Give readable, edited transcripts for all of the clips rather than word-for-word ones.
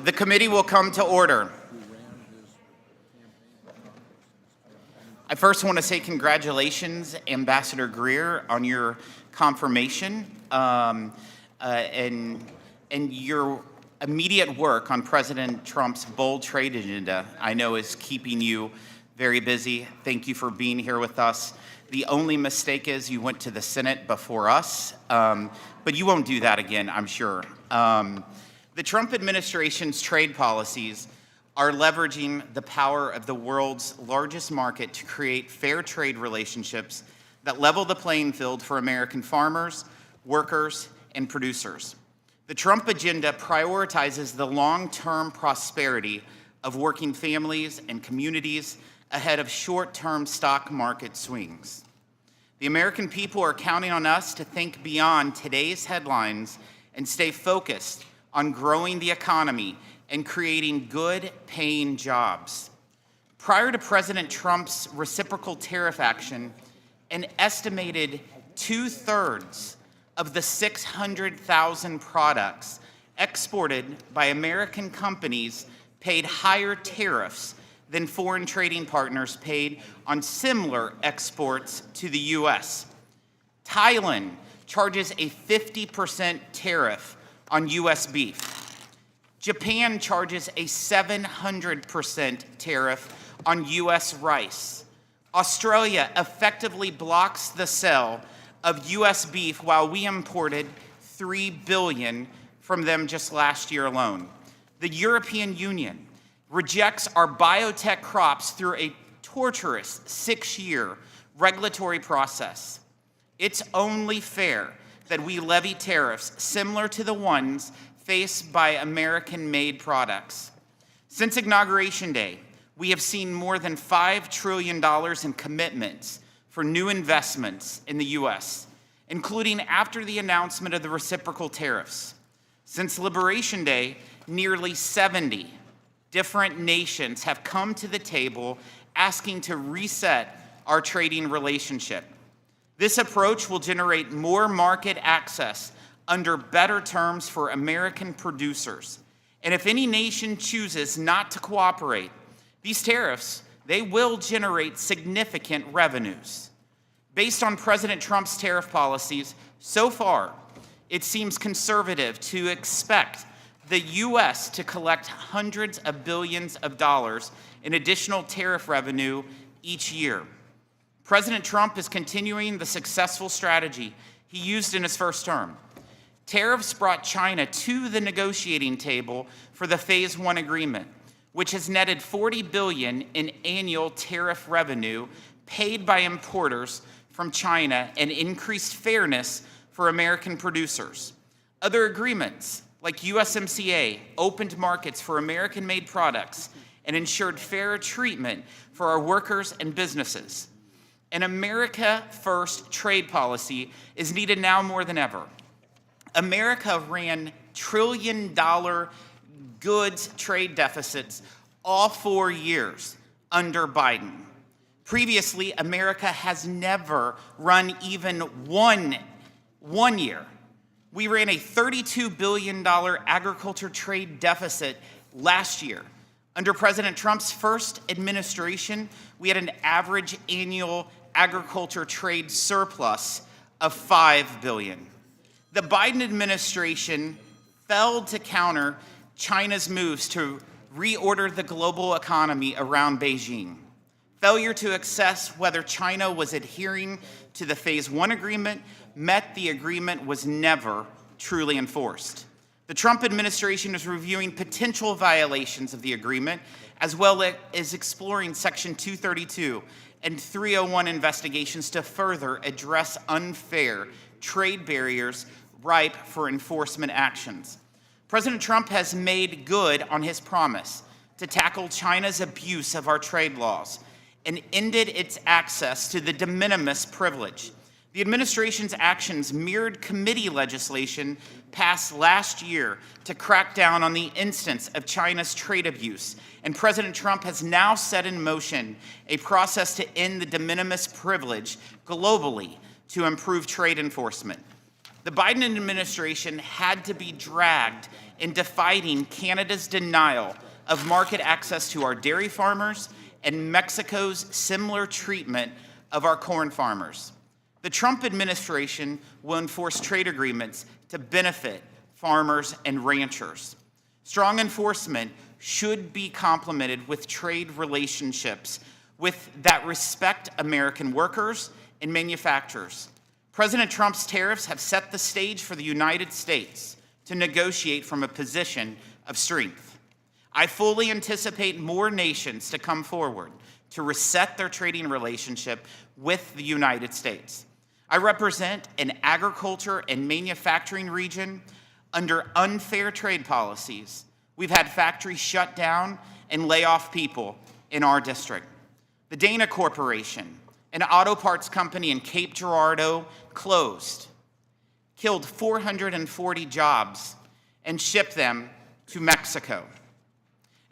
The committee will come to order. I first want to say congratulations, Ambassador Greer, on your confirmation and your immediate work on President Trump's bold trade agenda. I know is keeping you very busy. Thank you for being here with us. The only mistake is you went to the Senate before us, but you won't do that again, I'm sure. The Trump administration's trade policies are leveraging the power of the world's largest market to create fair trade relationships that level the playing field for American farmers, workers, and producers. The Trump agenda prioritizes the long-term prosperity of working families and communities ahead of short-term stock market swings. The American people are counting on us to think beyond today's headlines and stay focused on growing the economy and creating good-paying jobs. Prior to President Trump's reciprocal tariff action, an estimated 2/3 of the 600,000 products exported by American companies paid higher tariffs than foreign trading partners paid on similar exports to the U.S. Thailand charges a 50% tariff on U.S. beef. Japan charges a 700% tariff on U.S. rice. Australia effectively blocks the sale of U.S. beef while we imported $3 billion from them just last year alone. The European Union rejects our biotech crops through a torturous 6-year regulatory process. It's only fair that we levy tariffs similar to the ones faced by American-made products. Since Inauguration Day, we have seen more than $5 trillion in commitments for new investments in the U.S., including after the announcement of the reciprocal tariffs. Since Liberation Day, nearly 70 different nations have come to the table asking to reset our trading relationship. This approach will generate more market access under better terms for American producers. And if any nation chooses not to cooperate, these tariffs, they will generate significant revenues. Based on President Trump's tariff policies, so far, it seems conservative to expect the U.S. to collect hundreds of billions of dollars in additional tariff revenue each year. President Trump is continuing the successful strategy he used in his first term. Tariffs brought China to the negotiating table for the Phase 1 agreement, which has netted $40 billion in annual tariff revenue paid by importers from China and increased fairness for American producers. Other agreements, like USMCA, opened markets for American-made products and ensured fair treatment for our workers and businesses. An America-first trade policy is needed now more than ever. America ran trillion-dollar goods trade deficits all 4 years under Biden. Previously, America has never run even one year. We ran a $32 billion agriculture trade deficit last year. Under President Trump's first administration, we had an average annual agriculture trade surplus of $5 billion. The Biden administration failed to counter China's moves to reorder the global economy around Beijing. Failure to assess whether China was adhering to the Phase 1 agreement meant the agreement was never truly enforced. The Trump administration is reviewing potential violations of the agreement, as well as exploring Section 232 and 301 investigations to further address unfair trade barriers ripe for enforcement actions. President Trump has made good on his promise to tackle China's abuse of our trade laws and ended its access to the de minimis privilege. The administration's actions mirrored committee legislation passed last year to crack down on the instance of China's trade abuse, and President Trump has now set in motion a process to end the de minimis privilege globally to improve trade enforcement. The Biden administration had to be dragged into fighting Canada's denial of market access to our dairy farmers and Mexico's similar treatment of our corn farmers. The Trump administration will enforce trade agreements to benefit farmers and ranchers. Strong enforcement should be complemented with trade relationships that respect American workers and manufacturers. President Trump's tariffs have set the stage for the United States to negotiate from a position of strength. I fully anticipate more nations to come forward to reset their trading relationship with the United States. I represent an agriculture and manufacturing region under unfair trade policies. We've had factories shut down and lay off people in our district. The Dana Corporation, an auto parts company in Cape Girardeau, closed, killed 440 jobs, and shipped them to Mexico.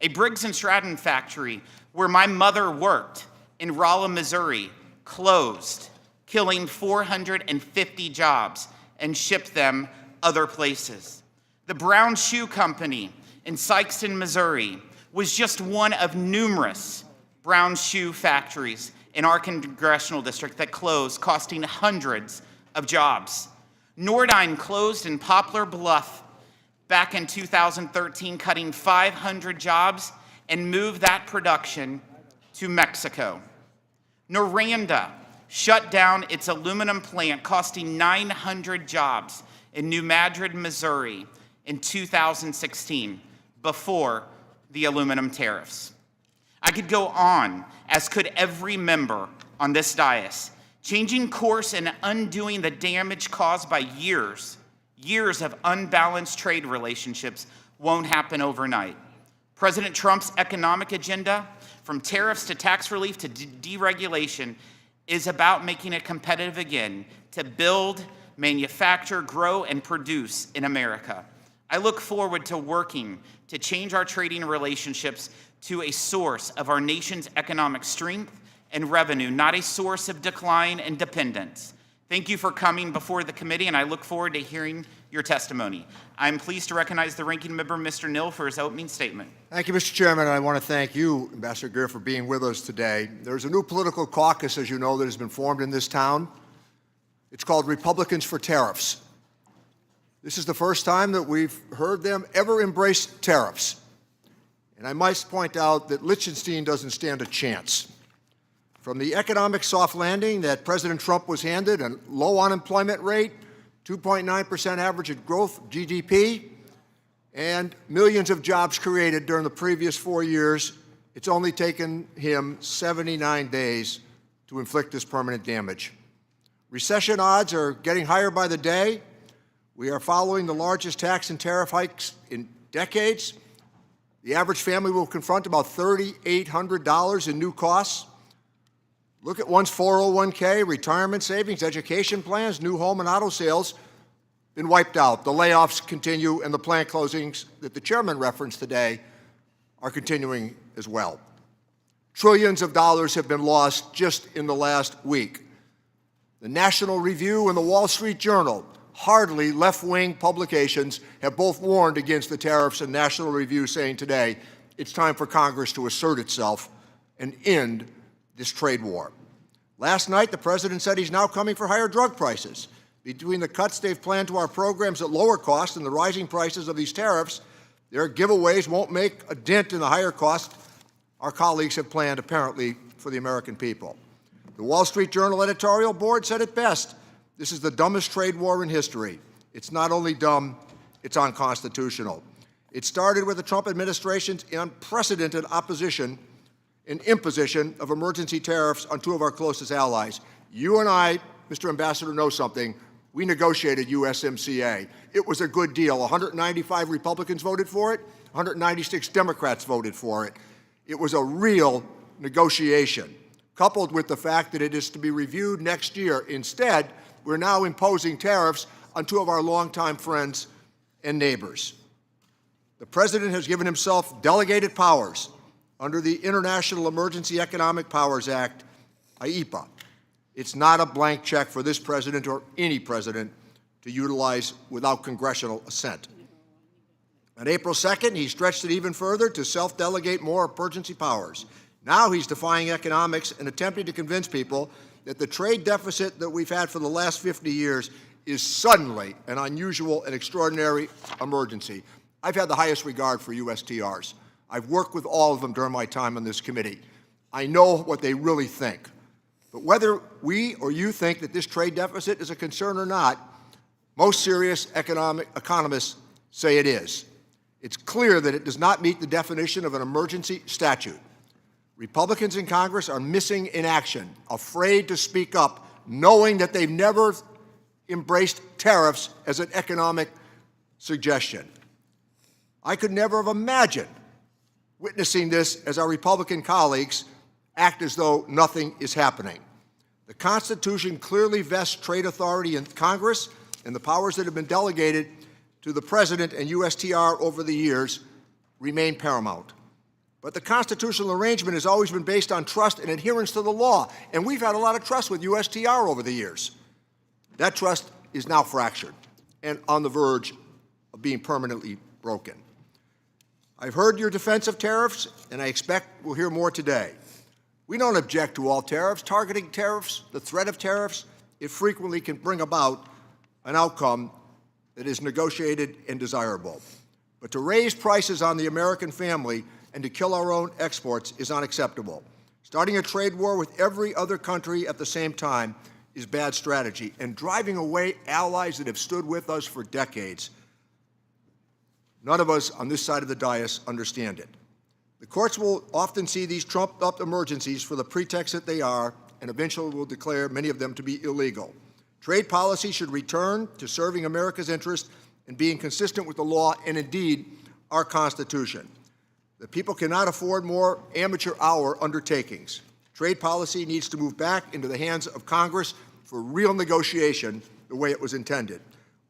A Briggs & Stratton factory where my mother worked in Rolla, Missouri, closed, killing 450 jobs, and shipped them other places. The Brown Shoe Company in Sikeston, Missouri, was just one of numerous brown shoe factories in our congressional district that closed, costing hundreds of jobs. Nordine closed in Poplar Bluff back in 2013, cutting 500 jobs and moved that production to Mexico. Noranda shut down its aluminum plant, costing 900 jobs in New Madrid, Missouri in 2016, before the aluminum tariffs. I could go on, as could every member on this dais, changing course and undoing the damage caused by years of unbalanced trade relationships won't happen overnight. President Trump's economic agenda, from tariffs to tax relief to deregulation, is about making it competitive again to build, manufacture, grow, and produce in America. I look forward to working to change our trading relationships to a source of our nation's economic strength and revenue, not a source of decline and dependence. Thank you for coming before the committee, and I look forward to hearing your testimony. I'm pleased to recognize the ranking member, Mr. Nill, for his opening statement. Thank you, Mr. Chairman, and I want to thank you, Ambassador Greer, for being with us today. There's a new political caucus, as you know, that has been formed in this town. It's called Republicans for Tariffs. This is the first time that we've heard them ever embrace tariffs. And I must point out that Liechtenstein doesn't stand a chance. From the economic soft landing that President Trump was handed, a low unemployment rate, 2.9% average growth GDP, and millions of jobs created during the previous 4 years, it's only taken him 79 days to inflict this permanent damage. Recession odds are getting higher by the day. We are following the largest tax and tariff hikes in decades. The average family will confront about $3,800 in new costs. Look at one's 401k, retirement savings, education plans, new home and auto sales been wiped out. The layoffs continue, and the plant closings that the chairman referenced today are continuing as well. Trillions of dollars have been lost just in the last week. The National Review and the Wall Street Journal, hardly left-wing publications, have both warned against the tariffs, and National Review saying today it's time for Congress to assert itself and end this trade war. Last night, the president said he's now coming for higher drug prices. Between the cuts they've planned to our programs at lower cost and the rising prices of these tariffs, their giveaways won't make a dent in the higher cost our colleagues have planned, apparently, for the American people. The Wall Street Journal editorial board said it best: this is the dumbest trade war in history. It's not only dumb, it's unconstitutional. It started with the Trump administration's unprecedented opposition and imposition of emergency tariffs on two of our closest allies. You and I, Mr. Ambassador, know something. We negotiated USMCA. It was a good deal. 195 Republicans voted for it. 196 Democrats voted for it. It was a real negotiation, coupled with the fact that it is to be reviewed next year. Instead, we're now imposing tariffs on two of our longtime friends and neighbors. The president has given himself delegated powers under the International Emergency Economic Powers Act, IEPA. It's not a blank check for this president or any president to utilize without congressional assent. On April 2nd, he stretched it even further to self-delegate more emergency powers. Now he's defying economics and attempting to convince people that the trade deficit that we've had for the last 50 years is suddenly an unusual and extraordinary emergency. I've had the highest regard for USTRs. I've worked with all of them during my time on this committee. I know what they really think. But whether we or you think that this trade deficit is a concern or not, most serious economists say it is. It's clear that it does not meet the definition of an emergency statute. Republicans in Congress are missing in action, afraid to speak up, knowing that they've never embraced tariffs as an economic suggestion. I could never have imagined witnessing this as our Republican colleagues act as though nothing is happening. The Constitution clearly vests trade authority in Congress, and the powers that have been delegated to the President and USTR over the years remain paramount. But the constitutional arrangement has always been based on trust and adherence to the law, and we've had a lot of trust with USTR over the years. That trust is now fractured and on the verge of being permanently broken. I've heard your defense of tariffs, and I expect we'll hear more today. We don't object to all tariffs. Targeting tariffs, the threat of tariffs, it frequently can bring about an outcome that is negotiated and desirable. But to raise prices on the American family and to kill our own exports is unacceptable. Starting a trade war with every other country at the same time is bad strategy, and driving away allies that have stood with us for decades. None of us on this side of the dais understand it. The courts will often see these trumped-up emergencies for the pretext that they are, and eventually will declare many of them to be illegal. Trade policy should return to serving America's interest and being consistent with the law and, indeed, our Constitution. The people cannot afford more amateur-hour undertakings. Trade policy needs to move back into the hands of Congress for real negotiation the way it was intended.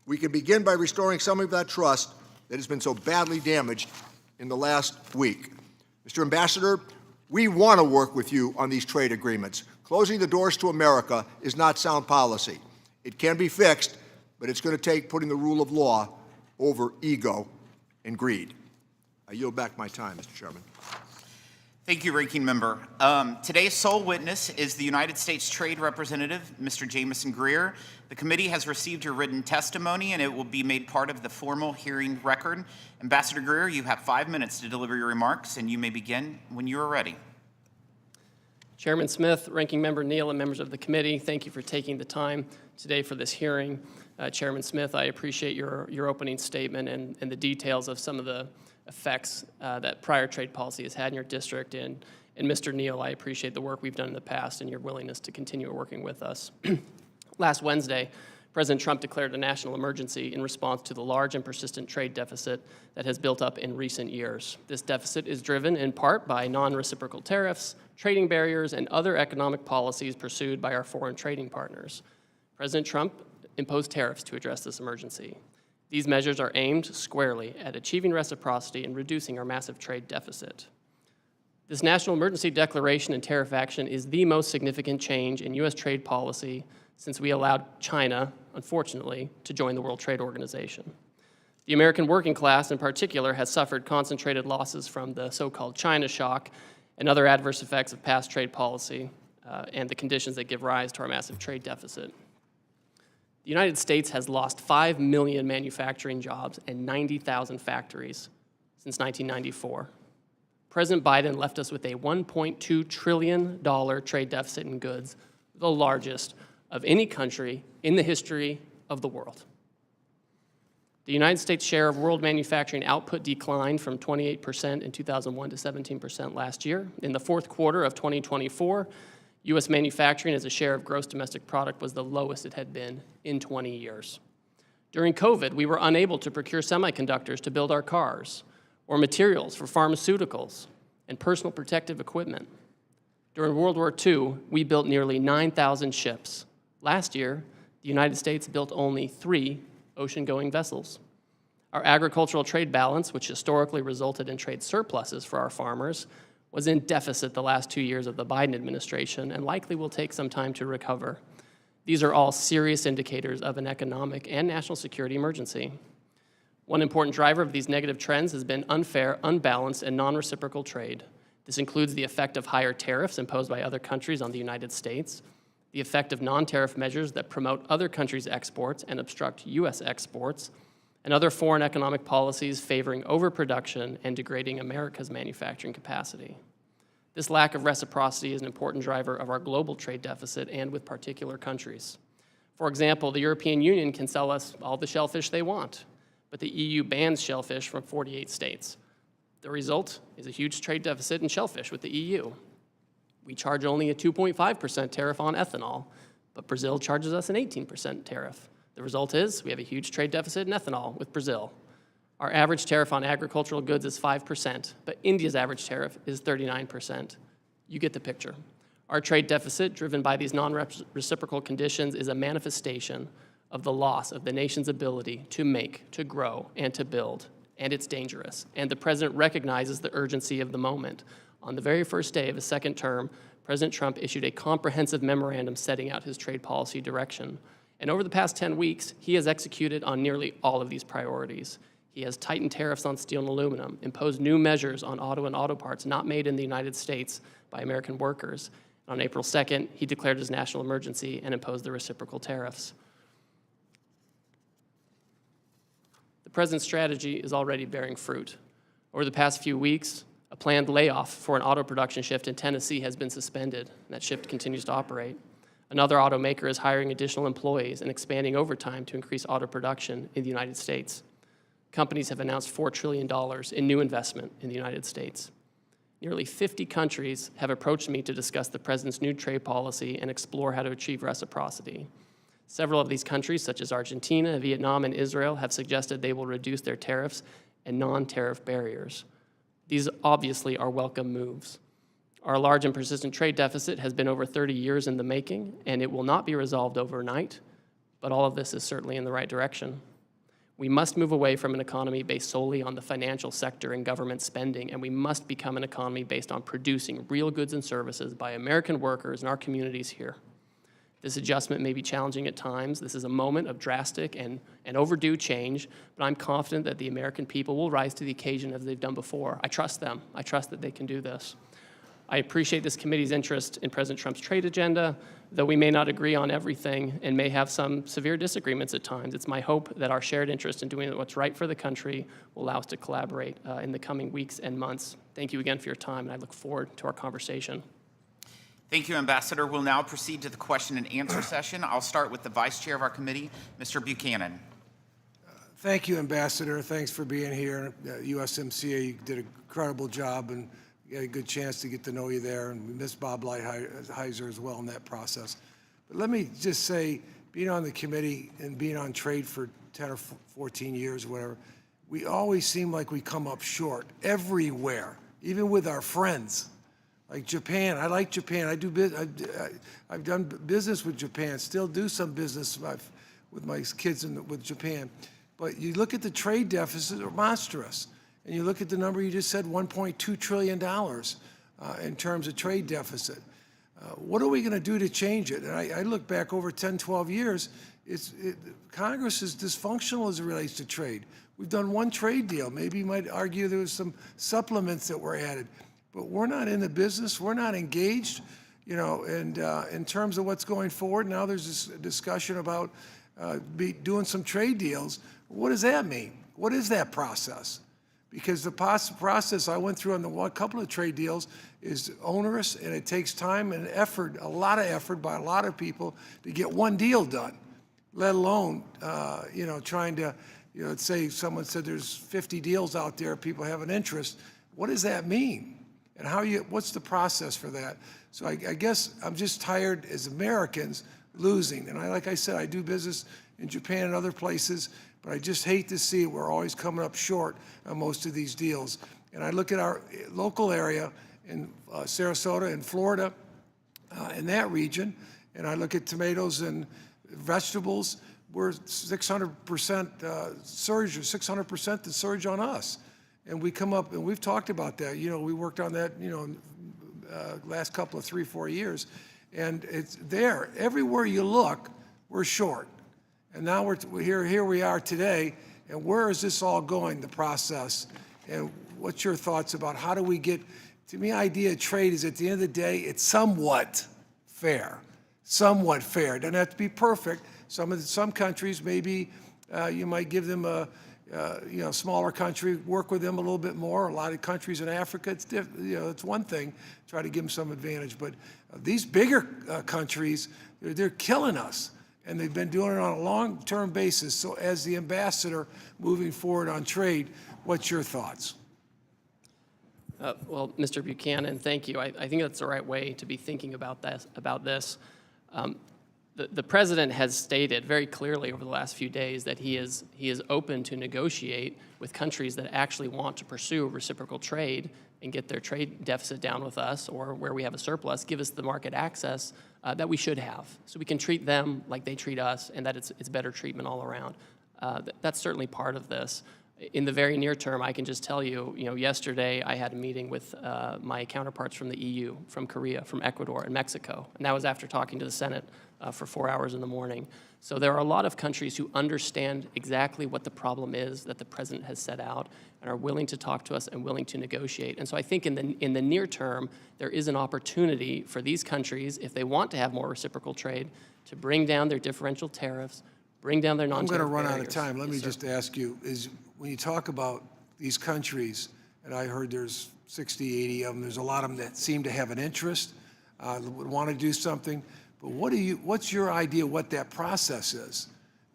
We can begin by restoring some of that trust that has been so badly damaged in the last week. Mr. Ambassador, we want to work with you on these trade agreements. Closing the doors to America is not sound policy. It can be fixed, but it's going to take putting the rule of law over ego and greed. I yield back my time, Mr. Chairman. Thank you, Ranking Member. Today's sole witness is the United States Trade Representative, Mr. Jamieson Greer. The committee has received your written testimony, and it will be made part of the formal hearing record. Ambassador Greer, you have 5 minutes to deliver your remarks, and you may begin when you are ready. Chairman Smith, Ranking Member Neal, and members of the committee, thank you for taking the time today for this hearing. Chairman Smith, I appreciate your opening statement and the details of some of the effects that prior trade policy has had in your district. And Mr. Neal, I appreciate the work we've done in the past and your willingness to continue working with us. Last Wednesday, President Trump declared a national emergency in response to the large and persistent trade deficit that has built up in recent years. This deficit is driven in part by non-reciprocal tariffs, trading barriers, and other economic policies pursued by our foreign trading partners. President Trump imposed tariffs to address this emergency. These measures are aimed squarely at achieving reciprocity and reducing our massive trade deficit. This national emergency declaration and tariff action is the most significant change in U.S. trade policy since we allowed China, unfortunately, to join the World Trade Organization. The American working class, in particular, has suffered concentrated losses from the so-called China shock and other adverse effects of past trade policy and the conditions that give rise to our massive trade deficit. The United States has lost 5 million manufacturing jobs and 90,000 factories since 1994. President Biden left us with a $1.2 trillion trade deficit in goods, the largest of any country in the history of the world. The United States' share of world manufacturing output declined from 28% in 2001 to 17% last year. In the fourth quarter of 2024, U.S. manufacturing as a share of gross domestic product was the lowest it had been in 20 years. During COVID, we were unable to procure semiconductors to build our cars or materials for pharmaceuticals and personal protective equipment. During World War II, we built nearly 9,000 ships. Last year, the United States built only 3 ocean-going vessels. Our agricultural trade balance, which historically resulted in trade surpluses for our farmers, was in deficit the last 2 years of the Biden administration and likely will take some time to recover. These are all serious indicators of an economic and national security emergency. One important driver of these negative trends has been unfair, unbalanced, and non-reciprocal trade. This includes the effect of higher tariffs imposed by other countries on the United States, the effect of non-tariff measures that promote other countries' exports and obstruct U.S. exports, and other foreign economic policies favoring overproduction and degrading America's manufacturing capacity. This lack of reciprocity is an important driver of our global trade deficit and with particular countries. For example, the European Union can sell us all the shellfish they want, but the EU bans shellfish from 48 states. The result is a huge trade deficit in shellfish with the EU. We charge only a 2.5% tariff on ethanol, but Brazil charges us an 18% tariff. The result is we have a huge trade deficit in ethanol with Brazil. Our average tariff on agricultural goods is 5%, but India's average tariff is 39%. You get the picture. Our trade deficit, driven by these non-reciprocal conditions, is a manifestation of the loss of the nation's ability to make, to grow, and to build. And it's dangerous. And the president recognizes the urgency of the moment. On the very first day of his second term, President Trump issued a comprehensive memorandum setting out his trade policy direction. And over the past 10 weeks, he has executed on nearly all of these priorities. He has tightened tariffs on steel and aluminum, imposed new measures on auto and auto parts not made in the United States by American workers. On April 2nd, he declared his national emergency and imposed the reciprocal tariffs. The president's strategy is already bearing fruit. Over the past few weeks, a planned layoff for an auto production shift in Tennessee has been suspended, and that shift continues to operate. Another automaker is hiring additional employees and expanding overtime to increase auto production in the United States. Companies have announced $4 trillion in new investment in the United States. Nearly 50 countries have approached me to discuss the president's new trade policy and explore how to achieve reciprocity. Several of these countries, such as Argentina, Vietnam, and Israel, have suggested they will reduce their tariffs and non-tariff barriers. These obviously are welcome moves. Our large and persistent trade deficit has been over 30 years in the making, and it will not be resolved overnight, but all of this is certainly in the right direction. We must move away from an economy based solely on the financial sector and government spending, and we must become an economy based on producing real goods and services by American workers in our communities here. This adjustment may be challenging at times. This is a moment of drastic and overdue change, but I'm confident that the American people will rise to the occasion as they've done before. I trust them. I trust that they can do this. I appreciate this committee's interest in President Trump's trade agenda, though we may not agree on everything and may have some severe disagreements at times. It's my hope that our shared interest in doing what's right for the country will allow us to collaborate in the coming weeks and months. Thank you again for your time, and I look forward to our conversation. Thank you, Ambassador. We'll now proceed to the question and answer session. I'll start with the Vice Chair of our committee, Mr. Buchanan. Thank you, Ambassador. Thanks for being here. USMCA, you did an incredible job, and we had a good chance to get to know you there, and we miss Bob Lighthizer as well in that process. But let me just say, being on the committee and being on trade for 10 or 14 years or whatever, we always seem like we come up short everywhere, even with our friends. Like Japan, I like Japan. I've done business with Japan, still do some business with my kids with Japan. But you look at the trade deficit, they're monstrous. And you look at the number you just said, $1.2 trillion in terms of trade deficit. What are we going to do to change it? And I look back over 10, 12 years, Congress is dysfunctional as it relates to trade. We've done one trade deal. Maybe you might argue there was some supplements that were added. But we're not in the business. We're not engaged, and in terms of what's going forward. Now there's this discussion about doing some trade deals. What does that mean? What is that process? Because the process I went through on a couple of trade deals is onerous, and it takes time and effort, a lot of effort by a lot of people to get one deal done, let alone, trying to, let's say someone said there's 50 deals out there, people have an interest. What does that mean? And what's the process for that? So I guess I'm just tired as Americans losing. And like I said, I do business in Japan and other places, but I just hate to see we're always coming up short on most of these deals. And I look at our local area in Sarasota and Florida, in that region, and I look at tomatoes and vegetables, we're 600% surge, or 600% the surge on us. And we come up, and we've talked about that. We worked on that, last couple of 3-4 years. And it's there. Everywhere you look, we're short. And now here we are today, and where is this all going, the process? And what's your thoughts about how do we get, to me, idea of trade is at the end of the day, it's somewhat fair. Somewhat fair. It doesn't have to be perfect. Some countries, maybe you might give them a smaller country, work with them a little bit more. A lot of countries in Africa, it's one thing, try to give them some advantage. But these bigger countries, they're killing us. And they've been doing it on a long-term basis. So as the ambassador moving forward on trade, what's your thoughts? Well, Mr. Buchanan, thank you. I think that's the right way to be thinking about this. The president has stated very clearly over the last few days that he is open to negotiate with countries that actually want to pursue reciprocal trade and get their trade deficit down with us, or where we have a surplus, give us the market access that we should have, so we can treat them like they treat us, and that it's better treatment all around. That's certainly part of this. In the very near term, I can just tell you, yesterday I had a meeting with my counterparts from the EU, from Korea, from Ecuador, and Mexico, and that was after talking to the Senate for 4 hours in the morning. So there are a lot of countries who understand exactly what the problem is that the president has set out and are willing to talk to us and willing to negotiate. And so I think in the near term, there is an opportunity for these countries, if they want to have more reciprocal trade, to bring down their differential tariffs, bring down their non-tariff I'm going to run barriers. out of time. Let me Yes, just ask you, when you talk about these countries, and I heard there's 60, 80 of them, there's a lot of them that seem to have an interest, would want to do something, but what's your idea what that process is?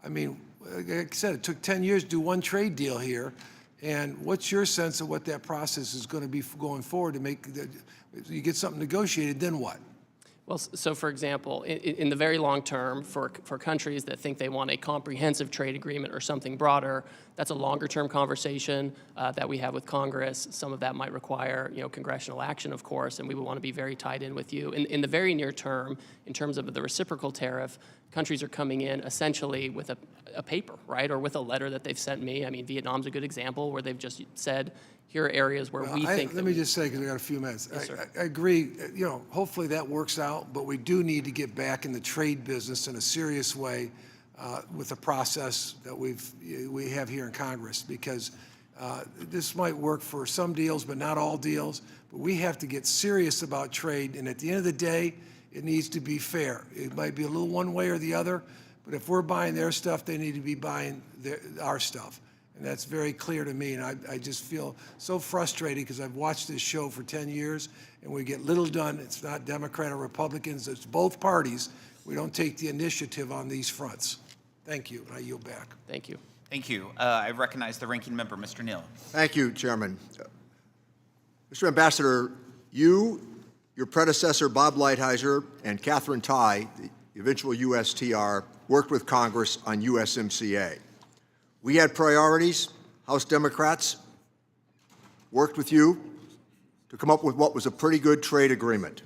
I mean, like I said, it took 10 years to do one trade deal here, and what's your sense of what that process is going to be going forward to make, you get something negotiated, then what? Well, so for example, in the very long term, for countries that think they want a comprehensive trade agreement or something broader, that's a longer term conversation that we have with Congress. Some of that might require, congressional action, of course, and we would want to be very tied in with you. In the very near term, in terms of the reciprocal tariff, countries are coming in essentially with a paper, right, or with a letter that they've sent me. I mean, Vietnam's a good example where they've just said, here are areas where we think. Let me just say, because we got a few minutes. Yes, sir. I agree. Hopefully that works out, but we do need to get back in the trade business in a serious way with the process that we have here in Congress, because this might work for some deals, but not all deals. But we have to get serious about trade, and at the end of the day, it needs to be fair. It might be a little one way or the other, but if we're buying their stuff, they need to be buying our stuff. And that's very clear to me, and I just feel so frustrated because I've watched this show for 10 years, and we get little done. It's not Democrat or Republicans. It's both parties. We don't take the initiative on these fronts. Thank you, and I yield back. Thank you. Thank you. I recognize the ranking member, Mr. Neal. Thank you, Chairman. Mr. Ambassador, your predecessor, Bob Lighthizer, and Catherine Tai, the eventual USTR, worked with Congress on USMCA. We had priorities. House Democrats worked with you to come up with what was a pretty good trade agreement.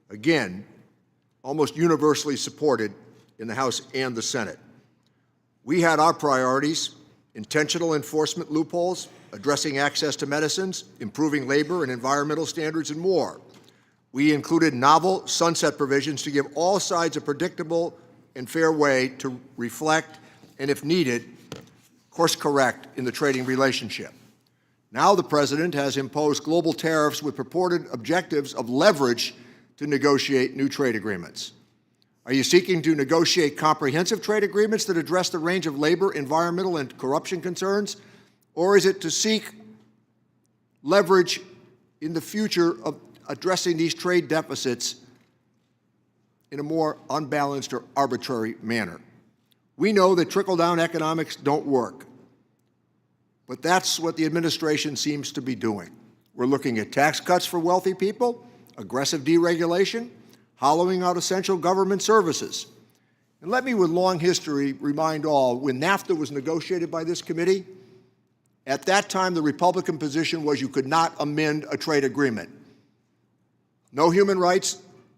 Again, almost universally supported in the House and the Senate. We had our priorities: intentional enforcement loopholes, addressing access to medicines, improving labor and environmental standards, and more. We included novel sunset provisions to give all sides a predictable and fair way to reflect, and if needed, course correct in the trading relationship. Now the president has imposed global tariffs with purported objectives of leverage to negotiate new trade agreements. Are you seeking to negotiate comprehensive trade agreements that address the range of labor, environmental, and corruption concerns? Or is it to seek leverage in the future of addressing these trade deficits in a more unbalanced or arbitrary manner? We know that trickle-down economics don't work, but that's what the administration seems to be doing. We're looking at tax cuts for wealthy people, aggressive deregulation, hollowing out essential government services. And let me, with long history, remind all, when NAFTA was negotiated by this committee, at that time the Republican position was you could not amend a trade agreement. No human rights,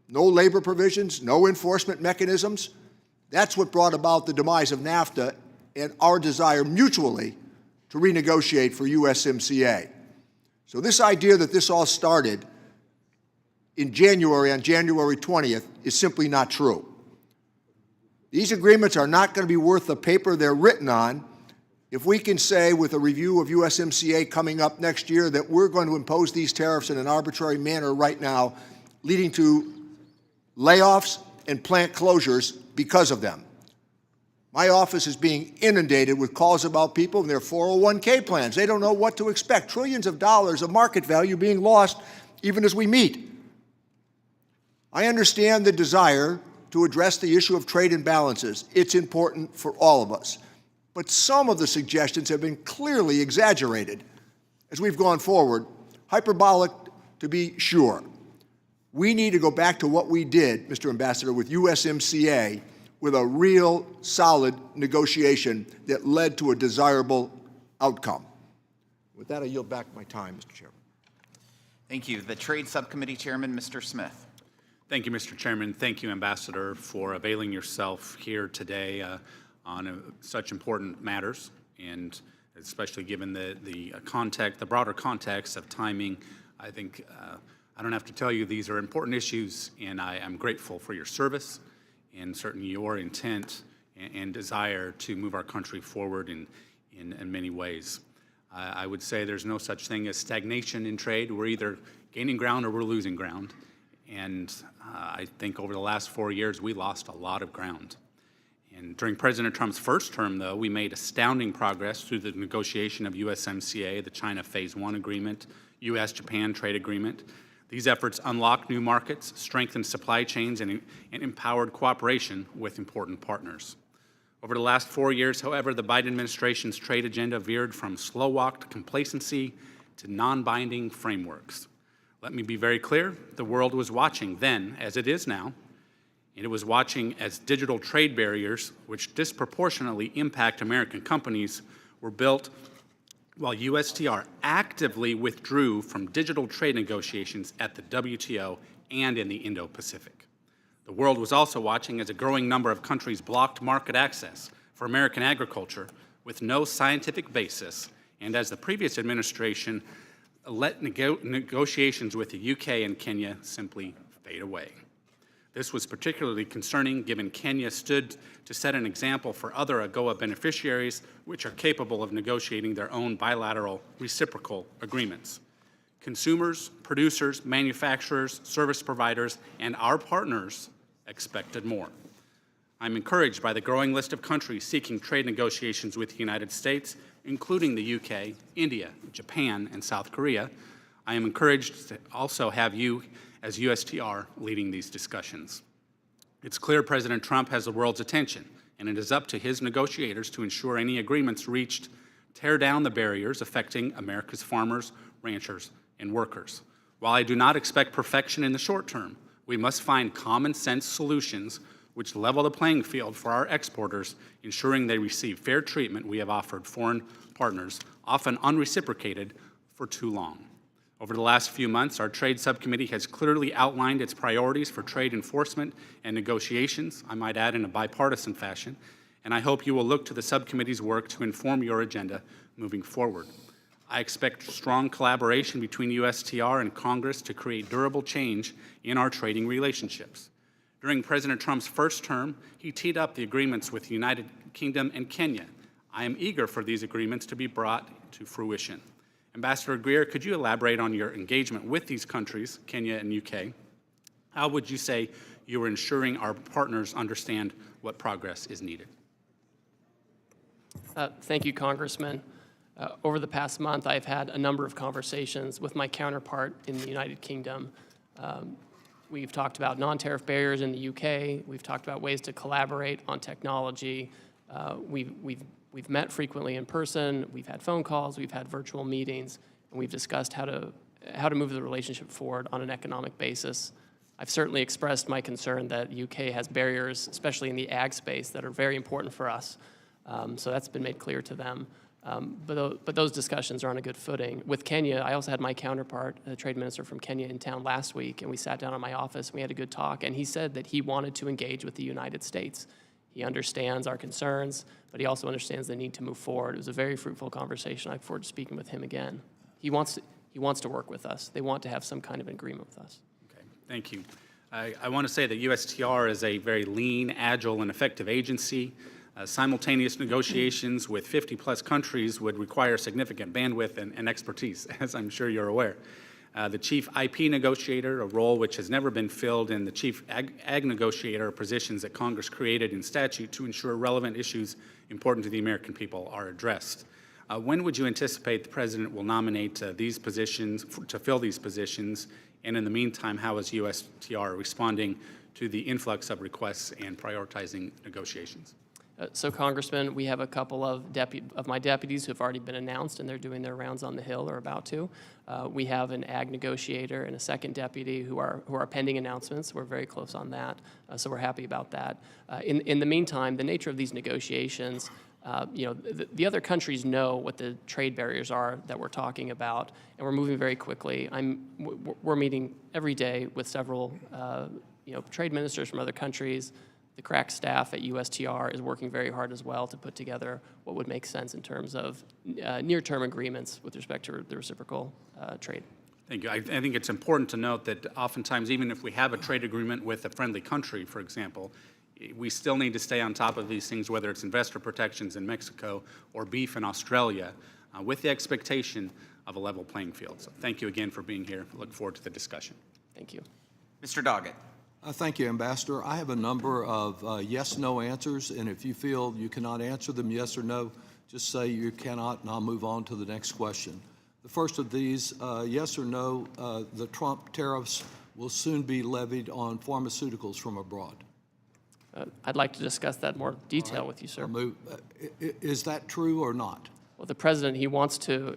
no labor provisions, no enforcement mechanisms. That's what brought about the demise of NAFTA and our desire mutually to renegotiate for USMCA. So this idea that this all started in January, on January 20th, is simply not true. These agreements are not going to be worth the paper they're written on if we can say with a review of USMCA coming up next year that we're going to impose these tariffs in an arbitrary manner right now, leading to layoffs and plant closures because of them. My office is being inundated with calls about people and their 401k plans. They don't know what to expect. Trillions of dollars of market value being lost even as we meet. I understand the desire to address the issue of trade imbalances. It's important for all of us. But some of the suggestions have been clearly exaggerated as we've gone forward, hyperbolic to be sure. We need to go back to what we did, Mr. Ambassador, with USMCA, with a real solid negotiation that led to a desirable outcome. With that, I yield back my time, Mr. Chairman. Thank you. The Trade Subcommittee Chairman, Mr. Smith. Thank you, Mr. Chairman. Thank you, Ambassador, for availing yourself here today on such important matters, and especially given the context, the broader context of timing. I think I don't have to tell you these are important issues, and I am grateful for your service and certainly your intent and desire to move our country forward in many ways. I would say there's no such thing as stagnation in trade. We're either gaining ground or we're losing ground. And I think over the last 4 years, we lost a lot of ground. And during President Trump's first term, though, we made astounding progress through the negotiation of USMCA, the China Phase 1 agreement, U.S.-Japan trade agreement. These efforts unlocked new markets, strengthened supply chains, and empowered cooperation with important partners. Over the last 4 years, however, the Biden administration's trade agenda veered from slow-walked complacency to non-binding frameworks. Let me be very clear, the world was watching then, as it is now, and it was watching as digital trade barriers, which disproportionately impact American companies, were built while USTR actively withdrew from digital trade negotiations at the WTO and in the Indo-Pacific. The world was also watching as a growing number of countries blocked market access for American agriculture with no scientific basis, and as the previous administration let negotiations with the UK and Kenya simply fade away. This was particularly concerning given Kenya stood to set an example for other AGOA beneficiaries which are capable of negotiating their own bilateral reciprocal agreements. Consumers, producers, manufacturers, service providers, and our partners expected more. I'm encouraged by the growing list of countries seeking trade negotiations with the United States, including the UK, India, Japan, and South Korea. I am encouraged to also have you as USTR leading these discussions. It's clear President Trump has the world's attention, and it is up to his negotiators to ensure any agreements reached tear down the barriers affecting America's farmers, ranchers, and workers. While I do not expect perfection in the short term, we must find common sense solutions which level the playing field for our exporters, ensuring they receive fair treatment we have offered foreign partners, often unreciprocated, for too long. Over the last few months, our Trade Subcommittee has clearly outlined its priorities for trade enforcement and negotiations, I might add in a bipartisan fashion, and I hope you will look to the subcommittee's work to inform your agenda moving forward. I expect strong collaboration between USTR and Congress to create durable change in our trading relationships. During President Trump's first term, he teed up the agreements with the United Kingdom and Kenya. I am eager for these agreements to be brought to fruition. Ambassador Greer, could you elaborate on your engagement with these countries, Kenya and UK? How would you say you are ensuring our partners understand what progress is needed? Thank you, Congressman. Over the past month, I've had a number of conversations with my counterpart in the United Kingdom. We've talked about non-tariff barriers in the UK. We've talked about ways to collaborate on technology. We've met frequently in person. We've had phone calls. We've had virtual meetings, and we've discussed how to move the relationship forward on an economic basis. I've certainly expressed my concern that the UK has barriers, especially in the ag space, that are very important for us. So that's been made clear to them. But those discussions are on a good footing. With Kenya, I also had my counterpart, the trade minister from Kenya, in town last week, and we sat down in my office and we had a good talk, and he said that he wanted to engage with the United States. He understands our concerns, but he also understands the need to move forward. It was a very fruitful conversation. I look forward to speaking with him again. He wants to work with us. They want to have some kind of agreement with us. Okay, thank you. I want to say that USTR is a very lean, agile, and effective agency. Simultaneous negotiations with 50-plus countries would require significant bandwidth and expertise, as I'm sure you're aware. The chief IP negotiator, a role which has never been filled, and the chief ag negotiator are positions that Congress created in statute to ensure relevant issues important to the American people are addressed. When would you anticipate the President will nominate these positions, to fill these positions? And in the meantime, how is USTR responding to the influx of requests and prioritizing negotiations? So, Congressman, we have a couple of my deputies who have already been announced, and they're doing their rounds on the Hill or about to. We have an ag negotiator and a second deputy who are pending announcements. We're very close on that, so we're happy about that. In the meantime, the nature of these negotiations, the other countries know what the trade barriers are that we're talking about, and we're moving very quickly. We're meeting every day with several trade ministers from other countries. The crack staff at USTR is working very hard as well to put together what would make sense in terms of near-term agreements with respect to the reciprocal trade. Thank you. I think it's important to note that oftentimes, even if we have a trade agreement with a friendly country, for example, we still need to stay on top of these things, whether it's investor protections in Mexico or beef in Australia, with the expectation of a level playing field. So thank you again for being here. I look forward to the discussion. Thank you. Mr. Doggett. Thank you, Ambassador. I have a number of yes/no answers, and if you feel you cannot answer them yes or no, just say you cannot, and I'll move on to the next question. The first of these, yes or no, the Trump tariffs will soon be levied on pharmaceuticals from abroad. I'd like to discuss that in more detail with you, sir. Is that true or not? Well, the president, he wants to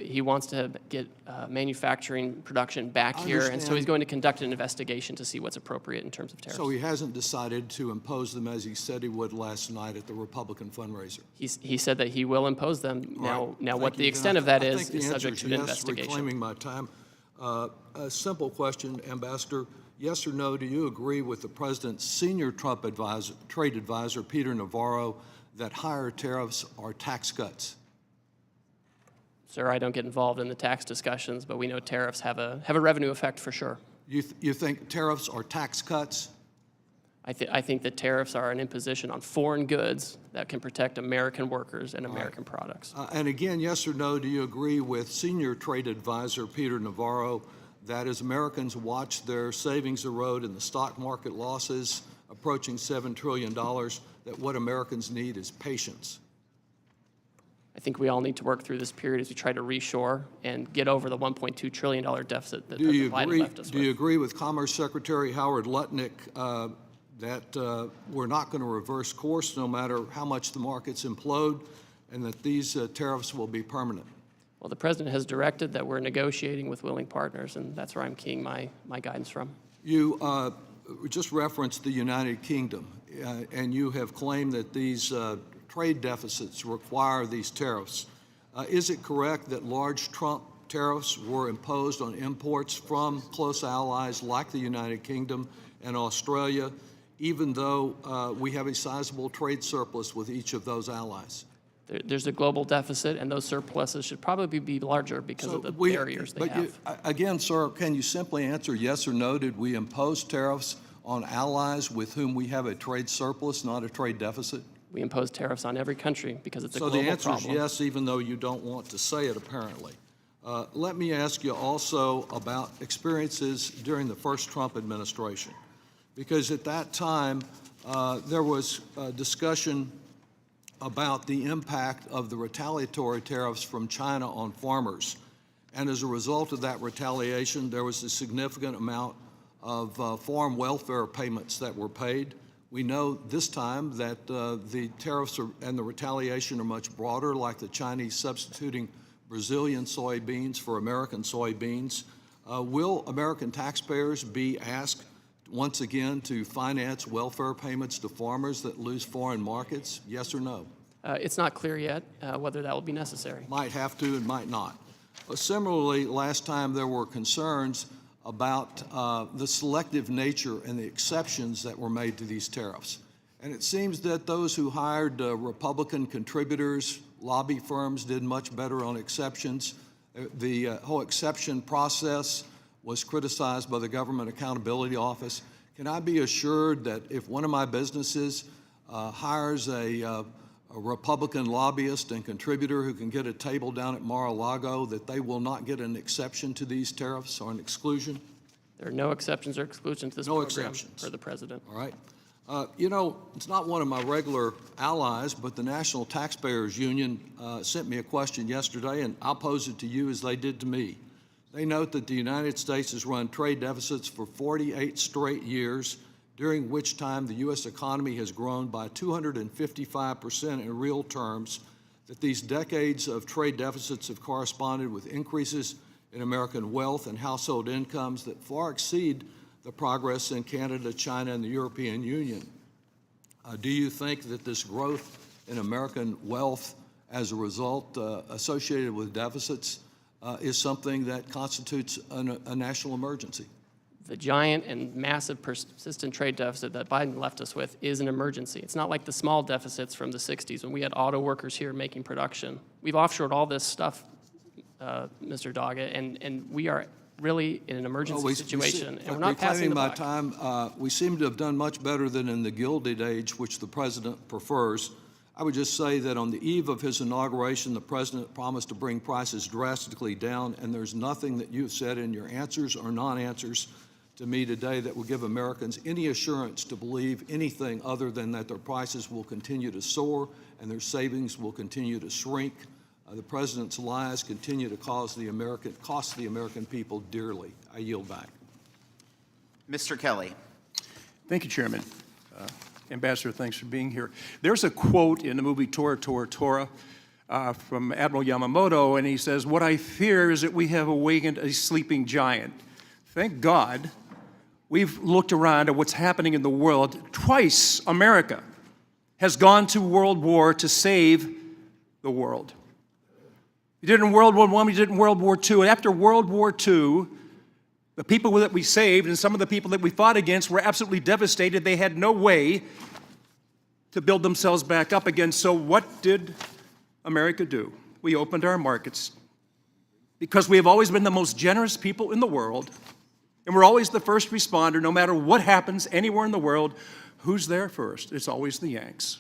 get manufacturing production back here, and so he's going to conduct an investigation to see what's appropriate in terms of tariffs. So he hasn't decided to impose them as he said he would last night at the Republican fundraiser. He said that he will impose them. Now Thank what the you. extent Then of that I is think the subject answer to an is yes, investigation. reclaiming my time. A simple question, Ambassador. Yes or no, do you agree with the president's senior Trump trade advisor, Peter Navarro, that higher tariffs are tax cuts? Sir, I don't get involved in the tax discussions, but we know tariffs have a revenue effect for sure. You think tariffs are tax cuts? I think that tariffs are an imposition on foreign goods that can protect American workers and American products. And again, yes or no, do you agree with senior trade advisor Peter Navarro that as Americans watch their savings erode and the stock market losses approaching $7 trillion, that what Americans need is patience? I think we all need to work through this period as we try to reshore and get over the $1.2 trillion deficit that President Biden left us with. Do you agree with Commerce Secretary Howard Lutnick that we're not going to reverse course no matter how much the markets implode, and that these tariffs will be permanent? Well, the president has directed that we're negotiating with willing partners, and that's where I'm keying my guidance from. You just referenced the United Kingdom, and you have claimed that these trade deficits require these tariffs. Is it correct that large Trump tariffs were imposed on imports from close allies like the United Kingdom and Australia, even though we have a sizable trade surplus with each of those allies? There's a global deficit, and those surpluses should probably be larger because of the barriers they have. Again, sir, can you simply answer yes or no? Did we impose tariffs on allies with whom we have a trade surplus, not a trade deficit? We impose tariffs on every country because it's a global problem. So the answer is yes, even though you don't want to say it, apparently. Let me ask you also about experiences during the first Trump administration, because at that time there was discussion about the impact of the retaliatory tariffs from China on farmers. And as a result of that retaliation, there was a significant amount of farm welfare payments that were paid. We know this time that the tariffs and the retaliation are much broader, like the Chinese substituting Brazilian soybeans for American soybeans. Will American taxpayers be asked once again to finance welfare payments to farmers that lose foreign markets? Yes or no? It's not clear yet whether that will be necessary. Might have to and might not. Similarly, last time there were concerns about the selective nature and the exceptions that were made to these tariffs. And it seems that those who hired Republican contributors, lobby firms, did much better on exceptions. The whole exception process was criticized by the Government Accountability Office. can I be assured that if one of my businesses hires a Republican lobbyist and contributor who can get a table down at Mar-a-Lago, that they will not get an exception to these tariffs or an exclusion? There are no exceptions or exclusions to this No program exceptions. for the president. All right. You know, it's not one of my regular allies, but the National Taxpayers Union sent me a question yesterday, and I'll pose it to you as they did to me. They note that the United States has run trade deficits for 48 straight years, during which time the U.S. economy has grown by 255% in real terms, that these decades of trade deficits have corresponded with increases in American wealth and household incomes that far exceed the progress in Canada, China, and the European Union. Do you think that this growth in American wealth as a result associated with deficits is something that constitutes a national emergency? The giant and massive persistent trade deficit that Biden left us with is an emergency. It's not like the small deficits from the 60s when we had auto workers here making production. We've offshored all this stuff, Mr. Doggett, and we are really in an emergency situation, and we're not passing the buck. Reclaiming my time, we seem to have done much better than in the Gilded Age, which the president prefers. I would just say that on the eve of his inauguration, the president promised to bring prices drastically down, and there's nothing that you've said in your answers or non-answers to me today that will give Americans any assurance to believe anything other than that their prices will continue to soar and their savings will continue to shrink. The president's lies continue to cost the American people dearly. I yield back. Mr. Kelly. Thank you, Chairman. Ambassador, thanks for being here. There's a quote in the movie Tora, Tora, Tora from Admiral Yamamoto, and he says, "What I fear is that we have awakened a sleeping giant." Thank God we've looked around at what's happening in the world. Twice America has gone to World War to save the world. We did it in World War I, we did it in World War II. And after World War II, the people that we saved and some of the people that we fought against were absolutely devastated. They had no way to build themselves back up again. So what did America do? We opened our markets because we have always been the most generous people in the world, and we're always the first responder. No matter what happens anywhere in the world, who's there first? It's always the Yanks.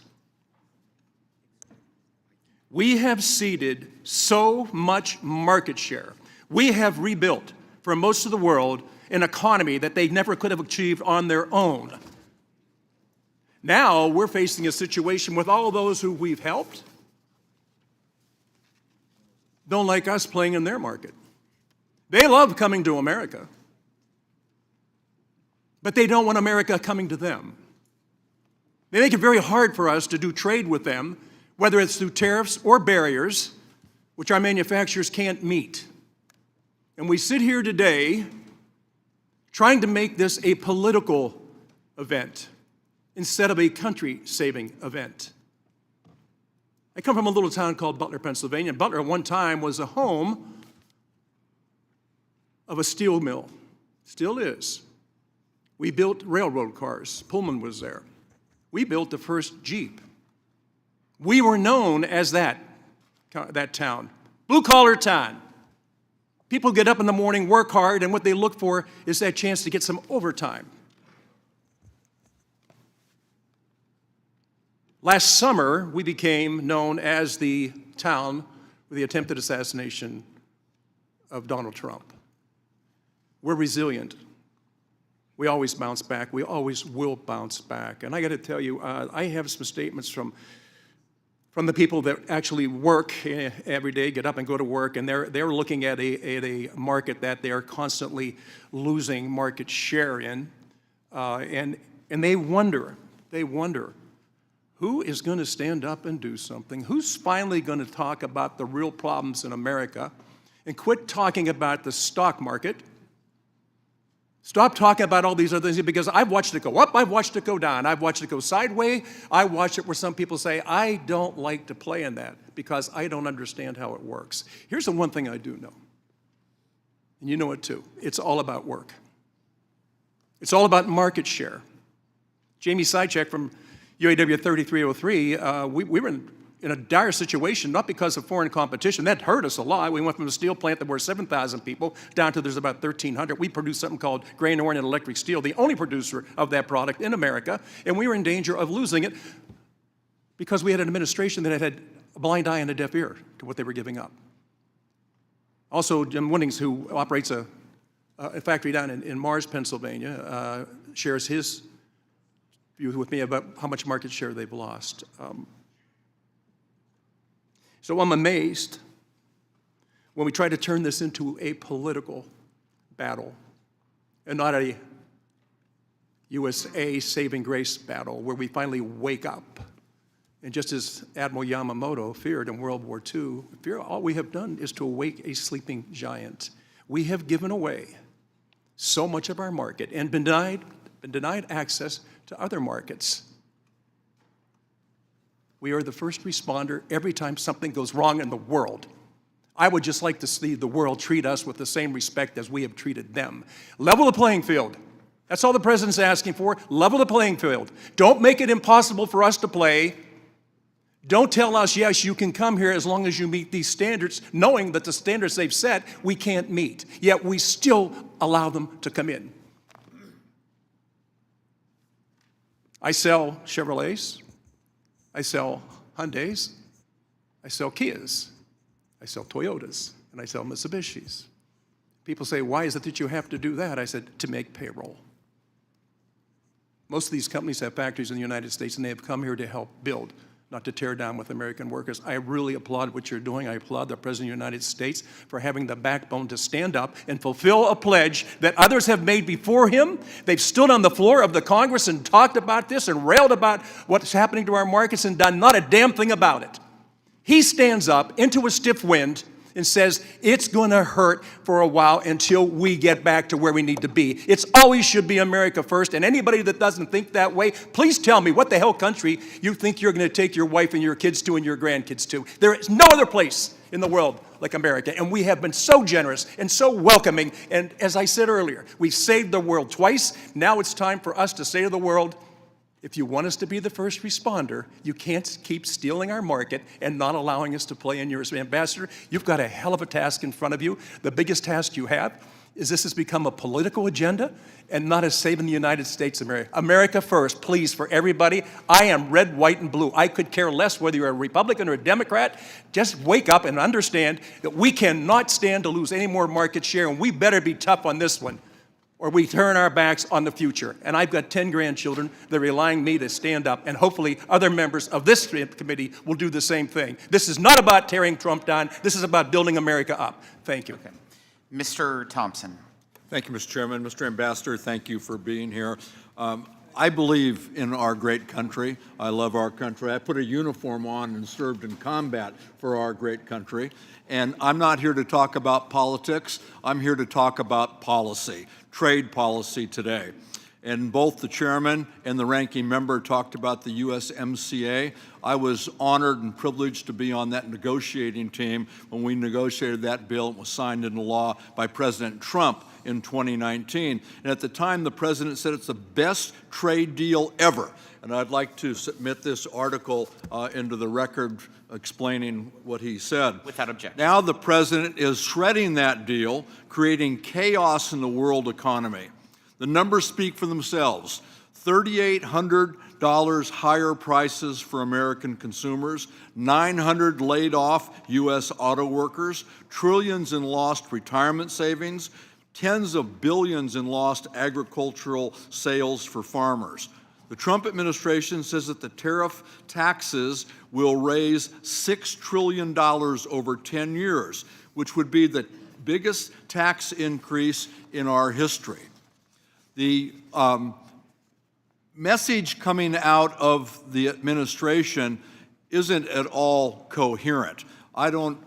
We have ceded so much market share. We have rebuilt for most of the world an economy that they never could have achieved on their own. Now we're facing a situation with all those who we've helped don't like us playing in their market. They love coming to America, but they don't want America coming to them. They make it very hard for us to do trade with them, whether it's through tariffs or barriers, which our manufacturers can't meet. And we sit here today trying to make this a political event instead of a country-saving event. I come from a little town called Butler, Pennsylvania. Butler at one time was a home of a steel mill. Still is. We built railroad cars. Pullman was there. We built the first Jeep. We were known as that town. Blue-collar town. People get up in the morning, work hard, and what they look for is that chance to get some overtime. Last summer, we became known as the town with the attempted assassination of Donald Trump. We're resilient. We always bounce back. We always will bounce back. And I got to tell you, I have some statements from the people that actually work every day, get up and go to work, and they're looking at a market that they are constantly losing market share in, and they wonder, who is going to stand up and do something? Who's finally going to talk about the real problems in America and quit talking about the stock market? Stop talking about all these other things, because I've watched it go up, I've watched it go down, I've watched it go sideways, I watched it where some people say, I don't like to play in that because I don't understand how it works. Here's the one thing I do know, and you know it too. It's all about work. It's all about market share. Jamie Sychek from UAW 3303, we were in in a dire situation, not because of foreign competition. That hurt us a lot. We went from a steel plant that were 7,000 people down to there's about 1,300. We produce something called grain-oriented electric steel, the only producer of that product in America, and we were in danger of losing it because we had an administration that had a blind eye and a deaf ear to what they were giving up. Also, Jim Winnings, who operates a factory down in Mars, Pennsylvania, shares his view with me about how much market share they've lost. So I'm amazed when we try to turn this into a political battle and not a USA saving grace battle where we finally wake up. And just as Admiral Yamamoto feared in World War II, all we have done is to awake a sleeping giant. We have given away so much of our market and been denied access to other markets. We are the first responder every time something goes wrong in the world. I would just like to see the world treat us with the same respect as we have treated them. Level the playing field. That's all the president's asking for. Level the playing field. Don't make it impossible for us to play. Don't tell us, yes, you can come here as long as you meet these standards, knowing that the standards they've set we can't meet. Yet we still allow them to come in. I sell Chevrolets. I sell Hyundais, I sell Kias, I sell Toyotas, and I sell Mitsubishis. People say, why is it that you have to do that? I said, to make payroll. Most of these companies have factories in the United States, and they have come here to help build, not to tear down with American workers. I really applaud what you're doing. I applaud the President of the United States for having the backbone to stand up and fulfill a pledge that others have made before him. They've stood on the floor of the Congress and talked about this and railed about what's happening to our markets and done not a damn thing about it. He stands up into a stiff wind and says, it's going to hurt for a while until we get back to where we need to be. It's always should be America first, and anybody that doesn't think that way, please tell me what the hell country you think you're going to take your wife and your kids to and your grandkids to. There is no other place in the world like America, and we have been so generous and so welcoming, and as I said earlier, we've saved the world twice. Now it's time for us to say to the world, if you want us to be the first responder, you can't keep stealing our market and not allowing us to play in yours. Ambassador, you've got a hell of a task in front of you. The biggest task you have is this has become a political agenda and not a saving the United States of America. America first, please, for everybody. I am red, white, and blue. I could care less whether you're a Republican or a Democrat. Just wake up and understand that we cannot stand to lose any more market share, and we better be tough on this one, or we turn our backs on the future. And I've got 10 grandchildren that are relying on me to stand up, and hopefully other members of this committee will do the same thing. This is not about tearing Trump down. This is about building America up. Thank you. Okay. Mr. Thompson. Thank you, Mr. Chairman. Mr. Ambassador, thank you for being here. I believe in our great country. I love our country. I put a uniform on and served in combat for our great country. And I'm not here to talk about politics. I'm here to talk about policy, trade policy today. And both the chairman and the ranking member talked about the USMCA. I was honored and privileged to be on that negotiating team when we negotiated that bill and was signed into law by President Trump in 2019. And at the time, the president said it's the best trade deal ever. And I'd like to submit this article into the record explaining what he said. Without objection. Now the president is shredding that deal, creating chaos in the world economy. The numbers speak for themselves. $3,800 higher prices for American consumers, 900 laid off U.S. auto workers, trillions in lost retirement savings, tens of billions in lost agricultural sales for farmers. The Trump administration says that the tariff taxes will raise $6 trillion over 10 years, which would be the biggest tax increase in our history. The message coming out of the administration isn't at all coherent. I'm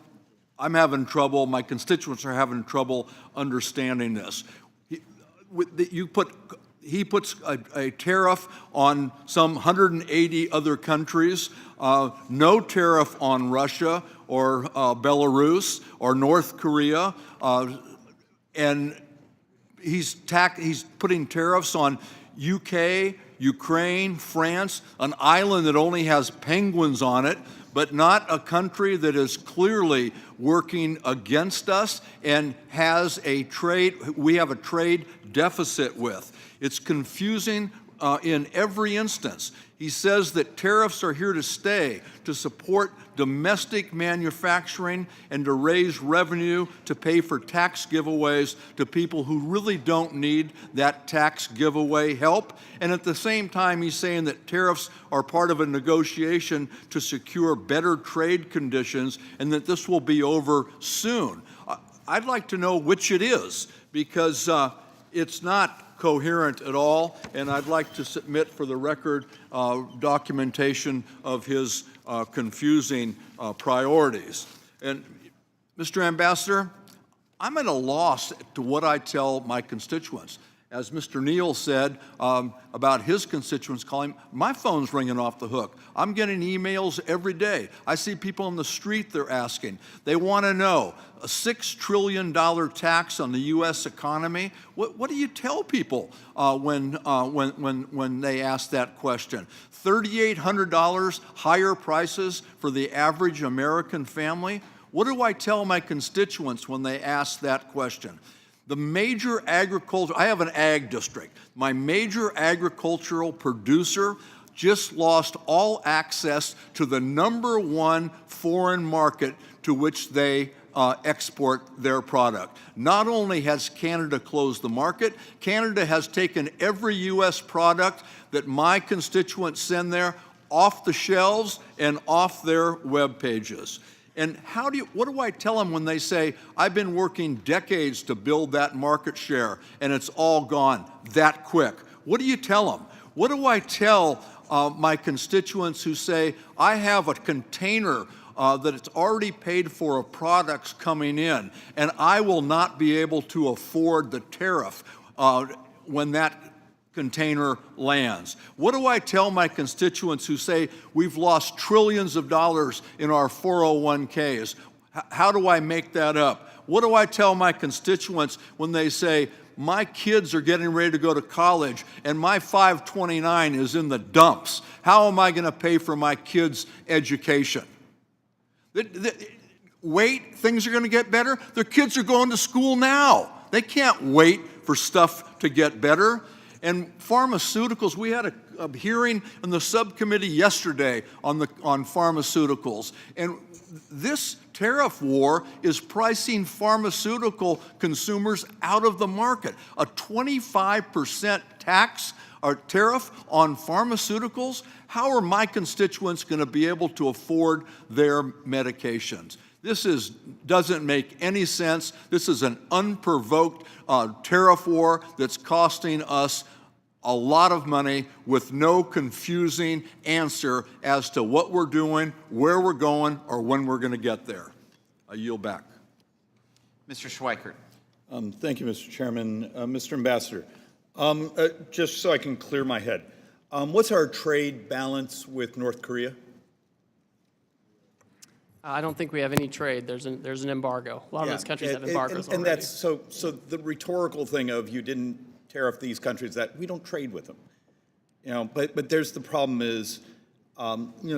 having trouble, my constituents are having trouble understanding this. He puts a tariff on some 180 other countries, no tariff on Russia or Belarus or North Korea, and he's putting tariffs on UK, Ukraine, France, an island that only has penguins on it, but not a country that is clearly working against us and has a trade, we have a trade deficit with. It's confusing in every instance. He says that tariffs are here to stay, to support domestic manufacturing and to raise revenue to pay for tax giveaways to people who really don't need that tax giveaway help. And at the same time, he's saying that tariffs are part of a negotiation to secure better trade conditions and that this will be over soon. I'd like to know which it is, because it's not coherent at all, and I'd like to submit for the record documentation of his confusing priorities. And Mr. Ambassador, I'm at a loss to what I tell my constituents. As Mr. Neal said about his constituents calling, my phone's ringing off the hook. I'm getting emails every day. I see people on the street, they're asking. They want to know, a $6 trillion tax on the U.S. economy? What do you tell people when they ask that question? $3,800 higher prices for the average American family? What do I tell my constituents when they ask that question? The major agriculture, I have an ag district. My major agricultural producer just lost all access to the #1 foreign market to which they export their product. Not only has Canada closed the market, Canada has taken every U.S. product that my constituents send there off the shelves and off their web pages. And what do I tell them when they say, I've been working decades to build that market share and it's all gone that quick? What do you tell them? What do I tell my constituents who say, I have a container that it's already paid for of products coming in, and I will not be able to afford the tariff when that container lands? What do I tell my constituents who say we've lost trillions of dollars in our 401ks? How do I make that up? What do I tell my constituents when they say my kids are getting ready to go to college and my 529 is in the dumps? How am I going to pay for my kids' education? Wait, things are going to get better? Their kids are going to school now. They can't wait for stuff to get better. And pharmaceuticals, we had a hearing in the subcommittee yesterday on pharmaceuticals. And this tariff war is pricing pharmaceutical consumers out of the market. A 25% tax or tariff on pharmaceuticals? How are my constituents going to be able to afford their medications? This doesn't make any sense. This is an unprovoked tariff war that's costing us a lot of money with no confusing answer as to what we're doing, where we're going, or when we're going to get there. I yield back. Mr. Schweikert. Thank you, Mr. Chairman. Mr. Ambassador, just so I can clear my head, what's our trade balance with North Korea? I don't think we have any trade. There's an embargo. A lot of those countries have embargoes and already. that's so the rhetorical thing of you didn't tariff these countries, that we don't trade with them, but there's the problem is,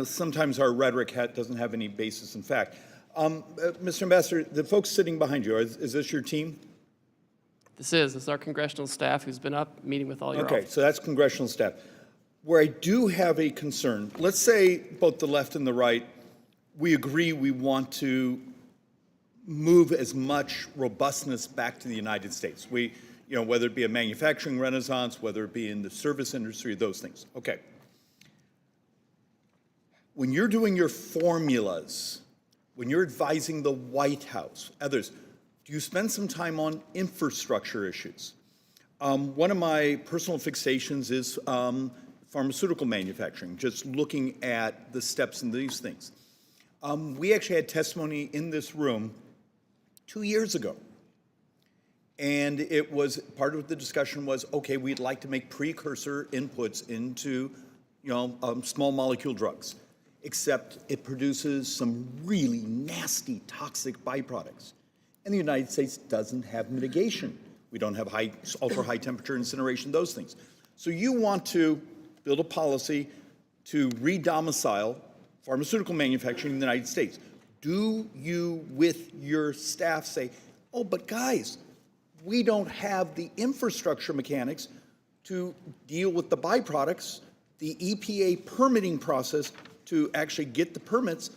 sometimes our rhetoric doesn't have any basis in fact. Mr. Ambassador, the folks sitting behind you, is this your team? This is our congressional staff who's been up meeting with all your Okay, so that's congressional staff. Where I do have a concern, let's say both the left and the right, we agree we want to move as much robustness back to the United States. Whether it be a manufacturing renaissance, whether it be in the service industry, those things. Okay. When you're doing your formulas, when you're advising the White House, others, do you spend some time on infrastructure issues? One of my personal fixations is pharmaceutical manufacturing, just looking at the steps in these things. We actually had testimony in this room 2 years ago. And it was, part of the discussion was, okay, we'd like to make precursor inputs into, small molecule drugs, except it produces some really nasty, toxic byproducts. And the United States doesn't have mitigation. We don't have ultra high temperature incineration, those things. So you want to build a policy to re-domicile pharmaceutical manufacturing in the United States. Do you, with your staff, say, oh, but guys, we don't have the infrastructure mechanics to deal with the byproducts, the EPA permitting process to actually get the permits?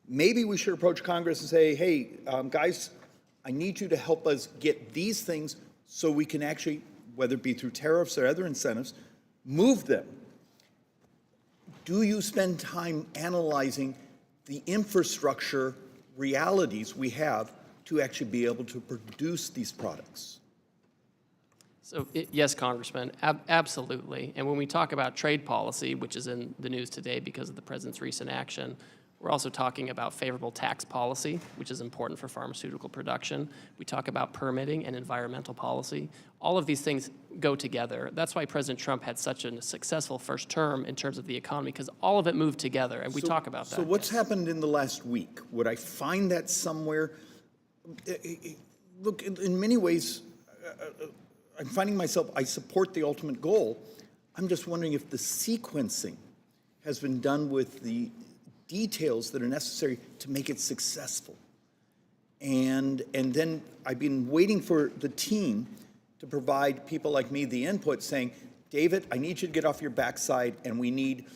Maybe we should approach Congress and say, hey, guys, I need you to help us get these things so we can actually, whether it be through tariffs or other incentives, move them. Do you spend time analyzing the infrastructure realities we have to actually be able to produce these products? So, yes, Congressman, absolutely. And when we talk about trade policy, which is in the news today because of the president's recent action, we're also talking about favorable tax policy, which is important for pharmaceutical production. We talk about permitting and environmental policy. All of these things go together. That's why President Trump had such a successful first term in terms of the economy, because all of it moved together, and we talk about that. So what's happened in the last week? Would I find that somewhere? Look, in many ways, I'm finding myself, I support the ultimate goal. I'm just wondering if the sequencing has been done with the details that are necessary to make it successful. And then I've been waiting for the team to provide people like me the input saying, David, I need you to get off your backside, and we need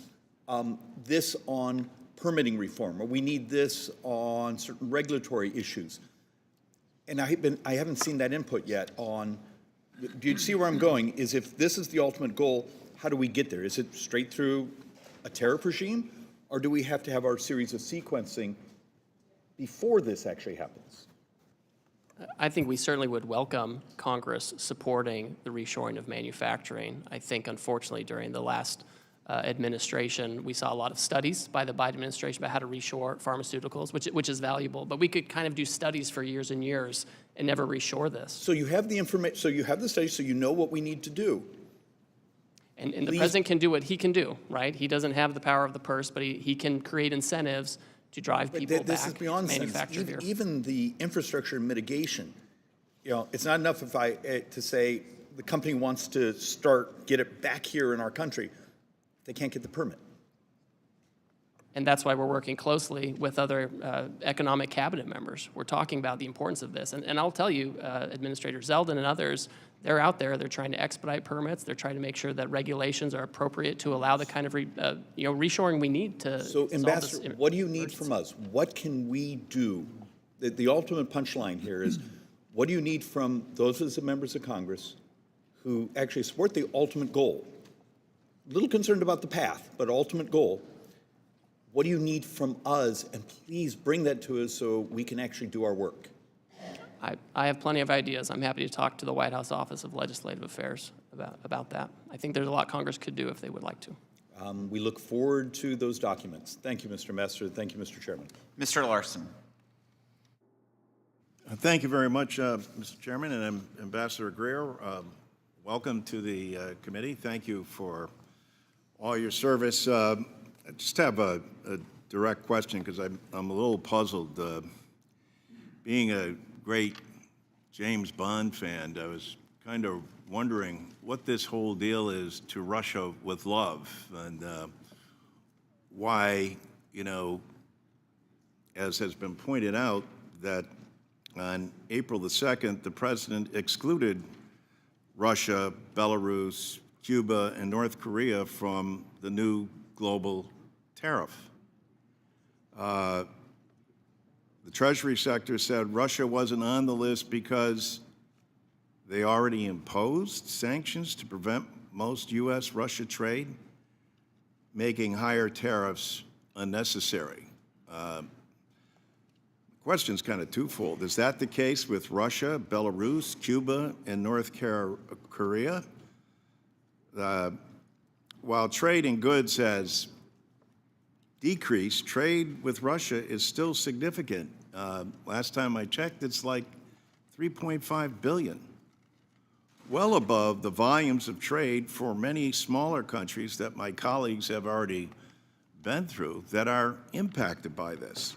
this on permitting reform, or we need this on certain regulatory issues. And I haven't seen that input yet on, do you see where I'm going? Is if this is the ultimate goal, how do we get there? Is it straight through a tariff regime? Or do we have to have our series of sequencing before this actually happens? I think we certainly would welcome Congress supporting the reshoring of manufacturing. I think, unfortunately, during the last administration, we saw a lot of studies by the Biden administration about how to reshore pharmaceuticals, which is valuable. But we could kind of do studies for years and years and never reshore this. So you have the information, so you have the studies, so you know what we need to do. And the president can do what he can do, right? He doesn't have the power of the purse, but he can create incentives to drive people back This is beyond to manufacture sense. here. Even the infrastructure mitigation, it's not enough if to say the company wants to get it back here in our country. They can't get the permit. And that's why we're working closely with other economic cabinet members. We're talking about the importance of this. And I'll tell you, Administrator Zeldin and others, they're out there. They're trying to expedite permits. They're trying to make sure that regulations are appropriate to allow the kind of reshoring we need to So, solve Ambassador, this what do you need emergency. from us? What can we do? The ultimate punchline here is, what do you need from those as the members of Congress who actually support the ultimate goal? A little concerned about the path, but ultimate goal. What do you need from us? And please bring that to us so we can actually do our work. I have plenty of ideas. I'm happy to talk to the White House Office of Legislative Affairs about that. I think there's a lot Congress could do if they would like to. We look forward to those documents. Thank you, Mr. Ambassador. Thank you, Mr. Chairman. Mr. Larson. Thank you very much, Mr. Chairman, and Ambassador Greer. Welcome to the committee. Thank you for all your service. I just have a direct question because I'm a little puzzled. Being a great James Bond fan, I was kind of wondering what this whole deal is to Russia with love, and why, as has been pointed out, that on April the 2nd, the president excluded Russia, Belarus, Cuba, and North Korea from the new global tariff. The Treasury sector said Russia wasn't on the list because they already imposed sanctions to prevent most U.S.-Russia trade, making higher tariffs unnecessary. The question's kind of twofold. Is that the case with Russia, Belarus, Cuba, and North Korea? While trade in goods has decreased, trade with Russia is still significant. Last time I checked, it's like $3.5 billion, well above the volumes of trade for many smaller countries that my colleagues have already been through that are impacted by this.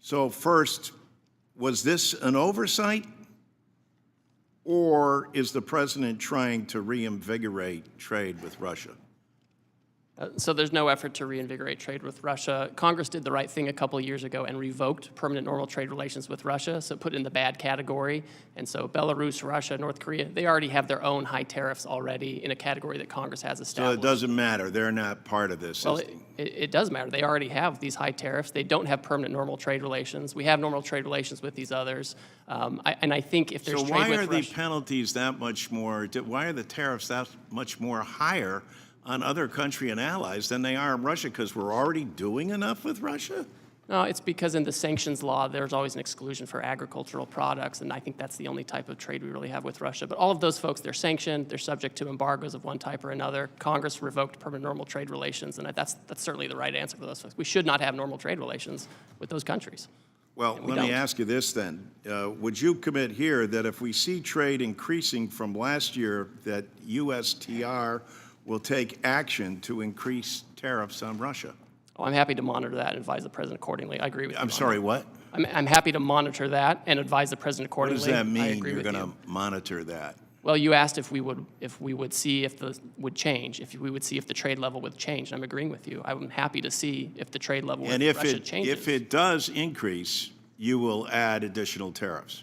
So first, was this an oversight, or is the president trying to reinvigorate trade with Russia? So there's no effort to reinvigorate trade with Russia. Congress did the right thing a couple of years ago and revoked permanent normal trade relations with Russia, so put it in the bad category. And so Belarus, Russia, North Korea, they already have their own high tariffs already in a category that Congress has So established. it doesn't matter. They're not part of this Well, system. it does matter. They already have these high tariffs. They don't have permanent normal trade relations. We have normal trade relations with these others. And I think if there's So trade why with are the Russia, penalties that much more, why are the tariffs that much more higher on other country and allies than they are in Russia? Because we're already doing enough with Russia? no, it's because in the sanctions law, there's always an exclusion for agricultural products, and I think that's the only type of trade we really have with Russia. But all of those folks, they're sanctioned, they're subject to embargoes of one type or another. Congress revoked permanent normal trade relations, and that's certainly the right answer for those folks. We should not have normal trade relations with those countries. Well, we let me don't. ask you this then. Would you commit here that if we see trade increasing from last year, that USTR will take action to increase tariffs on Russia? Oh, I'm happy to monitor that and advise the president accordingly. I agree with you. I'm on sorry, that. what? I'm happy to monitor that and advise the president What accordingly. does that I mean, agree you're with going you. to monitor that? Well, you asked if we would see if the would change, if we would see if the trade level would change. And I'm agreeing with you. I'm happy to see if the trade level And with if Russia changes. if it does increase, you will add additional tariffs?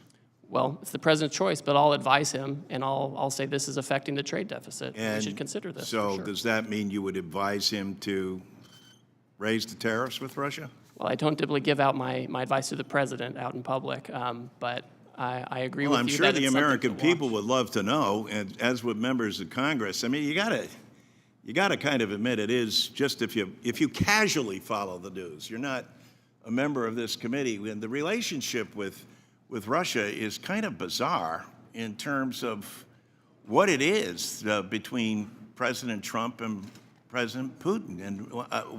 Well, it's the president's choice, but I'll advise him, and I'll say this is affecting the trade deficit. We should consider this. So for sure. does that mean you would advise him to raise the tariffs with Russia? Well, I don't typically give out my advice to the president out in public, but I agree Well, with I'm you sure that the it's something American to people watch. would love to know, and as would members of Congress. I mean, you gotta kind of admit it is just if you casually follow the news, you're not a member of this committee, and the relationship with Russia is kind of bizarre in terms of what it is between President Trump and President Putin, and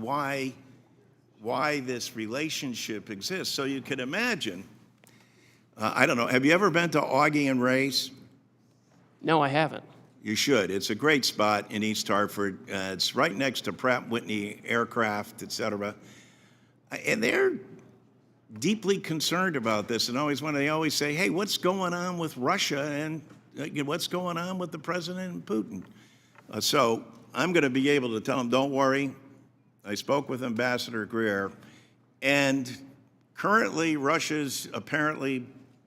why this relationship exists. So you can imagine. I don't know. Have you ever been to Augie and Ray's? No, I haven't. You should. It's a great spot in East Hartford. It's right next to Pratt & Whitney Aircraft, et cetera. And they're deeply concerned about this, and they always say, "Hey, what's going on with Russia and what's going on with the president and Putin?" So I'm going to be able to tell them, "Don't worry. I spoke with Ambassador Greer, and currently Russia's apparently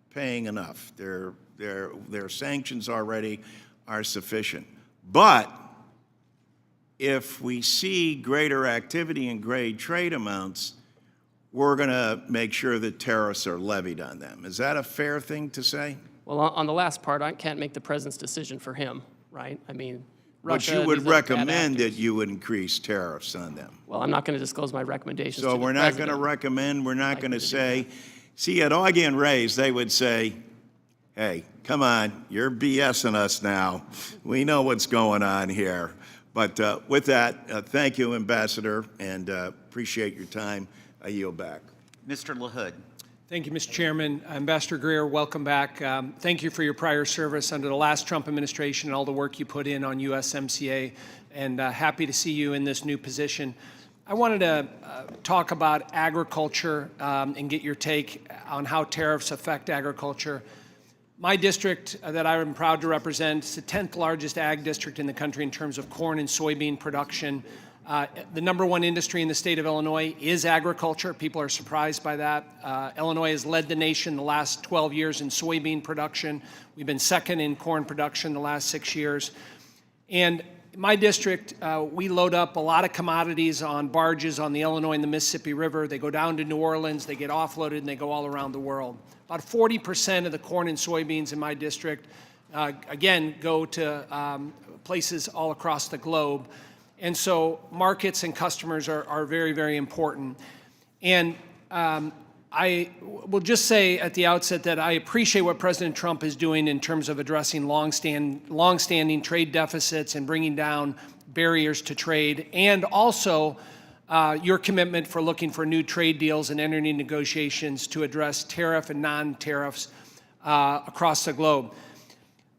paying enough. Their sanctions already are sufficient. But if we see greater activity and great trade amounts, we're going to make sure that tariffs are levied on them." Is that a fair thing to say? Well, on the last part, I can't make the president's decision for him, right? I mean, Russia. But you would these other bad recommend that actors. you would increase tariffs on them. Well, I'm not going to disclose my recommendations. So to the we're not going to president. recommend, we're not Like going to to do say, see, at Augie and Ray's, they would say, "Hey, come on, you're BSing us now. We know what's going on here." But with that, thank you, Ambassador, and appreciate your time. I yield back. Mr. LaHood. Thank you, Mr. Chairman. Ambassador Greer, welcome back. Thank you for your prior service under the last Trump administration and all the work you put in on USMCA, and happy to see you in this new position. I wanted to talk about agriculture and get your take on how tariffs affect agriculture. My district that I am proud to represent is the 10th largest ag district in the country in terms of corn and soybean production. The #1 industry in the state of Illinois is agriculture. People are surprised by that. Illinois has led the nation the last 12 years in soybean production. We've been second in corn production the last 6 years. And in my district, we load up a lot of commodities on barges on the Illinois and the Mississippi River. They go down to New Orleans, they get offloaded, and they go all around the world. About 40% of the corn and soybeans in my district, again, go to places all across the globe. And so markets and customers are very, very important. And I will just say at the outset that I appreciate what President Trump is doing in terms of addressing longstanding trade deficits and bringing down barriers to trade, and also your commitment for looking for new trade deals and entering negotiations to address tariff and non-tariffs across the globe.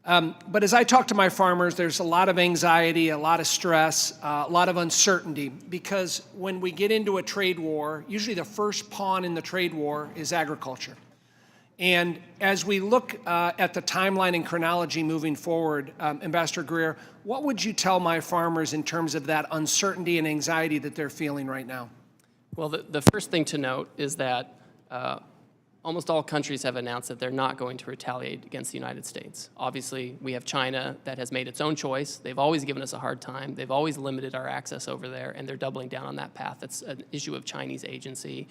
But as I talk to my farmers, there's a lot of anxiety, a lot of stress, a lot of uncertainty, because when we get into a trade war, usually the first pawn in the trade war is agriculture. And as we look at the timeline and chronology moving forward, Ambassador Greer, what would you tell my farmers in terms of that uncertainty and anxiety that they're feeling right now? Well, the first thing to note is that almost all countries have announced that they're not going to retaliate against the United States. Obviously, we have China that has made its own choice. They've always given us a hard time. They've always limited our access over there, and they're doubling down on that path. That's an issue of Chinese agency.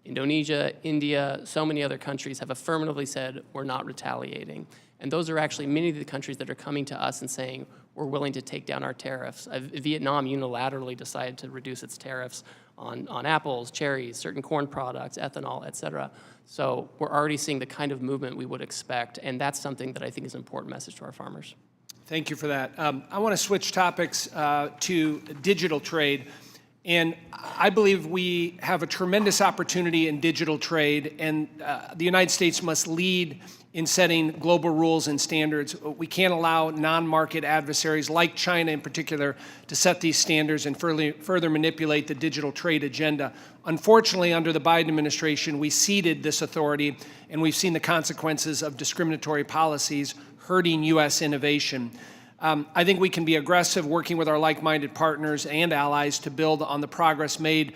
Indonesia, India, so many other countries have affirmatively said we're not retaliating. And those are actually many of the countries that are coming to us and saying we're willing to take down our tariffs. Vietnam unilaterally decided to reduce its tariffs on apples, cherries, certain corn products, ethanol, et cetera. So we're already seeing the kind of movement we would expect, and that's something that I think is an important message to our farmers. Thank you for that. I want to switch topics to digital trade. And I believe we have a tremendous opportunity in digital trade, and the United States must lead in setting global rules and standards. We can't allow non-market adversaries like China in particular to set these standards and further manipulate the digital trade agenda. Unfortunately, under the Biden administration, we ceded this authority, and we've seen the consequences of discriminatory policies hurting U.S. innovation. I think we can be aggressive working with our like-minded partners and allies to build on the progress made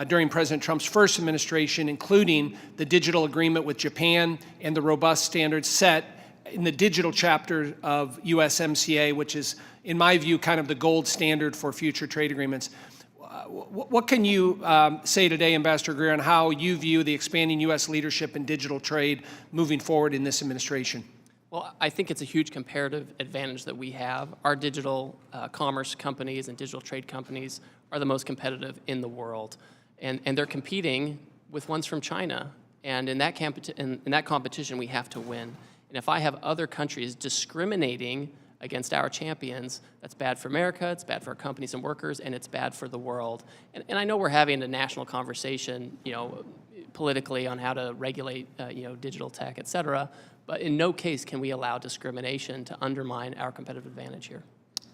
during President Trump's first administration, including the digital agreement with Japan and the robust standards set in the digital chapter of USMCA, which is, in my view, kind of the gold standard for future trade agreements. What can you say today, Ambassador Greer, on how you view the expanding U.S. leadership in digital trade moving forward in this administration? Well, I think it's a huge comparative advantage that we have. Our digital commerce companies and digital trade companies are the most competitive in the world. And they're competing with ones from China. And in that competition, we have to win. And if I have other countries discriminating against our champions, that's bad for America, it's bad for our companies and workers, and it's bad for the world. And I know we're having a national conversation, politically on how to regulate, digital tech, et cetera. But in no case can we allow discrimination to undermine our competitive advantage here.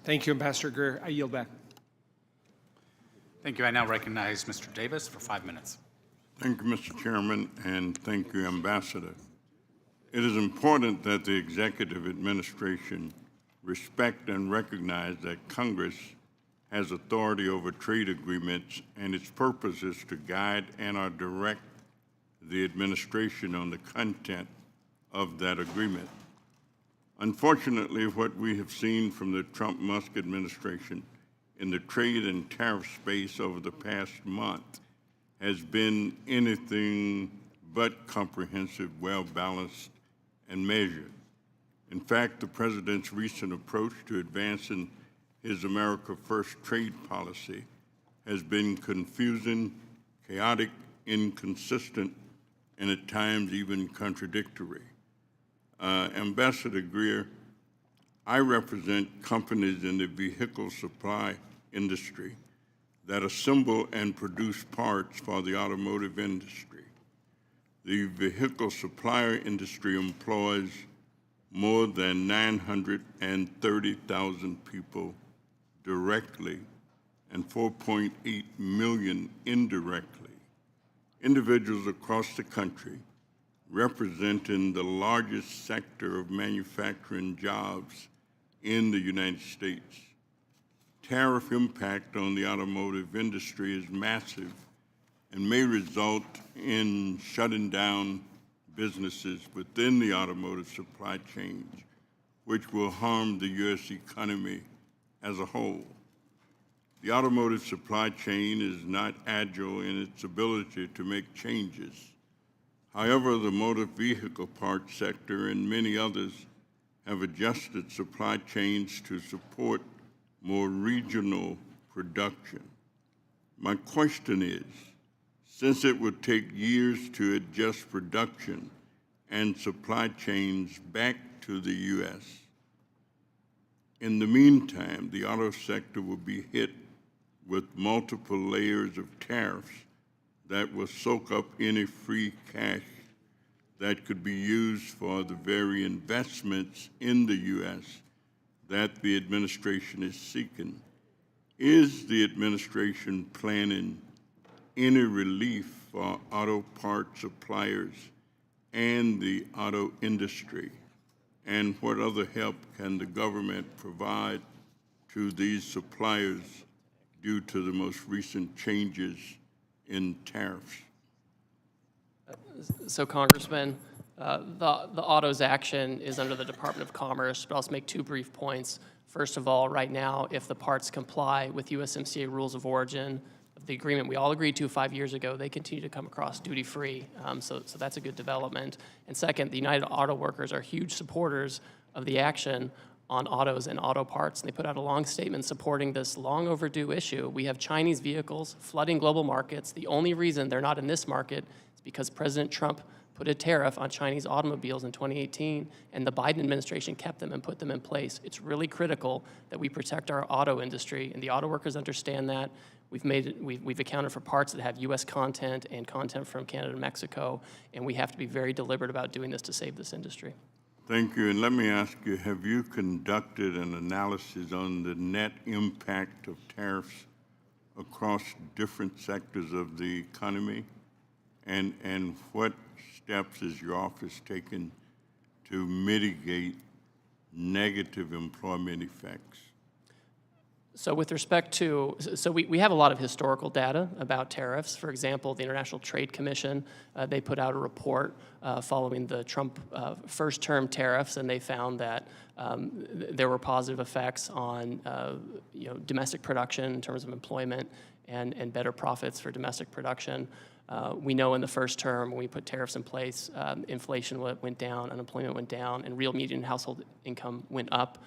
Thank you, Ambassador Greer. I yield back. Thank you. I now recognize Mr. Davis for 5 minutes. Thank you, Mr. Chairman, and thank you, Ambassador. It is important that the executive administration respect and recognize that Congress has authority over trade agreements, and its purpose is to guide and/or direct the administration on the content of that agreement. Unfortunately, what we have seen from the Trump-Musk administration in the trade and tariff space over the past month has been anything but comprehensive, well-balanced, and measured. In fact, the president's recent approach to advancing his America First trade policy has been confusing, chaotic, inconsistent, and at times even contradictory. Ambassador Greer, I represent companies in the vehicle supply industry that assemble and produce parts for the automotive industry. The vehicle supplier industry employs more than 930,000 people directly and 4.8 million indirectly. Individuals across the country representing the largest sector of manufacturing jobs in the United States. Tariff impact on the automotive industry is massive and may result in shutting down businesses within the automotive supply chain, which will harm the U.S. economy as a whole. The automotive supply chain is not agile in its ability to make changes. However, the motor vehicle parts sector and many others have adjusted supply chains to support more regional production. My question is, since it would take years to adjust production and supply chains back to the U.S., in the meantime, the auto sector will be hit with multiple layers of tariffs that will soak up any free cash that could be used for the very investments in the U.S. that the administration is seeking. Is the administration planning any relief for auto part suppliers and the auto industry? And what other help can the government provide to these suppliers due to the most recent changes in tariffs? So, Congressman, the autos action is under the Department of Commerce, but I'll just make two brief points. First of all, right now, if the parts comply with USMCA rules of origin, the agreement we all agreed to 5 years ago, they continue to come across duty-free. So that's a good development. And second, the United Auto Workers are huge supporters of the action on autos and auto parts. And they put out a long statement supporting this long overdue issue. We have Chinese vehicles flooding global markets. The only reason they're not in this market is because President Trump put a tariff on Chinese automobiles in 2018, and the Biden administration kept them and put them in place. It's really critical that we protect our auto industry, and the auto workers understand that. We've accounted for parts that have U.S. content and content from Canada and Mexico, and we have to be very deliberate about doing this to save this industry. Thank you. And let me ask you, have you conducted an analysis on the net impact of tariffs across different sectors of the economy? And what steps is your office taking to mitigate negative employment effects? So with respect to, we have a lot of historical data about tariffs. For example, the International Trade Commission, they put out a report following the Trump first-term tariffs, and they found that there were positive effects on domestic production in terms of employment and better profits for domestic production. We know in the first term, when we put tariffs in place, inflation went down, unemployment went down, and real median household income went up.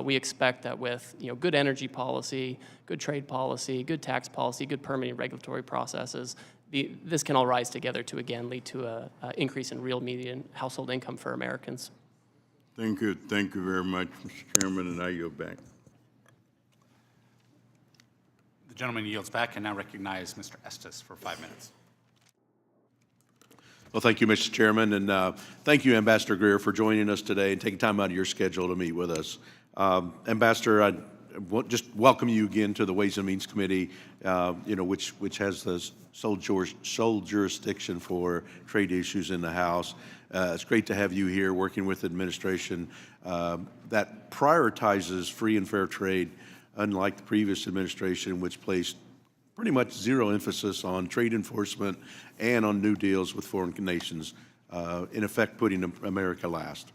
We expect that with good energy policy, good trade policy, good tax policy, good permitting regulatory processes, this can all rise together to again lead to an increase in real median household income for Americans. Thank you. Thank you very much, Mr. Chairman, and I yield back. The gentleman yields back and now recognize Mr. Estes for 5 minutes. Well, thank you, Mr. Chairman, and thank you, Ambassador Greer, for joining us today and taking time out of your schedule to meet with us. Ambassador, I just welcome you again to the Ways and Means Committee, which has the sole jurisdiction for trade issues in the House. It's great to have you here working with the administration that prioritizes free and fair trade, unlike the previous administration, which placed pretty much zero emphasis on trade enforcement and on new deals with foreign nations, in effect putting America last.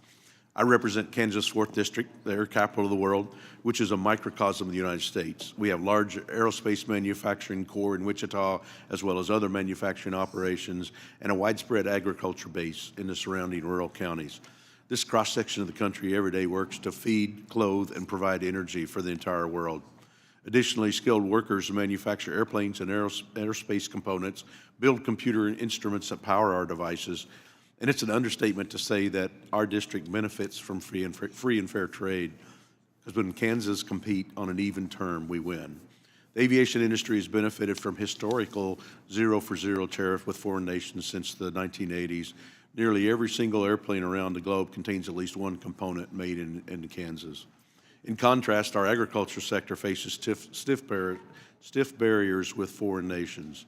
I represent Kansas 4th District, the air capital of the world, which is a microcosm of the United States. We have large aerospace manufacturing core in Wichita, as well as other manufacturing operations, and a widespread agriculture base in the surrounding rural counties. This cross-section of the country every day works to feed, clothe, and provide energy for the entire world. Additionally, skilled workers manufacture airplanes and aerospace components, build computer instruments that power our devices, and it's an understatement to say that our district benefits from free and fair trade, because when Kansas compete on an even term, we win. The aviation industry has benefited from historical zero-for-zero tariff with foreign nations since the 1980s. Nearly every single airplane around the globe contains at least one component made in Kansas. In contrast, our agriculture sector faces stiff barriers with foreign nations.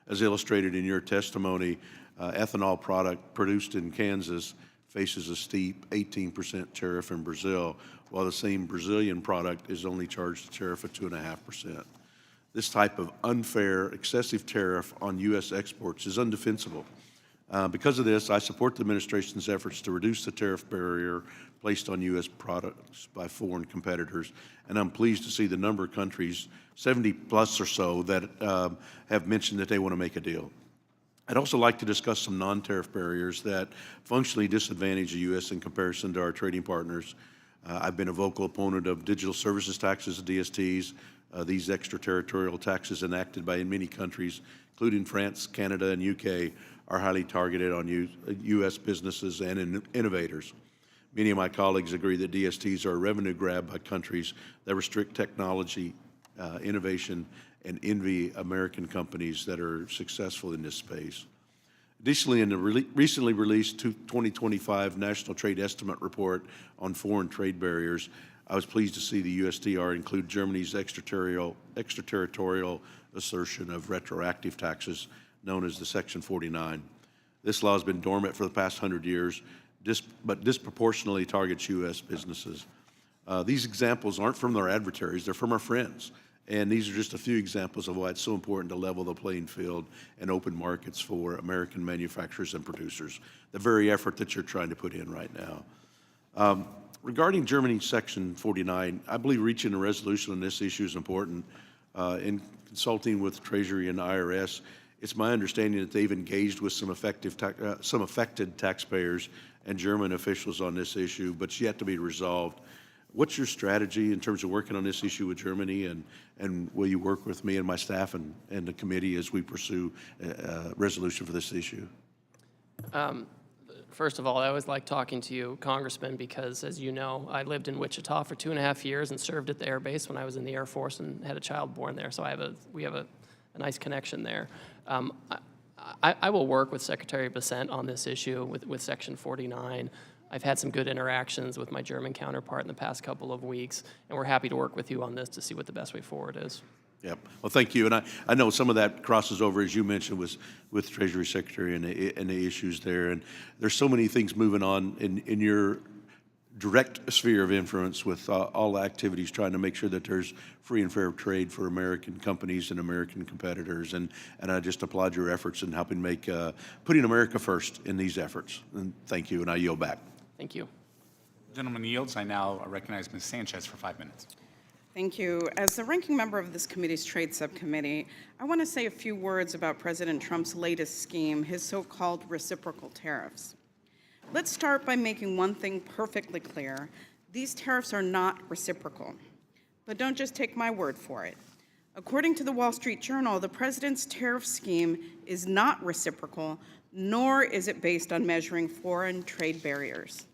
As illustrated in your testimony, ethanol product produced in Kansas faces a steep 18% tariff in Brazil, while the same Brazilian product is only charged a tariff of 2.5%. This type of unfair, excessive tariff on U.S. exports is undefensible. Because of this, I support the administration's efforts to reduce the tariff barrier placed on U.S. products by foreign competitors, and I'm pleased to see the number of countries, 70 plus or so, that have mentioned that they want to make a deal. I'd also like to discuss some non-tariff barriers that functionally disadvantage the U.S. in comparison to our trading partners. I've been a vocal opponent of digital services taxes, DSTs. These extraterritorial taxes enacted by many countries, including France, Canada, and UK, are highly targeted on U.S. businesses and innovators. Many of my colleagues agree that DSTs are a revenue grab by countries that restrict technology, innovation, and envy American companies that are successful in this space. Additionally, in the recently released 2025 National Trade Estimate Report on foreign trade barriers, I was pleased to see the USTR include Germany's extraterritorial assertion of retroactive taxes, known as the Section 49. This law has been dormant for the past 100 years, but disproportionately targets U.S. businesses. These examples aren't from our adversaries, they're from our friends. And these are just a few examples of why it's so important to level the playing field and open markets for American manufacturers and producers, the very effort that you're trying to put in right now. Regarding Germany's Section 49, I believe reaching a resolution on this issue is important. In consulting with Treasury and IRS, it's my understanding that they've engaged with some affected taxpayers and German officials on this issue, but it's yet to be resolved. What's your strategy in terms of working on this issue with Germany, and will you work with me and my staff and the committee as we pursue a resolution for this issue? First of all, I always like talking to you, Congressman, because as you know, I lived in Wichita for 2.5 years and served at the Air Base when I was in the Air Force and had a child born there. So we have a nice connection there. I will work with Secretary Bessent on this issue with Section 49. I've had some good interactions with my German counterpart in the past couple of weeks, and we're happy to work with you on this to see what the best way forward is. Yep. Well, thank you. And I know some of that crosses over, as you mentioned, with Treasury Secretary and the issues there. And there's so many things moving on in your direct sphere of influence with all activities trying to make sure that there's free and fair trade for American companies and American competitors. And I just applaud your efforts in helping make putting America first in these efforts. And thank you. And I yield back. Thank you. Gentleman yields. I now recognize Ms. Sanchez for 5 minutes. Thank you. As the ranking member of this committee's Trade Subcommittee, I want to say a few words about President Trump's latest scheme, his so-called reciprocal tariffs. Let's start by making one thing perfectly clear. These tariffs are not reciprocal. But don't just take my word for it. According to the Wall Street Journal, the president's tariff scheme is not reciprocal, nor is it based on measuring foreign trade barriers.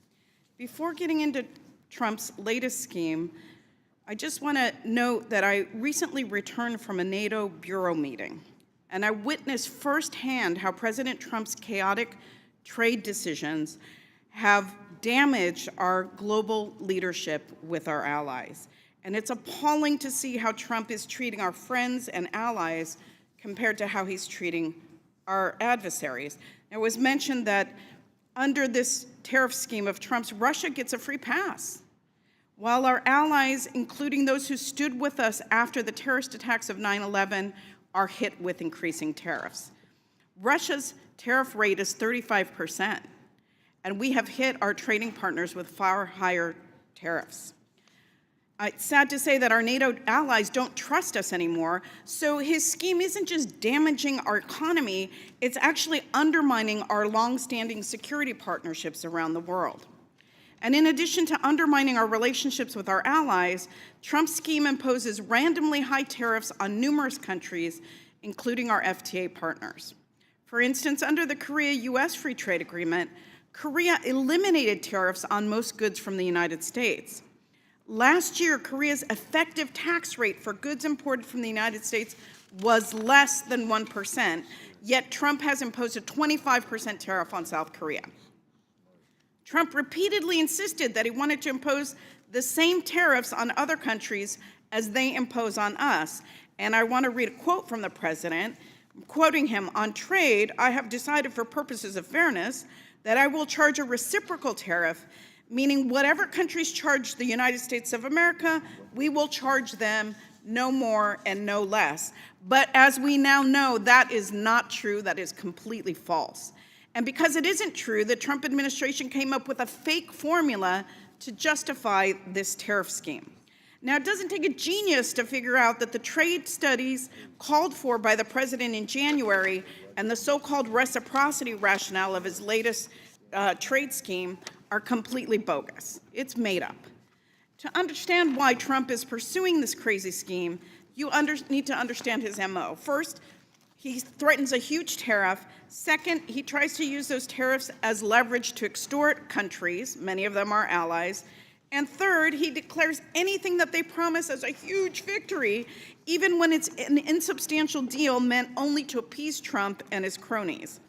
Before getting into Trump's latest scheme, I just want to note that I recently returned from a NATO bureau meeting, and I witnessed firsthand how President Trump's chaotic trade decisions have damaged our global leadership with our allies. And it's appalling to see how Trump is treating our friends and allies compared to how he's treating our adversaries. It was mentioned that under this tariff scheme of Trump's, Russia gets a free pass, while our allies, including those who stood with us after the terrorist attacks of 9/11, are hit with increasing tariffs. Russia's tariff rate is 35%, and we have hit our trading partners with far higher tariffs. It's sad to say that our NATO allies don't trust us anymore, so his scheme isn't just damaging our economy, it's actually undermining our long-standing security partnerships around the world. And in addition to undermining our relationships with our allies, Trump's scheme imposes randomly high tariffs on numerous countries, including our FTA partners. For instance, under the Korea-US Free Trade Agreement, Korea eliminated tariffs on most goods from the United States. Last year, Korea's effective tax rate for goods imported from the United States was less than 1%, yet Trump has imposed a 25% tariff on South Korea. Trump repeatedly insisted that he wanted to impose the same tariffs on other countries as they impose on us. And I want to read a quote from the president, quoting him, "On trade, I have decided for purposes of fairness that I will charge a reciprocal tariff, meaning whatever countries charge the United States of America, we will charge them no more and no less." But as we now know, that is not true. That is completely false. And because it isn't true, the Trump administration came up with a fake formula to justify this tariff scheme. Now, it doesn't take a genius to figure out that the trade studies called for by the president in January and the so-called reciprocity rationale of his latest trade scheme are completely bogus. It's made up. To understand why Trump is pursuing this crazy scheme, you need to understand his MO. First, he threatens a huge tariff. Second, he tries to use those tariffs as leverage to extort countries, many of them are allies. And third, he declares anything that they promise as a huge victory, even when it's an insubstantial deal meant only to appease Trump and his cronies.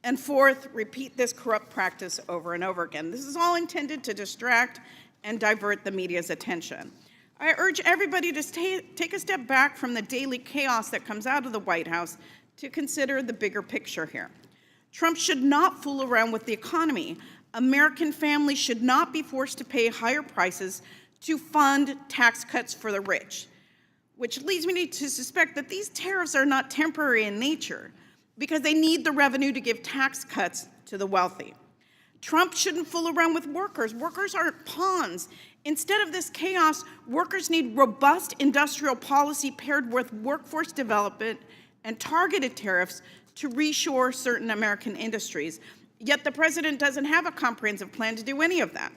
And fourth, repeat this corrupt practice over and over again. This is all intended to distract and divert the media's attention. I urge everybody to take a step back from the daily chaos that comes out of the White House to consider the bigger picture here. Trump should not fool around with the economy. American families should not be forced to pay higher prices to fund tax cuts for the rich, which leads me to suspect that these tariffs are not temporary in nature because they need the revenue to give tax cuts to the wealthy. Trump shouldn't fool around with workers. Workers aren't pawns. Instead of this chaos, workers need robust industrial policy paired with workforce development and targeted tariffs to reshore certain American industries. Yet the president doesn't have a comprehensive plan to do any of that.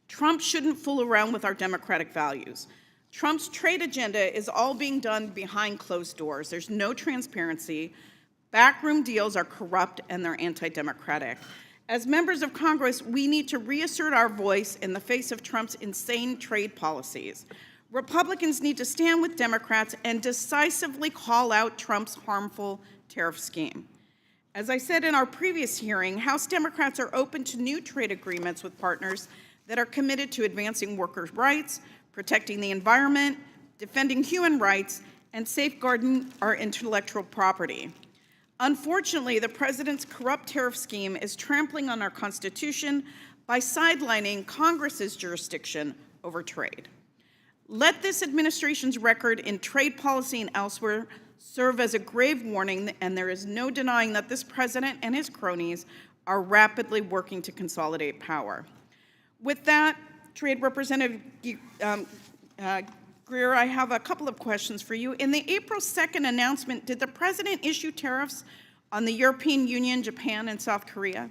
Trump shouldn't fool around with our democratic values. Trump's trade agenda is all being done behind closed doors. There's no transparency. Backroom deals are corrupt and they're anti-democratic. As members of Congress, we need to reassert our voice in the face of Trump's insane trade policies. Republicans need to stand with Democrats and decisively call out Trump's harmful tariff scheme. As I said in our previous hearing, House Democrats are open to new trade agreements with partners that are committed to advancing workers' rights, protecting the environment, defending human rights, and safeguarding our intellectual property. Unfortunately, the president's corrupt tariff scheme is trampling on our Constitution by sidelining Congress's jurisdiction over trade. Let this administration's record in trade policy and elsewhere serve as a grave warning, and there is no denying that this president and his cronies are rapidly working to consolidate power. With that, Trade Representative Greer, I have a couple of questions for you. In the April 2nd announcement, did the president issue tariffs on the European Union, Japan, and South Korea?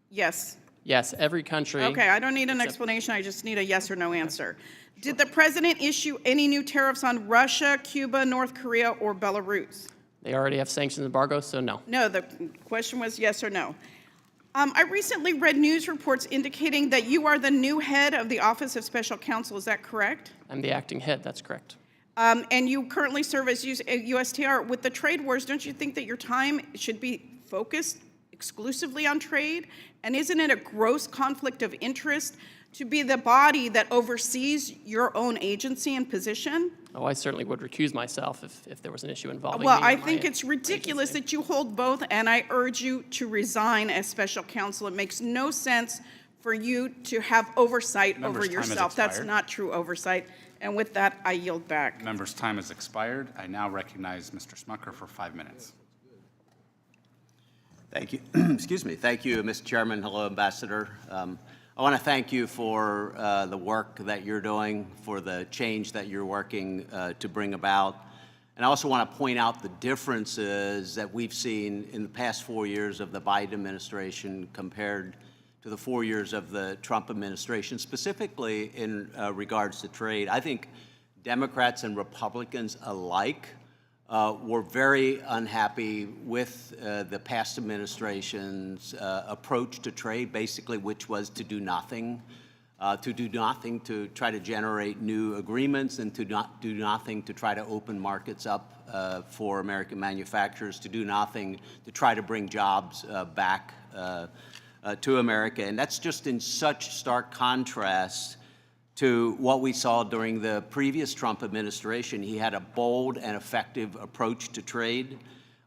Yes. Yes, every country. Okay, I don't need an explanation. I just need a yes or no answer. Did the president issue any new tariffs on Russia, Cuba, North Korea, or Belarus? They already have sanctions embargoes, so no. No, the question was yes or no. I recently read news reports indicating that you are the new head of the Office of Special Counsel. Is that correct? I'm the acting head, that's correct. And you currently serve as USTR. With the trade wars, don't you think that your time should be focused exclusively on trade? And isn't it a gross conflict of interest to be the body that oversees your own agency and position? Oh, I certainly would recuse myself if there was an issue involving Well, me or I my think it's ridiculous agency. that you hold both, and I urge you to resign as special counsel. It makes no sense for you to have oversight over Member's time has yourself. That's expired. not true oversight. And with that, I yield back. Member's time has expired. I now recognize Mr. Smucker for 5 minutes. Thank you. Excuse me. Thank you, Mr. Chairman. Hello, Ambassador. I want to thank you for the work that you're doing, for the change that you're working to bring about. And I also want to point out the differences that we've seen in the past 4 years of the Biden administration compared to the 4 years of the Trump administration, specifically in regards to trade. I think Democrats and Republicans alike were very unhappy with the past administration's approach to trade, basically, which was to do nothing, to try to generate new agreements, and to not do nothing to try to open markets up for American manufacturers, to do nothing to try to bring jobs back to America. And that's just in such stark contrast to what we saw during the previous Trump administration. He had a bold and effective approach to trade,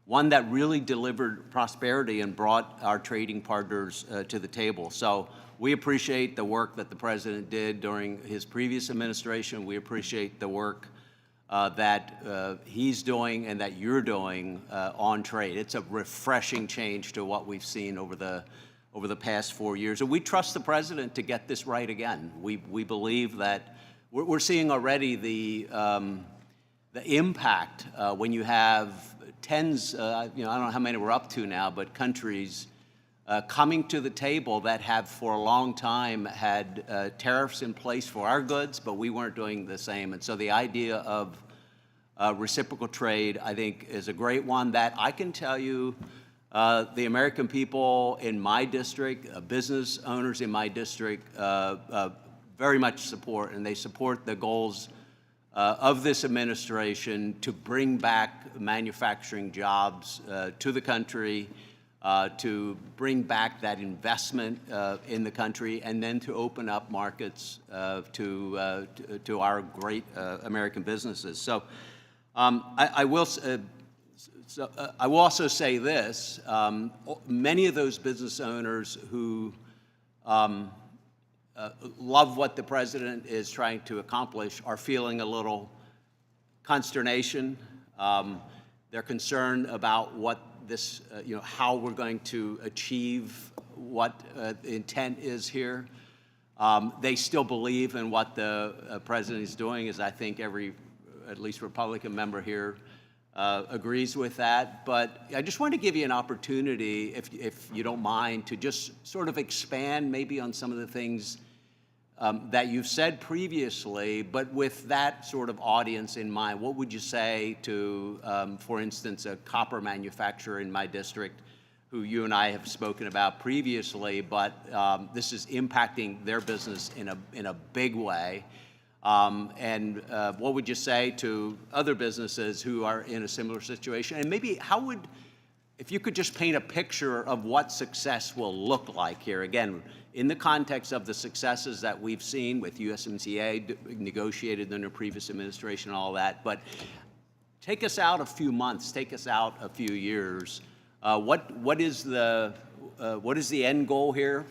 one that really delivered prosperity and brought our trading partners to the table. So we appreciate the work that the president did during his previous administration. We appreciate the work that he's doing and that you're doing on trade. It's a refreshing change to what we've seen over the past 4 years. And we trust the president to get this right again. We believe that we're seeing already the impact when you have tens, I don't know how many we're up to now, but countries coming to the table that have for a long time had tariffs in place for our goods, but we weren't doing the same. And so the idea of reciprocal trade, I think, is a great one that I can tell you the American people in my district, business owners in my district, very much support, and they support the goals of this administration to bring back manufacturing jobs to the country, to bring back that investment in the country, and then to open up markets to our great American businesses. So I will I will also say this, many of those business owners who love what the president is trying to accomplish are feeling a little consternation. They're concerned about what this, how we're going to achieve what the intent is here. They still believe in what the president is doing, as I think every, at least Republican member here, agrees with that. But I just want to give you an opportunity, if you don't mind, to just sort of expand maybe on some of the things that you've said previously, but with that sort of audience in mind. What would you say to, for instance, a copper manufacturer in my district who you and I have spoken about previously, but this is impacting their business in a big way? And what would you say to other businesses who are in a similar situation? And maybe if you could just paint a picture of what success will look like here, again, in the context of the successes that we've seen with USMCA negotiated under previous administration and all that, but take us out a few months, take us out a few years. What is the end goal here?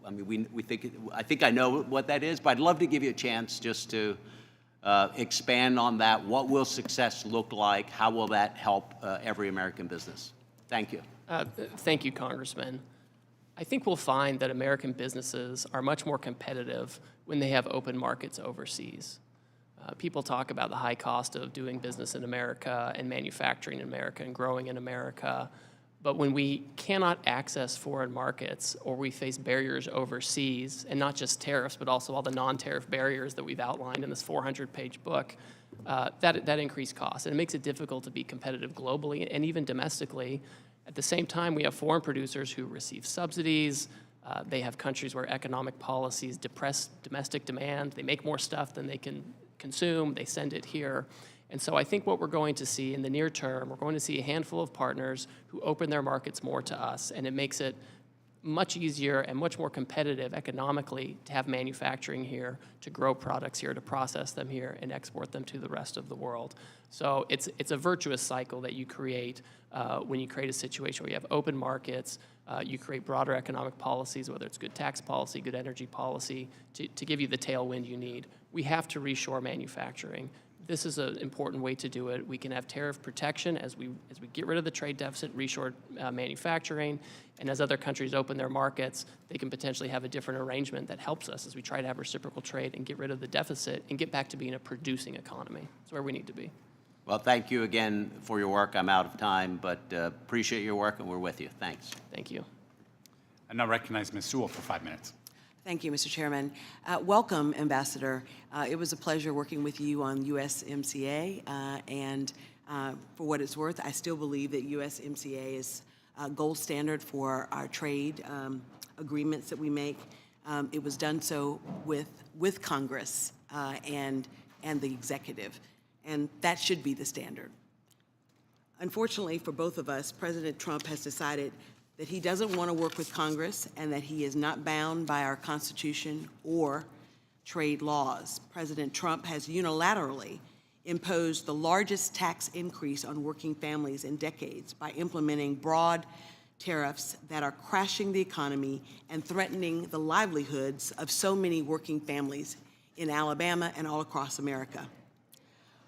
I think I know what that is, but I'd love to give you a chance just to expand on that. What will success look like? How will that help every American business? Thank you. Thank you, Congressman. I think we'll find that American businesses are much more competitive when they have open markets overseas. People talk about the high cost of doing business in America and manufacturing in America and growing in America. But when we cannot access foreign markets or we face barriers overseas, and not just tariffs, but also all the non-tariff barriers that we've outlined in this 400-page book, that increased costs. And it makes it difficult to be competitive globally and even domestically. At the same time, we have foreign producers who receive subsidies. They have countries where economic policies depress domestic demand. They make more stuff than they can consume. They send it here. And so I think what we're going to see in the near term, we're going to see a handful of partners who open their markets more to us, and it makes it much easier and much more competitive economically to have manufacturing here, to grow products here, to process them here, and export them to the rest of the world. So it's a virtuous cycle that you create when you create a situation where you have open markets, you create broader economic policies, whether it's good tax policy, good energy policy, to give you the tailwind you need. We have to reshore manufacturing. This is an important way to do it. We can have tariff protection as we get rid of the trade deficit, reshore manufacturing, and as other countries open their markets, they can potentially have a different arrangement that helps us as we try to have reciprocal trade and get rid of the deficit and get back to being a producing economy. That's where we need to be. Well, thank you again for your work. I'm out of time, but appreciate your work, and we're with you. Thanks. Thank you. I now recognize Ms. Sewell for 5 minutes. Thank you, Mr. Chairman. Welcome, Ambassador. It was a pleasure working with you on USMCA, and for what it's worth, I still believe that USMCA is a gold standard for our trade agreements that we make. It was done so with Congress and the executive, and that should be the standard. Unfortunately for both of us, President Trump has decided that he doesn't want to work with Congress and that he is not bound by our Constitution or trade laws. President Trump has unilaterally imposed the largest tax increase on working families in decades by implementing broad tariffs that are crashing the economy and threatening the livelihoods of so many working families in Alabama and all across America.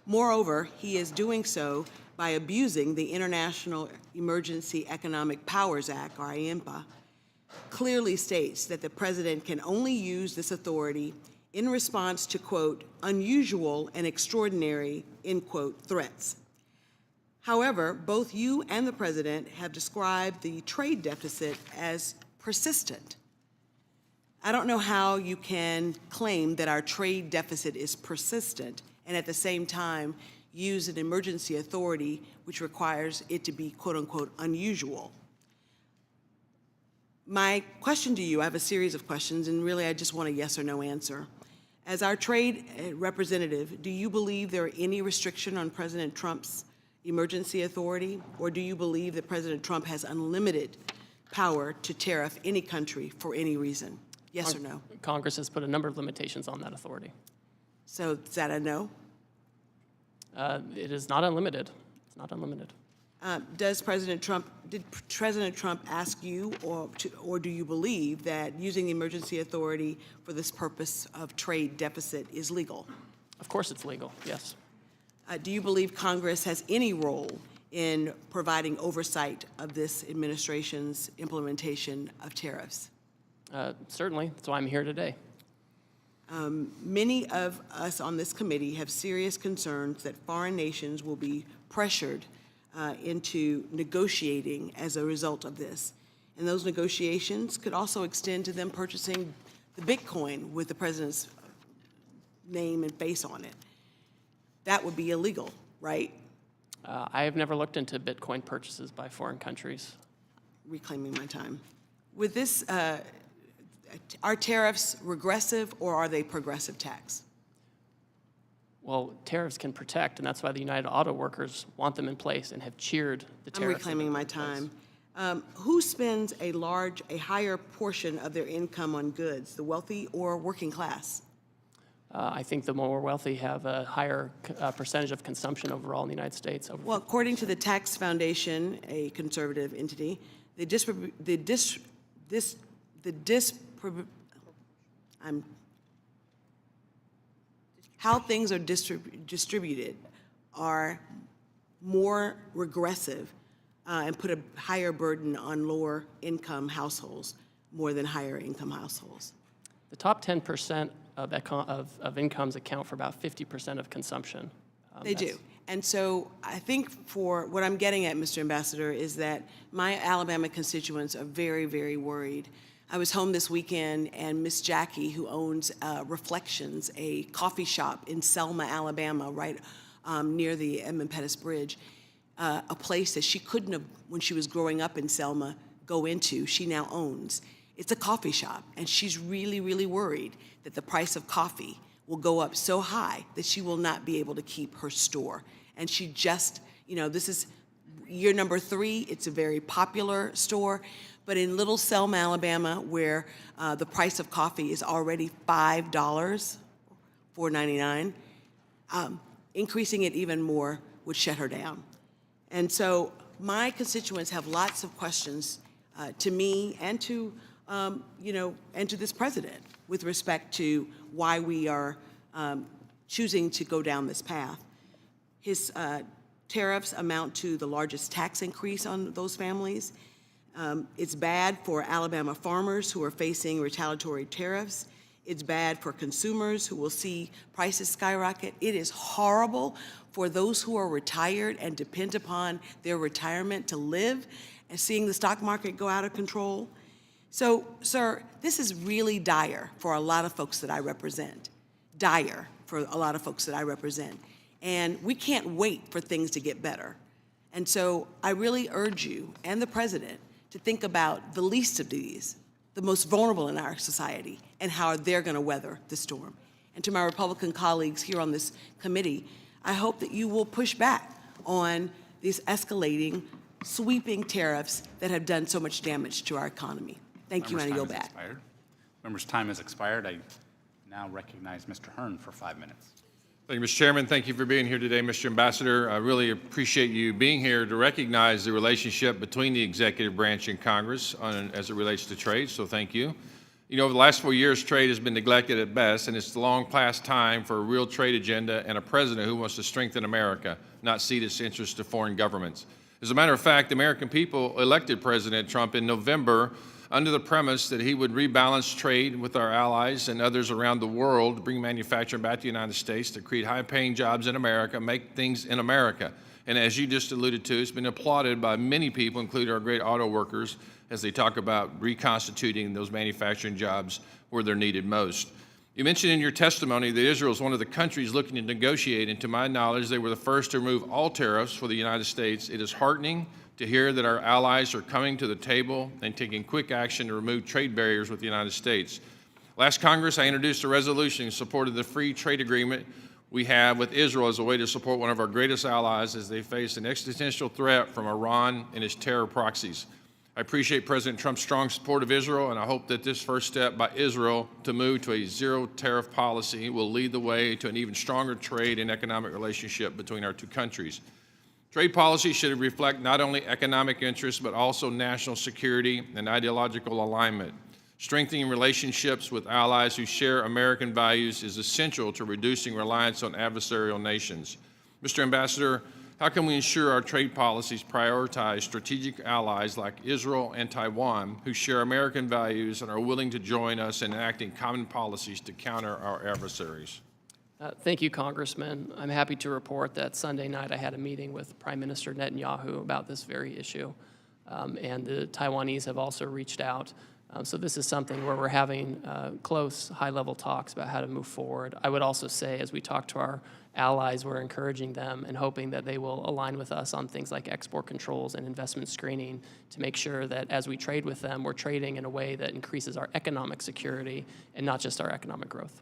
Moreover, he is doing so by abusing the International Emergency Economic Powers Act, or IEMPA, clearly states that the president can only use this authority in response to, quote, unusual and extraordinary, end quote, threats. However, both you and the president have described the trade deficit as persistent. I don't know how you can claim that our trade deficit is persistent and at the same time use an emergency authority which requires it to be, quote unquote, unusual. My question to you, I have a series of questions, and really I just want a yes or no answer. As our trade representative, do you believe there are any restriction on President Trump's emergency authority, or do you believe that President Trump has unlimited power to tariff any country for any reason? Yes or no? Congress has put a number of limitations on that authority. So is that a no? It is not unlimited. It's not unlimited. Did President Trump ask you, or do you believe that using the emergency authority for this purpose of trade deficit is legal? Of course it's legal, yes. Do you believe Congress has any role in providing oversight of this administration's implementation of tariffs? Certainly, that's why I'm here today. Many of us on this committee have serious concerns that foreign nations will be pressured into negotiating as a result of this. And those negotiations could also extend to them purchasing the Bitcoin with the president's name and face on it. That would be illegal, right? I have never looked into Bitcoin purchases by foreign countries. Reclaiming my time. With this, are tariffs regressive or are they progressive tax? Well, tariffs can protect, and that's why the United Auto Workers want them in place and have cheered the tariffs. I'm reclaiming my time. Who spends a higher portion of their income on goods, the wealthy or working class? I think the more wealthy have a higher percentage of consumption overall in the United States. Well, according to the Tax Foundation, a conservative entity, how things are distributed are more regressive and put a higher burden on lower income households more than higher income households. The top 10% of incomes account for about 50% of consumption. They do. And so I think for what I'm getting at, Mr. Ambassador, is that my Alabama constituents are very, very worried. I was home this weekend, and Miss Jackie, who owns Reflections, a coffee shop in Selma, Alabama, right near the Edmund Pettus Bridge, a place that she couldn't have, when she was growing up in Selma, go into, she now owns. It's a coffee shop, and she's really, really worried that the price of coffee will go up so high that she will not be able to keep her store. And she just, this is year number 3. It's a very popular store. But in Little Selma, Alabama, where the price of coffee is already $5, $4.99, increasing it even more would shut her down. And so my constituents have lots of questions to me and to, and to this president with respect to why we are choosing to go down this path. His tariffs amount to the largest tax increase on those families. It's bad for Alabama farmers who are facing retaliatory tariffs. It's bad for consumers who will see prices skyrocket. It is horrible for those who are retired and depend upon their retirement to live and seeing the stock market go out of control. So, sir, this is really dire for a lot of folks that I represent. Dire for a lot of folks that I represent. And we can't wait for things to get better. And so I really urge you and the president to think about the least of these, the most vulnerable in our society, and how they're going to weather the storm. And to my Republican colleagues here on this committee, I hope that you will push back on these escalating, sweeping tariffs that have done so much damage to our economy. Thank you, and I yield back. Members' time has expired. I now recognize Mr. Hearn for 5 minutes. Thank you, Mr. Chairman. Thank you for being here today, Mr. Ambassador. I really appreciate you being here to recognize the relationship between the executive branch and Congress as it relates to trade, so thank you. Over the last 4 years, trade has been neglected at best, and it's the long past time for a real trade agenda and a president who wants to strengthen America, not cede its interests to foreign governments. As a matter of fact, the American people elected President Trump in November under the premise that he would rebalance trade with our allies and others around the world, bring manufacturing back to the United States, to create high-paying jobs in America, make things in America. And as you just alluded to, it's been applauded by many people, including our great auto workers, as they talk about reconstituting those manufacturing jobs where they're needed most. You mentioned in your testimony that Israel is one of the countries looking to negotiate, and to my knowledge, they were the first to remove all tariffs for the United States. It is heartening to hear that our allies are coming to the table and taking quick action to remove trade barriers with the United States. Last Congress, I introduced a resolution in support of the free trade agreement we have with Israel as a way to support one of our greatest allies as they face an existential threat from Iran and its terror proxies. I appreciate President Trump's strong support of Israel, and I hope that this first step by Israel to move to a zero tariff policy will lead the way to an even stronger trade and economic relationship between our two countries. Trade policy should reflect not only economic interests, but also national security and ideological alignment. Strengthening relationships with allies who share American values is essential to reducing reliance on adversarial nations. Mr. Ambassador, how can we ensure our trade policies prioritize strategic allies like Israel and Taiwan who share American values and are willing to join us in enacting common policies to counter our adversaries? Thank you, Congressman. I'm happy to report that Sunday night I had a meeting with Prime Minister Netanyahu about this very issue, and the Taiwanese have also reached out. So this is something where we're having close, high-level talks about how to move forward. I would also say, as we talk to our allies, we're encouraging them and hoping that they will align with us on things like export controls and investment screening to make sure that as we trade with them, we're trading in a way that increases our economic security and not just our economic growth.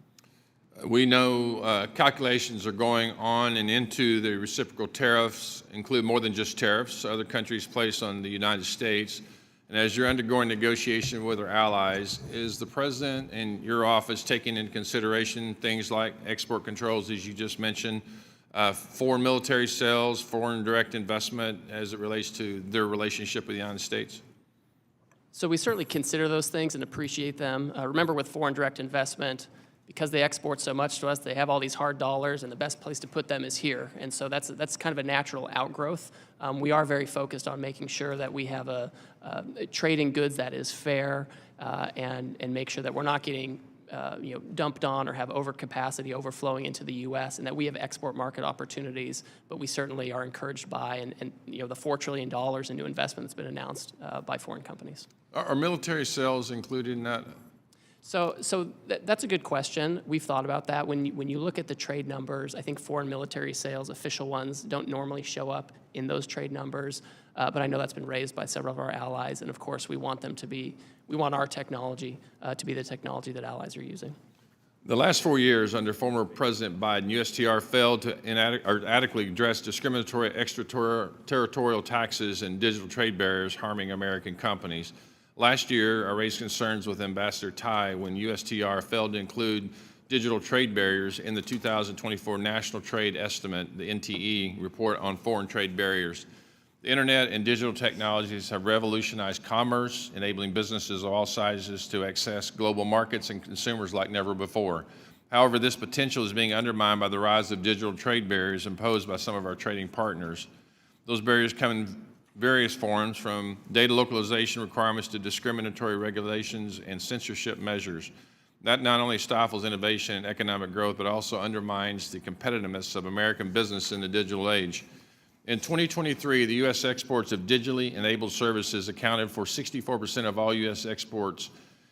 We know calculations are going on and into the reciprocal tariffs, include more than just tariffs other countries place on the United States. And as you're undergoing negotiation with our allies, is the President and your office taking into consideration things like export controls, as you just mentioned, foreign military sales, foreign direct investment as it relates to their relationship with the United States? So we certainly consider those things and appreciate them. Remember, with foreign direct investment, because they export so much to us, they have all these hard dollars, and the best place to put them is here. And so that's kind of a natural outgrowth. We are very focused on making sure that we have a trading goods that is fair, and make sure that we're not getting dumped on or have overcapacity overflowing into the U.S., and that we have export market opportunities. But we certainly are encouraged by and the $4 trillion in new investment that's been announced by foreign companies. Are military sales included in that? So that's a good question. We've thought about that. When you look at the trade numbers, I think foreign military sales, official ones, don't normally show up in those trade numbers. But I know that's been raised by several of our allies, and of course we want our technology to be the technology that allies are using. The last 4 years under former President Biden, USTR failed to adequately address discriminatory extraterritorial taxes and digital trade barriers harming American companies. Last year, I raised concerns with Ambassador Tai when USTR failed to include digital trade barriers in the 2024 National Trade Estimate, the NTE, report on foreign trade barriers. The internet and digital technologies have revolutionized commerce, enabling businesses of all sizes to access global markets and consumers like never before. However, this potential is being undermined by the rise of digital trade barriers imposed by some of our trading partners. Those barriers come in various forms, from data localization requirements to discriminatory regulations and censorship measures. That not only stifles innovation and economic growth, but also undermines the competitiveness of American business in the digital age. In 2023, the U.S. exports of digitally enabled services accounted for 64% of all U.S. exports,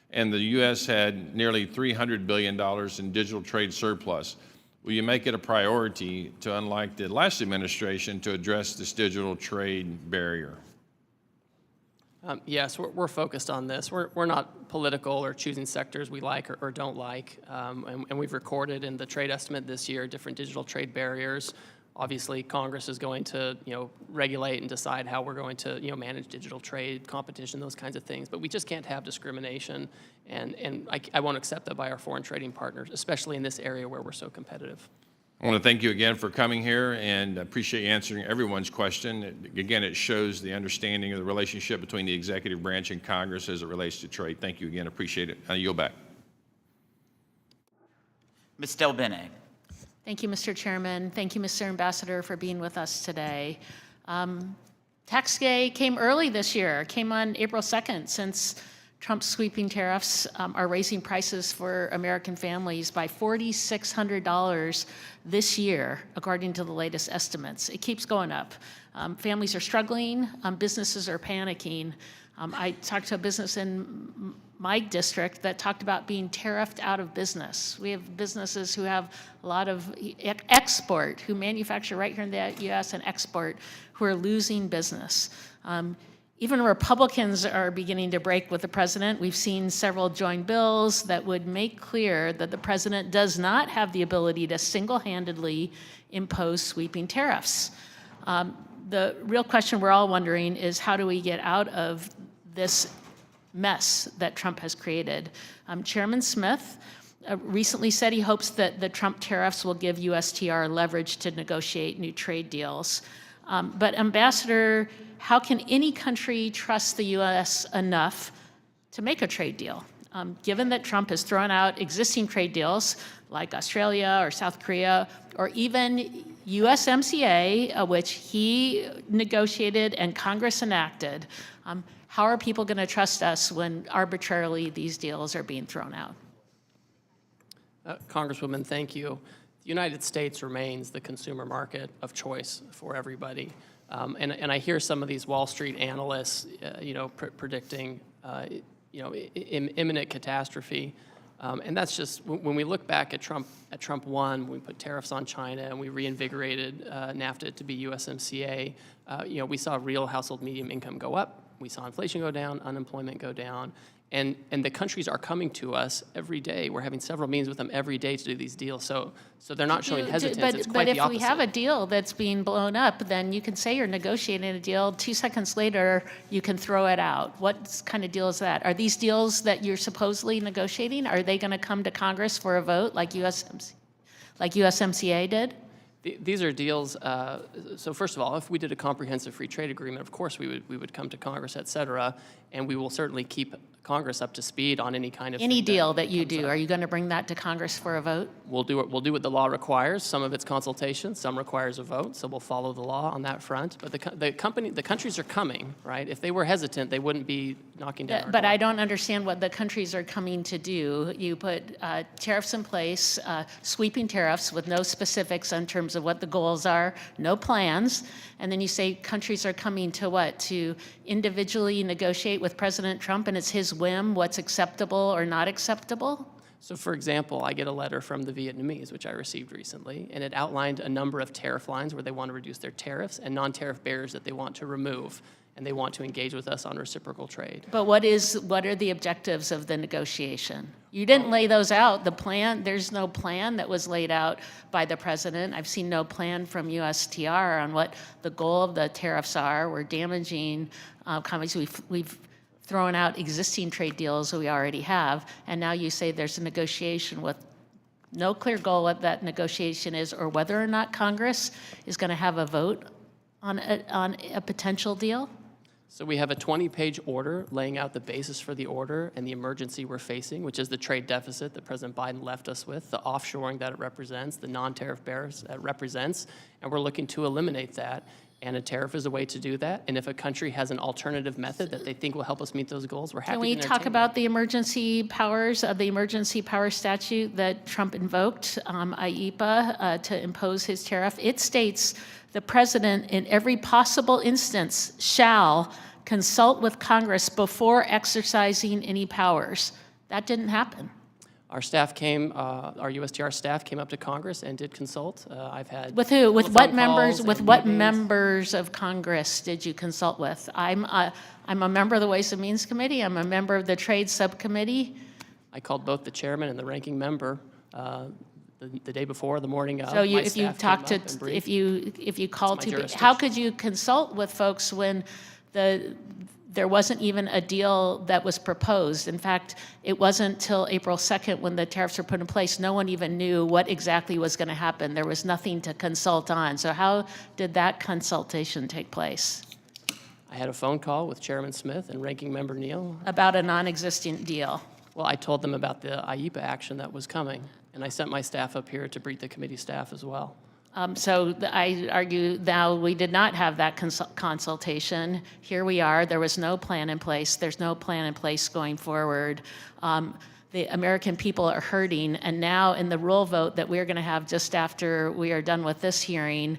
and the U.S. had nearly $300 billion in digital trade surplus. Will you make it a priority to, unlike the last administration, to address this digital trade barrier? Yes, we're focused on this. We're not political or choosing sectors we like or don't like. And we've recorded in the trade estimate this year different digital trade barriers. Obviously, Congress is going to regulate and decide how we're going to manage digital trade, competition, those kinds of things. But we just can't have discrimination, and I won't accept that by our foreign trading partners, especially in this area where we're so competitive. I want to thank you again for coming here, and appreciate you answering everyone's question. Again, it shows the understanding of the relationship between the executive branch and Congress as it relates to trade. Thank you again. Appreciate it. I yield back. Ms. Del Bene. Thank you, Mr. Chairman. Thank you, Mr. Ambassador, for being with us today. Tax day came early this year, came on April 2nd, since Trump's sweeping tariffs are raising prices for American families by $4,600 this year, according to the latest estimates. It keeps going up. Families are struggling, businesses are panicking. I talked to a business in my district that talked about being tariffed out of business. We have businesses who have a lot of export, who manufacture right here in the U.S. and export, who are losing business. Even Republicans are beginning to break with the president. We've seen several joint bills that would make clear that the president does not have the ability to single-handedly impose sweeping tariffs. The real question we're all wondering is, how do we get out of this mess that Trump has created? Chairman Smith recently said he hopes that the Trump tariffs will give USTR leverage to negotiate new trade deals. But Ambassador, how can any country trust the U.S. enough to make a trade deal? Given that Trump has thrown out existing trade deals like Australia or South Korea, or even USMCA, which he negotiated and Congress enacted, how are people going to trust us when arbitrarily these deals are being thrown out? Congresswoman, thank you. The United States remains the consumer market of choice for everybody. And I hear some of these Wall Street analysts, predicting, imminent catastrophe. And that's just, when we look back at Trump 1, we put tariffs on China and we reinvigorated NAFTA to be USMCA, we saw real household medium income go up. We saw inflation go down, unemployment go down. And the countries are coming to us every day. We're having several meetings with them every day to do these deals. So they're not showing hesitance. It's quite the opposite. But if we have a deal that's being blown up, then you can say you're negotiating a deal. 2 seconds later, you can throw it out. What kind of deal is that? Are these deals that you're supposedly negotiating, are they going to come to Congress for a vote like USMCA did? These are deals, so first of all, if we did a comprehensive free trade agreement, of course we would come to Congress, et cetera, and we will certainly keep Congress up to speed on any kind of any deal that you do. Are you going to bring that to Congress for a vote? We'll do what the law requires. Some of it's consultation, some requires a vote, so we'll follow the law on that front. But the countries are coming, right? If they were hesitant, they wouldn't be knocking down our But door. I don't understand what the countries are coming to do. You put tariffs in place, sweeping tariffs with no specifics in terms of what the goals are, no plans, and then you say countries are coming to what? To individually negotiate with President Trump, and it's his whim what's acceptable or not acceptable? So for example, I get a letter from the Vietnamese, which I received recently, and it outlined a number of tariff lines where they want to reduce their tariffs and non-tariff barriers that they want to remove, and they want to engage with us on reciprocal trade. But what are the objectives of the negotiation? You didn't lay those out. The plan, there's no plan that was laid out by the president. I've seen no plan from USTR on what the goal of the tariffs are. We're damaging companies. We've thrown out existing trade deals that we already have, and now you say there's a negotiation with no clear goal what that negotiation is, or whether or not Congress is going to have a vote on a potential deal? So we have a 20-page order laying out the basis for the order and the emergency we're facing, which is the trade deficit that President Biden left us with, the offshoring that it represents, the non-tariff barriers that it represents, and we're looking to eliminate that. And a tariff is a way to do that. And if a country has an alternative method that they think will help us meet those goals, we're happy to entertain. Can we talk about the emergency powers of the emergency power statute that Trump invoked, IEPA, to impose his tariff? It states the president, in every possible instance, shall consult with Congress before exercising any powers. That didn't happen. Our staff came, our USTR staff came up to Congress and did consult. I've had with who? With what members? With what meetings. Members of Congress did you consult with? I'm a member of the Ways and Means Committee. I'm a member of the Trade Subcommittee. I called both the chairman and the ranking member the day before, the morning of. So My if you staff talked came to, up and briefed. if you called my to, jurisdiction. how could you consult with folks when there wasn't even a deal that was proposed? In fact, it wasn't till April 2nd when the tariffs were put in place. No one even knew what exactly was going to happen. There was nothing to consult on. So how did that consultation take place? I had a phone call with Chairman Smith and Ranking Member Neal. About a non-existent deal. Well, I told them about the IEPA action that was coming, and I sent my staff up here to brief the committee staff as well. So I argue now we did not have that consultation. Here we are. There was no plan in place. There's no plan in place going forward. The American people are hurting, and now in the rule vote that we're going to have just after we are done with this hearing,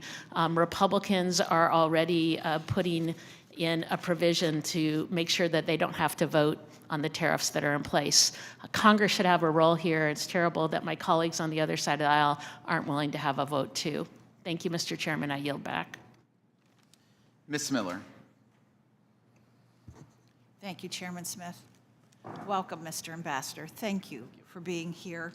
Republicans are already putting in a provision to make sure that they don't have to vote on the tariffs that are in place. Congress should have a role here. It's terrible that my colleagues on the other side of the aisle aren't willing to have a vote too. Thank you, Mr. Chairman. I yield back. Ms. Miller. Thank you, Chairman Smith. Welcome, Mr. Ambassador. Thank you for being here.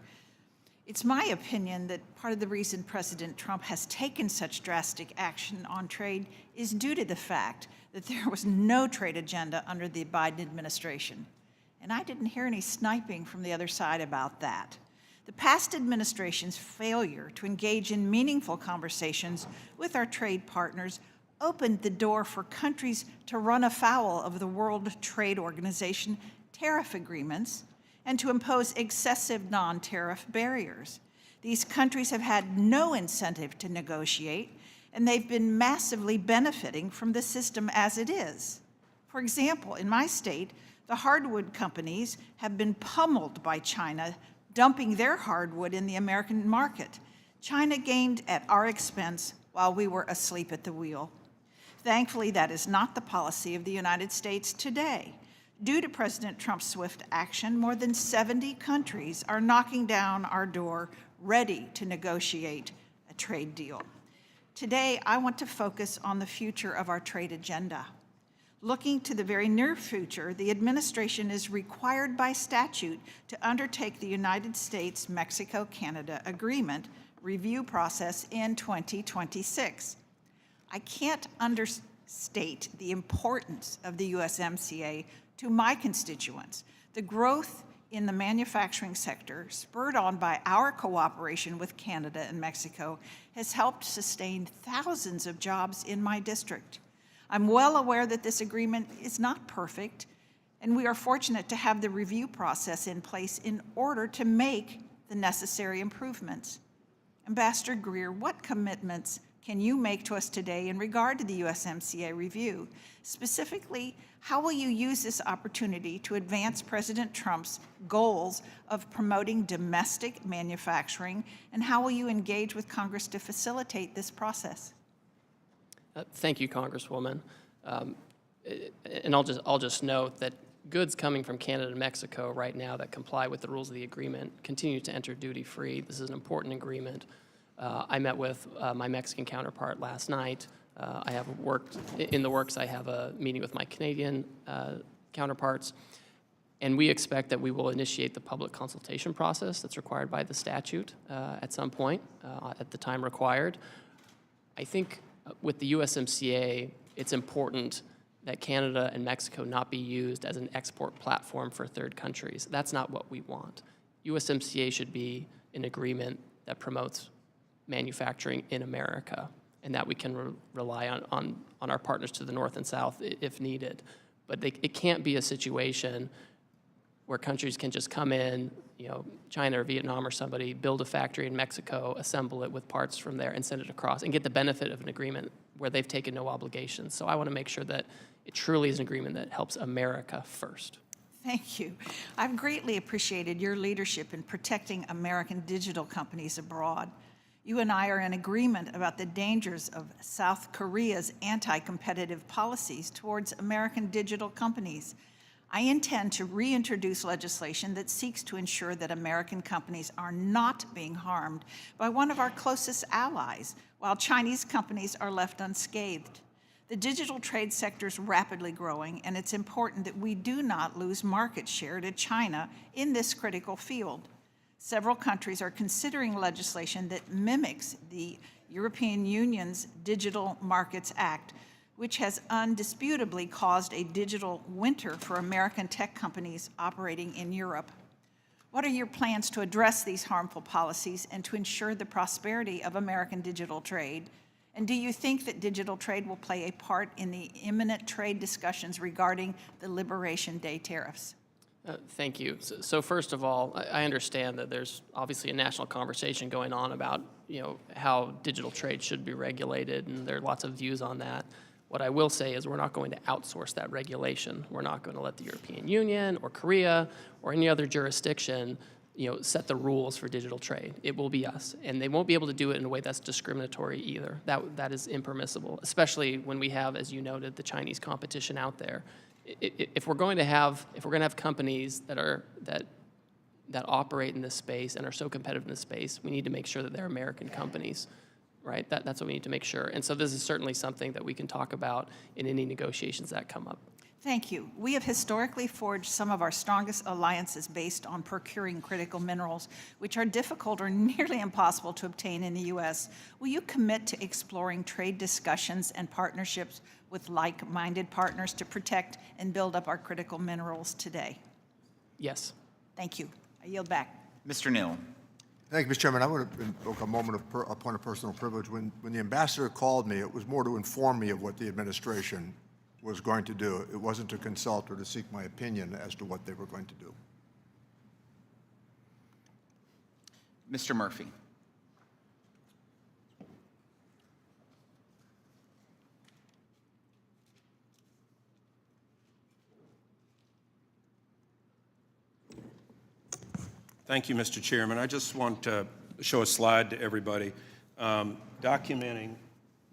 It's my opinion that part of the reason President Trump has taken such drastic action on trade is due to the fact that there was no trade agenda under the Biden administration. And I didn't hear any sniping from the other side about that. The past administration's failure to engage in meaningful conversations with our trade partners opened the door for countries to run afoul of the World Trade Organization tariff agreements and to impose excessive non-tariff barriers. These countries have had no incentive to negotiate, and they've been massively benefiting from the system as it is. For example, in my state, the hardwood companies have been pummeled by China, dumping their hardwood in the American market. China gained at our expense while we were asleep at the wheel. Thankfully, that is not the policy of the United States today. Due to President Trump's swift action, more than 70 countries are knocking down our door, ready to negotiate a trade deal. Today, I want to focus on the future of our trade agenda. Looking to the very near future, the administration is required by statute to undertake the United States-Mexico-Canada Agreement review process in 2026. I can't understate the importance of the USMCA to my constituents. The growth in the manufacturing sector, spurred on by our cooperation with Canada and Mexico, has helped sustain thousands of jobs in my district. I'm well aware that this agreement is not perfect, and we are fortunate to have the review process in place in order to make the necessary improvements. Ambassador Greer, what commitments can you make to us today in regard to the USMCA review? Specifically, how will you use this opportunity to advance President Trump's goals of promoting domestic manufacturing, and how will you engage with Congress to facilitate this process? Thank you, Congresswoman. And I'll just note that goods coming from Canada and Mexico right now that comply with the rules of the agreement continue to enter duty-free. This is an important agreement. I met with my Mexican counterpart last night. I have in the works. I have a meeting with my Canadian counterparts, and we expect that we will initiate the public consultation process that's required by the statute at some point at the time required. I think with the USMCA, it's important that Canada and Mexico not be used as an export platform for third countries. That's not what we want. USMCA should be an agreement that promotes manufacturing in America, and that we can rely on our partners to the north and south if needed. But it can't be a situation where countries can just come in, China or Vietnam or somebody, build a factory in Mexico, assemble it with parts from there, and send it across, and get the benefit of an agreement where they've taken no obligations. So I want to make sure that it truly is an agreement that helps America first. Thank you. I've greatly appreciated your leadership in protecting American digital companies abroad. You and I are in agreement about the dangers of South Korea's anti-competitive policies towards American digital companies. I intend to reintroduce legislation that seeks to ensure that American companies are not being harmed by one of our closest allies, while Chinese companies are left unscathed. The digital trade sector is rapidly growing, and it's important that we do not lose market share to China in this critical field. Several countries are considering legislation that mimics the European Union's Digital Markets Act, which has undisputably caused a digital winter for American tech companies operating in Europe. What are your plans to address these harmful policies and to ensure the prosperity of American digital trade? And do you think that digital trade will play a part in the imminent trade discussions regarding the Liberation Day tariffs? Thank you. So first of all, I understand that there's obviously a national conversation going on about how digital trade should be regulated, and there are lots of views on that. What I will say is we're not going to outsource that regulation. We're not going to let the European Union or Korea or any other jurisdiction set the rules for digital trade. It will be us, and they won't be able to do it in a way that's discriminatory either. That is impermissible, especially when we have, as you noted, the Chinese competition out there. If we're going to have companies that operate in this space and are so competitive in this space, we need to make sure that they're American companies, right? That's what we need to make sure. And so this is certainly something that we can talk about in any negotiations that come up. Thank you. We have historically forged some of our strongest alliances based on procuring critical minerals, which are difficult or nearly impossible to obtain in the U.S. Will you commit to exploring trade discussions and partnerships with like-minded partners to protect and build up our critical minerals today? Yes. Thank you. I yield back. Mr. Neal. Thank you, Mr. Chairman. I want to invoke a moment of a point of personal privilege. When the ambassador called me, it was more to inform me of what the administration was going to do. It wasn't to consult or to seek my opinion as to what they were going to do. Mr. Murphy. Thank you, Mr. Chairman. I just want to show a slide to everybody documenting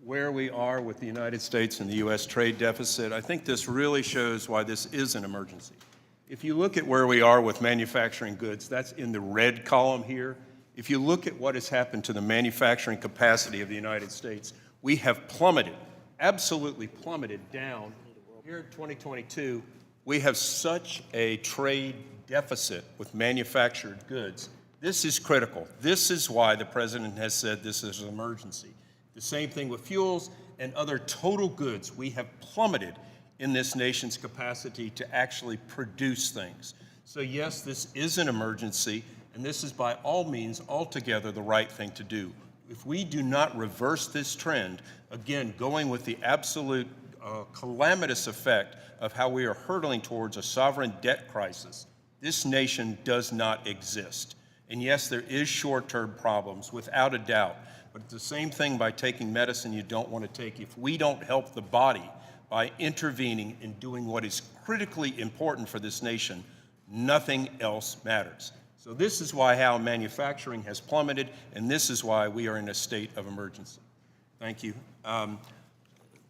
where we are with the United States and the U.S. trade deficit. I think this really shows why this is an emergency. If you look at where we are with manufacturing goods, that's in the red column here. If you look at what has happened to the manufacturing capacity of the United States, we have plummeted, absolutely plummeted down. Here in 2022, we have such a trade deficit with manufactured goods. This is critical. This is why the president has said this is an emergency. The same thing with fuels and other total goods. We have plummeted in this nation's capacity to actually produce things. So yes, this is an emergency, and this is by all means altogether the right thing to do. If we do not reverse this trend, again, going with the absolute calamitous effect of how we are hurtling towards a sovereign debt crisis, this nation does not exist. And yes, there is short-term problems, without a doubt, but it's the same thing by taking medicine you don't want to take. If we don't help the body by intervening and doing what is critically important for this nation, nothing else matters. So this is why how manufacturing has plummeted, and this is why we are in a state of emergency. Thank you.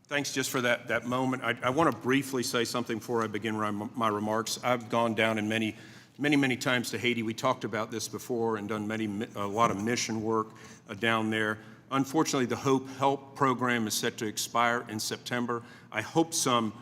Thanks just for that moment. I want to briefly say something before I begin my remarks. I've gone down in many times to Haiti. We talked about this before and done a lot of mission work down there. Unfortunately, the Hope Help program is set to expire in September. I hope some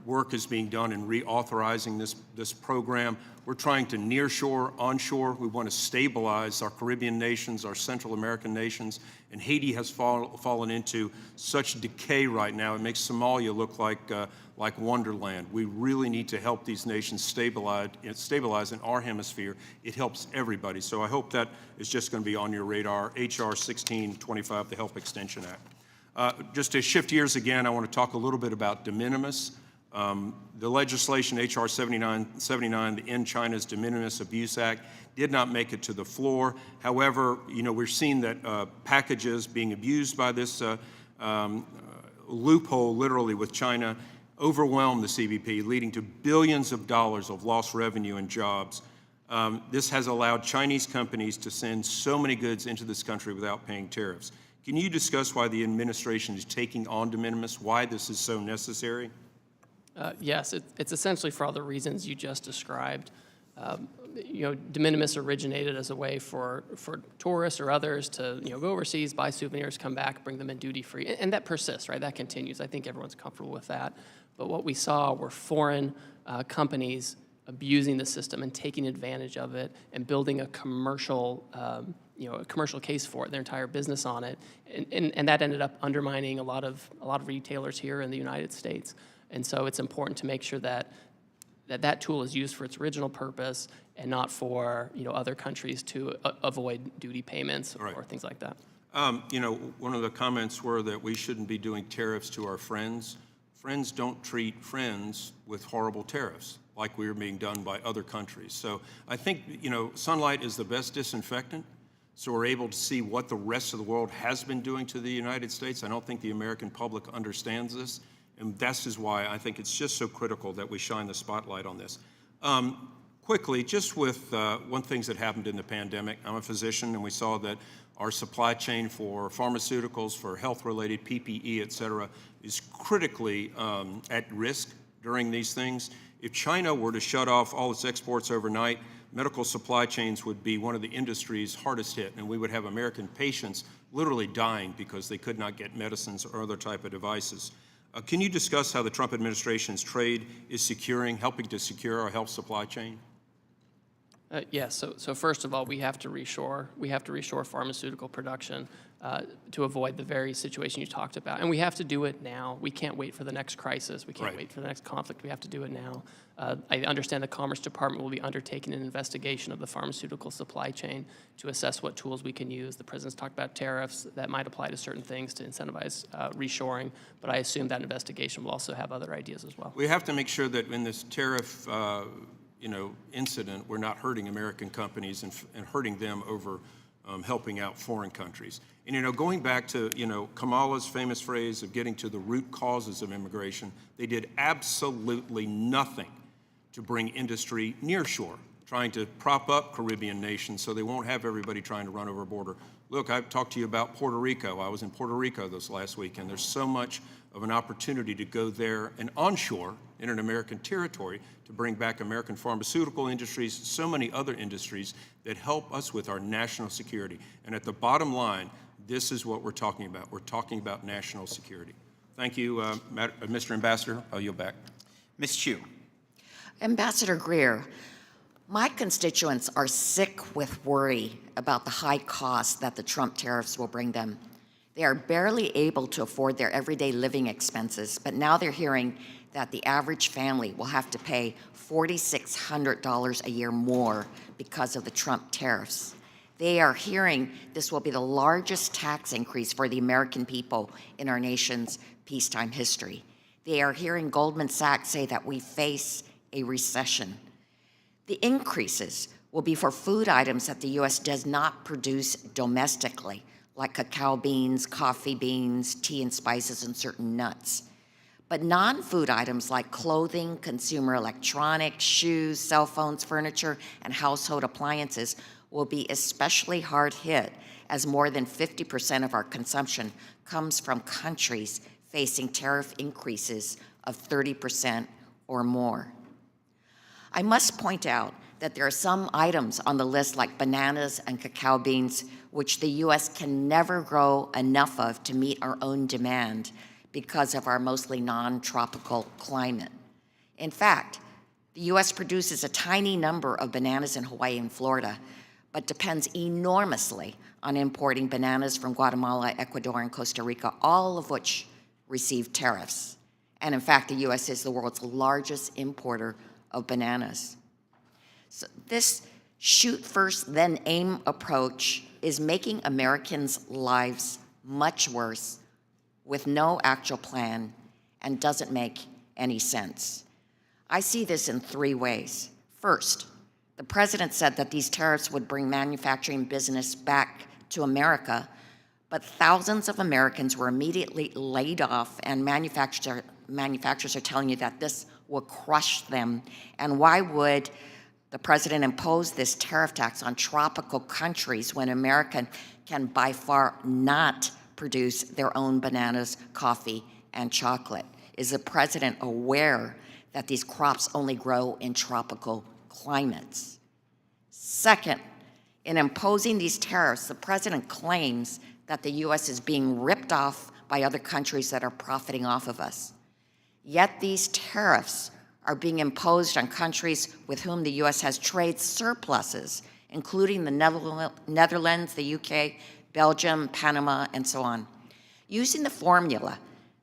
work is being done in reauthorizing this program. We're trying to nearshore, onshore. We want to stabilize our Caribbean nations, our Central American nations, and Haiti has fallen into such decay right now. It makes Somalia look like Wonderland. We really need to help these nations stabilize in our hemisphere. It helps everybody. So I hope that is just going to be on your radar. H.R. 1625, the Help Extension Act. Just to shift gears again, I want to talk a little bit about de minimis. The legislation, H.R. 79, the End China's De Minimis Abuse Act, did not make it to the floor. However, we're seeing that packages being abused by this loophole, literally, with China, overwhelm the CBP, leading to billions of dollars of lost revenue and jobs. This has allowed Chinese companies to send so many goods into this country without paying tariffs. Can you discuss why the administration is taking on de minimis, why this is so necessary? Yes, it's essentially for all the reasons you just described. De minimis originated as a way for tourists or others to go overseas, buy souvenirs, come back, bring them in duty-free, and that persists, right? That continues. I think everyone's comfortable with that. But what we saw were foreign companies abusing the system and taking advantage of it and building a commercial case for it, their entire business on it, and that ended up undermining a lot of retailers here in the United States. And so it's important to make sure that tool is used for its original purpose and not for other countries to avoid duty payments or things like that. One of the comments were that we shouldn't be doing tariffs to our friends. Friends don't treat friends with horrible tariffs like we're being done by other countries. So I think sunlight is the best disinfectant. So we're able to see what the rest of the world has been doing to the United States. I don't think the American public understands this. And this is why I think it's just so critical that we shine the spotlight on this. Quickly, just with one thing that happened in the pandemic, I'm a physician, and we saw that our supply chain for pharmaceuticals, for health-related PPE, et cetera, is critically at risk during these things. If China were to shut off all its exports overnight, medical supply chains would be one of the industries hardest hit, and we would have American patients literally dying because they could not get medicines or other type of devices. Can you discuss how the Trump administration's trade is helping to secure our health supply chain? Yes. So first of all, we have to reshore. We have to reshore pharmaceutical production to avoid the very situation you talked about, and we have to do it now. We can't wait for the next crisis. We can't wait for the next conflict. We have to do it now. I understand the Commerce Department will be undertaking an investigation of the pharmaceutical supply chain to assess what tools we can use. The president's talked about tariffs that might apply to certain things to incentivize reshoring, but I assume that investigation will also have other ideas as well. We have to make sure that in this tariff incident, we're not hurting American companies and hurting them over helping out foreign countries. And, going back to, Kamala's famous phrase of getting to the root causes of immigration, they did absolutely nothing to bring industry near shore, trying to prop up Caribbean nations so they won't have everybody trying to run over a border. Look, I've talked to you about Puerto Rico. I was in Puerto Rico this last week, and there's so much of an opportunity to go there and onshore in an American territory to bring back American pharmaceutical industries, so many other industries that help us with our national security. And at the bottom line, this is what we're talking about. We're talking about national security. Thank you, Mr. Ambassador. I'll yield back. Ms. Chu. Ambassador Greer, my constituents are sick with worry about the high costs that the Trump tariffs will bring them. They are barely able to afford their everyday living expenses, but now they're hearing that the average family will have to pay $4,600 a year more because of the Trump tariffs. They are hearing this will be the largest tax increase for the American people in our nation's peacetime history. They are hearing Goldman Sachs say that we face a recession. The increases will be for food items that the U.S. does not produce domestically, like cacao beans, coffee beans, tea and spices, and certain nuts. But non-food items like clothing, consumer electronics, shoes, cell phones, furniture, and household appliances will be especially hard hit, as more than 50% of our consumption comes from countries facing tariff increases of 30% or more. I must point out that there are some items on the list like bananas and cacao beans, which the U.S. can never grow enough of to meet our own demand because of our mostly non-tropical climate. In fact, the U.S. produces a tiny number of bananas in Hawaii and Florida, but depends enormously on importing bananas from Guatemala, Ecuador, and Costa Rica, all of which receive tariffs. And in fact, the U.S. is the world's largest importer of bananas. So this shoot first, then aim approach is making Americans' lives much worse with no actual plan and doesn't make any sense. I see this in three ways. First, the president said that these tariffs would bring manufacturing business back to America, but thousands of Americans were immediately laid off, and manufacturers are telling you that this will crush them. And why would the president impose this tariff tax on tropical countries when America can by far not produce their own bananas, coffee, and chocolate? Is the president aware that these crops only grow in tropical climates? Second, in imposing these tariffs, the president claims that the U.S. is being ripped off by other countries that are profiting off of us. Yet these tariffs are being imposed on countries with whom the U.S. has trade surpluses, including the Netherlands, the UK, Belgium, Panama, and so on. Using the formula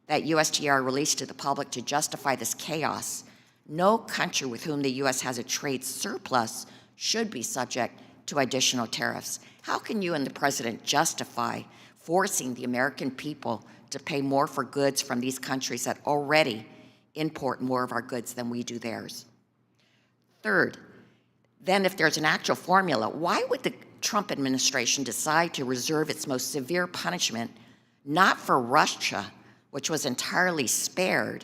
that USTR released to the public to justify this chaos, no country with whom the U.S. has a trade surplus should be subject to additional tariffs. How can you and the president justify forcing the American people to pay more for goods from these countries that already import more of our goods than we do theirs? Third, then if there's an actual formula, why would the Trump administration decide to reserve its most severe punishment not for Russia, which was entirely spared,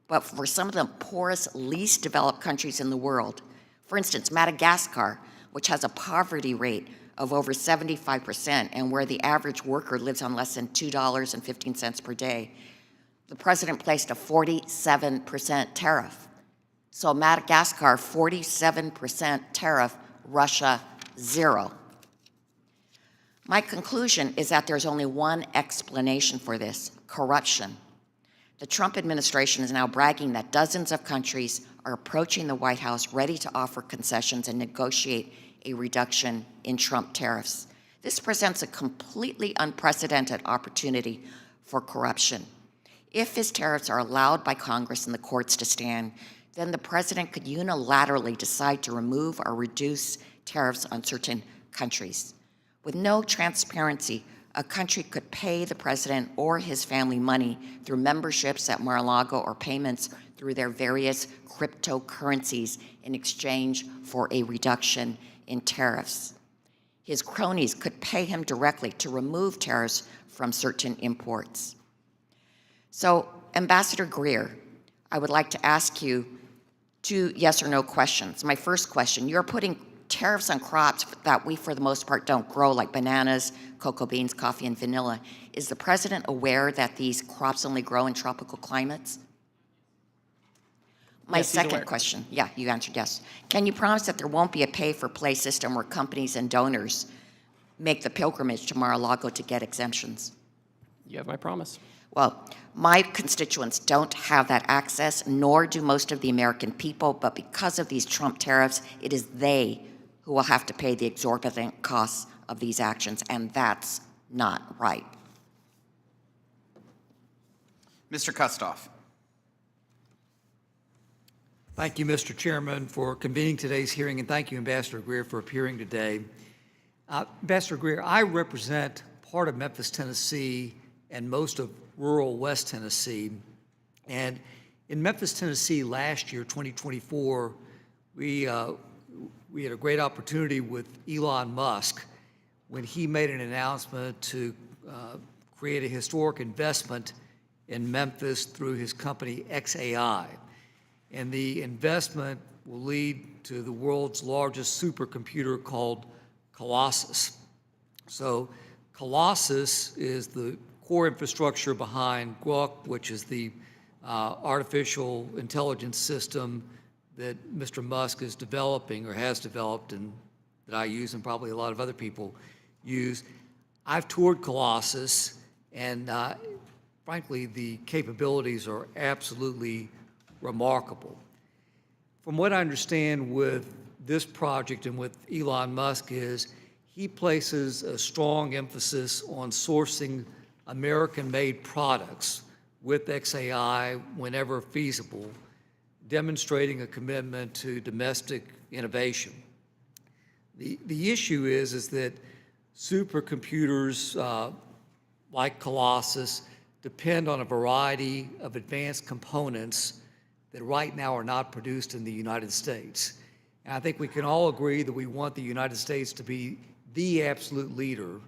but for some of the poorest, least developed countries in the world? For instance, Madagascar, which has a poverty rate of over 75% and where the average worker lives on less than $2.15 per day. The president placed a 47% tariff. So Madagascar, 47% tariff, Russia, 0. My conclusion is that there's only one explanation for this: corruption. The Trump administration is now bragging that dozens of countries are approaching the White House ready to offer concessions and negotiate a reduction in Trump tariffs. This presents a completely unprecedented opportunity for corruption. If his tariffs are allowed by Congress and the courts to stand, then the president could unilaterally decide to remove or reduce tariffs on certain countries. With no transparency, a country could pay the president or his family money through memberships at Mar-a-Lago or payments through their various cryptocurrencies in exchange for a reduction in tariffs. His cronies could pay him directly to remove tariffs from certain imports. So, Ambassador Greer, I would like to ask you 2 yes or no questions. My first question, you're putting tariffs on crops that we, for the most part, don't grow, like bananas, cocoa beans, coffee, and vanilla. Is the president aware that these crops only grow in tropical climates? My Yes, he's aware. second question, yeah, you answered yes. Can you promise that there won't be a pay-for-play system where companies and donors make the pilgrimage to Mar-a-Lago to get exemptions? You have my promise. Well, my constituents don't have that access, nor do most of the American people, but because of these Trump tariffs, it is they who will have to pay the exorbitant costs of these actions, and that's not right. Mr. Kustoff. Thank you, Mr. Chairman, for convening today's hearing, and thank you, Ambassador Greer, for appearing today. Ambassador Greer, I represent part of Memphis, Tennessee, and most of rural West Tennessee. And in Memphis, Tennessee, last year, 2024, we had a great opportunity with Elon Musk when he made an announcement to create a historic investment in Memphis through his company XAI. And the investment will lead to the world's largest supercomputer called Colossus. So Colossus is the core infrastructure behind Grok, which is the artificial intelligence system that Mr. Musk is developing or has developed and that I use and probably a lot of other people use. I've toured Colossus, and frankly, the capabilities are absolutely remarkable. From what I understand with this project and with Elon Musk is he places a strong emphasis on sourcing American-made products with XAI whenever feasible, demonstrating a commitment to domestic innovation. The issue is that supercomputers like Colossus depend on a variety of advanced components that right now are not produced in the United States. And I think we can all agree that we want the United States to be the absolute leader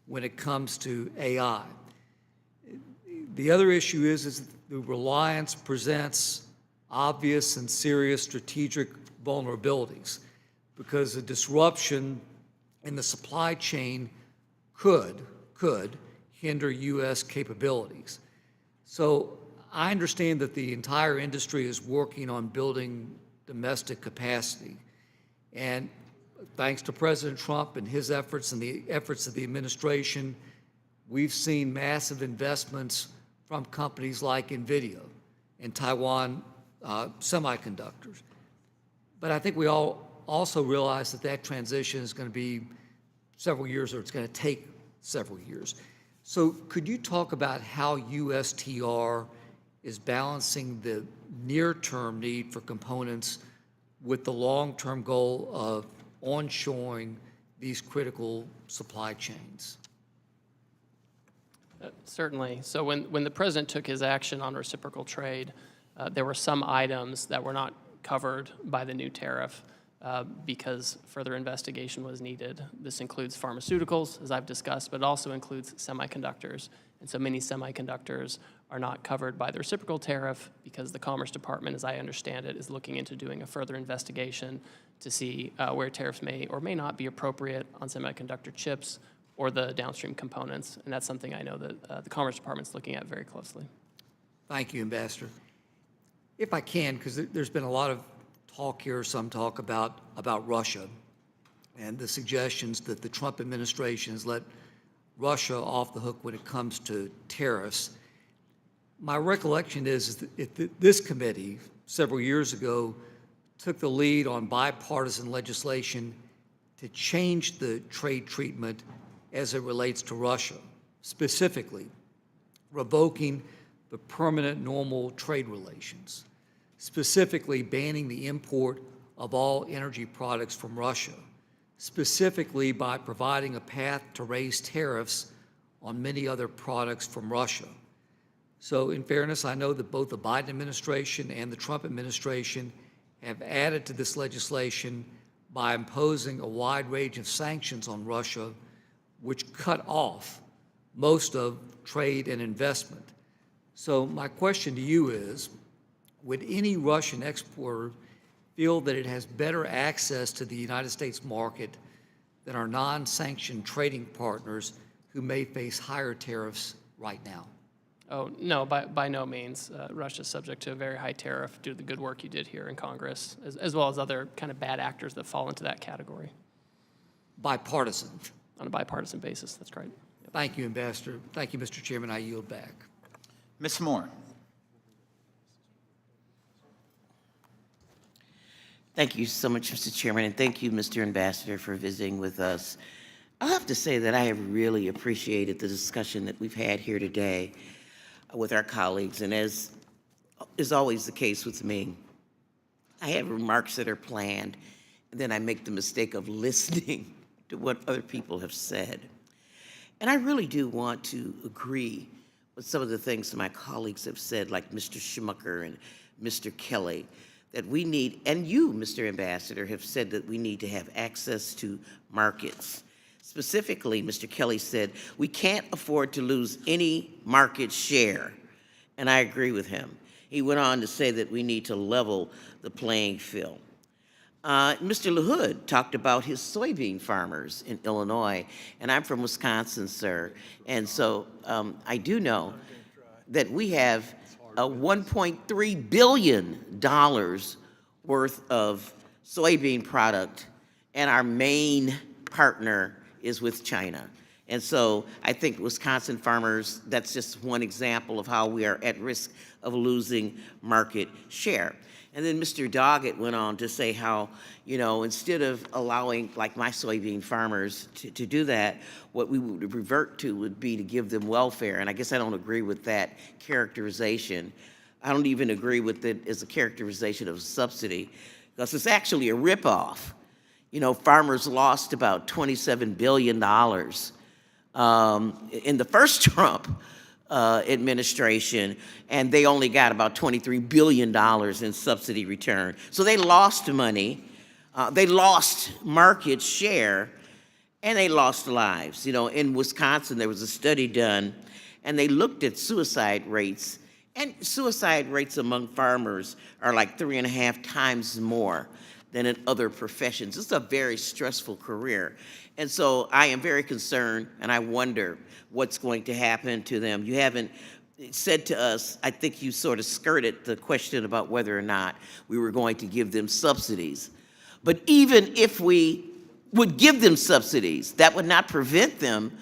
when it comes to AI. The other issue is the reliance presents obvious and serious strategic vulnerabilities because a disruption in the supply chain could hinder U.S. capabilities. So I understand that the entire industry is working on building domestic capacity. And thanks to President Trump and his efforts and the efforts of the administration, we've seen massive investments from companies like NVIDIA and Taiwan Semiconductors. But I think we all also realize that that transition is going to be several years, or it's going to take several years. So could you talk about how USTR is balancing the near-term need for components with the long-term goal of onshoring these critical supply chains? Certainly. So when the president took his action on reciprocal trade, there were some items that were not covered by the new tariff because further investigation was needed. This includes pharmaceuticals, as I've discussed, but it also includes semiconductors. And so many semiconductors are not covered by the reciprocal tariff because the Commerce Department, as I understand it, is looking into doing a further investigation to see where tariffs may or may not be appropriate on semiconductor chips or the downstream components. And that's something I know that the Commerce Department is looking at very closely. Thank you, Ambassador. If I can, because there's been a lot of talk here, some talk about Russia and the suggestions that the Trump administration has let Russia off the hook when it comes to tariffs. My recollection is that this committee, several years ago, took the lead on bipartisan legislation to change the trade treatment as it relates to Russia, specifically revoking the permanent normal trade relations, specifically banning the import of all energy products from Russia, specifically by providing a path to raise tariffs on many other products from Russia. So in fairness, I know that both the Biden administration and the Trump administration have added to this legislation by imposing a wide range of sanctions on Russia, which cut off most of trade and investment. So my question to you is, would any Russian exporter feel that it has better access to the United States market than our non-sanctioned trading partners who may face higher tariffs right now? Oh, no, by no means. Russia's subject to a very high tariff due to the good work you did here in Congress, as well as other kind of bad actors that fall into that category. Bipartisan. On a bipartisan basis, that's correct. Yep. Thank you, Ambassador. Thank you, Mr. Chairman. I yield back. Ms. Moore. Thank you so much, Mr. Chairman, and thank you, Mr. Ambassador, for visiting with us. I'll have to say that I have really appreciated the discussion that we've had here today with our colleagues, and as is always the case with me, I have remarks that are planned, and then I make the mistake of listening to what other people have said. And I really do want to agree with some of the things that my colleagues have said, like Mr. Schmucker and Mr. Kelly, that we need, and you, Mr. Ambassador, have said that we need to have access to markets. Specifically, Mr. Kelly said, we can't afford to lose any market share, and I agree with him. He went on to say that we need to level the playing field. Mr. LaHood talked about his soybean farmers in Illinois, and I'm from Wisconsin, sir, and so I do know that we have $1.3 billion worth of soybean product, and our main partner is with China. And so I think Wisconsin farmers, that's just one example of how we are at risk of losing market share. And then Mr. Doggett went on to say how, you know, instead of allowing, like my soybean farmers to do that, what we would revert to would be to give them welfare. And I guess I don't agree with that characterization. I don't even agree with it as a characterization of a subsidy, because it's actually a ripoff. You know, farmers lost about $27 billion in the first Trump administration, and they only got about $23 billion in subsidy return. So they lost money, they lost market share, and they lost lives. You know, in Wisconsin, there was a study done, and they looked at suicide rates, and suicide rates among farmers are like 3.5 times more than in other professions. It's a very stressful career. And so I am very concerned, and I wonder what's going to happen to them. You haven't said to us, I think you sort of skirted the question about whether or not we were going to give them subsidies. But even if we would give them subsidies, that would not prevent them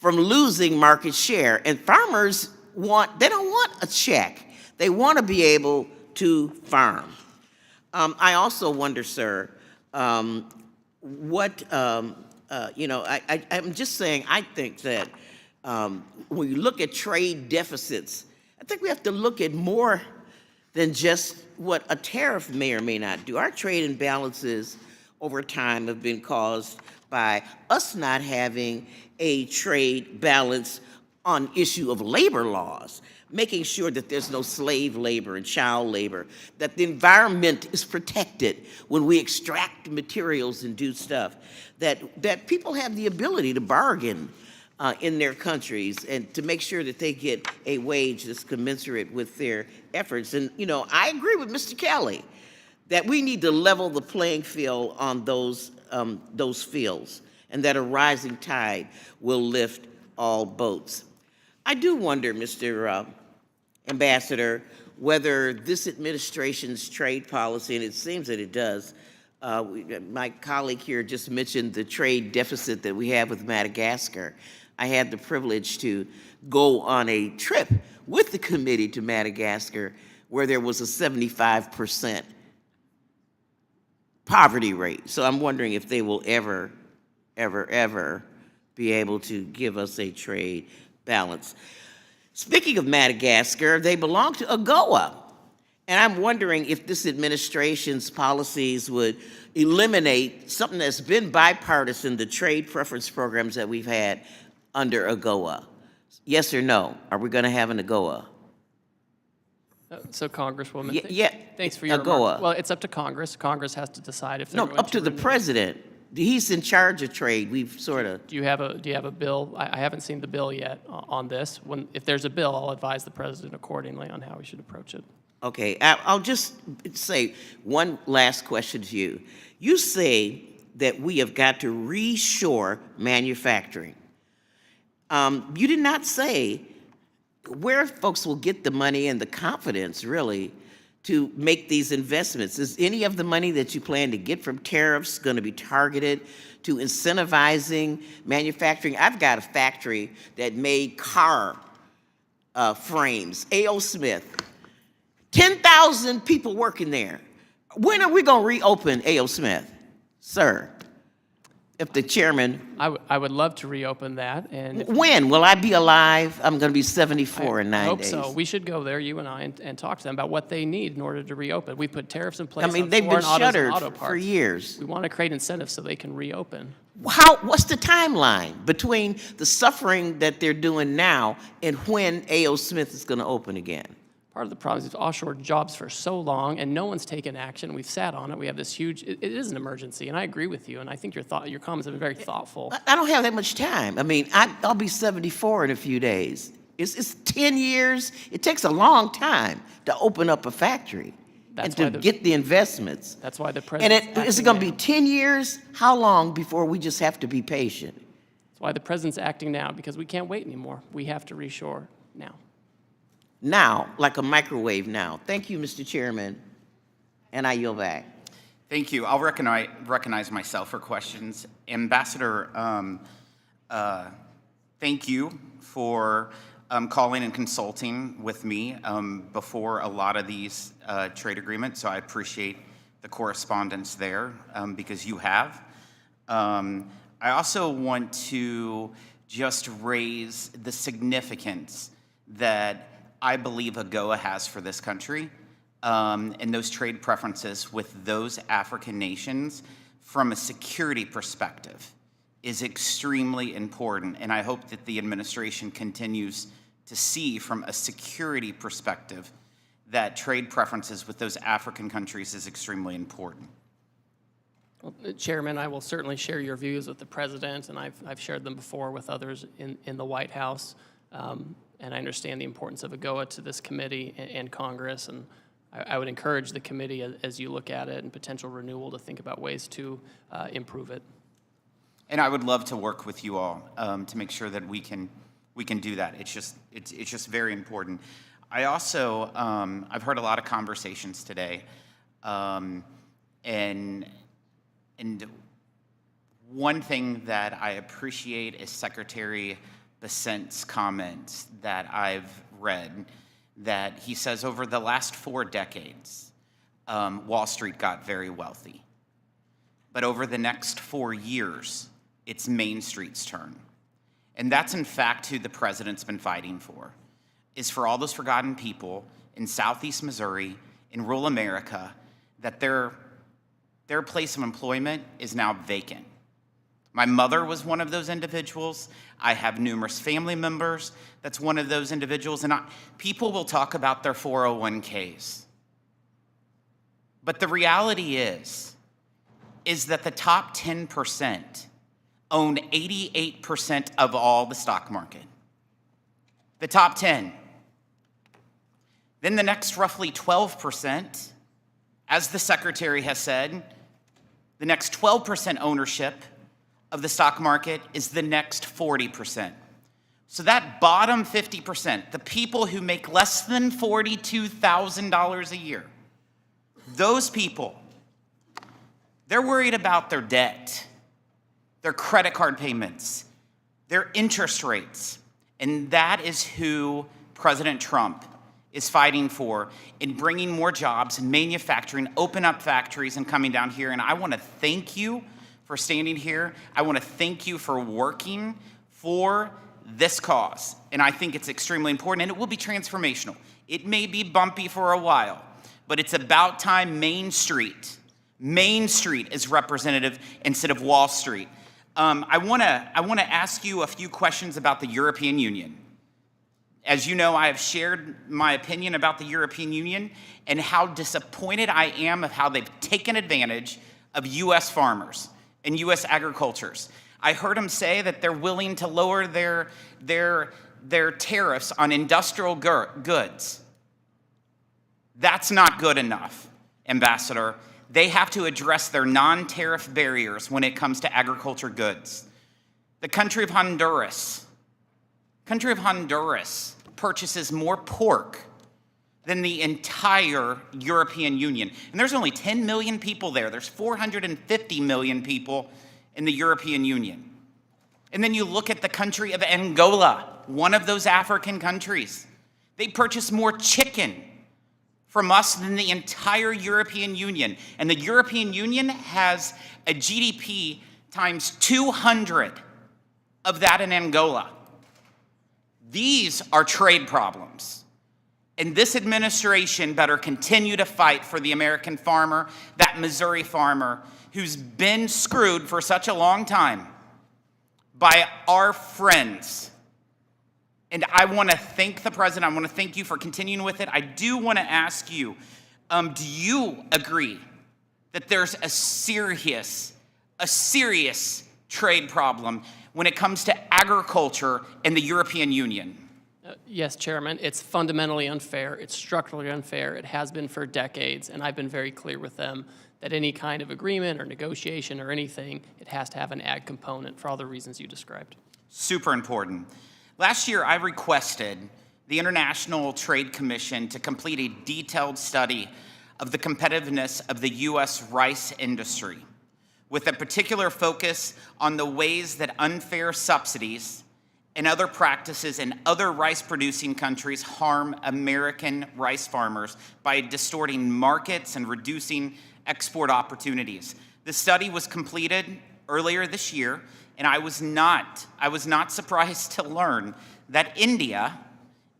from losing market share. And farmers they don't want a check. They want to be able to farm. I also wonder, sir, what, you know, I'm just saying, I think that when you look at trade deficits, I think we have to look at more than just what a tariff may or may not do. Our trade imbalances over time have been caused by us not having a trade balance on issue of labor laws, making sure that there's no slave labor and child labor, that the environment is protected when we extract materials and do stuff, that people have the ability to bargain in their countries and to make sure that they get a wage that's commensurate with their efforts. And, you know, I agree with Mr. Kelly that we need to level the playing field on those fields, and that a rising tide will lift all boats. I do wonder, Mr. Ambassador, whether this administration's trade policy, and it seems that it does, my colleague here just mentioned the trade deficit that we have with Madagascar. I had the privilege to go on a trip with the committee to Madagascar where there was a 75% poverty rate. So I'm wondering if they will ever be able to give us a trade balance. Speaking of Madagascar, they belong to AGOA. And I'm wondering if this administration's policies would eliminate something that's been bipartisan, the trade preference programs that we've had under AGOA. Yes or no? Are we going to have an AGOA? So Congresswoman, Yeah, thanks for your AGOA. remark. Well, it's up to Congress. Congress has to decide if they're No, going up to the renew. president. He's in charge of trade. We've sort of. Do you have a bill? I haven't seen the bill yet on this. If there's a bill, I'll advise the president accordingly on how we should approach it. Okay, I'll just say one last question to you. You say that we have got to reshore manufacturing. You did not say where folks will get the money and the confidence, really, to make these investments. Is any of the money that you plan to get from tariffs going to be targeted to incentivizing manufacturing? I've got a factory that made car frames, A.O. Smith. 10,000 people working there. When are we going to reopen A.O. Smith, sir? If the chairman. I would love to reopen that. And when? Will I be alive? I'm going to be 74 in 9 I hope days. so. We should go there, you and I, and talk to them about what they need in order to reopen. We put tariffs in place. I mean, on they've been foreign autos and shuttered auto for parts. years. We want to create incentives so they can reopen. What's the timeline between the suffering that they're doing now and when A.O. Smith is going to open again? Part of the problem is we've offshored jobs for so long, and no one's taken action. We've sat on it. We have this huge. It is an emergency, and I agree with you. And I think your comments have been very thoughtful. I don't have that much time. I mean, I'll be 74 in a few days. It's 10 years. It takes a long time to open up a factory and to get the investments. That's why the president. And is it going to be 10 years? How long before we just have to be patient? That's why the president's acting now, because we can't wait anymore. We have to reshore now. Now, like a microwave now. Thank you, Mr. Chairman, and I yield back. Thank you. I'll recognize myself for questions. Ambassador, thank you for calling and consulting with me before a lot of these trade agreements, so I appreciate the correspondence there because you have. I also want to just raise the significance that I believe AGOA has for this country, and those trade preferences with those African nations from a security perspective is extremely important. And I hope that the administration continues to see from a security perspective that trade preferences with those African countries is extremely important. Well, Chairman, I will certainly share your views with the president, and I've shared them before with others in the White House. And I understand the importance of AGOA to this committee and Congress, and I would encourage the committee, as you look at it and potential renewal, to think about ways to improve it. And I would love to work with you all to make sure that we can do that. It's just very important. I also I've heard a lot of conversations today, and one thing that I appreciate is Secretary Bessent's comments that I've read, that he says over the last 4 decades, Wall Street got very wealthy. But over the next 4 years, it's Main Street's turn. And that's in fact who the president's been fighting for, is for all those forgotten people in Southeast Missouri, in rural America, that their place of employment is now vacant. My mother was one of those individuals. I have numerous family members that's one of those individuals. And people will talk about their 401ks. But the reality is that the top 10% own 88% of all the stock market. The top 10. Then the next roughly 12%, as the secretary has said, the next 12% ownership of the stock market is the next 40%. So that bottom 50%, the people who make less than $42,000 a year, those people, they're worried about their debt, their credit card payments, their interest rates. And that is who President Trump is fighting for in bringing more jobs and manufacturing, open up factories and coming down here. And I want to thank you for standing here. I want to thank you for working for this cause. And I think it's extremely important, and it will be transformational. It may be bumpy for a while, but it's about time Main Street is representative instead of Wall Street. I want to ask you a few questions about the European Union. As you know, I have shared my opinion about the European Union and how disappointed I am of how they've taken advantage of U.S. farmers and U.S. agricultures. I heard them say that they're willing to lower their tariffs on industrial goods. That's not good enough, Ambassador. They have to address their non-tariff barriers when it comes to agriculture goods. The country of Honduras purchases more pork than the entire European Union. And there's only 10 million people there. There's 450 million people in the European Union. And then you look at the country of Angola, one of those African countries. They purchase more chicken from us than the entire European Union. And the European Union has a GDP times 200 of that in Angola. These are trade problems. And this administration better continue to fight for the American farmer, that Missouri farmer who's been screwed for such a long time by our friends. And I want to thank the president. I want to thank you for continuing with it. I do want to ask you, do you agree that there's a serious trade problem when it comes to agriculture in the European Union? Yes, Chairman. It's fundamentally unfair. It's structurally unfair. It has been for decades, and I've been very clear with them that any kind of agreement or negotiation or anything, it has to have an ag component for all the reasons you described. Super important. Last year, I requested the International Trade Commission to complete a detailed study of the competitiveness of the U.S. rice industry, with a particular focus on the ways that unfair subsidies and other practices in other rice-producing countries harm American rice farmers by distorting markets and reducing export opportunities. The study was completed earlier this year, and I was not surprised to learn that India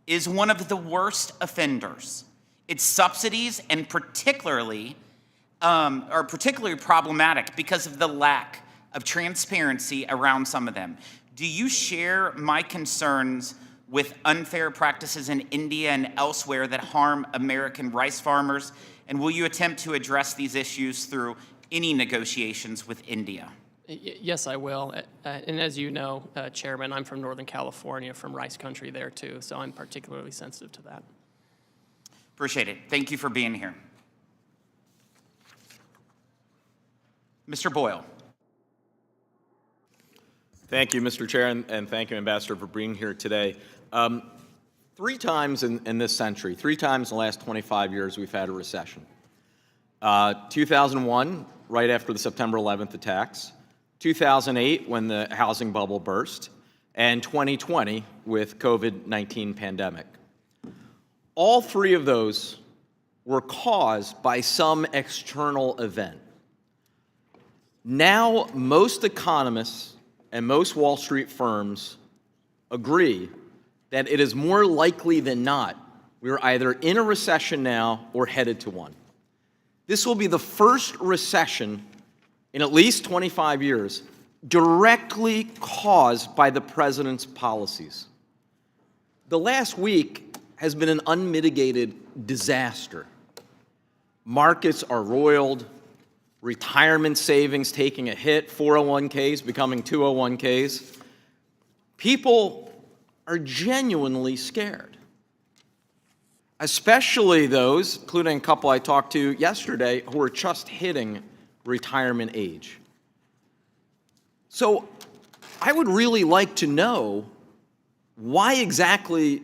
is one of the worst offenders. Its subsidies and particularly are particularly problematic because of the lack of transparency around some of them. Do you share my concerns with unfair practices in India and elsewhere that harm American rice farmers? And will you attempt to address these issues through any negotiations with India? Yes, I will. And as you know, Chairman, I'm from Northern California, from rice country there too, so I'm particularly sensitive to that. Appreciate it. Thank you for being here. Mr. Boyle. Thank you, Mr. Chair, and thank you, Ambassador, for being here today. 3 times in this century, 3 times in the last 25 years, we've had a recession. 2001, right after the September 11th attacks, 2008, when the housing bubble burst, and 2020 with COVID-19 pandemic. All 3 of those were caused by some external event. Now, most economists and most Wall Street firms agree that it is more likely than not we're either in a recession now or headed to one. This will be the first recession in at least 25 years directly caused by the president's policies. The last week has been an unmitigated disaster. Markets are roiled, retirement savings taking a hit, 401ks becoming 201ks. People are genuinely scared, especially those, including a couple I talked to yesterday, who are just hitting retirement age. So I would really like to know why exactly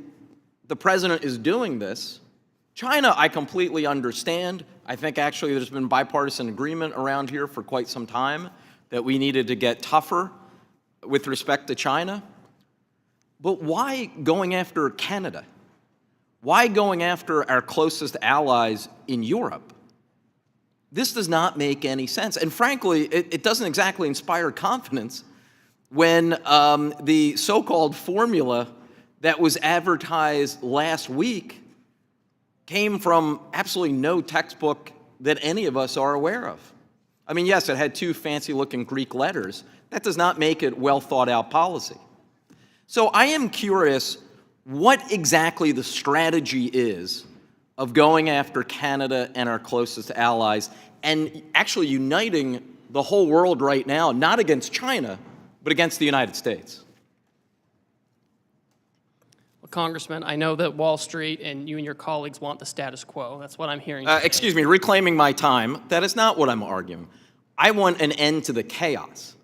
the president is doing this. China, I completely understand. I think actually there's been bipartisan agreement around here for quite some time that we needed to get tougher with respect to China. But why going after Canada? Why going after our closest allies in Europe? This does not make any sense. And frankly, it doesn't exactly inspire confidence when the so-called formula that was advertised last week came from absolutely no textbook that any of us are aware of. I mean, yes, it had 2 fancy-looking Greek letters. That does not make it well-thought-out policy. So I am curious what exactly the strategy is of going after Canada and our closest allies and actually uniting the whole world right now, not against China, but against the United States. Well, Congressman, I know that Wall Street and you and your colleagues want the status quo. That's what I'm hearing. Excuse me, reclaiming my time, that is not what I'm arguing. I want an end to the chaos.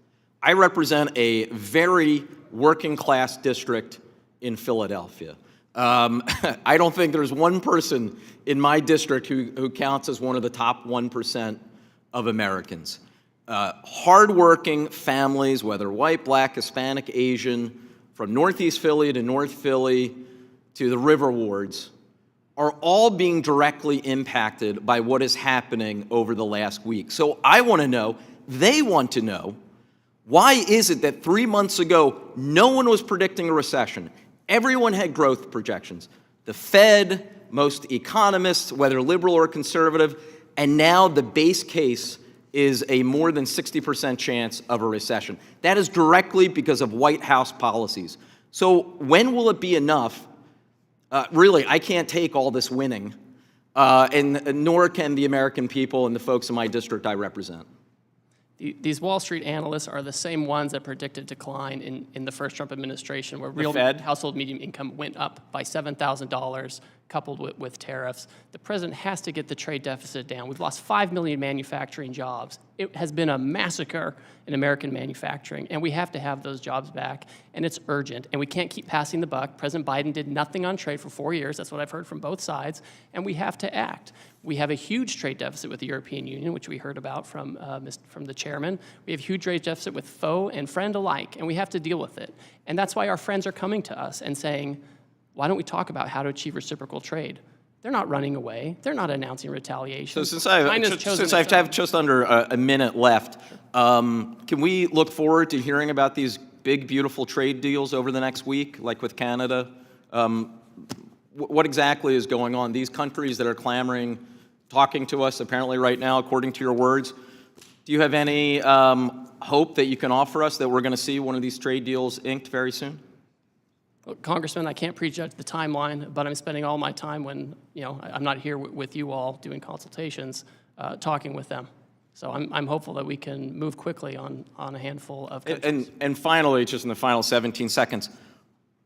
I represent a very working-class district in Philadelphia. I don't think there's one person in my district who counts as one of the top 1% of Americans. Hardworking families, whether white, black, Hispanic, Asian, from Northeast Philly to North Philly to the River Wards, are all being directly impacted by what is happening over the last week. So I want to know, they want to know, why is it that 3 months ago, no one was predicting a recession? Everyone had growth projections. The Fed, most economists, whether liberal or conservative, and now the base case is a more than 60% chance of a recession. That is directly because of White House policies. So when will it be enough? Really, I can't take all this winning, and nor can the American people and the folks in my district I represent. These Wall Street analysts are the same ones that predicted decline in the first Trump administration, where real household median income went up by $7,000, coupled with tariffs. The president has to get the trade deficit down. We've lost 5 million manufacturing jobs. It has been a massacre in American manufacturing, and we have to have those jobs back, and it's urgent, and we can't keep passing the buck. President Biden did nothing on trade for 4 years. That's what I've heard from both sides, and we have to act. We have a huge trade deficit with the European Union, which we heard about from the chairman. We have a huge trade deficit with foe and friend alike, and we have to deal with it. And that's why our friends are coming to us and saying, why don't we talk about how to achieve reciprocal trade? They're not running away. They're not announcing retaliation. So since I have just under a minute left, can we look forward to hearing about these big, beautiful trade deals over the next week, like with Canada? What exactly is going on? These countries that are clamoring, talking to us apparently right now, according to your words, do you have any hope that you can offer us that we're going to see one of these trade deals inked very soon? Well, Congressman, I can't prejudge the timeline, but I'm spending all my time when I'm not here with you all doing consultations, talking with them. So I'm hopeful that we can move quickly on a handful of countries. And finally, just in the final 17 seconds,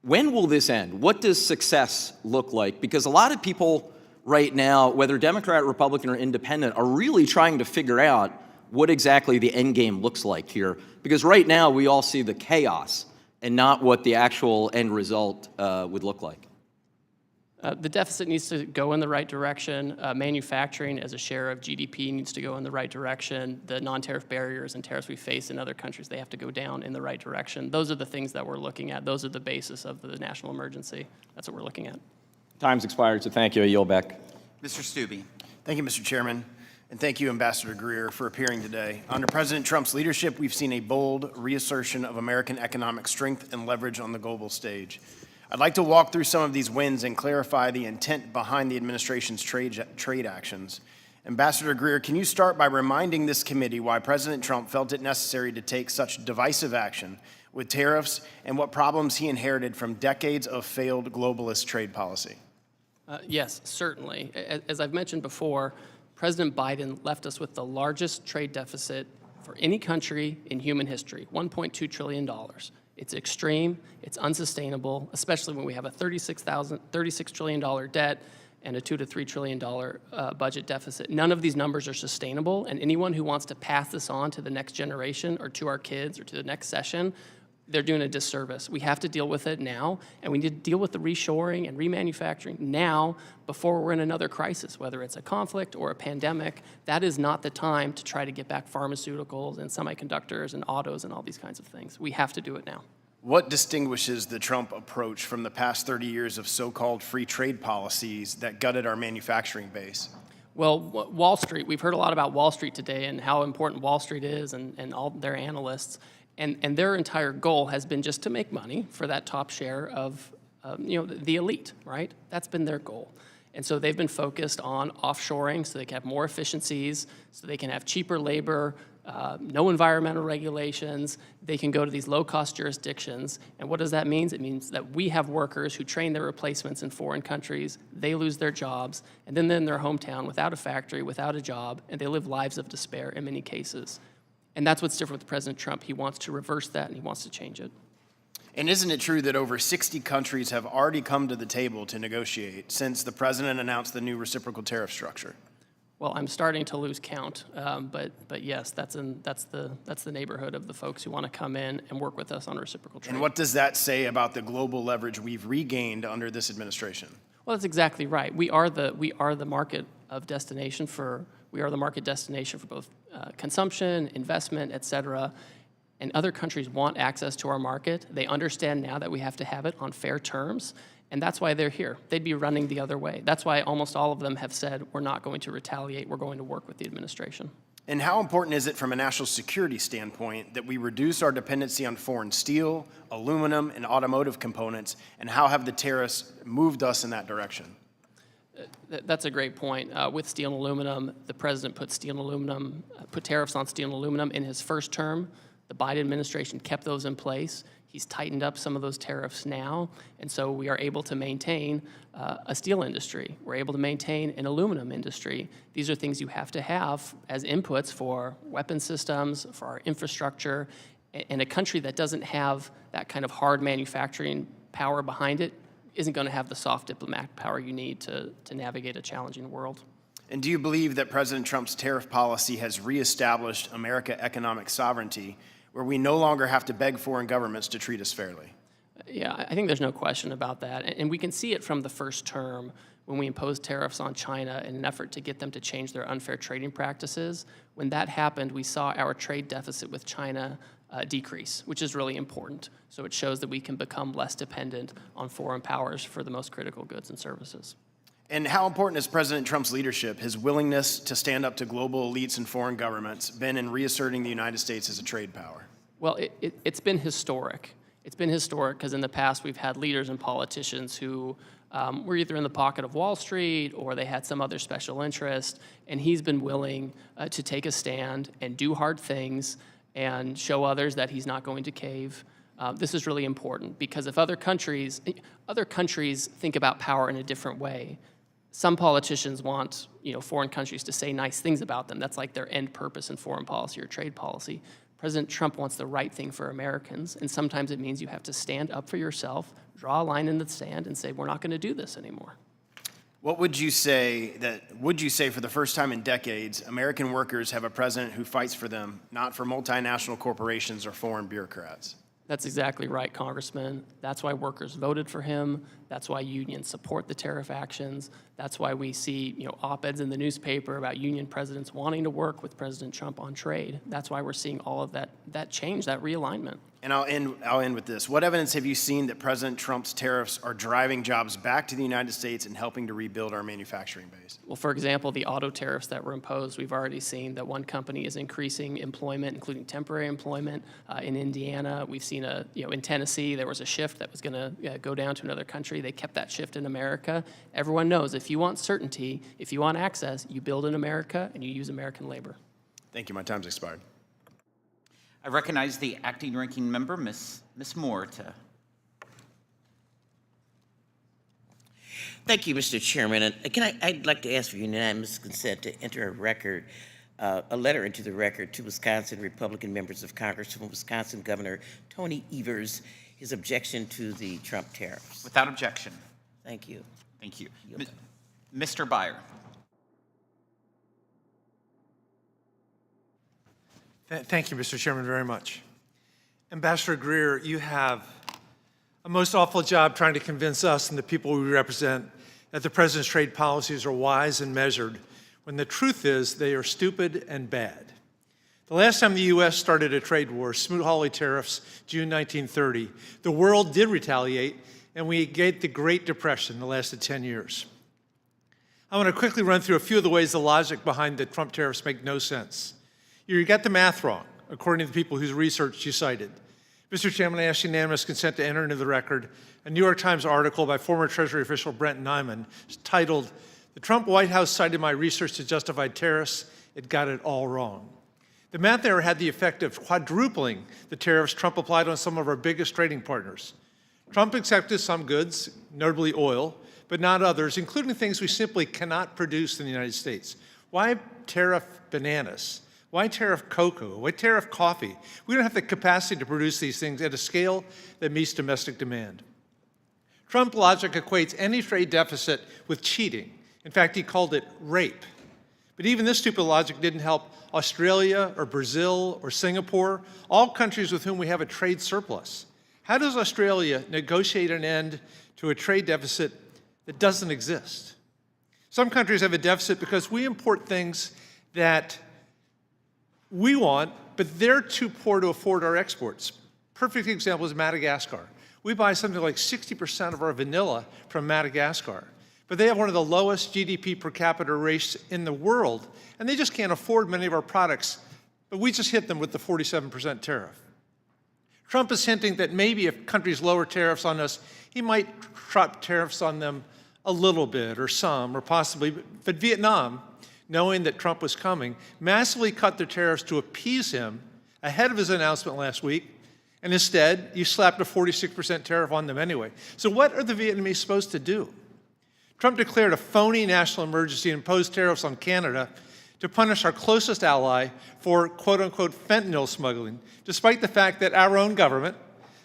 when will this end? What does success look like? Because a lot of people right now, whether Democrat, Republican, or Independent, are really trying to figure out what exactly the end game looks like here. Because right now, we all see the chaos and not what the actual end result would look like. The deficit needs to go in the right direction. Manufacturing as a share of GDP needs to go in the right direction. The non-tariff barriers and tariffs we face in other countries, they have to go down in the right direction. Those are the things that we're looking at. Those are the basis of the national emergency. That's what we're looking at. Time's expired, so thank you. I yield back. Mr. Stubbe. Thank you, Mr. Chairman. And thank you, Ambassador Greer, for appearing today. Under President Trump's leadership, we've seen a bold reassertion of American economic strength and leverage on the global stage. I'd like to walk through some of these wins and clarify the intent behind the administration's trade actions. Ambassador Greer, can you start by reminding this committee why President Trump felt it necessary to take such divisive action with tariffs and what problems he inherited from decades of failed globalist trade policy? Yes, certainly. As I've mentioned before, President Biden left us with the largest trade deficit for any country in human history, $1.2 trillion. It's extreme, it's unsustainable, especially when we have a $36 trillion debt and a $2 to $3 trillion budget deficit. None of these numbers are sustainable, and anyone who wants to pass this on to the next generation or to our kids or to the next session, they're doing a disservice. We have to deal with it now, and we need to deal with the reshoring and remanufacturing now before we're in another crisis, whether it's a conflict or a pandemic. That is not the time to try to get back pharmaceuticals and semiconductors and autos and all these kinds of things. We have to do it now. What distinguishes the Trump approach from the past 30 years of so-called free trade policies that gutted our manufacturing base? Well, Wall Street, we've heard a lot about Wall Street today and how important Wall Street is and all their analysts. And their entire goal has been just to make money for that top share of, the elite, right? That's been their goal. And so they've been focused on offshoring so they can have more efficiencies, so they can have cheaper labor, no environmental regulations. They can go to these low-cost jurisdictions. And what does that mean? It means that we have workers who train their replacements in foreign countries. They lose their jobs, and then they're in their hometown without a factory, without a job, and they live lives of despair in many cases. And that's what's different with President Trump. He wants to reverse that, and he wants to change it. And isn't it true that over 60 countries have already come to the table to negotiate since the president announced the new reciprocal tariff structure? Well, I'm starting to lose count, but yes, that's the neighborhood of the folks who want to come in and work with us on reciprocal trade. And what does that say about the global leverage we've regained under this administration? Well, that's exactly right. We are the market destination for both consumption, investment, et cetera. And other countries want access to our market. They understand now that we have to have it on fair terms, and that's why they're here. They'd be running the other way. That's why almost all of them have said, we're not going to retaliate, we're going to work with the administration. And how important is it from a national security standpoint that we reduce our dependency on foreign steel, aluminum, and automotive components, and how have the tariffs moved us in that direction? That's a great point. With steel and aluminum, the president put tariffs on steel and aluminum in his first term. The Biden administration kept those in place. He's tightened up some of those tariffs now, and so we are able to maintain a steel industry. We're able to maintain an aluminum industry. These are things you have to have as inputs for weapon systems, for our infrastructure, and a country that doesn't have that kind of hard manufacturing power behind it isn't going to have the soft diplomatic power you need to navigate a challenging world. And do you believe that President Trump's tariff policy has reestablished American economic sovereignty, where we no longer have to beg foreign governments to treat us fairly? Yeah, I think there's no question about that. And we can see it from the first term when we imposed tariffs on China in an effort to get them to change their unfair trading practices. When that happened, we saw our trade deficit with China decrease, which is really important. So it shows that we can become less dependent on foreign powers for the most critical goods and services. And how important has President Trump's leadership, his willingness to stand up to global elites and foreign governments, been in reasserting the United States as a trade power? Well, it's been historic. It's been historic because in the past we've had leaders and politicians who were either in the pocket of Wall Street or they had some other special interest, and he's been willing to take a stand and do hard things and show others that he's not going to cave. This is really important because if other countries think about power in a different way. Some politicians want, foreign countries to say nice things about them. That's like their end purpose in foreign policy or trade policy. President Trump wants the right thing for Americans, and sometimes it means you have to stand up for yourself, draw a line in the sand, and say, we're not going to do this anymore. What would you say for the first time in decades, American workers have a president who fights for them, not for multinational corporations or foreign bureaucrats? That's exactly right, Congressman. That's why workers voted for him. That's why unions support the tariff actions. That's why we see, op-eds in the newspaper about union presidents wanting to work with President Trump on trade. That's why we're seeing all of that change, that realignment. And I'll end with this. What evidence have you seen that President Trump's tariffs are driving jobs back to the United States and helping to rebuild our manufacturing base? Well, for example, the auto tariffs that were imposed, we've already seen that one company is increasing employment, including temporary employment. In Indiana, we've seen in Tennessee, there was a shift that was going to go down to another country. They kept that shift in America. Everyone knows if you want certainty, if you want access, you build in America and you use American labor. Thank you. My time's expired. I recognize the acting ranking member, Ms. Moore, to. Thank you, Mr. Chairman. And I'd like to ask for unanimous consent to enter a letter into the record to Wisconsin Republican members of Congress from Wisconsin Governor Tony Evers, his objection to the Trump tariffs. Without objection. Thank you. Thank you. Mr. Byer. Thank you, Mr. Chairman, very much. Ambassador Greer, you have a most awful job trying to convince us and the people we represent that the president's trade policies are wise and measured, when the truth is they are stupid and bad. The last time the U.S. started a trade war, Smoot-Hawley tariffs, June 1930, the world did retaliate, and we get the Great Depression that lasted 10 years. I want to quickly run through a few of the ways the logic behind the Trump tariffs make no sense. You got the math wrong, according to the people whose research you cited. Mr. Chairman, I ask unanimous consent to enter into the record a New York Times article by former Treasury official Brent Nyman titled, "The Trump White House cited my research to justify tariffs. It got it all wrong." The math error had the effect of quadrupling the tariffs Trump applied on some of our biggest trading partners. Trump accepted some goods, notably oil, but not others, including things we simply cannot produce in the United States. Why tariff bananas? Why tariff cocoa? Why tariff coffee? We don't have the capacity to produce these things at a scale that meets domestic demand. Trump logic equates any trade deficit with cheating. In fact, he called it rape. But even this stupid logic didn't help Australia or Brazil or Singapore, all countries with whom we have a trade surplus. How does Australia negotiate an end to a trade deficit that doesn't exist? Some countries have a deficit because we import things that we want, but they're too poor to afford our exports. Perfect example is Madagascar. We buy something like 60% of our vanilla from Madagascar, but they have one of the lowest GDP per capita rates in the world, and they just can't afford many of our products, but we just hit them with the 47% tariff. Trump is hinting that maybe if countries lower tariffs on us, he might drop tariffs on them a little bit or some or possibly, but Vietnam, knowing that Trump was coming, massively cut their tariffs to appease him ahead of his announcement last week, and instead, you slapped a 46% tariff on them anyway. So what are the Vietnamese supposed to do? Trump declared a phony national emergency and imposed tariffs on Canada to punish our closest ally for quote-unquote fentanyl smuggling, despite the fact that our own government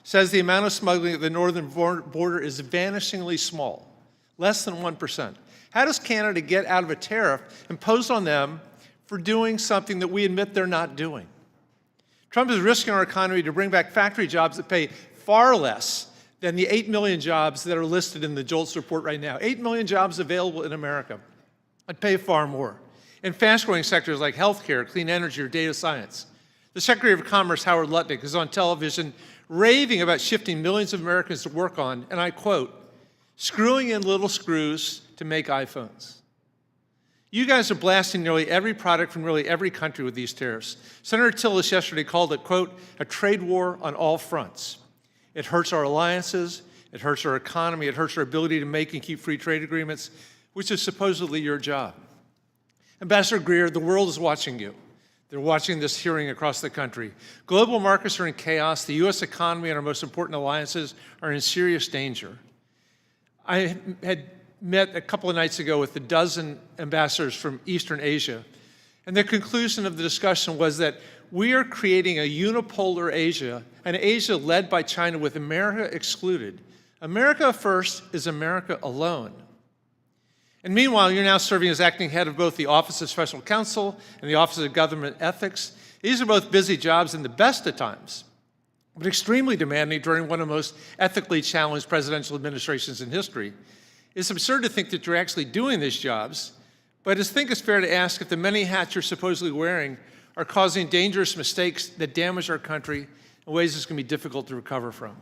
says the amount of smuggling at the northern border is vanishingly small, less than 1%. How does Canada get out of a tariff imposed on them for doing something that we admit they're not doing? Trump is risking our economy to bring back factory jobs that pay far less than the 8 million jobs that are listed in the JOLTS report right now. 8 million jobs available in America that pay far more in fast-growing sectors like healthcare, clean energy, or data science. The Secretary of Commerce, Howard Lutnick, is on television raving about shifting millions of Americans to work on, and I quote, screwing in little screws to make iPhones. You guys are blasting nearly every product from nearly every country with these tariffs. Senator Tillis yesterday called it, quote, a trade war on all fronts. It hurts our alliances, it hurts our economy, it hurts our ability to make and keep free trade agreements, which is supposedly your job. Ambassador Greer, the world is watching you. They're watching this hearing across the country. Global markets are in chaos. The U.S. economy and our most important alliances are in serious danger. I had met a couple of nights ago with a dozen ambassadors from Eastern Asia, and the conclusion of the discussion was that we are creating a unipolar Asia, an Asia led by China with America excluded. America first is America alone. And meanwhile, you're now serving as acting head of both the Office of Special Counsel and the Office of Government Ethics. These are both busy jobs in the best of times, but extremely demanding during one of the most ethically challenged presidential administrations in history. It's absurd to think that you're actually doing these jobs, but I think it's fair to ask if the many hats you're supposedly wearing are causing dangerous mistakes that damage our country in ways that's going to be difficult to recover from.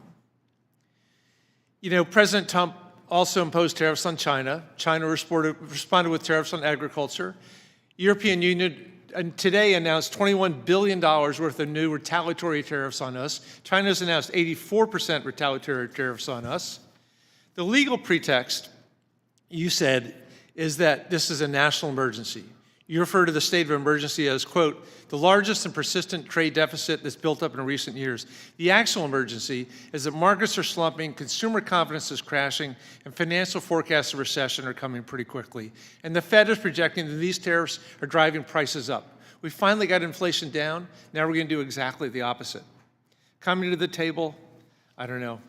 You know, President Trump also imposed tariffs on China. China responded with tariffs on agriculture. European Union today announced $21 billion worth of new retaliatory tariffs on us. China's announced 84% retaliatory tariffs on us. The legal pretext, you said, is that this is a national emergency. You refer to the state of emergency as, quote, the largest and persistent trade deficit that's built up in recent years. The actual emergency is that markets are slumping, consumer confidence is crashing, and financial forecasts of recession are coming pretty quickly. And the Fed is projecting that these tariffs are driving prices up. We finally got inflation down. Now we're going to do exactly the opposite. Coming to the table, I don't know.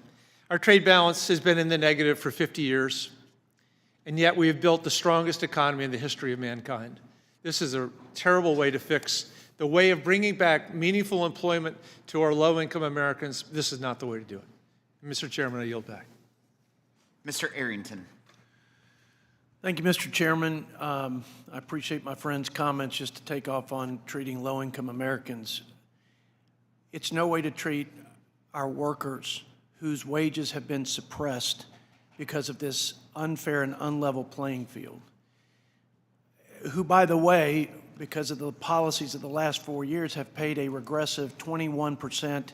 Our trade balance has been in the negative for 50 years, and yet we have built the strongest economy in the history of mankind. This is a terrible way to fix the way of bringing back meaningful employment to our low-income Americans. This is not the way to do it. Mr. Chairman, I yield back. Mr. Arrington. Thank you, Mr. Chairman. I appreciate my friend's comments just to take off on treating low-income Americans. It's no way to treat our workers whose wages have been suppressed because of this unfair and unlevel playing field, who, by the way, because of the policies of the last 4 years, have paid a regressive 21%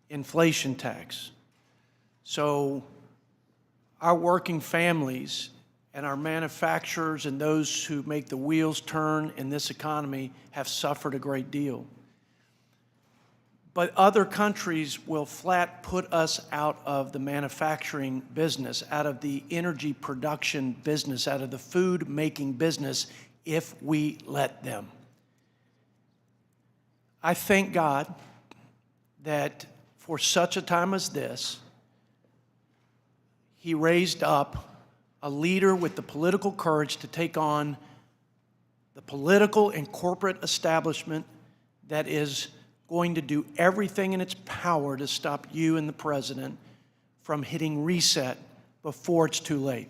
inflation tax. So our working families and our manufacturers and those who make the wheels turn in this economy have suffered a great deal. But other countries will flat put us out of the manufacturing business, out of the energy production business, out of the food making business if we let them. I thank God that for such a time as this, He raised up a leader with the political courage to take on the political and corporate establishment that is going to do everything in its power to stop you and the president from hitting reset before it's too late.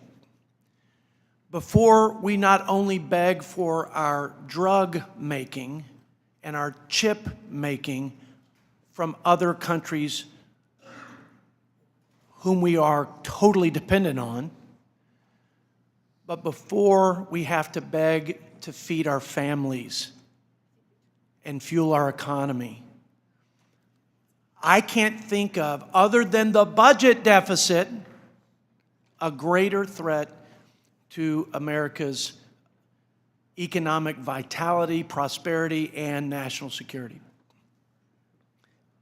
Before we not only beg for our drug making and our chip making from other countries whom we are totally dependent on, but before we have to beg to feed our families and fuel our economy. I can't think of, other than the budget deficit, a greater threat to America's economic vitality, prosperity, and national security.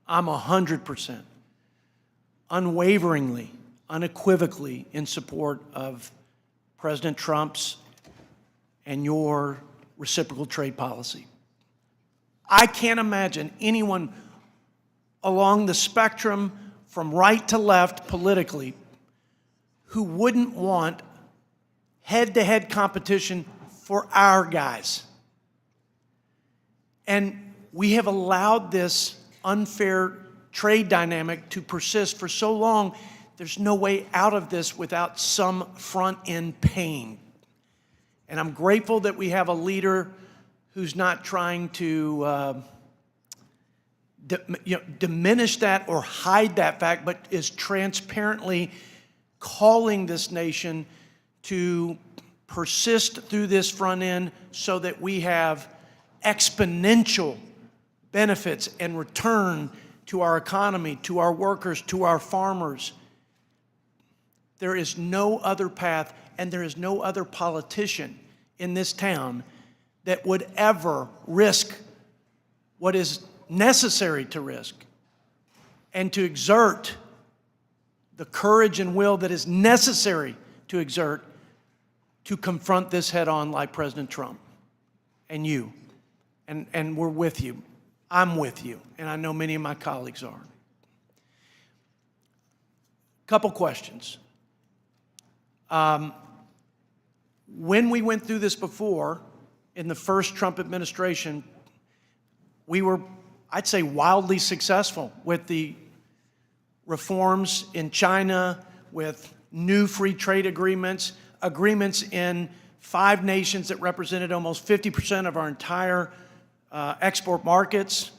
I'm 100%, unwaveringly, unequivocally in support of President Trump's and your reciprocal trade policy. I can't imagine anyone along the spectrum from right to left politically who wouldn't want head-to-head competition for our guys. And we have allowed this unfair trade dynamic to persist for so long, there's no way out of this without some front-end pain. And I'm grateful that we have a leader who's not trying to diminish that or hide that fact, but is transparently calling this nation to persist through this front end so that we have exponential benefits and return to our economy, to our workers, to our farmers. There is no other path, and there is no other politician in this town that would ever risk what is necessary to risk and to exert the courage and will that is necessary to exert to confront this head on like President Trump and you. And we're with you. I'm with you, and I know many of my colleagues are. Couple questions. When we went through this before, in the first Trump administration, we were, I'd say, wildly successful with the reforms in China, with new free trade agreements, agreements in 5 nations that represented almost 50% of our entire export markets.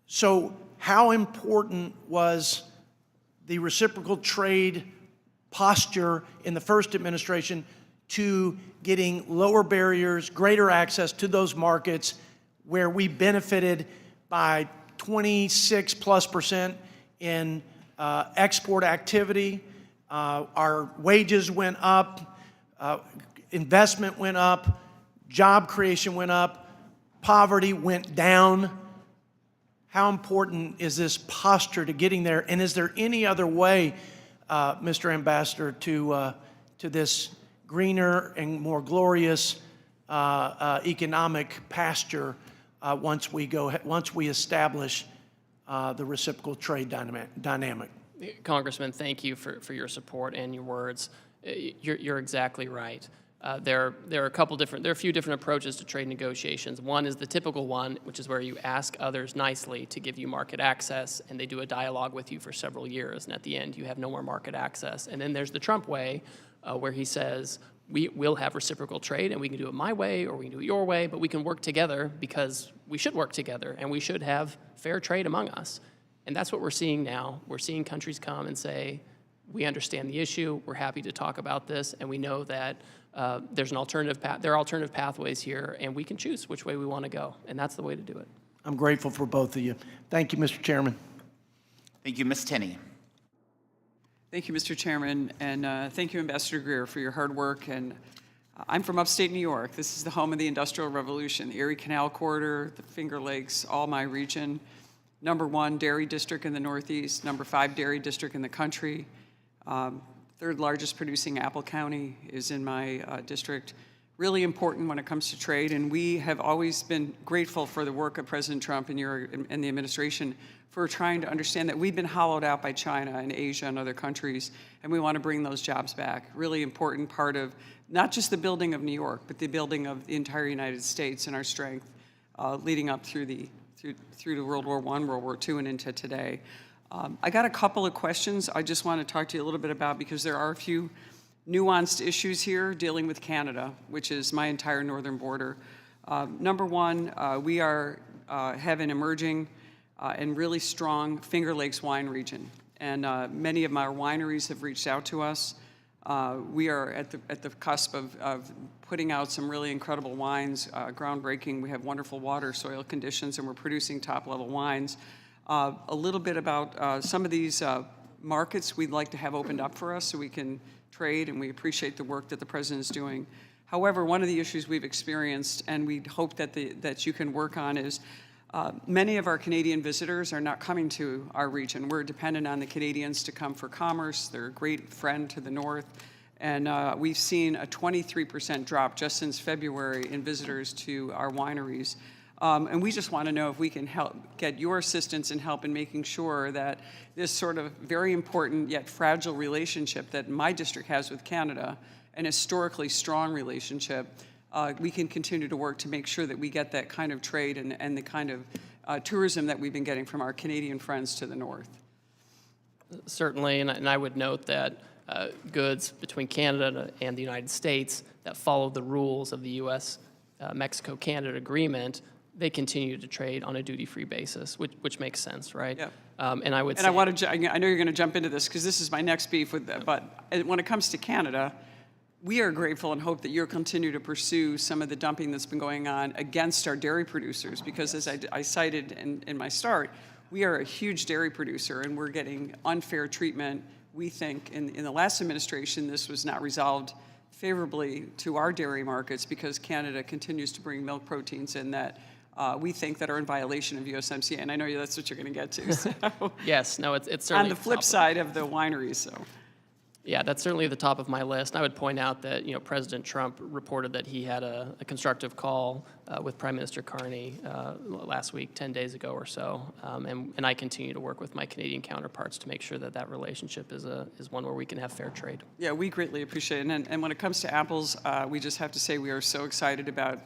So how important was the reciprocal trade posture in the first administration to getting lower barriers, greater access to those markets where we benefited by 26+% in export activity? Our wages went up, investment went up, job creation went up, poverty went down. How important is this posture to getting there? And is there any other way, Mr. Ambassador, to this greener and more glorious economic pasture once we establish the reciprocal trade dynamic? Congressman, thank you for your support and your words. You're exactly right. There are a few different approaches to trade negotiations. One is the typical one, which is where you ask others nicely to give you market access, and they do a dialogue with you for several years, and at the end you have no more market access. And then there's the Trump way, where he says, we will have reciprocal trade and we can do it my way or we can do it your way, but we can work together because we should work together and we should have fair trade among us. And that's what we're seeing now. We're seeing countries come and say, we understand the issue, we're happy to talk about this, and we know that there's an alternative there are alternative pathways here, and we can choose which way we want to go, and that's the way to do it. I'm grateful for both of you. Thank you, Mr. Chairman. Thank you, Ms. Tenney. Thank you, Mr. Chairman, and thank you, Ambassador Greer, for your hard work. And I'm from upstate New York. This is the home of the Industrial Revolution, the Erie Canal Corridor, the Finger Lakes, all my region. #1 dairy district in the Northeast, #5 dairy district in the country. Third largest producing apple county is in my district. Really important when it comes to trade, and we have always been grateful for the work of President Trump and the administration for trying to understand that we've been hollowed out by China and Asia and other countries, and we want to bring those jobs back. Really important part of not just the building of New York, but the building of the entire United States and our strength leading up through to World War I, World War II, and into today. I got a couple of questions I just want to talk to you a little bit about because there are a few nuanced issues here dealing with Canada, which is my entire northern border. #1, we have an emerging and really strong Finger Lakes wine region, and many of our wineries have reached out to us. We are at the cusp of putting out some really incredible wines, groundbreaking. We have wonderful water, soil conditions, and we're producing top-level wines. A little bit about some of these markets we'd like to have opened up for us so we can trade, and we appreciate the work that the President is doing. However, one of the issues we've experienced, and we hope that you can work on, is many of our Canadian visitors are not coming to our region. We're dependent on the Canadians to come for commerce. They're a great friend to the north. And we've seen a 23% drop just since February in visitors to our wineries. And we just want to know if we can help get your assistance and help in making sure that this sort of very important yet fragile relationship that my district has with Canada, an historically strong relationship, we can continue to work to make sure that we get that kind of trade and the kind of tourism that we've been getting from our Canadian friends to the north. Certainly, and I would note that goods between Canada and the United States that follow the rules of the U.S.-Mexico-Canada agreement, they continue to trade on a duty-free basis, which makes sense, right? Yeah. And I would and say, I know you're going to jump into this because this is my next beef with that. But when it comes to Canada, we are grateful and hope that you'll continue to pursue some of the dumping that's been going on against our dairy producers because, as I cited in my start, we are a huge dairy producer and we're getting unfair treatment. We think in the last administration this was not resolved favorably to our dairy markets because Canada continues to bring milk proteins in that we think that are in violation of USMCA, and I know that's what you're going to get to. So. yes, no, it's certainly on the flip side of the wineries. So, yeah, that's certainly at the top of my list. And I would point out that President Trump reported that he had a constructive call with Prime Minister Carney last week, 10 days ago or so, and I continue to work with my Canadian counterparts to make sure that that relationship is one where we can have fair trade. Yeah, we greatly appreciate it. And when it comes to apples, we just have to say we are so excited about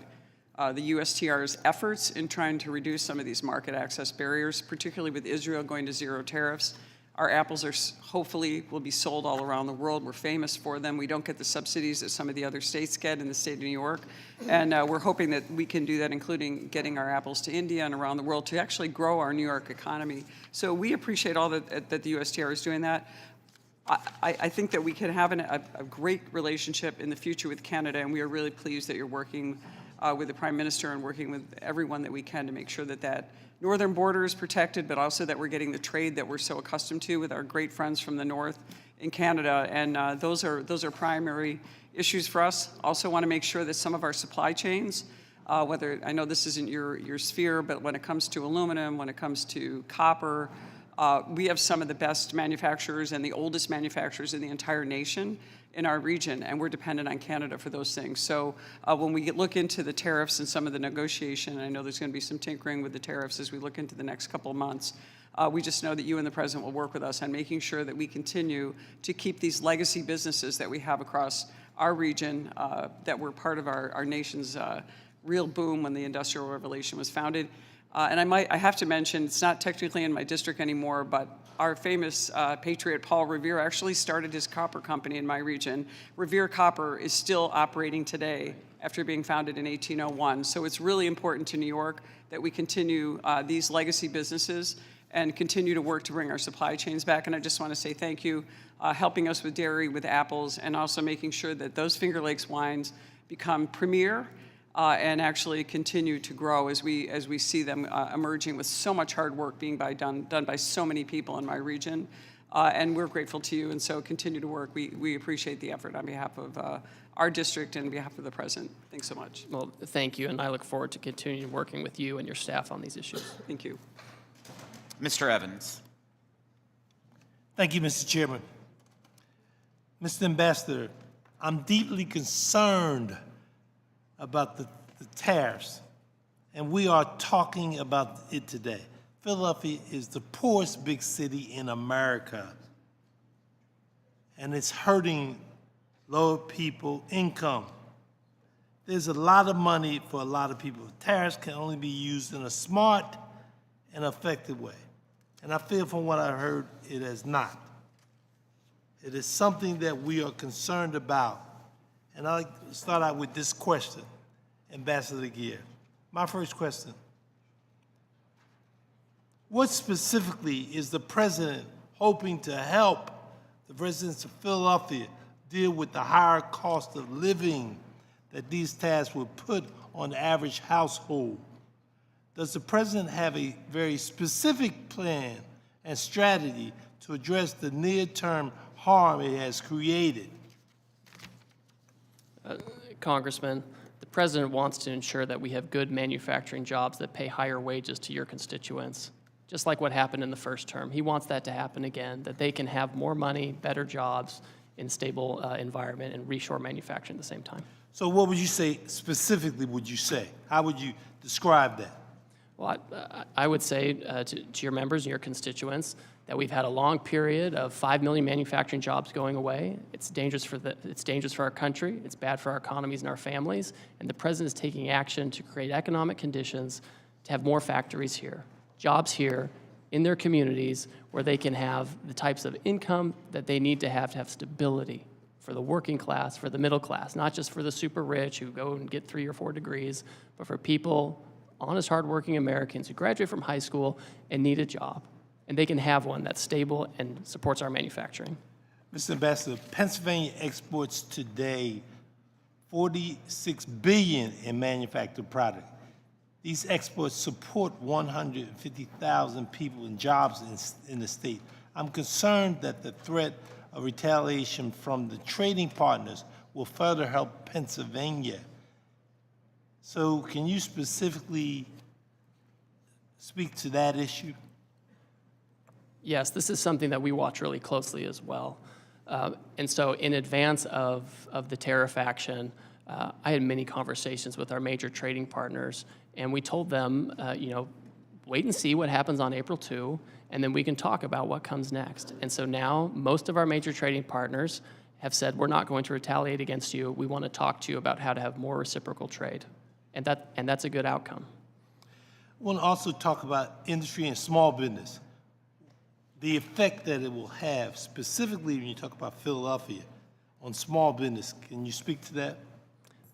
the USTR's efforts in trying to reduce some of these market access barriers, particularly with Israel going to zero tariffs. Our apples hopefully will be sold all around the world. We're famous for them. We don't get the subsidies that some of the other states get in the state of New York. And we're hoping that we can do that, including getting our apples to India and around the world to actually grow our New York economy. So we appreciate all that the USTR is doing that. I think that we can have a great relationship in the future with Canada, and we are really pleased that you're working with the Prime Minister and working with everyone that we can to make sure that that northern border is protected, but also that we're getting the trade that we're so accustomed to with our great friends from the north in Canada. And those are primary issues for us. Also want to make sure that some of our supply chains, whether I know this isn't your sphere, but when it comes to aluminum, when it comes to copper, we have some of the best manufacturers and the oldest manufacturers in the entire nation in our region, and we're dependent on Canada for those things. So when we look into the tariffs and some of the negotiation, I know there's going to be some tinkering with the tariffs as we look into the next couple of months. We just know that you and the President will work with us on making sure that we continue to keep these legacy businesses that we have across our region that were part of our nation's real boom when the Industrial Revolution was founded. And I have to mention, it's not technically in my district anymore, but our famous patriot Paul Revere actually started his copper company in my region. Revere Copper is still operating today after being founded in 1801. So it's really important to New York that we continue these legacy businesses and continue to work to bring our supply chains back. And I just want to say thank you, helping us with dairy, with apples, and also making sure that those Finger Lakes wines become premier and actually continue to grow as we see them emerging with so much hard work being done by so many people in my region. And we're grateful to you, and so continue to work. We appreciate the effort on behalf of our district and on behalf of the president. Thanks so much. Well, thank you, and I look forward to continuing working with you and your staff on these issues. Thank you. Mr. Evans. Thank you, Mr. Chairman. Mr. Ambassador, I'm deeply concerned about the tariffs, and we are talking about it today. Philadelphia is the poorest big city in America, and it's hurting lower people income. There's a lot of money for a lot of people. Tariffs can only be used in a smart and effective way. And I feel from what I heard, it is not. It is something that we are concerned about. And I'd like to start out with this question, Ambassador Greer. My first question: what specifically is the president hoping to help the residents of Philadelphia deal with the higher cost of living that these tariffs will put on the average household? Does the president have a very specific plan and strategy to address the near-term harm it has created? Congressman, the president wants to ensure that we have good manufacturing jobs that pay higher wages to your constituents, just like what happened in the first term. He wants that to happen again, that they can have more money, better jobs, in stable environment, and reshore manufacturing at the same time. So what would you say specifically, would you say? How would you describe that? Well, I would say to your members and your constituents that we've had a long period of 5 million manufacturing jobs going away. It's dangerous for our country. It's bad for our economies and our families. And the president is taking action to create economic conditions to have more factories here, jobs here in their communities where they can have the types of income that they need to have stability for the working class, for the middle class, not just for the super rich who go and get 3 or 4 degrees, but for people, honest, hardworking Americans who graduate from high school and need a job. And they can have one that's stable and supports our manufacturing. Mr. Ambassador, Pennsylvania exports today $46 billion in manufactured product. These exports support 150,000 people and jobs in the state. I'm concerned that the threat of retaliation from the trading partners will further help Pennsylvania. So can you specifically speak to that issue? Yes, this is something that we watch really closely as well. And so in advance of the tariff action, I had many conversations with our major trading partners, and we told them, wait and see what happens on April 2, and then we can talk about what comes next. And so now most of our major trading partners have said, we're not going to retaliate against you. We want to talk to you about how to have more reciprocal trade. And that's a good outcome. I want to also talk about industry and small business, the effect that it will have, specifically when you talk about Philadelphia, on small business. Can you speak to that?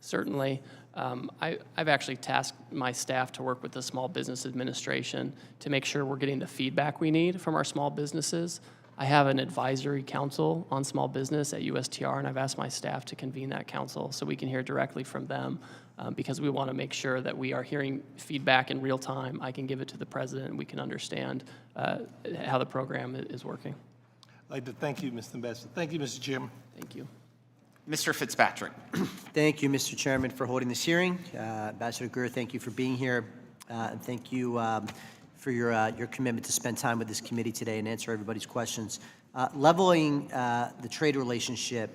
Certainly. I've actually tasked my staff to work with the Small Business Administration to make sure we're getting the feedback we need from our small businesses. I have an advisory council on small business at USTR, and I've asked my staff to convene that council so we can hear directly from them because we want to make sure that we are hearing feedback in real time. I can give it to the president, and we can understand how the program is working. I'd like to thank you, Mr. Ambassador. Thank you, Mr. Chairman. Thank you. Mr. Fitzpatrick. Thank you, Mr. Chairman, for holding this hearing. Ambassador Greer, thank you for being here. And thank you for your commitment to spend time with this committee today and answer everybody's questions. Leveling the trade relationship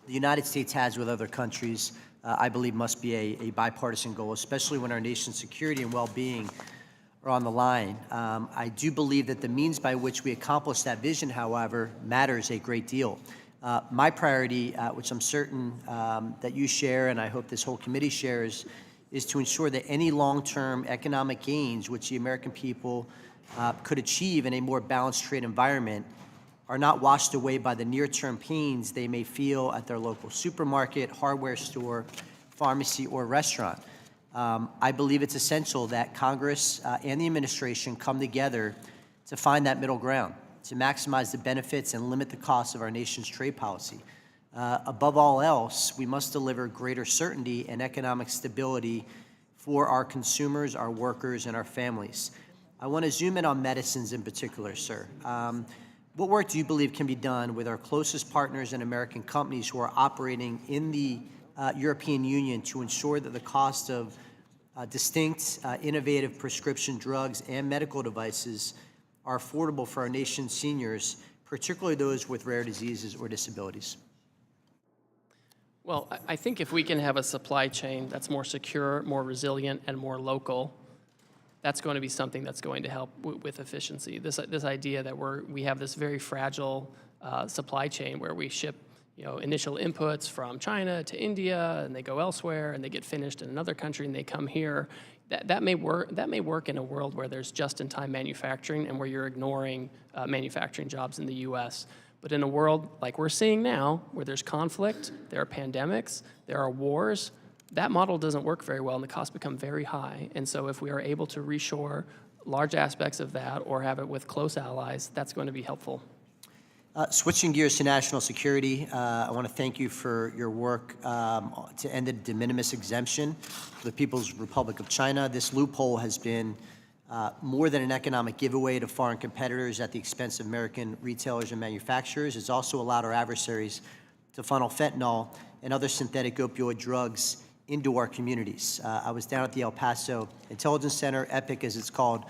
the United States has with other countries, I believe must be a bipartisan goal, especially when our nation's security and well-being are on the line. I do believe that the means by which we accomplish that vision, however, matters a great deal. My priority, which I'm certain that you share and I hope this whole committee shares, is to ensure that any long-term economic gains which the American people could achieve in a more balanced trade environment are not washed away by the near-term pains they may feel at their local supermarket, hardware store, pharmacy, or restaurant. I believe it's essential that Congress and the administration come together to find that middle ground, to maximize the benefits and limit the costs of our nation's trade policy. Above all else, we must deliver greater certainty and economic stability for our consumers, our workers, and our families. I want to zoom in on medicines in particular, sir. What work do you believe can be done with our closest partners and American companies who are operating in the European Union to ensure that the cost of distinct, innovative prescription drugs and medical devices are affordable for our nation's seniors, particularly those with rare diseases or disabilities? Well, I think if we can have a supply chain that's more secure, more resilient, and more local, that's going to be something that's going to help with efficiency. This idea that we have this very fragile supply chain where we ship initial inputs from China to India, and they go elsewhere, and they get finished in another country, and they come here. That may work in a world where there's just-in-time manufacturing and where you're ignoring manufacturing jobs in the U.S. But in a world like we're seeing now, where there's conflict, there are pandemics, there are wars, that model doesn't work very well, and the costs become very high. And so if we are able to reshore large aspects of that or have it with close allies, that's going to be helpful. Switching gears to national security, I want to thank you for your work to end the de minimis exemption for the People's Republic of China. This loophole has been more than an economic giveaway to foreign competitors at the expense of American retailers and manufacturers. It's also allowed our adversaries to funnel fentanyl and other synthetic opioid drugs into our communities. I was down at the El Paso Intelligence Center, EPIC as it's called.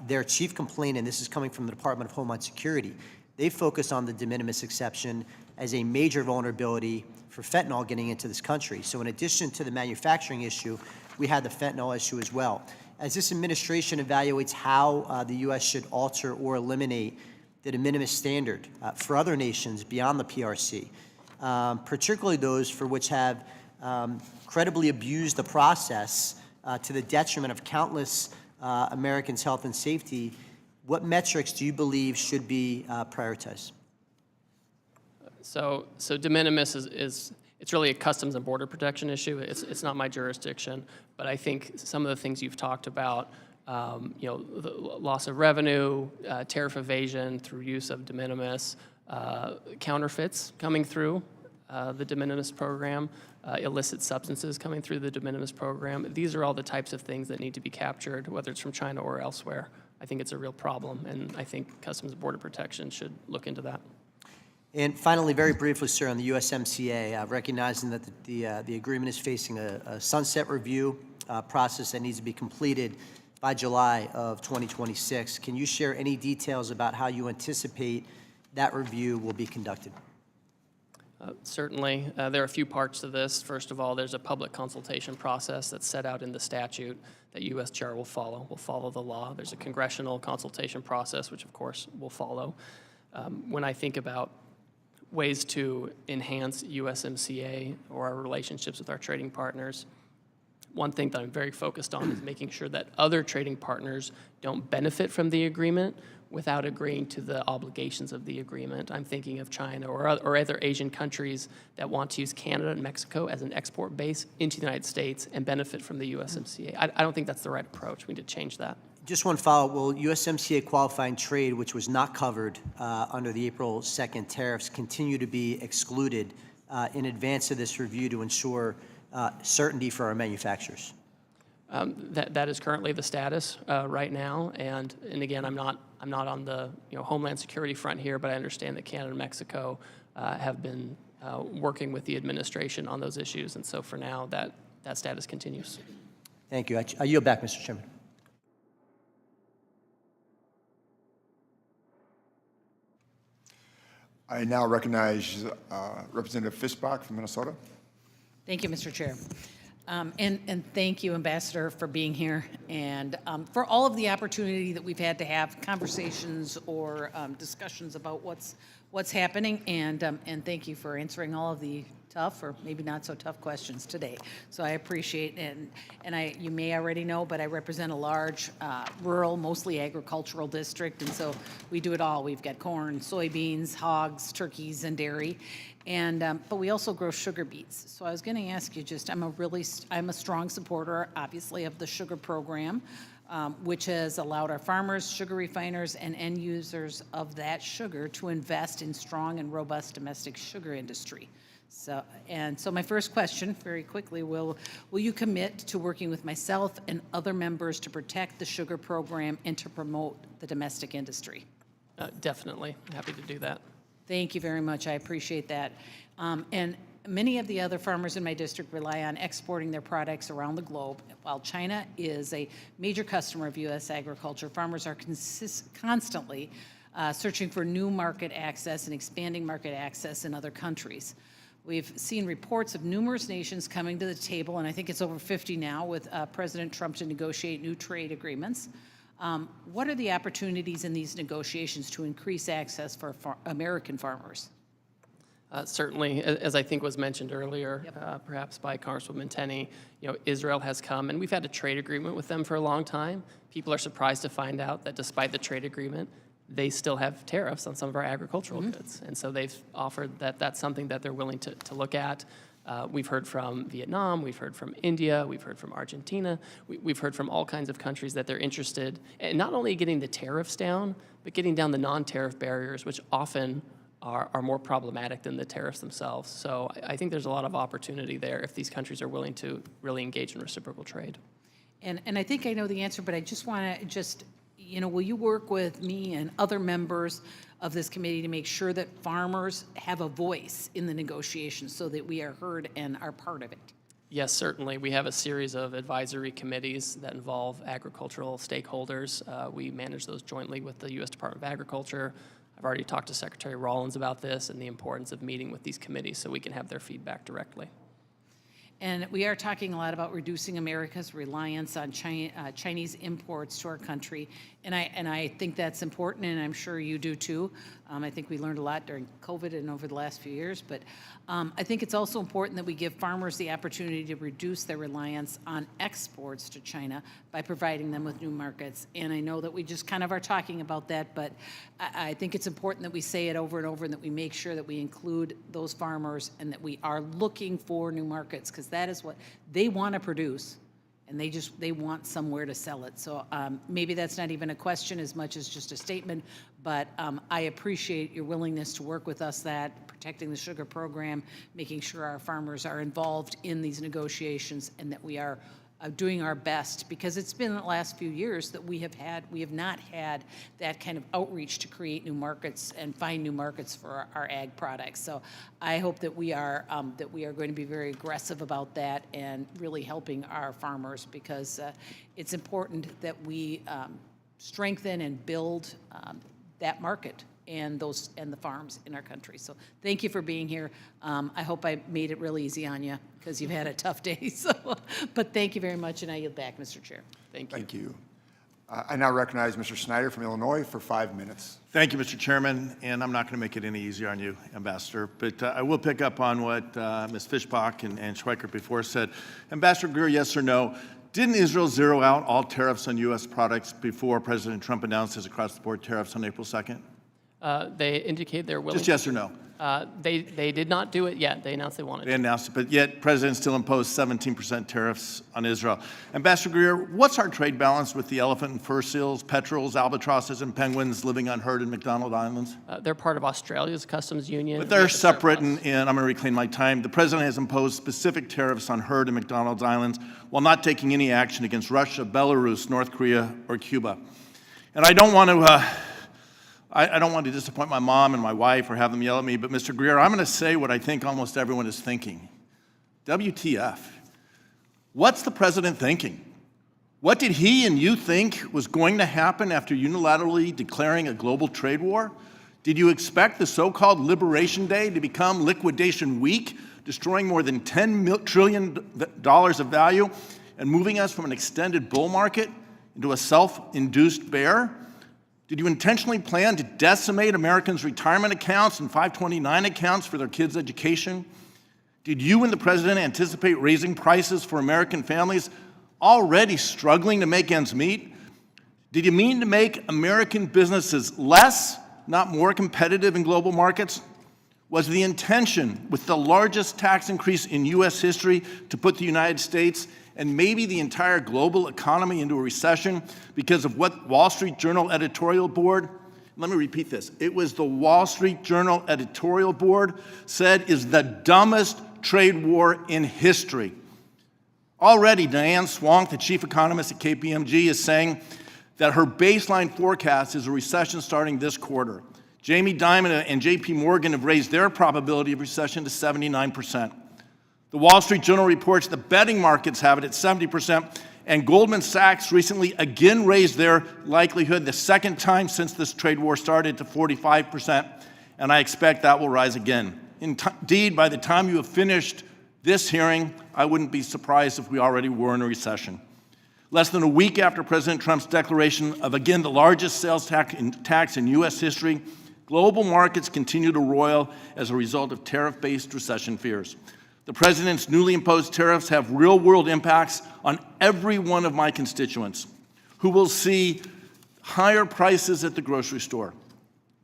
Their chief complaint, and this is coming from the Department of Homeland Security, they focus on the de minimis exception as a major vulnerability for fentanyl getting into this country. So in addition to the manufacturing issue, we had the fentanyl issue as well. As this administration evaluates how the U.S. should alter or eliminate the de minimis standard for other nations beyond the PRC, particularly those for which have credibly abused the process to the detriment of countless Americans' health and safety, what metrics do you believe should be prioritized? So de minimis it's really a customs and border protection issue. It's not my jurisdiction, but I think some of the things you've talked about, the loss of revenue, tariff evasion through use of de minimis, counterfeits coming through the de minimis program, illicit substances coming through the de minimis program. These are all the types of things that need to be captured, whether it's from China or elsewhere. I think it's a real problem, and I think Customs and Border Protection should look into that. And finally, very briefly, sir, on the USMCA, recognizing that the agreement is facing a sunset review process that needs to be completed by July of 2026, can you share any details about how you anticipate that review will be conducted? Certainly. There are a few parts to this. First of all, there's a public consultation process that's set out in the statute that USTR will follow. Will follow the law. There's a congressional consultation process, which of course will follow. When I think about ways to enhance USMCA or our relationships with our trading partners, one thing that I'm very focused on is making sure that other trading partners don't benefit from the agreement without agreeing to the obligations of the agreement. I'm thinking of China or other Asian countries that want to use Canada and Mexico as an export base into the United States and benefit from the USMCA. I don't think that's the right approach. We need to change that. Just one follow-up. Will USMCA qualifying trade, which was not covered under the April 2nd tariffs, continue to be excluded in advance of this review to ensure certainty for our manufacturers? That is currently the status right now, and again, I'm not on the Homeland Security front here, but I understand that Canada and Mexico have been working with the administration on those issues, and so for now, that status continues. Thank you. I yield back, Mr. Chairman. I now recognize Representative Fischbach from Minnesota. Thank you, Mr. Chair. And thank you, Ambassador, for being here and for all of the opportunity that we've had to have conversations or discussions about what's happening. And thank you for answering all of the tough or maybe not so tough questions today. So I appreciate it. And you may already know, but I represent a large rural, mostly agricultural district, and so we do it all. We've got corn, soybeans, hogs, turkeys, and dairy. And but we also grow sugar beets. So I was going to ask you I'm a strong supporter, obviously, of the sugar program, which has allowed our farmers, sugar refiners, and end users of that sugar to invest in strong and robust domestic sugar industry. So my first question, very quickly, will you commit to working with myself and other members to protect the sugar program and to promote the domestic industry? Definitely. Happy to do that. Thank you very much. I appreciate that. And many of the other farmers in my district rely on exporting their products around the globe. While China is a major customer of U.S. agriculture, farmers are constantly searching for new market access and expanding market access in other countries. We've seen reports of numerous nations coming to the table, and I think it's over 50 now, with President Trump to negotiate new trade agreements. What are the opportunities in these negotiations to increase access for American farmers? Certainly, as I think was mentioned earlier, perhaps by Congresswoman Tenney, Israel has come, and we've had a trade agreement with them for a long time. People are surprised to find out that despite the trade agreement, they still have tariffs on some of our agricultural goods. And so they've offered that that's something that they're willing to look at. We've heard from Vietnam, we've heard from India, we've heard from Argentina, we've heard from all kinds of countries that they're interested in not only getting the tariffs down, but getting down the non-tariff barriers, which often are more problematic than the tariffs themselves. So I think there's a lot of opportunity there if these countries are willing to really engage in reciprocal trade. And I think I know the answer, but I just want to will you work with me and other members of this committee to make sure that farmers have a voice in the negotiations so that we are heard and are part of it? Yes, certainly. We have a series of advisory committees that involve agricultural stakeholders. We manage those jointly with the U.S. Department of Agriculture. I've already talked to Secretary Rollins about this and the importance of meeting with these committees so we can have their feedback directly. And we are talking a lot about reducing America's reliance on Chinese imports to our country, and I think that's important, and I'm sure you do too. I think we learned a lot during COVID and over the last few years, but I think it's also important that we give farmers the opportunity to reduce their reliance on exports to China by providing them with new markets. And I know that we just kind of are talking about that, but I think it's important that we say it over and over and that we make sure that we include those farmers and that we are looking for new markets, because that is what they want to produce, and they want somewhere to sell it. So maybe that's not even a question as much as just a statement, but I appreciate your willingness to work with us that protecting the sugar program, making sure our farmers are involved in these negotiations, and that we are doing our best, because it's been the last few years that we have not had that kind of outreach to create new markets and find new markets for our ag products. So I hope that we are going to be very aggressive about that and really helping our farmers, because it's important that we strengthen and build that market and the farms in our country. So thank you for being here. I hope I made it real easy on you, because you've had a tough day. But thank you very much, and I yield back, Mr. Chair. Thank you. Thank you. I now recognize Mr. Snyder from Illinois for 5 minutes. Thank you, Mr. Chairman, and I'm not going to make it any easier on you, Ambassador, but I will pick up on what Ms. Fischbach and Schweikert before said. Ambassador Greer, yes or no, didn't Israel zero out all tariffs on U.S. products before President Trump announced his across-the-board tariffs on April 2nd? They indicate they're willing. Just yes or no? They did not do it yet. They announced they wanted to. They announced it, but yet President still imposed 17% tariffs on Israel. Ambassador Greer, what's our trade balance with the elephant and fur seals, petrels, albatrosses, and penguins living unheard in McDonald Islands? They're part of Australia's customs union. But they're separate, and I'm going to reclaim my time. The president has imposed specific tariffs on herd and McDonald's Islands while not taking any action against Russia, Belarus, North Korea, or Cuba. And I don't want to... I don't want to disappoint my mom and my wife or have them yell at me, but Mr. Greer, I'm going to say what I think almost everyone is thinking. WTF? What's the president thinking? What did he and you think was going to happen after unilaterally declaring a global trade war? Did you expect the so-called Liberation Day to become Liquidation Week, destroying more than $10 trillion of value and moving us from an extended bull market into a self-induced bear? Did you intentionally plan to decimate Americans' retirement accounts and 529 accounts for their kids' education? Did you and the President anticipate raising prices for American families already struggling to make ends meet? Did you mean to make American businesses less, not more competitive in global markets? Was the intention with the largest tax increase in U.S. history to put the United States and maybe the entire global economy into a recession because of what Wall Street Journal editorial board, let me repeat this, it was the Wall Street Journal editorial board said is the dumbest trade war in history. Already, Diane Swank, the chief economist at KPMG, is saying that her baseline forecast is a recession starting this quarter. Jamie Dimon and JP Morgan have raised their probability of recession to 79%. The Wall Street Journal reports the betting markets have it at 70%, and Goldman Sachs recently again raised their likelihood, the second time since this trade war started, to 45%, and I expect that will rise again. Indeed, by the time you have finished this hearing, I wouldn't be surprised if we already were in a recession. Less than a week after President Trump's declaration of, again, the largest sales tax in U.S. history, global markets continue to roil as a result of tariff-based recession fears. The president's newly imposed tariffs have real-world impacts on every one of my constituents who will see higher prices at the grocery store,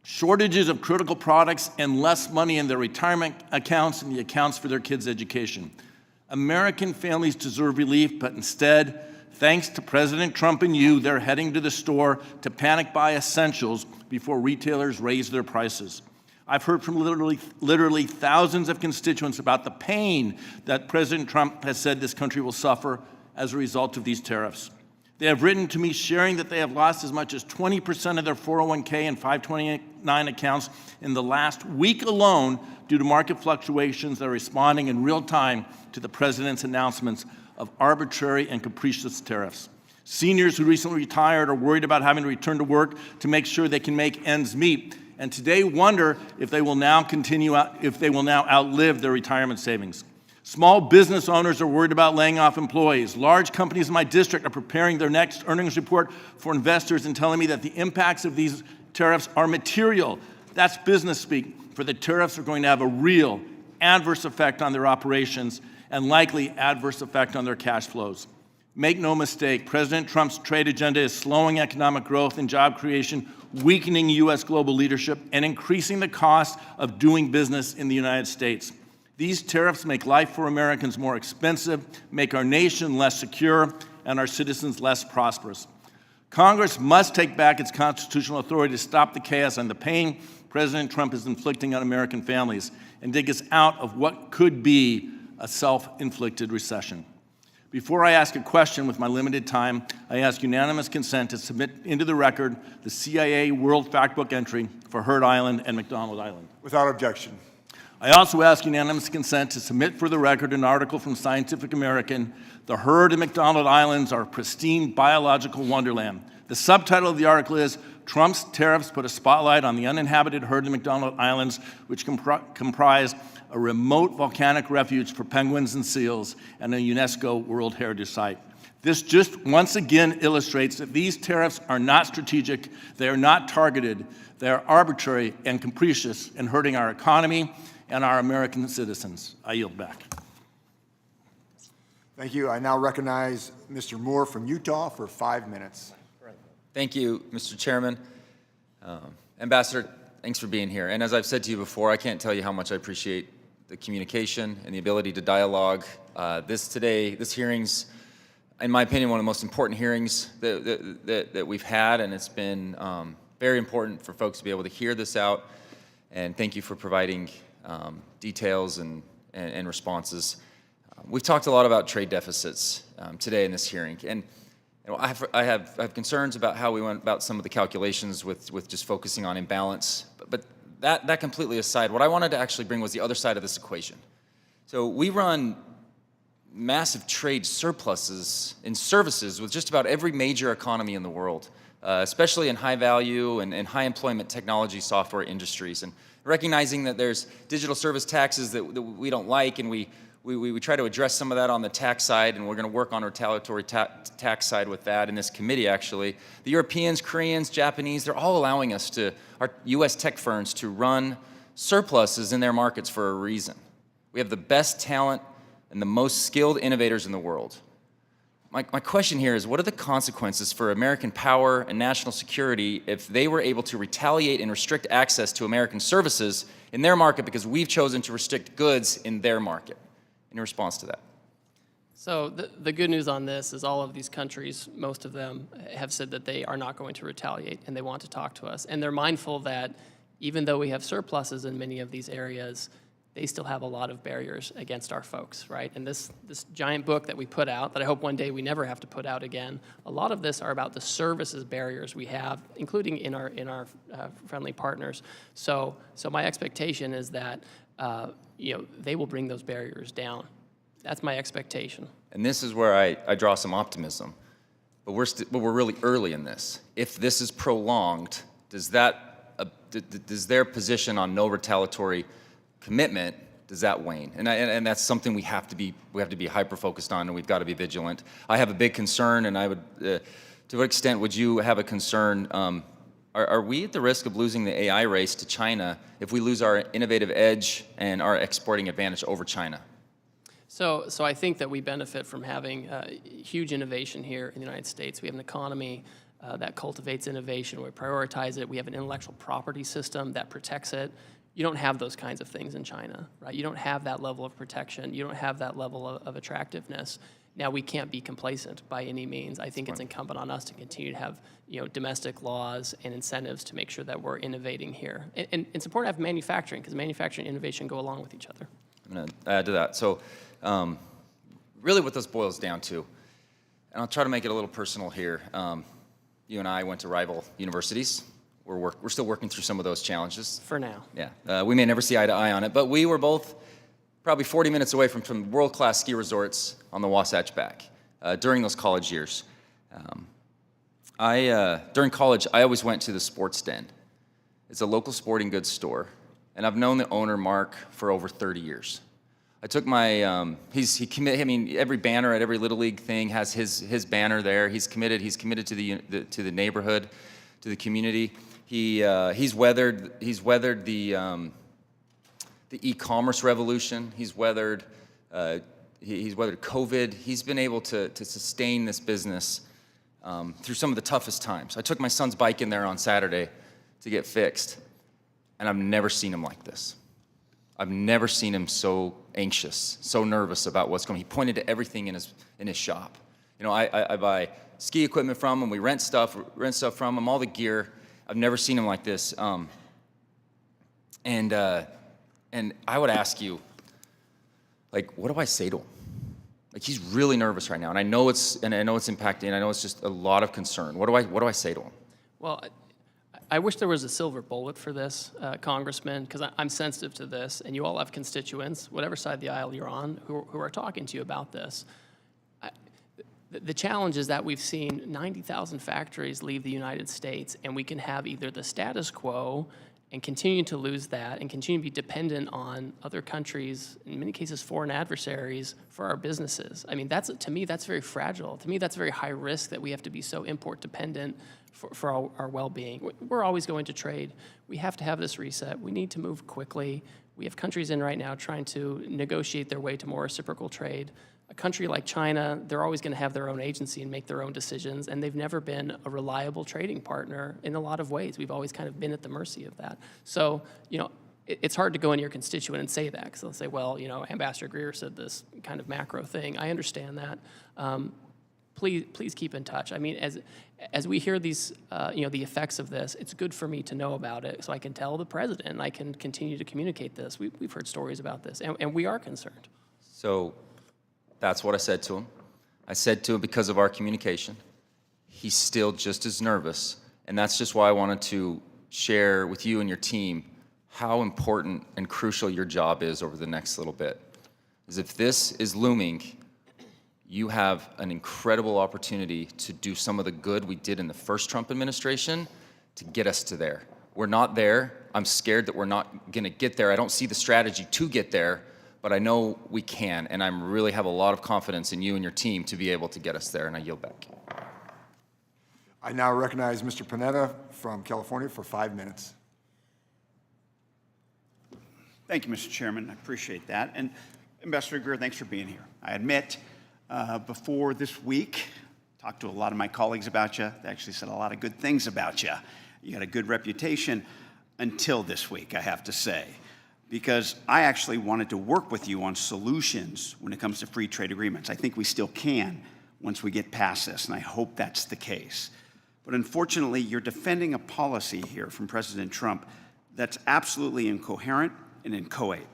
shortages of critical products, and less money in their retirement accounts and the accounts for their kids' education. American families deserve relief, but instead, thanks to President Trump and you, they're heading to the store to panic buy essentials before retailers raise their prices. I've heard from literally thousands of constituents about the pain that President Trump has said this country will suffer as a result of these tariffs. They have written to me sharing that they have lost as much as 20% of their 401k and 529 accounts in the last week alone due to market fluctuations that are responding in real time to the president's announcements of arbitrary and capricious tariffs. Seniors who recently retired are worried about having to return to work to make sure they can make ends meet, and today wonder if they will now outlive their retirement savings. Small business owners are worried about laying off employees. Large companies in my district are preparing their next earnings report for investors and telling me that the impacts of these tariffs are material. That's business speak, for the tariffs are going to have a real adverse effect on their operations and likely adverse effect on their cash flows. Make no mistake, President Trump's trade agenda is slowing economic growth and job creation, weakening U.S. global leadership, and increasing the cost of doing business in the United States. These tariffs make life for Americans more expensive, make our nation less secure, and our citizens less prosperous. Congress must take back its constitutional authority to stop the chaos and the pain President Trump is inflicting on American families and dig us out of what could be a self-inflicted recession. Before I ask a question with my limited time, I ask unanimous consent to submit into the record the CIA World Factbook entry for Heard Island and McDonald Island. Without objection. I also ask unanimous consent to submit for the record an article from Scientific American, The Heard and McDonald Islands Are Pristine Biological Wonderland. The subtitle of the article is Trump's Tariffs Put a Spotlight on the Uninhabited Heard and McDonald Islands, which comprise a remote volcanic refuge for penguins and seals, and a UNESCO World Heritage Site. This just once again illustrates that these tariffs are not strategic, they are not targeted, they are arbitrary and capricious in hurting our economy and our American citizens. I yield back. Thank you. I now recognize Mr. Moore from Utah for 5 minutes. Thank you, Mr. Chairman. Ambassador, thanks for being here. And as I've said to you before, I can't tell you how much I appreciate the communication and the ability to dialogue. This hearing's, in my opinion, one of the most important hearings that we've had, and it's been very important for folks to be able to hear this out. And thank you for providing details and responses. We've talked a lot about trade deficits today in this hearing, and I have concerns about how we went about some of the calculations with just focusing on imbalance. But that completely aside, what I wanted to actually bring was the other side of this equation. So we run massive trade surpluses in services with just about every major economy in the world, especially in high value and high employment technology software industries. And recognizing that there's digital service taxes that we don't like, and we try to address some of that on the tax side, and we're going to work on retaliatory tax side with that in this committee, actually. The Europeans, Koreans, Japanese, they're all allowing us our U.S. tech firms to run surpluses in their markets for a reason. We have the best talent and the most skilled innovators in the world. My question here is, what are the consequences for American power and national security if they were able to retaliate and restrict access to American services in their market because we've chosen to restrict goods in their market? In response to that. So the good news on this is all of these countries, most of them, have said that they are not going to retaliate and they want to talk to us. And they're mindful that even though we have surpluses in many of these areas, they still have a lot of barriers against our folks, right? And this giant book that we put out, that I hope one day we never have to put out again, a lot of this are about the services barriers we have, including in our friendly partners. So my expectation is that they will bring those barriers down. That's my expectation. And this is where I draw some optimism. But we're really early in this. If this is prolonged, does their position on no retaliatory commitment, does that wane? And that's something we have to be hyper focused on, and we've got to be vigilant. I have a big concern, and I would, to what extent would you have a concern? Are we at the risk of losing the AI race to China if we lose our innovative edge and our exporting advantage over China? So I think that we benefit from having huge innovation here in the United States. We have an economy that cultivates innovation. We prioritize it. We have an intellectual property system that protects it. You don't have those kinds of things in China, right? You don't have that level of protection. You don't have that level of attractiveness. Now, we can't be complacent by any means. I think it's incumbent on us to continue to have domestic laws and incentives to make sure that we're innovating here. And it's important to have manufacturing, because manufacturing and innovation go along with each other. I'm going to add to that. So really what this boils down to, and I'll try to make it a little personal here. You and I went to rival universities. We're still working through some of those challenges. For now. Yeah. We may never see eye to eye on it, but we were both probably 40 minutes away from some world-class ski resorts on the Wasatch Back during those college years. During college, I always went to the Sports Den. It's a local sporting goods store, and I've known the owner, Mark, for over 30 years. I took my, every banner at every Little League thing has his banner there. He's committed to the neighborhood, to the community. He's weathered the e-commerce revolution. He's weathered COVID. He's been able to sustain this business through some of the toughest times. I took my son's bike in there on Saturday to get fixed, and I've never seen him like this. I've never seen him so anxious, so nervous about what's going on. He pointed to everything in his shop. I buy ski equipment from him. We rent stuff from him, all the gear. I've never seen him like this. And I would ask you, what do I say to him? He's really nervous right now, and I know it's impacting, and I know it's just a lot of concern. What do I say to him? Well, I wish there was a silver bullet for this, Congressman, because I'm sensitive to this, and you all have constituents, whatever side of the aisle you're on, who are talking to you about this. The challenge is that we've seen 90,000 factories leave the United States, and we can have either the status quo and continue to lose that and continue to be dependent on other countries, in many cases foreign adversaries, for our businesses. I mean, to me, that's very fragile. To me, that's very high risk that we have to be so import dependent for our well-being. We're always going to trade. We have to have this reset. We need to move quickly. We have countries in right now trying to negotiate their way to more reciprocal trade. A country like China, they're always going to have their own agency and make their own decisions, and they've never been a reliable trading partner in a lot of ways. We've always kind of been at the mercy of that. So, it's hard to go into your constituent and say that, because they'll say, well, Ambassador Greer said this kind of macro thing. I understand that. Please keep in touch. I mean, as we hear these, the effects of this, it's good for me to know about it, so I can tell the president, and I can continue to communicate this. We've heard stories about this, and we are concerned. So that's what I said to him. I said to him, because of our communication, he's still just as nervous, and that's just why I wanted to share with you and your team how important and crucial your job is over the next little bit. Is if this is looming, you have an incredible opportunity to do some of the good we did in the first Trump administration to get us to there. We're not there. I'm scared that we're not going to get there. I don't see the strategy to get there, but I know we can, and I really have a lot of confidence in you and your team to be able to get us there, and I yield back. I now recognize Mr. Panetta from California for 5 minutes. Thank you, Mr. Chairman. I appreciate that. And Ambassador Greer, thanks for being here. I admit, before this week, talked to a lot of my colleagues about you. They actually said a lot of good things about you. You had a good reputation until this week, I have to say, because I actually wanted to work with you on solutions when it comes to free trade agreements. I think we still can once we get past this, and I hope that's the case. But unfortunately, you're defending a policy here from President Trump that's absolutely incoherent and inchoate.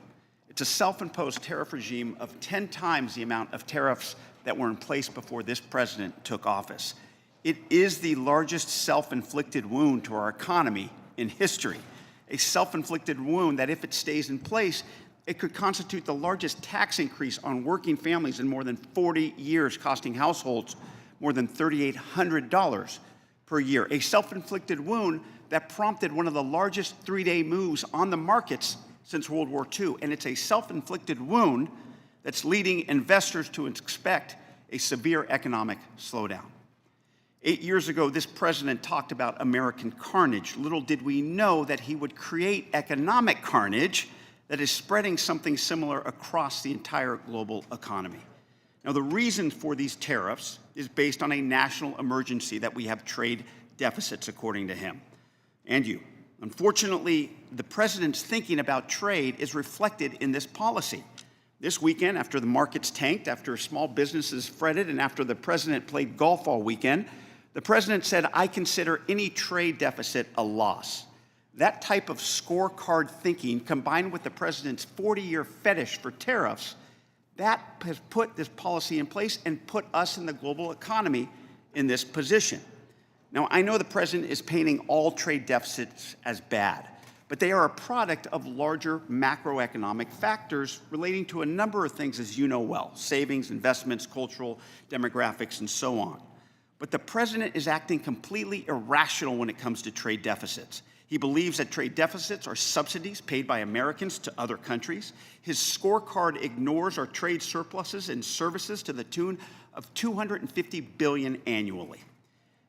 It's a self-imposed tariff regime of 10 times the amount of tariffs that were in place before this president took office. It is the largest self-inflicted wound to our economy in history, a self-inflicted wound that if it stays in place, it could constitute the largest tax increase on working families in more than 40 years, costing households more than $3,800 per year. A self-inflicted wound that prompted one of the largest three-day moves on the markets since World War II. And it's a self-inflicted wound that's leading investors to expect a severe economic slowdown. 8 years ago, this president talked about American carnage. Little did we know that he would create economic carnage that is spreading something similar across the entire global economy. Now, the reason for these tariffs is based on a national emergency that we have trade deficits, according to him and you. Unfortunately, the president's thinking about trade is reflected in this policy. This weekend, after the markets tanked, after small businesses fretted, and after the president played golf all weekend, the president said, "I consider any trade deficit a loss." That type of scorecard thinking, combined with the president's 40-year fetish for tariffs, that has put this policy in place and put us in the global economy in this position. Now, I know the president is painting all trade deficits as bad, but they are a product of larger macroeconomic factors relating to a number of things, as you know well: savings, investments, cultural demographics, and so on. But the president is acting completely irrational when it comes to trade deficits. He believes that trade deficits are subsidies paid by Americans to other countries. His scorecard ignores our trade surpluses and services to the tune of $250 billion annually.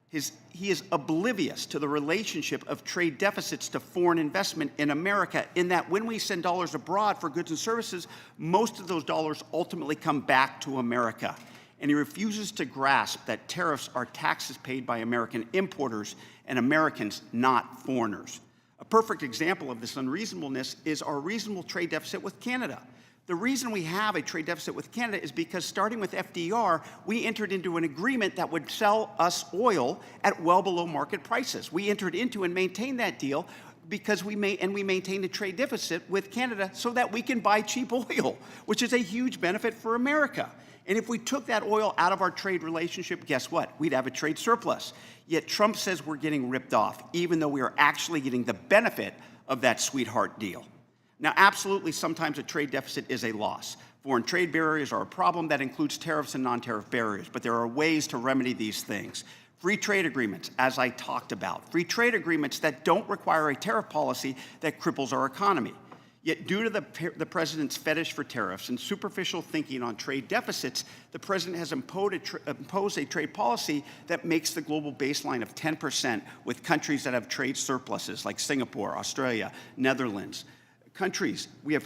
He is oblivious to the relationship of trade deficits to foreign investment in America, in that when we send dollars abroad for goods and services, most of those dollars ultimately come back to America. And he refuses to grasp that tariffs are taxes paid by American importers and Americans, not foreigners. A perfect example of this unreasonableness is our reasonable trade deficit with Canada. The reason we have a trade deficit with Canada is because, starting with FDR, we entered into an agreement that would sell us oil at well below market prices. We entered into and maintained that deal because we maintained a trade deficit with Canada so that we can buy cheap oil, which is a huge benefit for America. And if we took that oil out of our trade relationship, guess what? We'd have a trade surplus. Yet Trump says we're getting ripped off, even though we are actually getting the benefit of that sweetheart deal. Now, absolutely, sometimes a trade deficit is a loss. Foreign trade barriers are a problem. That includes tariffs and non-tariff barriers, but there are ways to remedy these things. Free trade agreements, as I talked about. Free trade agreements that don't require a tariff policy that cripples our economy. Yet, due to the president's fetish for tariffs and superficial thinking on trade deficits, the president has imposed a trade policy that makes the global baseline of 10% with countries that have trade surpluses like Singapore, Australia, Netherlands. Countries we have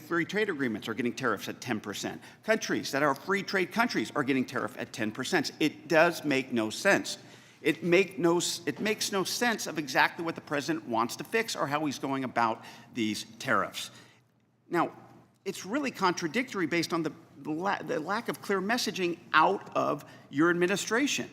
free trade agreements are getting tariffs at 10%. Countries that are free trade countries are getting tariff at 10%. It does make no sense. It makes no sense of exactly what the president wants to fix or how he's going about these tariffs. Now, it's really contradictory based on the lack of clear messaging out of your administration.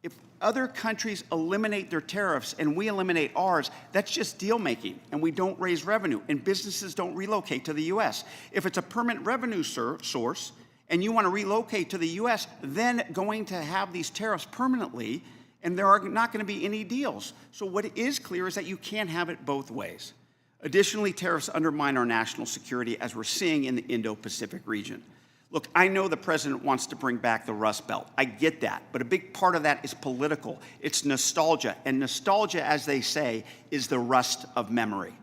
If other countries eliminate their tariffs and we eliminate ours, that's just deal making, and we don't raise revenue, and businesses don't relocate to the U.S. If it's a permanent revenue source and you want to relocate to the U.S., then going to have these tariffs permanently, and there are not going to be any deals. So what is clear is that you can't have it both ways. Additionally, tariffs undermine our national security, as we're seeing in the Indo-Pacific region. Look, I know the president wants to bring back the Rust Belt. I get that. But a big part of that is political. It's nostalgia. And nostalgia, as they say, is the rust of memory.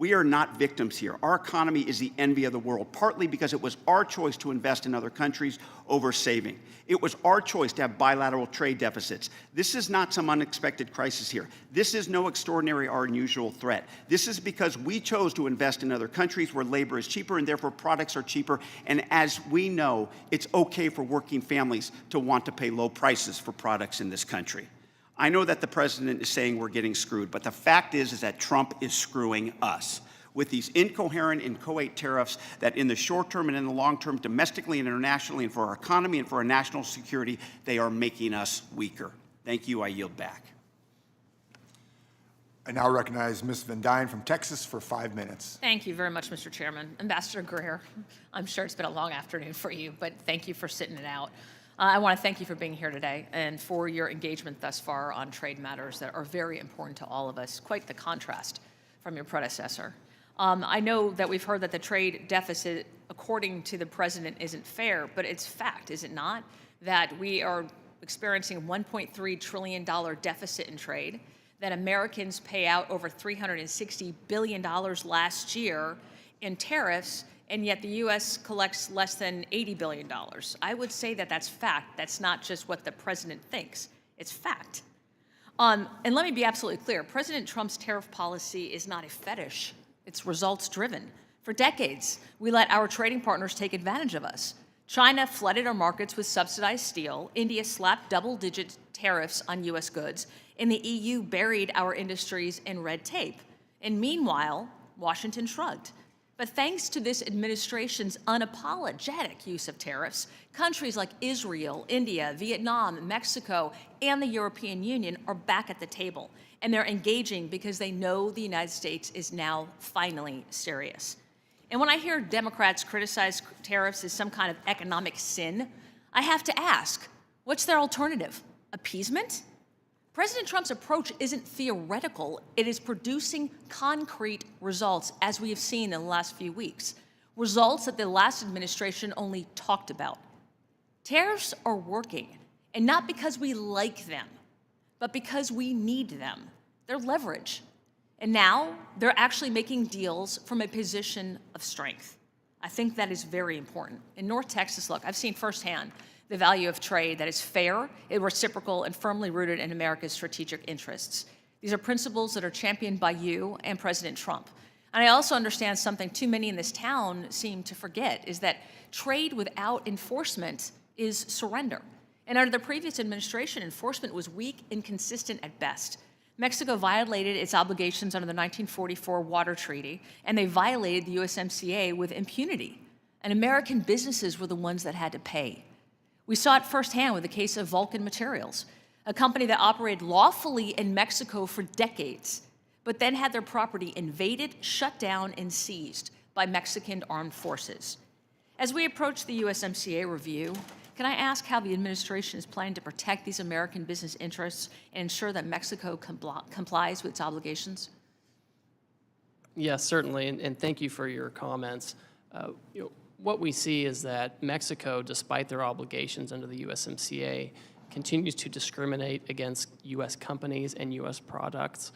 We are not victims here. Our economy is the envy of the world, partly because it was our choice to invest in other countries over saving. It was our choice to have bilateral trade deficits. This is not some unexpected crisis here. This is no extraordinary or unusual threat. This is because we chose to invest in other countries where labor is cheaper and therefore products are cheaper. And as we know, it's okay for working families to want to pay low prices for products in this country. I know that the president is saying we're getting screwed, but the fact is that Trump is screwing us with these incoherent, inchoate tariffs that in the short term and in the long term, domestically and internationally, and for our economy and for our national security, they are making us weaker. Thank you. I yield back. I now recognize Ms. Van Dyne from Texas for 5 minutes. Thank you very much, Mr. Chairman. Ambassador Greer, I'm sure it's been a long afternoon for you, but thank you for sitting it out. I want to thank you for being here today and for your engagement thus far on trade matters that are very important to all of us. Quite the contrast from your predecessor. I know that we've heard that the trade deficit, according to the president, isn't fair, but it's fact, is it not, that we are experiencing a $1.3 trillion deficit in trade, that Americans pay out over $360 billion last year in tariffs, and yet the U.S. collects less than $80 billion. I would say that that's fact. That's not just what the president thinks. It's fact. And let me be absolutely clear. President Trump's tariff policy is not a fetish. It's results-driven. For decades, we let our trading partners take advantage of us. China flooded our markets with subsidized steel. India slapped double-digit tariffs on U.S. goods. And the EU buried our industries in red tape. And meanwhile, Washington shrugged. But thanks to this administration's unapologetic use of tariffs, countries like Israel, India, Vietnam, Mexico, and the European Union are back at the table. And they're engaging because they know the United States is now finally serious. And when I hear Democrats criticize tariffs as some kind of economic sin, I have to ask, what's their alternative? Appeasement? President Trump's approach isn't theoretical. It is producing concrete results, as we have seen in the last few weeks. Results that the last administration only talked about. Tariffs are working, and not because we like them, but because we need them. They're leverage. And now they're actually making deals from a position of strength. I think that is very important. In North Texas, look, I've seen firsthand the value of trade that is fair, reciprocal, and firmly rooted in America's strategic interests. These are principles that are championed by you and President Trump. And I also understand something too many in this town seem to forget, is that trade without enforcement is surrender. And under the previous administration, enforcement was weak, inconsistent at best. Mexico violated its obligations under the 1944 Water Treaty, and they violated the USMCA with impunity. And American businesses were the ones that had to pay. We saw it firsthand with the case of Vulcan Materials, a company that operated lawfully in Mexico for decades, but then had their property invaded, shut down, and seized by Mexican armed forces. As we approach the USMCA review, can I ask how the administration is planning to protect these American business interests and ensure that Mexico complies with its obligations? Yes, certainly, and thank you for your comments. What we see is that Mexico, despite their obligations under the USMCA, continues to discriminate against U.S. companies and U.S. products.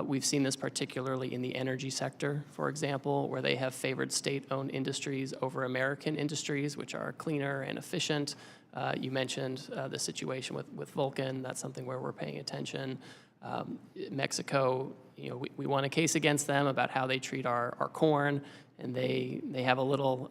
We've seen this particularly in the energy sector, for example, where they have favored state-owned industries over American industries, which are cleaner and efficient. You mentioned the situation with Vulcan. That's something where we're paying attention. Mexico, we won a case against them about how they treat our corn, and they have a little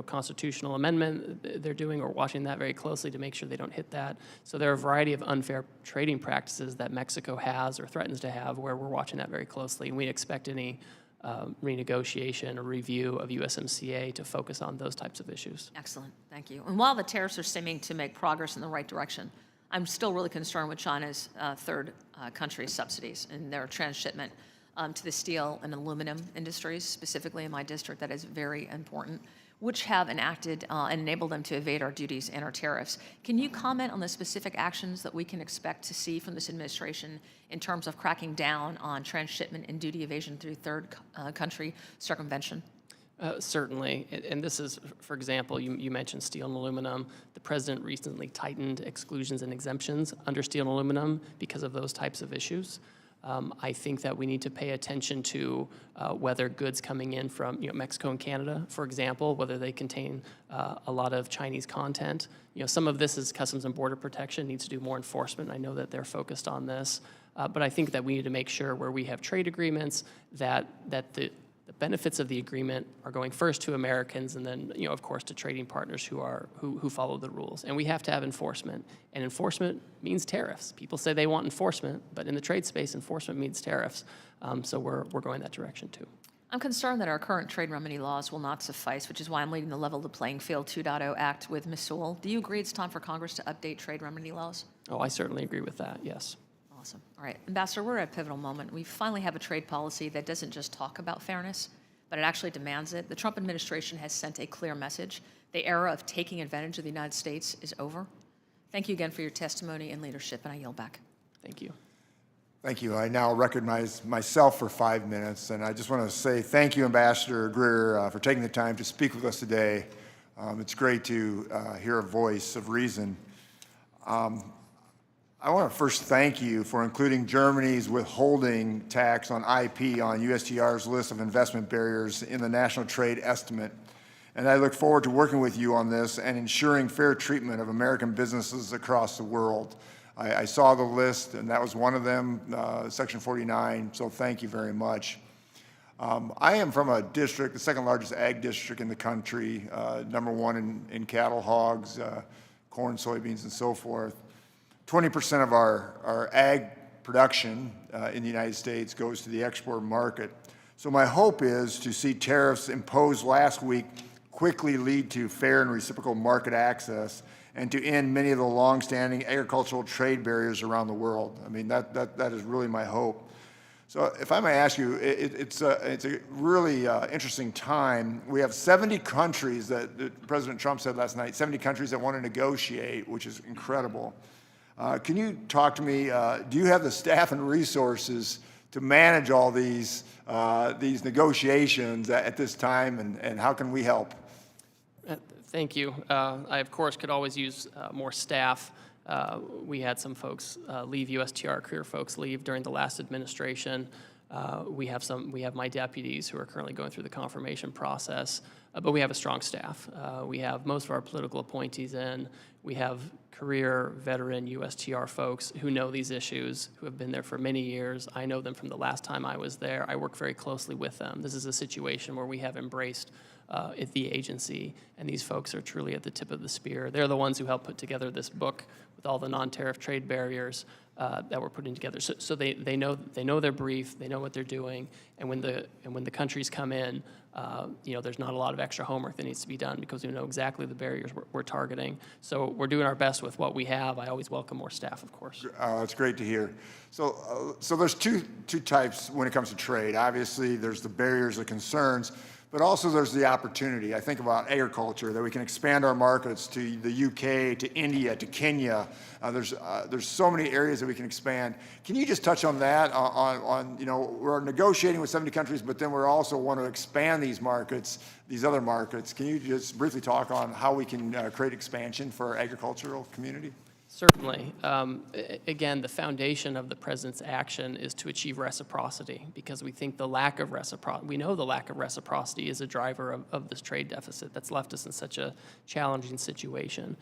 constitutional amendment they're doing. We're watching that very closely to make sure they don't hit that. So there are a variety of unfair trading practices that Mexico has or threatens to have where we're watching that very closely. And we expect any renegotiation or review of USMCA to focus on those types of issues. Excellent, thank you. And while the tariffs are seeming to make progress in the right direction, I'm still really concerned with China's third country subsidies and their transshipment to the steel and aluminum industries, specifically in my district. That is very important, which have enacted and enabled them to evade our duties and our tariffs. Can you comment on the specific actions that we can expect to see from this administration in terms of cracking down on transshipment and duty evasion through third country circumvention? Certainly, and this is, for example, you mentioned steel and aluminum. The president recently tightened exclusions and exemptions under steel and aluminum because of those types of issues. I think that we need to pay attention to whether goods coming in from Mexico and Canada, for example, whether they contain a lot of Chinese content. Some of this is Customs and Border Protection needs to do more enforcement. I know that they're focused on this, but I think that we need to make sure where we have trade agreements that the benefits of the agreement are going first to Americans and then, of course, to trading partners who follow the rules. And we have to have enforcement. And enforcement means tariffs. People say they want enforcement, but in the trade space, enforcement means tariffs. So we're going that direction too. I'm concerned that our current trade remedy laws will not suffice, which is why I'm leading the Level the Playing Field 2.0 Act with Ms. Sewell. Do you agree it's time for Congress to update trade remedy laws? Oh, I certainly agree with that, yes. Awesome. All right, Ambassador, we're at a pivotal moment. We finally have a trade policy that doesn't just talk about fairness, but it actually demands it. The Trump administration has sent a clear message. The era of taking advantage of the United States is over. Thank you again for your testimony and leadership, and I yield back. Thank you. Thank you. I now recognize myself for 5 minutes, and I just want to say thank you, Ambassador Greer, for taking the time to speak with us today. It's great to hear a voice of reason. I want to first thank you for including Germany's withholding tax on IP on USTR's list of investment barriers in the National Trade Estimate. And I look forward to working with you on this and ensuring fair treatment of American businesses across the world. I saw the list, and that was one of them, Section 49, so thank you very much. I am from a district, the second largest ag district in the country, #1 in cattle, hogs, corn, soybeans, and so forth. 20% of our ag production in the United States goes to the export market. So my hope is to see tariffs imposed last week quickly lead to fair and reciprocal market access and to end many of the longstanding agricultural trade barriers around the world. I mean, that is really my hope. So if I may ask you, it's a really interesting time. We have 70 countries that President Trump said last night, 70 countries that want to negotiate, which is incredible. Can you talk to me, do you have the staff and resources to manage all these negotiations at this time, and how can we help? Thank you. I, of course, could always use more staff. We had some folks leave, USTR career folks leave during the last administration. We have my deputies who are currently going through the confirmation process, but we have a strong staff. We have most of our political appointees in. We have career veteran USTR folks who know these issues, who have been there for many years. I know them from the last time I was there. I work very closely with them. This is a situation where we have embraced at the agency, and these folks are truly at the tip of the spear. They're the ones who helped put together this book with all the non-tariff trade barriers that we're putting together. So they know their brief, they know what they're doing, and when the countries come in, there's not a lot of extra homework that needs to be done because we know exactly the barriers we're targeting. So we're doing our best with what we have. I always welcome more staff, of course. That's great to hear. So there's two types when it comes to trade. Obviously, there's the barriers, the concerns, but also there's the opportunity. I think about agriculture, that we can expand our markets to the UK, to India, to Kenya. There's so many areas that we can expand. Can you just touch on that? We're negotiating with 70 countries, but then we also want to expand these markets, these other markets. Can you just briefly talk on how we can create expansion for our agricultural community? Certainly. Again, the foundation of the president's action is to achieve reciprocity because we think the lack of reciprocity, we know the lack of reciprocity is a driver of this trade deficit that's left us in such a challenging situation.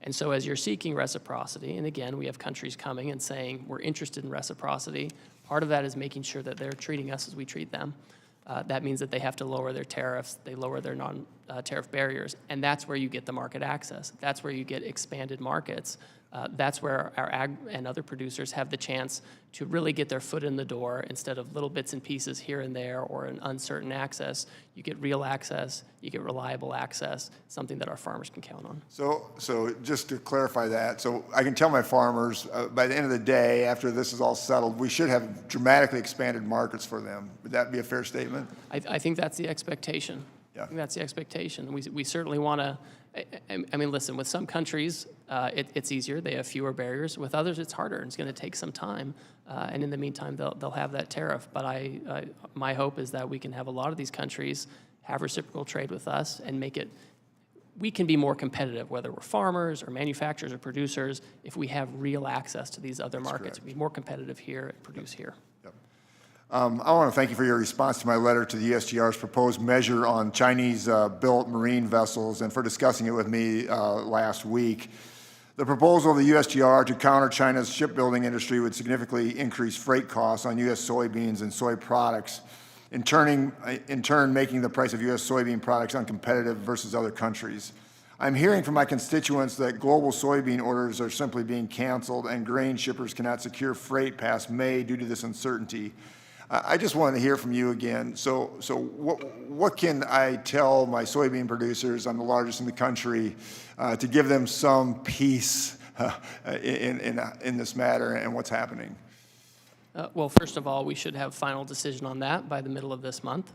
And so as you're seeking reciprocity, and again, we have countries coming and saying we're interested in reciprocity, part of that is making sure that they're treating us as we treat them. That means that they have to lower their tariffs, they lower their non-tariff barriers, and that's where you get the market access. That's where you get expanded markets. That's where our ag and other producers have the chance to really get their foot in the door instead of little bits and pieces here and there or an uncertain access. You get real access, you get reliable access, something that our farmers can count on. So just to clarify that, so I can tell my farmers by the end of the day, after this is all settled, we should have dramatically expanded markets for them. Would that be a fair statement? I think that's the expectation. Yeah. I think that's the expectation. We certainly want to, I mean, listen, with some countries, it's easier. They have fewer barriers. With others, it's harder. It's going to take some time. And in the meantime, they'll have that tariff. But my hope is that we can have a lot of these countries have reciprocal trade with us and make it, we can be more competitive, whether we're farmers or manufacturers or producers, if we have real access to these other markets. We can be more competitive here and produce here. Yep. I want to thank you for your response to my letter to the USTR's proposed measure on Chinese-built marine vessels and for discussing it with me last week. The proposal of the USTR to counter China's shipbuilding industry would significantly increase freight costs on U.S. soybeans and soy products, in turn making the price of U.S. soybean products uncompetitive versus other countries. I'm hearing from my constituents that global soybean orders are simply being canceled and grain shippers cannot secure freight past May due to this uncertainty. I just wanted to hear from you again. So what can I tell my soybean producers, I'm the largest in the country, to give them some peace in this matter and what's happening? Well, first of all, we should have final decision on that by the middle of this month.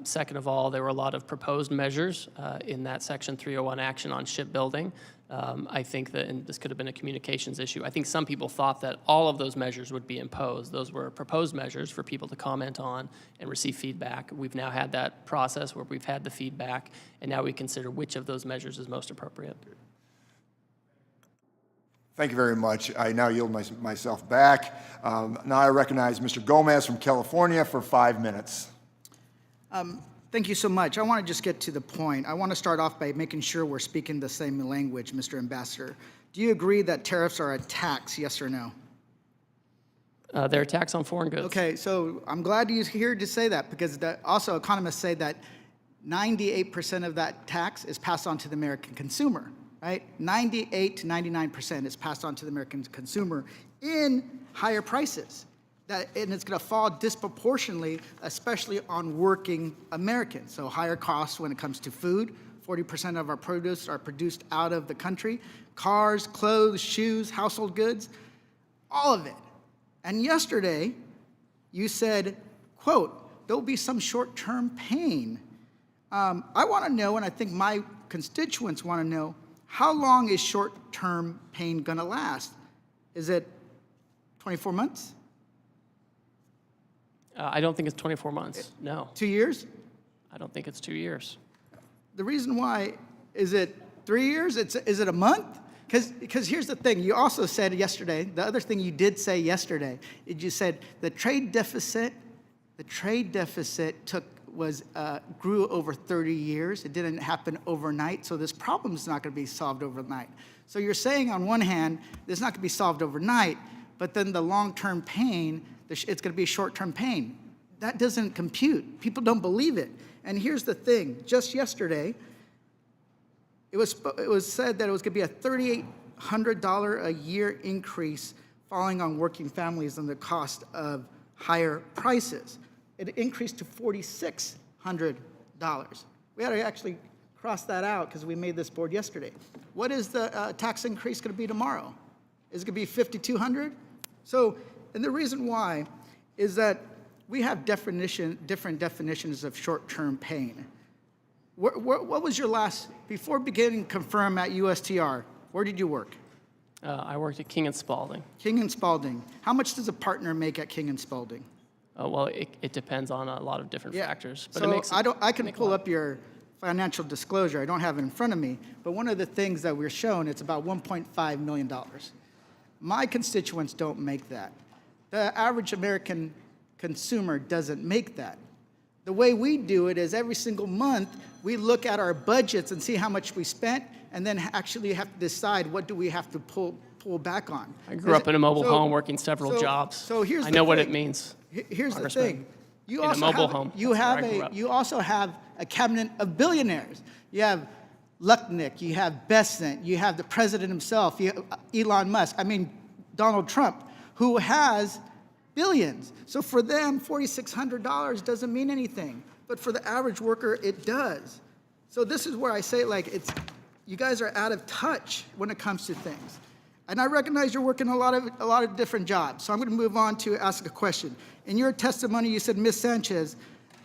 Second of all, there were a lot of proposed measures in that Section 301 action on shipbuilding. I think that, and this could have been a communications issue, I think some people thought that all of those measures would be imposed. Those were proposed measures for people to comment on and receive feedback. We've now had that process where we've had the feedback, and now we consider which of those measures is most appropriate. Thank you very much. I now yield myself back. Now I recognize Mr. Gomez from California for 5 minutes. Thank you so much. I want to just get to the point. I want to start off by making sure we're speaking the same language, Mr. Ambassador. Do you agree that tariffs are a tax, yes or no? They're a tax on foreign goods. Okay, so I'm glad you're here to say that, because also economists say that 98% of that tax is passed on to the American consumer, right? 98 to 99% is passed on to the American consumer in higher prices. And it's going to fall disproportionately, especially on working Americans. So higher costs when it comes to food. 40% of our produce are produced out of the country. Cars, clothes, shoes, household goods, all of it. And yesterday, you said, quote, there'll be some short-term pain. I want to know, and I think my constituents want to know, how long is short-term pain going to last? Is it 24 months? I don't think it's 24 months, no. 2 years? I don't think it's 2 years. The reason why, is it 3 years? Is it a month? Because here's the thing, you also said yesterday, the other thing you did say yesterday, is you said the trade deficit grew over 30 years. It didn't happen overnight, so this problem is not going to be solved overnight. So you're saying on one hand, it's not going to be solved overnight, but then the long-term pain, it's going to be short-term pain. That doesn't compute. People don't believe it. And here's the thing. Just yesterday, it was said that it was going to be a $3,800 a year increase falling on working families and the cost of higher prices. It increased to $4,600. We had to actually cross that out because we made this board yesterday. What is the tax increase going to be tomorrow? Is it going to be $5,200? So, and the reason why is that we have different definitions of short-term pain. What was your last, before beginning confirm at USTR, where did you work? I worked at King & Spalding. King & Spalding. How much does a partner make at King & Spalding? Well, it depends on a lot of different factors. But so it makes I can pull up your financial disclosure. I don't have it in front of me, but one of the things that we're shown, it's about $1.5 million. My constituents don't make that. The average American consumer doesn't make that. The way we do it is every single month, we look at our budgets and see how much we spent, and then actually have to decide what do we have to pull back on. I grew up in a mobile home working several jobs. So here's I know what it means. Here's the thing. You in also a mobile have, home. You also have a cabinet of billionaires. You have Lucknick, you have Bessent, you have the president himself, you have Elon Musk, Donald Trump, who has billions. So for them, $4,600 doesn't mean anything. But for the average worker, it does. So this is where I say, you guys are out of touch when it comes to things. And I recognize you're working a lot of different jobs. So I'm going to move on to ask a question. In your testimony, you said Ms. Sanchez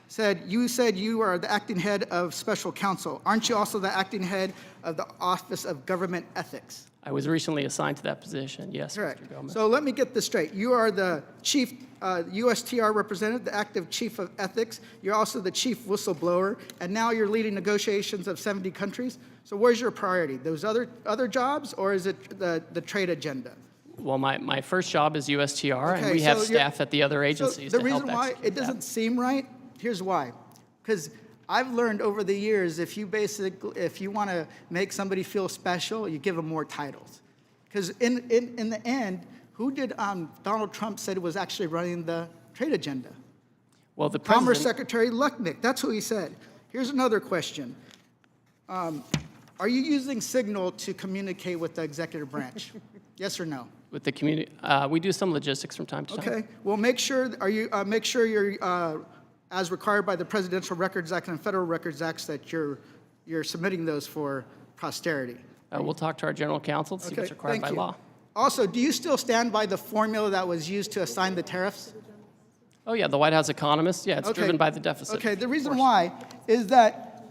said you are the acting head of special counsel. Aren't you also the acting head of the Office of Government Ethics? I was recently assigned to that position, yes, Correct. Mr. Gomez. So let me get this straight. You are the chief USTR representative, the active chief of ethics. You're also the chief whistleblower, and now you're leading negotiations of 70 countries. So where's your priority? Those other jobs, or is it the trade agenda? Well, my first job is USTR, and Okay, we have so you're- staff at the other agencies So to the help reason why execute it that. doesn't seem right, here's why. Because I've learned over the years, if you want to make somebody feel special, you give them more titles. Because in the end, who did Donald Trump said was actually running the trade agenda? Well, the Commerce president, Secretary Lucknick, that's who he said. Here's another question. Are you using Signal to communicate with the executive branch? Yes or no? with the community, we do some logistics from time to time. Okay, well, make sure you're, as required by the Presidential Records Act and Federal Records Acts, that you're submitting those for posterity. We'll talk to our general counsel to see what's required by law. Also, do you still stand by the formula that was used to assign the tariffs? Oh, yeah, the White House economist, yeah, it's Okay. driven by the deficit. Okay, the reason why is that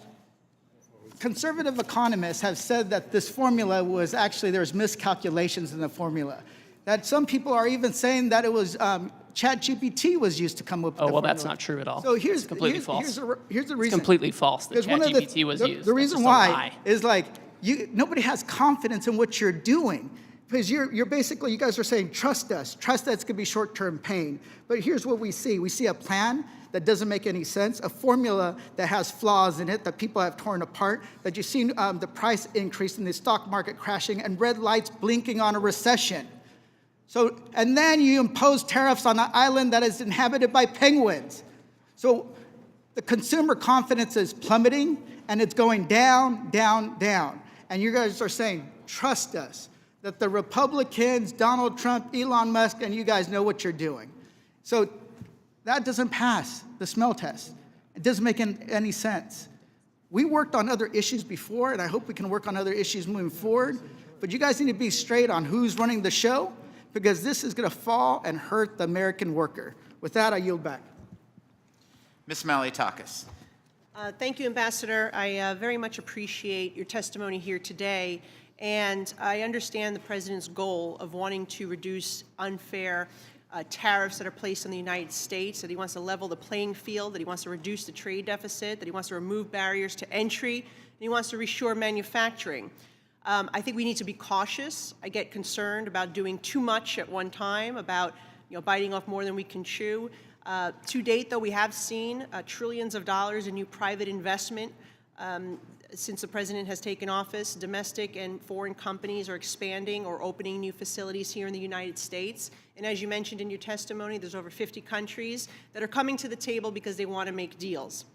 conservative economists have said that this formula was actually, there's miscalculations in the formula. That some people are even saying that it was ChatGPT was used to come up with the Oh, well, formula. that's not true at all. So It's completely false. Here's the reason. It's completely false that Because one of ChatGPT was used. The That's reason just a why lie. is like, nobody has confidence in what you're doing. Because you're basically, you guys are saying, trust us. Trust that it's going to be short-term pain. But here's what we see. We see a plan that doesn't make any sense, a formula that has flaws in it that people have torn apart, that you've seen the price increase in the stock market crashing and red lights blinking on a recession. So, and then you impose tariffs on an island that is inhabited by penguins. So the consumer confidence is plummeting and it's going down, down, down. And you guys are saying, trust us, that the Republicans, Donald Trump, Elon Musk, and you guys know what you're doing. So that doesn't pass the smell test. It doesn't make any sense. We worked on other issues before, and I hope we can work on other issues moving forward. But you guys need to be straight on who's running the show, because this is going to fall and hurt the American worker. With that, I yield back. Ms. Malliotakis. Thank you, Ambassador. I very much appreciate your testimony here today. And I understand the President's goal of wanting to reduce unfair tariffs that are placed on the United States, that he wants to level the playing field, that he wants to reduce the trade deficit, that he wants to remove barriers to entry, and he wants to reshore manufacturing. I think we need to be cautious. I get concerned about doing too much at one time, about biting off more than we can chew. To date, though, we have seen trillions of dollars in new private investment since the President has taken office. Domestic and foreign companies are expanding or opening new facilities here in the United States. And as you mentioned in your testimony, there's over 50 countries that are coming to the table because they want to make deals.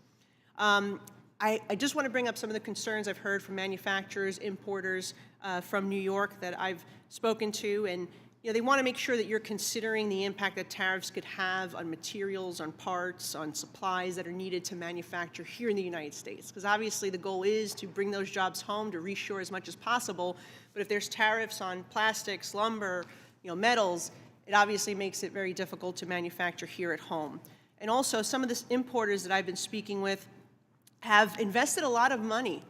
I just want to bring up some of the concerns I've heard from manufacturers, importers from New York that I've spoken to, and they want to make sure that you're considering the impact that tariffs could have on materials, on parts, on supplies that are needed to manufacture here in the United States. Because obviously the goal is to bring those jobs home, to reshore as much as possible. But if there's tariffs on plastics, lumber, metals, it obviously makes it very difficult to manufacture here at home. And also, some of the importers that I've been speaking with have invested a lot of money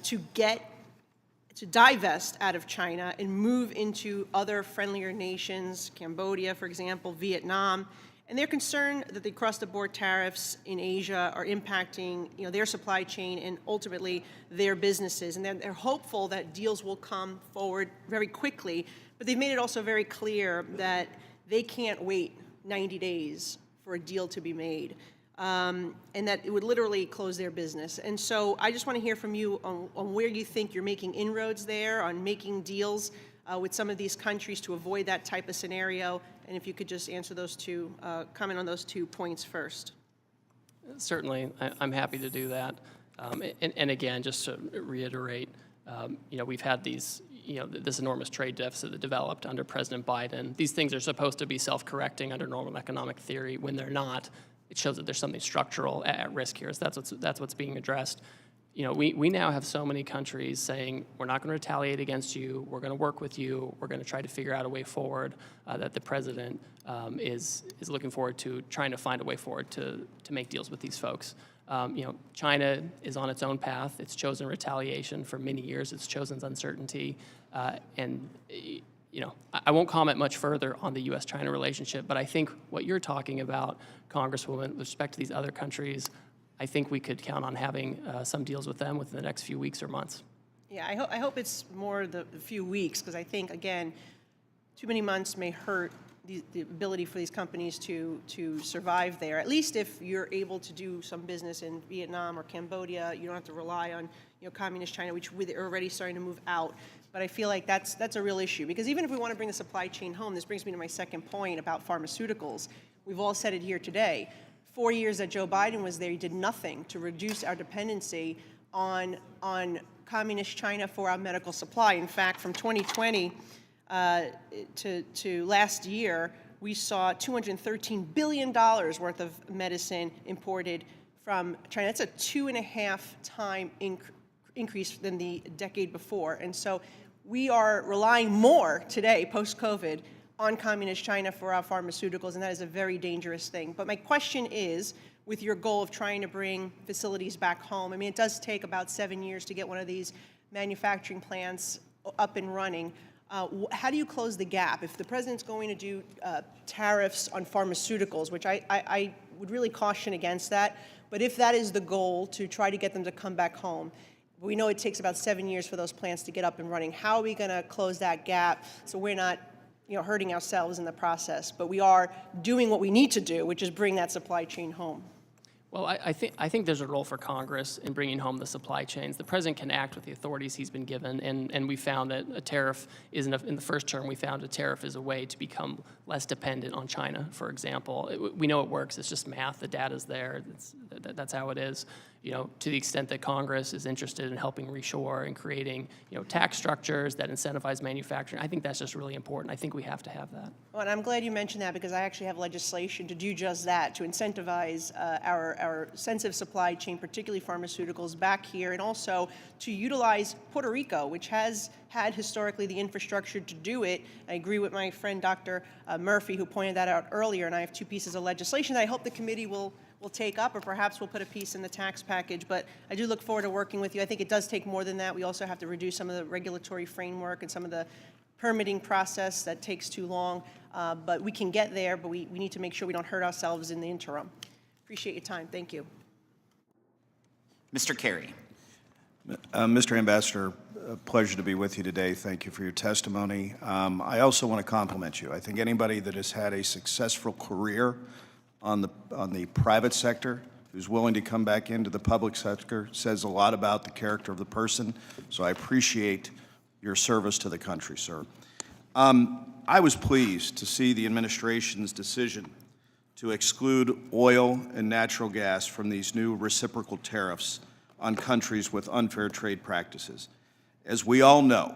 to divest out of China and move into other friendlier nations, Cambodia, for example, Vietnam. And they're concerned that the across-the-board tariffs in Asia are impacting their supply chain and ultimately their businesses. And they're hopeful that deals will come forward very quickly. But they've made it also very clear that they can't wait 90 days for a deal to be made. And that it would literally close their business. And so I just want to hear from you on where you think you're making inroads there, on making deals with some of these countries to avoid that type of scenario. And if you could just answer those two, comment on those 2 points first. Certainly, I'm happy to do that. And again, just to reiterate, we've had these, this enormous trade deficit that developed under President Biden. These things are supposed to be self-correcting under normal economic theory. When they're not, it shows that there's something structural at risk here. So that's what's being addressed. We now have so many countries saying, we're not going to retaliate against you, we're going to work with you, we're going to try to figure out a way forward, that the President is looking forward to trying to find a way forward to make deals with these folks. China is on its own path. It's chosen retaliation for many years. It's chosen uncertainty. I won't comment much further on the U.S.-China relationship, but I think what you're talking about, Congresswoman, with respect to these other countries, I think we could count on having some deals with them within the next few weeks or months. Yeah, I hope it's more the few weeks, because I think, again, too many months may hurt the ability for these companies to survive there. At least if you're able to do some business in Vietnam or Cambodia, you don't have to rely on communist China, which we're already starting to move out. But I feel like that's a real issue, because even if we want to bring the supply chain home, this brings me to my second point about pharmaceuticals. We've all said it here today. 4 years that Joe Biden was there, he did nothing to reduce our dependency on communist China for our medical supply. In fact, from 2020 to last year, we saw $213 billion worth of medicine imported from China. That's a 2.5 time increase than the decade before. And so we are relying more today, post-COVID, on communist China for our pharmaceuticals, and that is a very dangerous thing. But my question is, with your goal of trying to bring facilities back home, I mean, it does take about 7 years to get one of these manufacturing plants up and running. How do you close the gap? If the president's going to do tariffs on pharmaceuticals, which I would really caution against that, but if that is the goal, to try to get them to come back home, we know it takes about 7 years for those plants to get up and running. How are we going to close that gap so we're not hurting ourselves in the process, but we are doing what we need to do, which is bring that supply chain home? Well, I think there's a role for Congress in bringing home the supply chains. The president can act with the authorities he's been given, and we found that a tariff isn't, in the first term, we found a tariff is a way to become less dependent on China, for example. We know it works. It's just math. The data's there. That's how it is. To the extent that Congress is interested in helping reshore and creating, tax structures that incentivize manufacturing, I think that's just really important. I think we have to have that. Well, and I'm glad you mentioned that, because I actually have legislation to do just that, to incentivize our sensitive supply chain, particularly pharmaceuticals, back here, and also to utilize Puerto Rico, which has had historically the infrastructure to do it. I agree with my friend Dr. Murphy, who pointed that out earlier, and I have 2 pieces of legislation that I hope the committee will take up, or perhaps we'll put a piece in the tax package. But I do look forward to working with you. I think it does take more than that. We also have to reduce some of the regulatory framework and some of the permitting process that takes too long. But we can get there, but we need to make sure we don't hurt ourselves in the interim. Appreciate your time. Thank you. Mr. Kerry. Mr. Ambassador, a pleasure to be with you today. Thank you for your testimony. I also want to compliment you. I think anybody that has had a successful career on the private sector, who's willing to come back into the public sector, says a lot about the character of the person. So I appreciate your service to the country, sir. I was pleased to see the administration's decision to exclude oil and natural gas from these new reciprocal tariffs on countries with unfair trade practices. As we all know,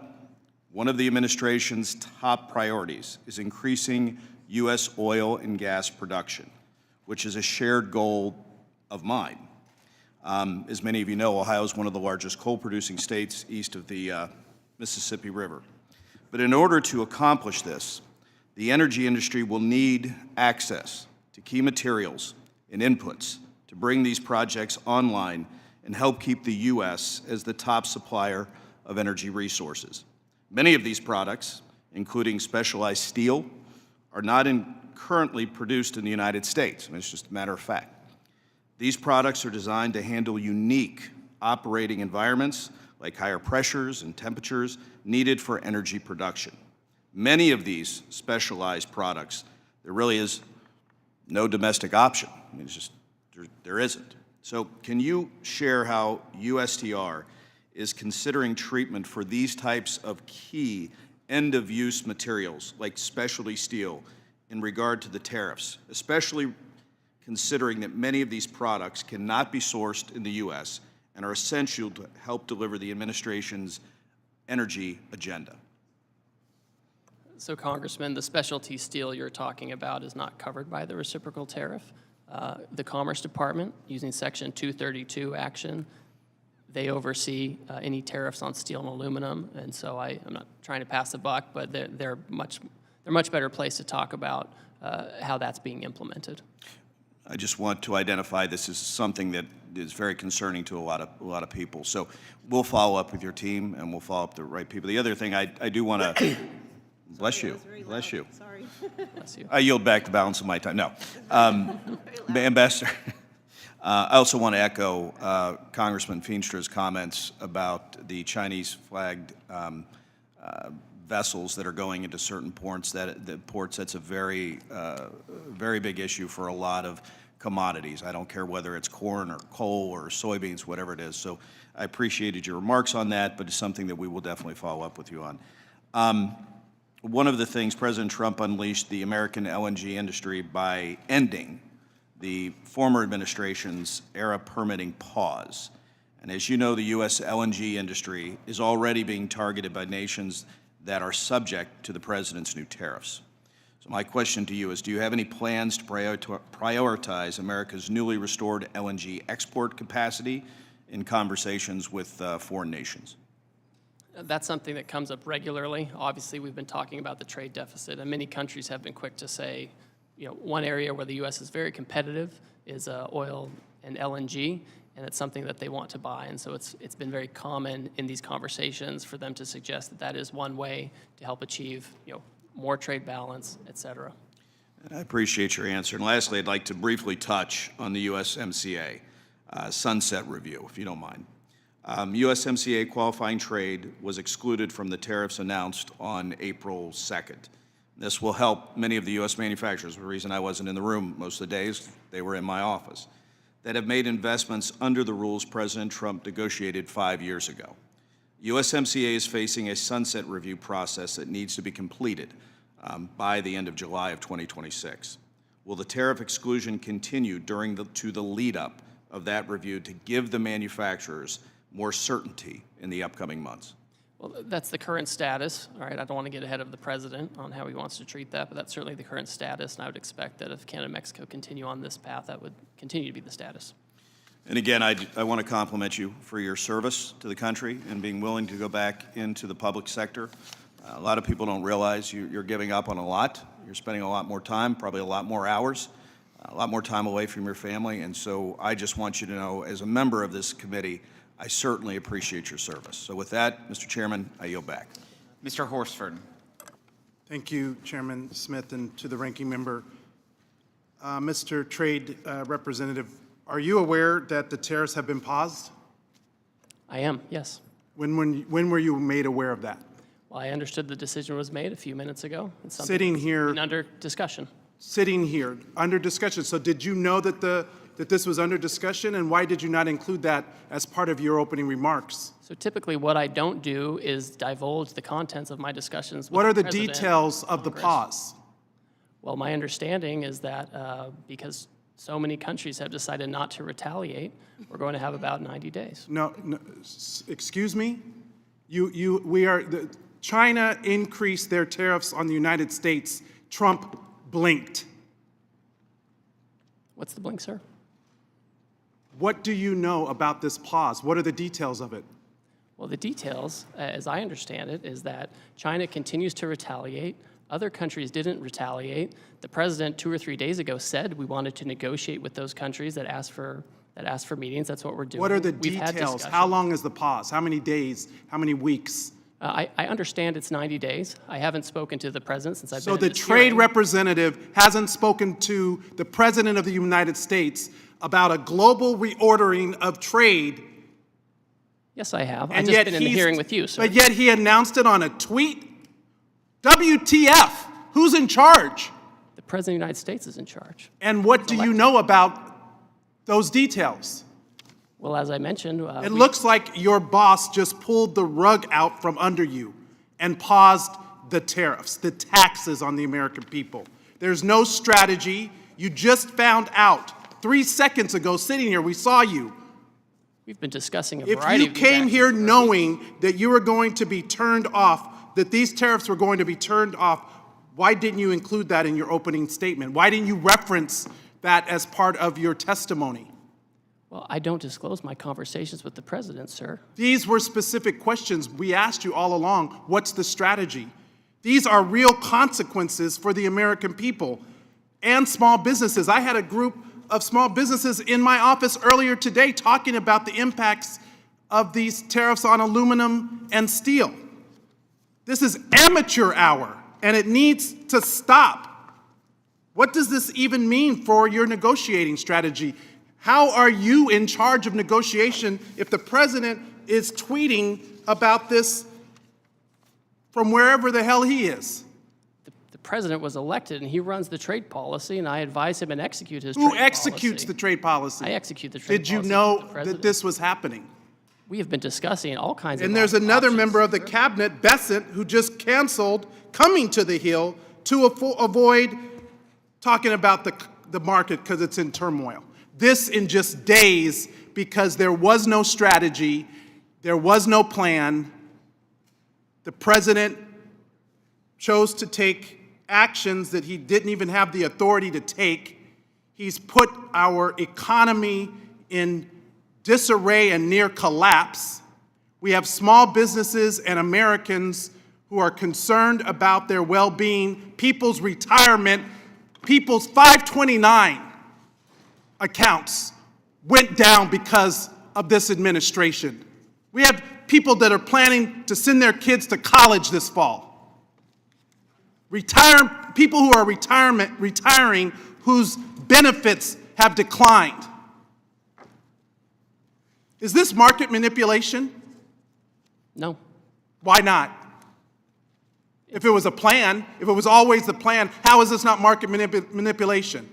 one of the administration's top priorities is increasing U.S. oil and gas production, which is a shared goal of mine. As many of you know, Ohio is one of the largest coal-producing states east of the Mississippi River. But in order to accomplish this, the energy industry will need access to key materials and inputs to bring these projects online and help keep the U.S. as the top supplier of energy resources. Many of these products, including specialized steel, are not currently produced in the United States. I mean, it's just a matter of fact. These products are designed to handle unique operating environments like higher pressures and temperatures needed for energy production. Many of these specialized products, there really is no domestic option. I mean, it's just, there isn't. So can you share how USTR is considering treatment for these types of key end-of-use materials like specialty steel in regard to the tariffs, especially considering that many of these products cannot be sourced in the U.S. and are essential to help deliver the administration's energy agenda? So, Congressman, the specialty steel you're talking about is not covered by the reciprocal tariff. The Commerce Department, using Section 232 action, they oversee any tariffs on steel and aluminum, and so I'm not trying to pass the buck, but they're much better placed to talk about how that's being implemented. I just want to identify this as something that is very concerning to a lot of people. So we'll follow up with your team, and we'll follow up the right people. The other thing I do want to bless you. Bless you. Sorry. Bless you. I yield back the balance of my time. No. Ambassador, I also want to echo Congressman Feenstra's comments about the Chinese-flagged vessels that are going into certain ports. That's a very, very big issue for a lot of commodities. I don't care whether it's corn or coal or soybeans, whatever it is. So I appreciated your remarks on that, but it's something that we will definitely follow up with you on. One of the things, President Trump unleashed the American LNG industry by ending the former administration's era permitting pause. And as you know, the U.S. LNG industry is already being targeted by nations that are subject to the president's new tariffs. So my question to you is, do you have any plans to prioritize America's newly restored LNG export capacity in conversations with foreign nations? That's something that comes up regularly. Obviously, we've been talking about the trade deficit, and many countries have been quick to say, one area where the U.S. is very competitive is oil and LNG, and it's something that they want to buy. And so it's been very common in these conversations for them to suggest that that is one way to help achieve, more trade balance, et cetera. And I appreciate your answer. And lastly, I'd like to briefly touch on the USMCA sunset review, if you don't mind. USMCA qualifying trade was excluded from the tariffs announced on April 2nd. This will help many of the U.S. manufacturers. The reason I wasn't in the room most of the days, they were in my office, that have made investments under the rules President Trump negotiated 5 years ago. USMCA is facing a sunset review process that needs to be completed by the end of July of 2026. Will the tariff exclusion continue to the lead-up of that review to give the manufacturers more certainty in the upcoming months? Well, that's the current status. All right, I don't want to get ahead of the president on how he wants to treat that, but that's certainly the current status, and I would expect that if Canada and Mexico continue on this path, that would continue to be the status. And again, I want to compliment you for your service to the country and being willing to go back into the public sector. A lot of people don't realize you're giving up on a lot. You're spending a lot more time, probably a lot more hours, a lot more time away from your family, and so I just want you to know, as a member of this committee, I certainly appreciate your service. So with that, Mr. Chairman, I yield back. Mr. Horsford. Thank you, Chairman Smith, and to the ranking member. Mr. Trade Representative, are you aware that the tariffs have been paused? I am, yes. When were you made aware of that? Well, I understood the decision was made a few minutes ago. It's something Sitting that's here, been under discussion. Sitting here, under discussion. So did you know that that this was under discussion, and why did you not include that as part of your opening remarks? So typically what I don't do is divulge the contents of my discussions with What are the President details of the Congress. pause? Well, my understanding is that because so many countries have decided not to retaliate, we're going to have about 90 days. No, excuse me? China increased their tariffs on the United States. Trump blinked. What's the blink, sir? What do you know about this pause? What are the details of it? Well, the details, as I understand it, is that China continues to retaliate. Other countries didn't retaliate. The president 2 or 3 days ago said we wanted to negotiate with those countries that asked for meetings. That's what we're doing. What are the We've had details? discussions. How long is the pause? How many days? How many weeks? I understand it's 90 days. I haven't spoken to the president since I've been So in the this trade hearing. representative hasn't spoken to the president of the United States about a global reordering of trade. Yes, I have. I've And just yet been in the hearing with you, sir. But yet he announced it on a tweet. WTF? Who's in charge? The president of the United States is in charge. And what do you know about those details? Well, as I mentioned, It looks like your boss just pulled the rug out from under you and paused the tariffs, the taxes on the American people. There's no strategy. You just found out 3 seconds ago sitting here. We saw you. We've been discussing a If variety you of these came actions here for knowing that you were going to be turned off, that these tariffs were going to be turned off, why didn't you include that in your opening statement? Why didn't you reference that as part of your testimony? Well, I don't disclose my conversations with the president, sir. These were specific questions we asked you all along. What's the strategy? These are real consequences for the American people and small businesses. I had a group of small businesses in my office earlier today talking about the impacts of these tariffs on aluminum and steel. This is amateur hour, and it needs to stop. What does this even mean for your negotiating strategy? How are you in charge of negotiation if the president is tweeting about this from wherever the hell he is. The president was elected, and he runs the trade policy, and I advise him and execute his Who trade executes policy. the trade policy? I execute the trade Did you policy. know that this was happening? We have been discussing all kinds of And there's another options. member of the cabinet, Besant, who just canceled coming to the Hill to avoid talking about the market because it's in turmoil. This in just days, because there was no strategy, there was no plan. The president chose to take actions that he didn't even have the authority to take. He's put our economy in disarray and near collapse. We have small businesses and Americans who are concerned about their well-being, people's retirement, people's 529 accounts went down because of this administration. We have people that are planning to send their kids to college this fall. People who are retiring whose benefits have declined. Is this market manipulation? No. Why not? If it was a plan, if it was always the plan, how is this not market manipulation?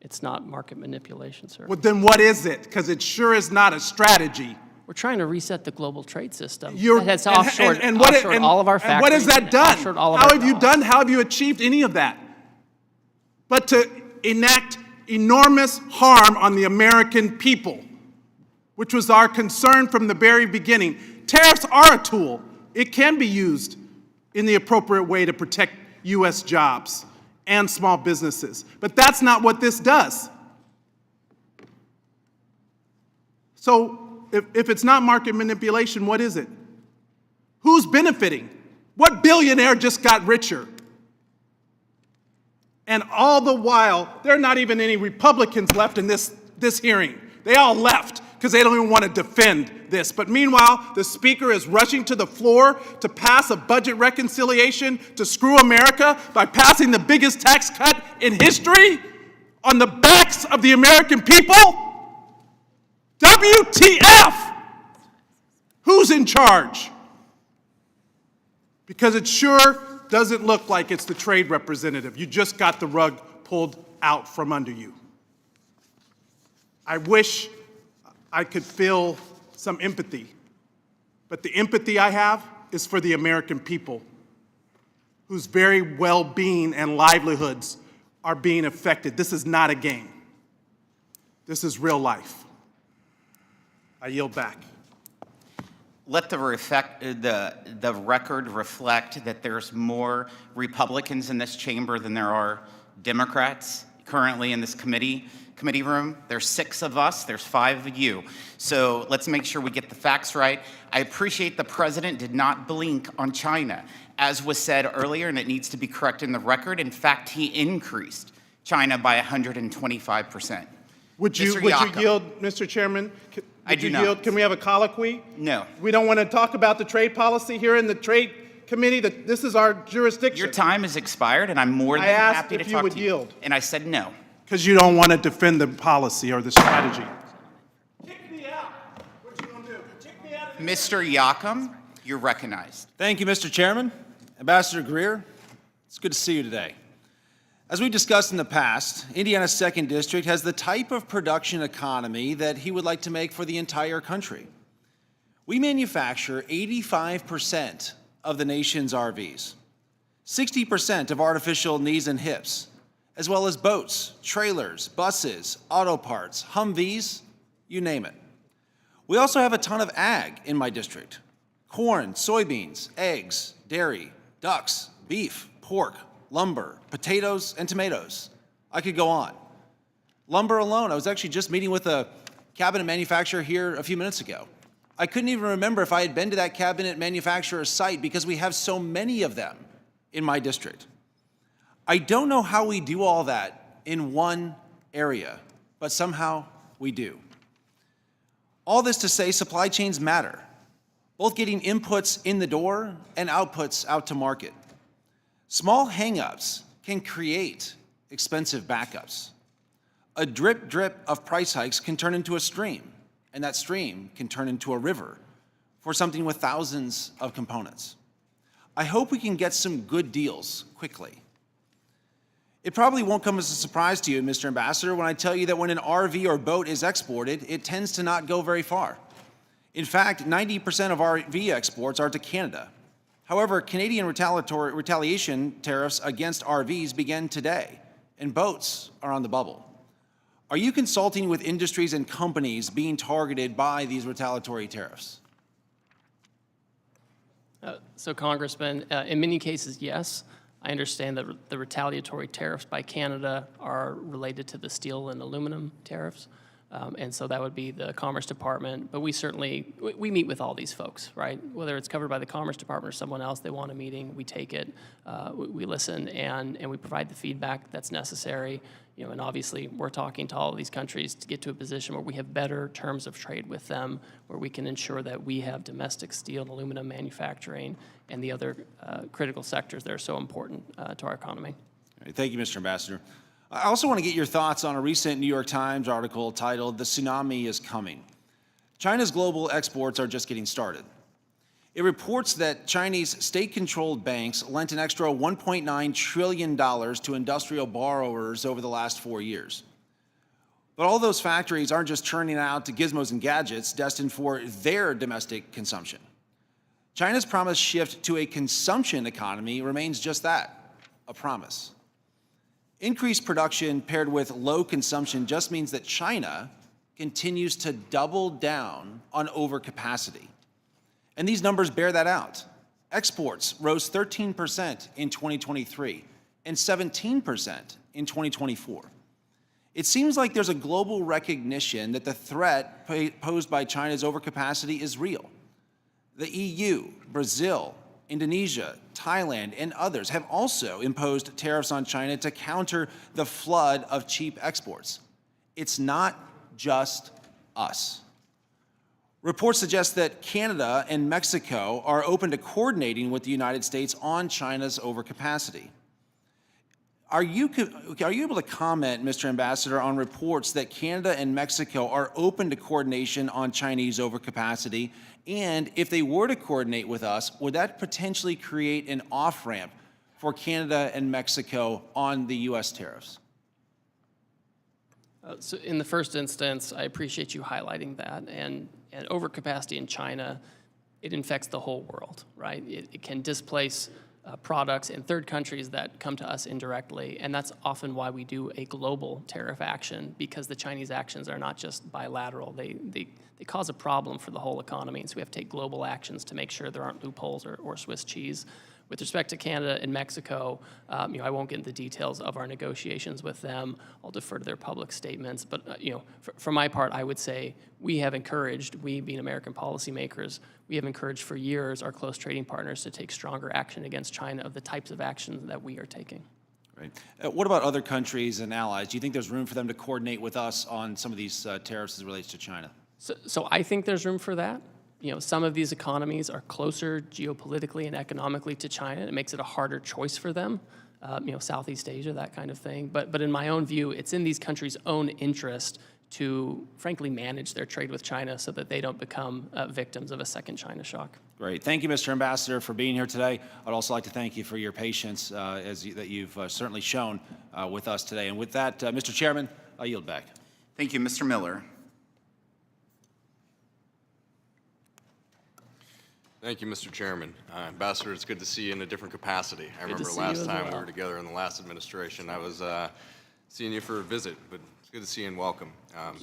It's not market manipulation, sir. Well, then what is it? Because it sure is not a strategy. We're trying to reset the global trade system. You're, that has offshored, and all of our factories. And what has that done? Offshored all of How our have you jobs. done? How have you achieved any of that? But to enact enormous harm on the American people, which was our concern from the very beginning. Tariffs are a tool. It can be used in the appropriate way to protect U.S. jobs and small businesses. But that's not what this does. So if it's not market manipulation, what is it? Who's benefiting? What billionaire just got richer? And all the while, there are not even any Republicans left in this hearing. They all left because they don't even want to defend this. But meanwhile, the Speaker is rushing to the floor to pass a budget reconciliation to screw America by passing the biggest tax cut in history on the backs of the American people? WTF! Who's in charge? Because it sure doesn't look like it's the trade representative. You just got the rug pulled out from under you. I wish I could feel some empathy, but the empathy I have is for the American people whose very well-being and livelihoods are being affected. This is not a game. This is real life. I yield back. Let the record reflect that there's more Republicans in this chamber than there are Democrats currently in this committee room. There's 6 of us, there's 5 of you. So let's make sure we get the facts right. I appreciate the president did not blink on China, as was said earlier, and it needs to be corrected in the record. In fact, he increased China by 125%. Would you yield, Mr. Chairman? I do not. Can we have a colloquy? No. We don't want to talk about the trade policy here in the Trade Committee. This is our jurisdiction. Your time has expired, and I'm more than I asked happy to if you talk would to you. yield. And I said no. Because you don't want to defend the policy or the strategy. Kick me out. What you gonna do? Kick me out. Mr. Yakum, you're recognized. Thank you, Mr. Chairman. Ambassador Greer, it's good to see you today. As we discussed in the past, Indiana's 2nd District has the type of production economy that he would like to make for the entire country. We manufacture 85% of the nation's RVs, 60% of artificial knees and hips, as well as boats, trailers, buses, auto parts, Humvees, you name it. We also have a ton of ag in my district: corn, soybeans, eggs, dairy, ducks, beef, pork, lumber, potatoes, and tomatoes. I could go on. Lumber alone, I was actually just meeting with a cabinet manufacturer here a few minutes ago. I couldn't even remember if I had been to that cabinet manufacturer's site because we have so many of them in my district. I don't know how we do all that in one area, but somehow we do. All this to say, supply chains matter, both getting inputs in the door and outputs out to market. Small hangups can create expensive backups. A drip of price hikes can turn into a stream, and that stream can turn into a river for something with thousands of components. I hope we can get some good deals quickly. It probably won't come as a surprise to you, Mr. Ambassador, when I tell you that when an RV or boat is exported, it tends to not go very far. In fact, 90% of RV exports are to Canada. However, Canadian retaliation tariffs against RVs begin today, and boats are on the bubble. Are you consulting with industries and companies being targeted by these retaliatory tariffs? So, Congressman, in many cases, yes. I understand that the retaliatory tariffs by Canada are related to the steel and aluminum tariffs. And so that would be the Commerce Department. But we certainly, we meet with all these folks, right? Whether it's covered by the Commerce Department or someone else, they want a meeting, we take it, we listen, and we provide the feedback that's necessary. You know, and obviously, we're talking to all of these countries to get to a position where we have better terms of trade with them, where we can ensure that we have domestic steel and aluminum manufacturing and the other critical sectors that are so important to our economy. All right, thank you, Mr. Ambassador. I also want to get your thoughts on a recent New York Times article titled, "The Tsunami is Coming." China's global exports are just getting started. It reports that Chinese state-controlled banks lent an extra $1.9 trillion to industrial borrowers over the last 4 years. But all those factories aren't just churning out to gizmos and gadgets destined for their domestic consumption. China's promised shift to a consumption economy remains just that, a promise. Increased production paired with low consumption just means that China continues to double down on overcapacity. And these numbers bear that out. Exports rose 13% in 2023 and 17% in 2024. It seems like there's a global recognition that the threat posed by China's overcapacity is real. The EU, Brazil, Indonesia, Thailand, and others have also imposed tariffs on China to counter the flood of cheap exports. It's not just us. Reports suggest that Canada and Mexico are open to coordinating with the United States on China's overcapacity. Are you able to comment, Mr. Ambassador, on reports that Canada and Mexico are open to coordination on Chinese overcapacity? And if they were to coordinate with us, would that potentially create an off-ramp for Canada and Mexico on the U.S. tariffs? So in the first instance, I appreciate you highlighting that. And overcapacity in China, it infects the whole world, right? It can displace products in third countries that come to us indirectly. And that's often why we do a global tariff action, because the Chinese actions are not just bilateral. They cause a problem for the whole economy. And so we have to take global actions to make sure there aren't loopholes or Swiss cheese. With respect to Canada and Mexico, I won't get into the details of our negotiations with them. I'll defer to their public statements. But for my part, I would say we have encouraged, we being American policymakers, we have encouraged for years our close trading partners to take stronger action against China of the types of actions that we are taking. Right. What about other countries and allies? Do you think there's room for them to coordinate with us on some of these tariffs as it relates to China? So I think there's room for that. Some of these economies are closer geopolitically and economically to China. It makes it a harder choice for them, Southeast Asia, that kind of thing. But in my own view, it's in these countries' own interest to, frankly, manage their trade with China so that they don't become victims of a second China shock. Great. Thank you, Mr. Ambassador, for being here today. I'd also like to thank you for your patience that you've certainly shown with us today. And with that, Mr. Chairman, I yield back. Thank you, Mr. Miller. Thank you, Mr. Chairman. Ambassador, it's good to see you in a different capacity. I remember see last you as time we well. were together in the last administration, I was seeing you for a visit, but it's good to see you and welcome.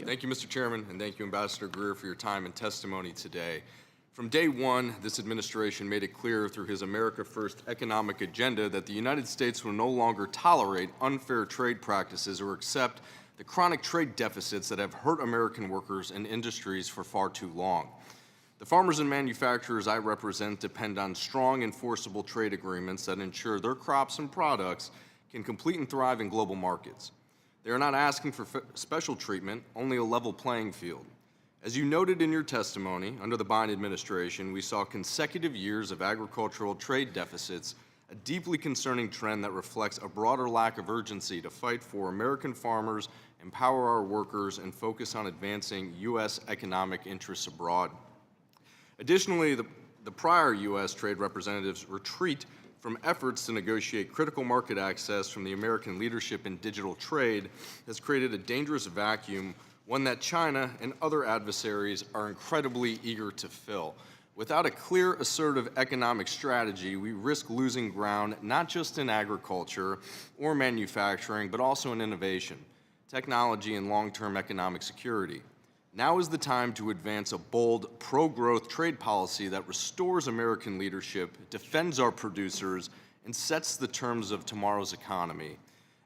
Thank you, Mr. Chairman, and thank you, Ambassador Greer, for your time and testimony today. From day one, this administration made it clear through his America First economic agenda that the United States will no longer tolerate unfair trade practices or accept the chronic trade deficits that have hurt American workers and industries for far too long. The farmers and manufacturers I represent depend on strong, enforceable trade agreements that ensure their crops and products can compete and thrive in global markets. They are not asking for special treatment, only a level playing field. As you noted in your testimony, under the Biden administration, we saw consecutive years of agricultural trade deficits, a deeply concerning trend that reflects a broader lack of urgency to fight for American farmers, empower our workers, and focus on advancing U.S. economic interests abroad. Additionally, the the prior U.S. trade representatives' retreat from efforts to negotiate critical market access from the American leadership in digital trade has created a dangerous vacuum, one that China and other adversaries are incredibly eager to fill. Without a clear, assertive economic strategy, we risk losing ground not just in agriculture or manufacturing, but also in innovation, technology, and long-term economic security. Now is the time to advance a bold, pro-growth trade policy that restores American leadership, defends our producers, and sets the terms of tomorrow's economy.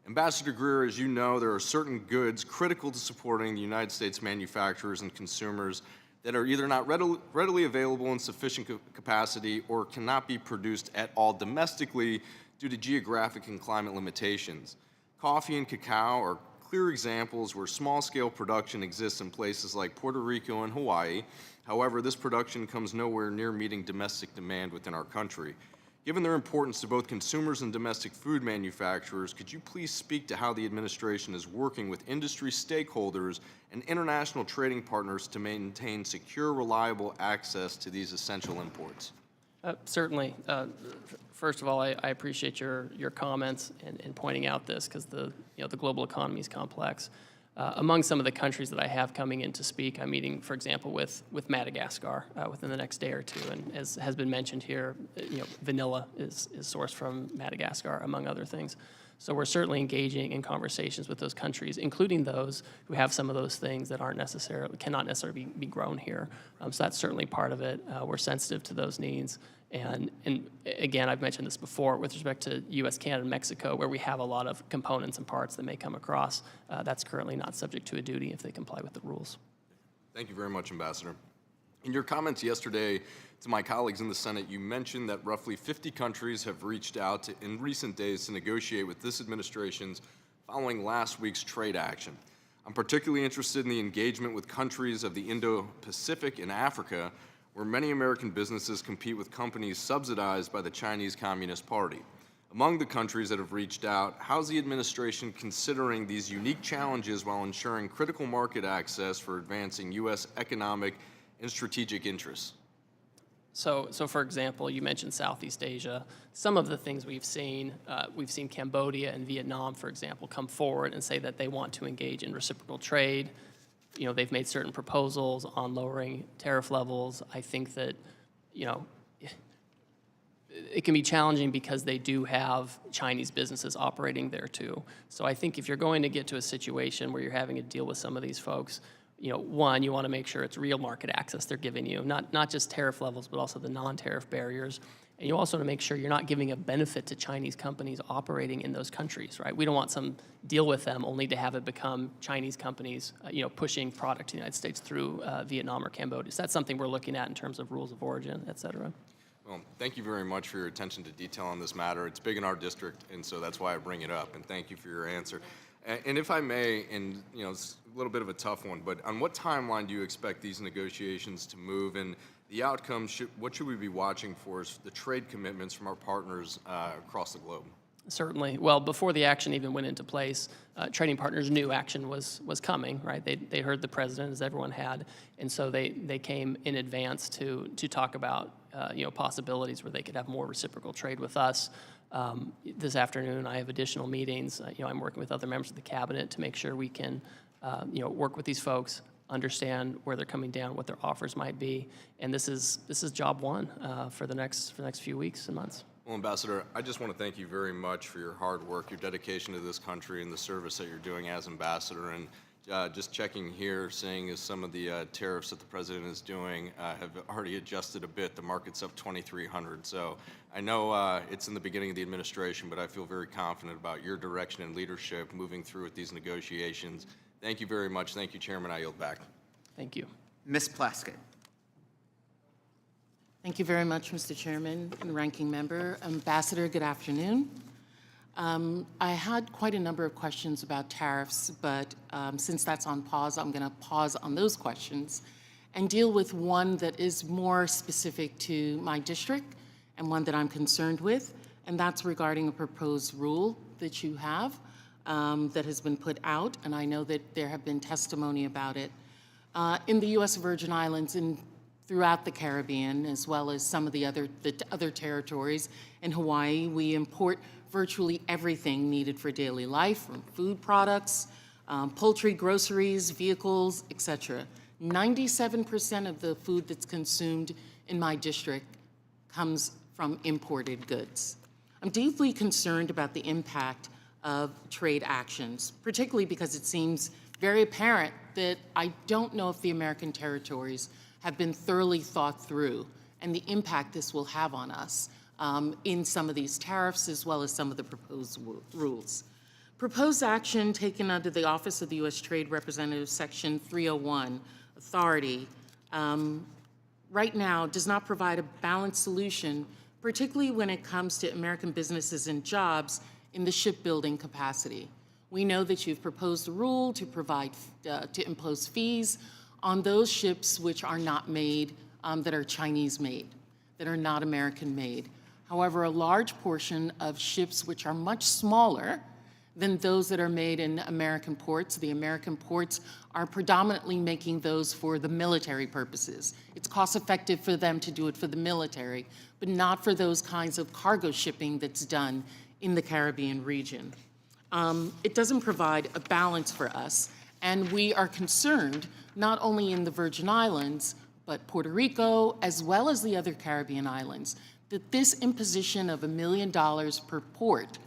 Ambassador Greer, as you know, there are certain goods critical to supporting the United States manufacturers and consumers that are either not readily available in sufficient capacity or cannot be produced at all domestically due to geographic and climate limitations. Coffee and cacao are clear examples where small-scale production exists in places like Puerto Rico and Hawaii. However, this production comes nowhere near meeting domestic demand within our country. Given their importance to both consumers and domestic food manufacturers, could you please speak to how the administration is working with industry stakeholders and international trading partners to maintain secure, reliable access to these essential imports? Certainly. First of all, I appreciate your comments and pointing out this, because the global economy is complex. Among some of the countries that I have coming in to speak, I'm meeting, for example, with Madagascar within the next day or two. And as has been mentioned here, vanilla is sourced from Madagascar, among other things. So we're certainly engaging in conversations with those countries, including those who have some of those things that cannot necessarily be grown here. So that's certainly part of it. We're sensitive to those needs. And again, I've mentioned this before with respect to U.S., Canada, and Mexico, where we have a lot of components and parts that may come across. That's currently not subject to a duty if they comply with the rules. Thank you very much, Ambassador. In your comments yesterday to my colleagues in the Senate, you mentioned that roughly 50 countries have reached out in recent days to negotiate with this administration's following last week's trade action. I'm particularly interested in the engagement with countries of the Indo-Pacific and Africa, where many American businesses compete with companies subsidized by the Chinese Communist Party. Among the countries that have reached out, how's the administration considering these unique challenges while ensuring critical market access for advancing U.S. economic and strategic interests? So for example, you mentioned Southeast Asia. Some of the things we've seen Cambodia and Vietnam, for example, come forward and say that they want to engage in reciprocal trade. They've made certain proposals on lowering tariff levels. I think that, it can be challenging because they do have Chinese businesses operating there too. So I think if you're going to get to a situation where you're having to deal with some of these folks, one, you want to make sure it's real market access they're giving you, not just tariff levels, but also the non-tariff barriers. And you also want to make sure you're not giving a benefit to Chinese companies operating in those countries, right? We don't want some deal with them only to have it become Chinese companies, pushing product to the United States through Vietnam or Cambodia. So that's something we're looking at in terms of rules of origin, et cetera. Well, thank you very much for your attention to detail on this matter. It's big in our district, and so that's why I bring it up, and thank you for your answer. And if I may, and it's a little bit of a tough one, but on what timeline do you expect these negotiations to move, and the outcome, what should we be watching for as the trade commitments from our partners across the globe? Certainly. Well, before the action even went into place, trading partners knew action was coming, right? They heard the president, as everyone had, and so they came in advance to talk about possibilities where they could have more reciprocal trade with us. This afternoon, I have additional meetings. I'm working with other members of the cabinet to make sure we can, work with these folks, understand where they're coming down, what their offers might be, and this is job one for the next few weeks and months. Well, Ambassador, I just want to thank you very much for your hard work, your dedication to this country, and the service that you're doing as ambassador. And just checking here, seeing as some of the tariffs that the president is doing have already adjusted a bit. The market's up 2,300. So I know it's in the beginning of the administration, but I feel very confident about your direction and leadership moving through with these negotiations. Thank you very much. Thank you, Chairman. I yield back. Thank you. Ms. Plaskett. Thank you very much, Mr. Chairman and Ranking Member. Ambassador, good afternoon. I had quite a number of questions about tariffs, but since that's on pause, I'm going to pause on those questions and deal with one that is more specific to my district and one that I'm concerned with, and that's regarding a proposed rule that you have that has been put out, and I know that there have been testimony about it. In the U.S. Virgin Islands, in throughout the Caribbean, as well as some of the other territories. In Hawaii, we import virtually everything needed for daily life, from food products, poultry, groceries, vehicles, etc. 97% of the food that's consumed in my district comes from imported goods. I'm deeply concerned about the impact of trade actions, particularly because it seems very apparent that I don't know if the American territories have been thoroughly thought through and the impact this will have on us in some of these tariffs as well as some of the proposed rules. Proposed action taken under the Office of the U.S. Trade Representative Section 301 authority right now does not provide a balanced solution, particularly when it comes to American businesses and jobs in the shipbuilding capacity. We know that you've proposed a rule to impose fees on those ships which are not made, that are Chinese made, that are not American made. However, a large portion of ships which are much smaller than those that are made in American ports, the American ports are predominantly making those for the military purposes. It's cost effective for them to do it for the military, but not for those kinds of cargo shipping that's done in the Caribbean region. It doesn't provide a balance for us, and we are concerned not only in the Virgin Islands, but Puerto Rico, as well as the other Caribbean islands, that this imposition of $1 million per port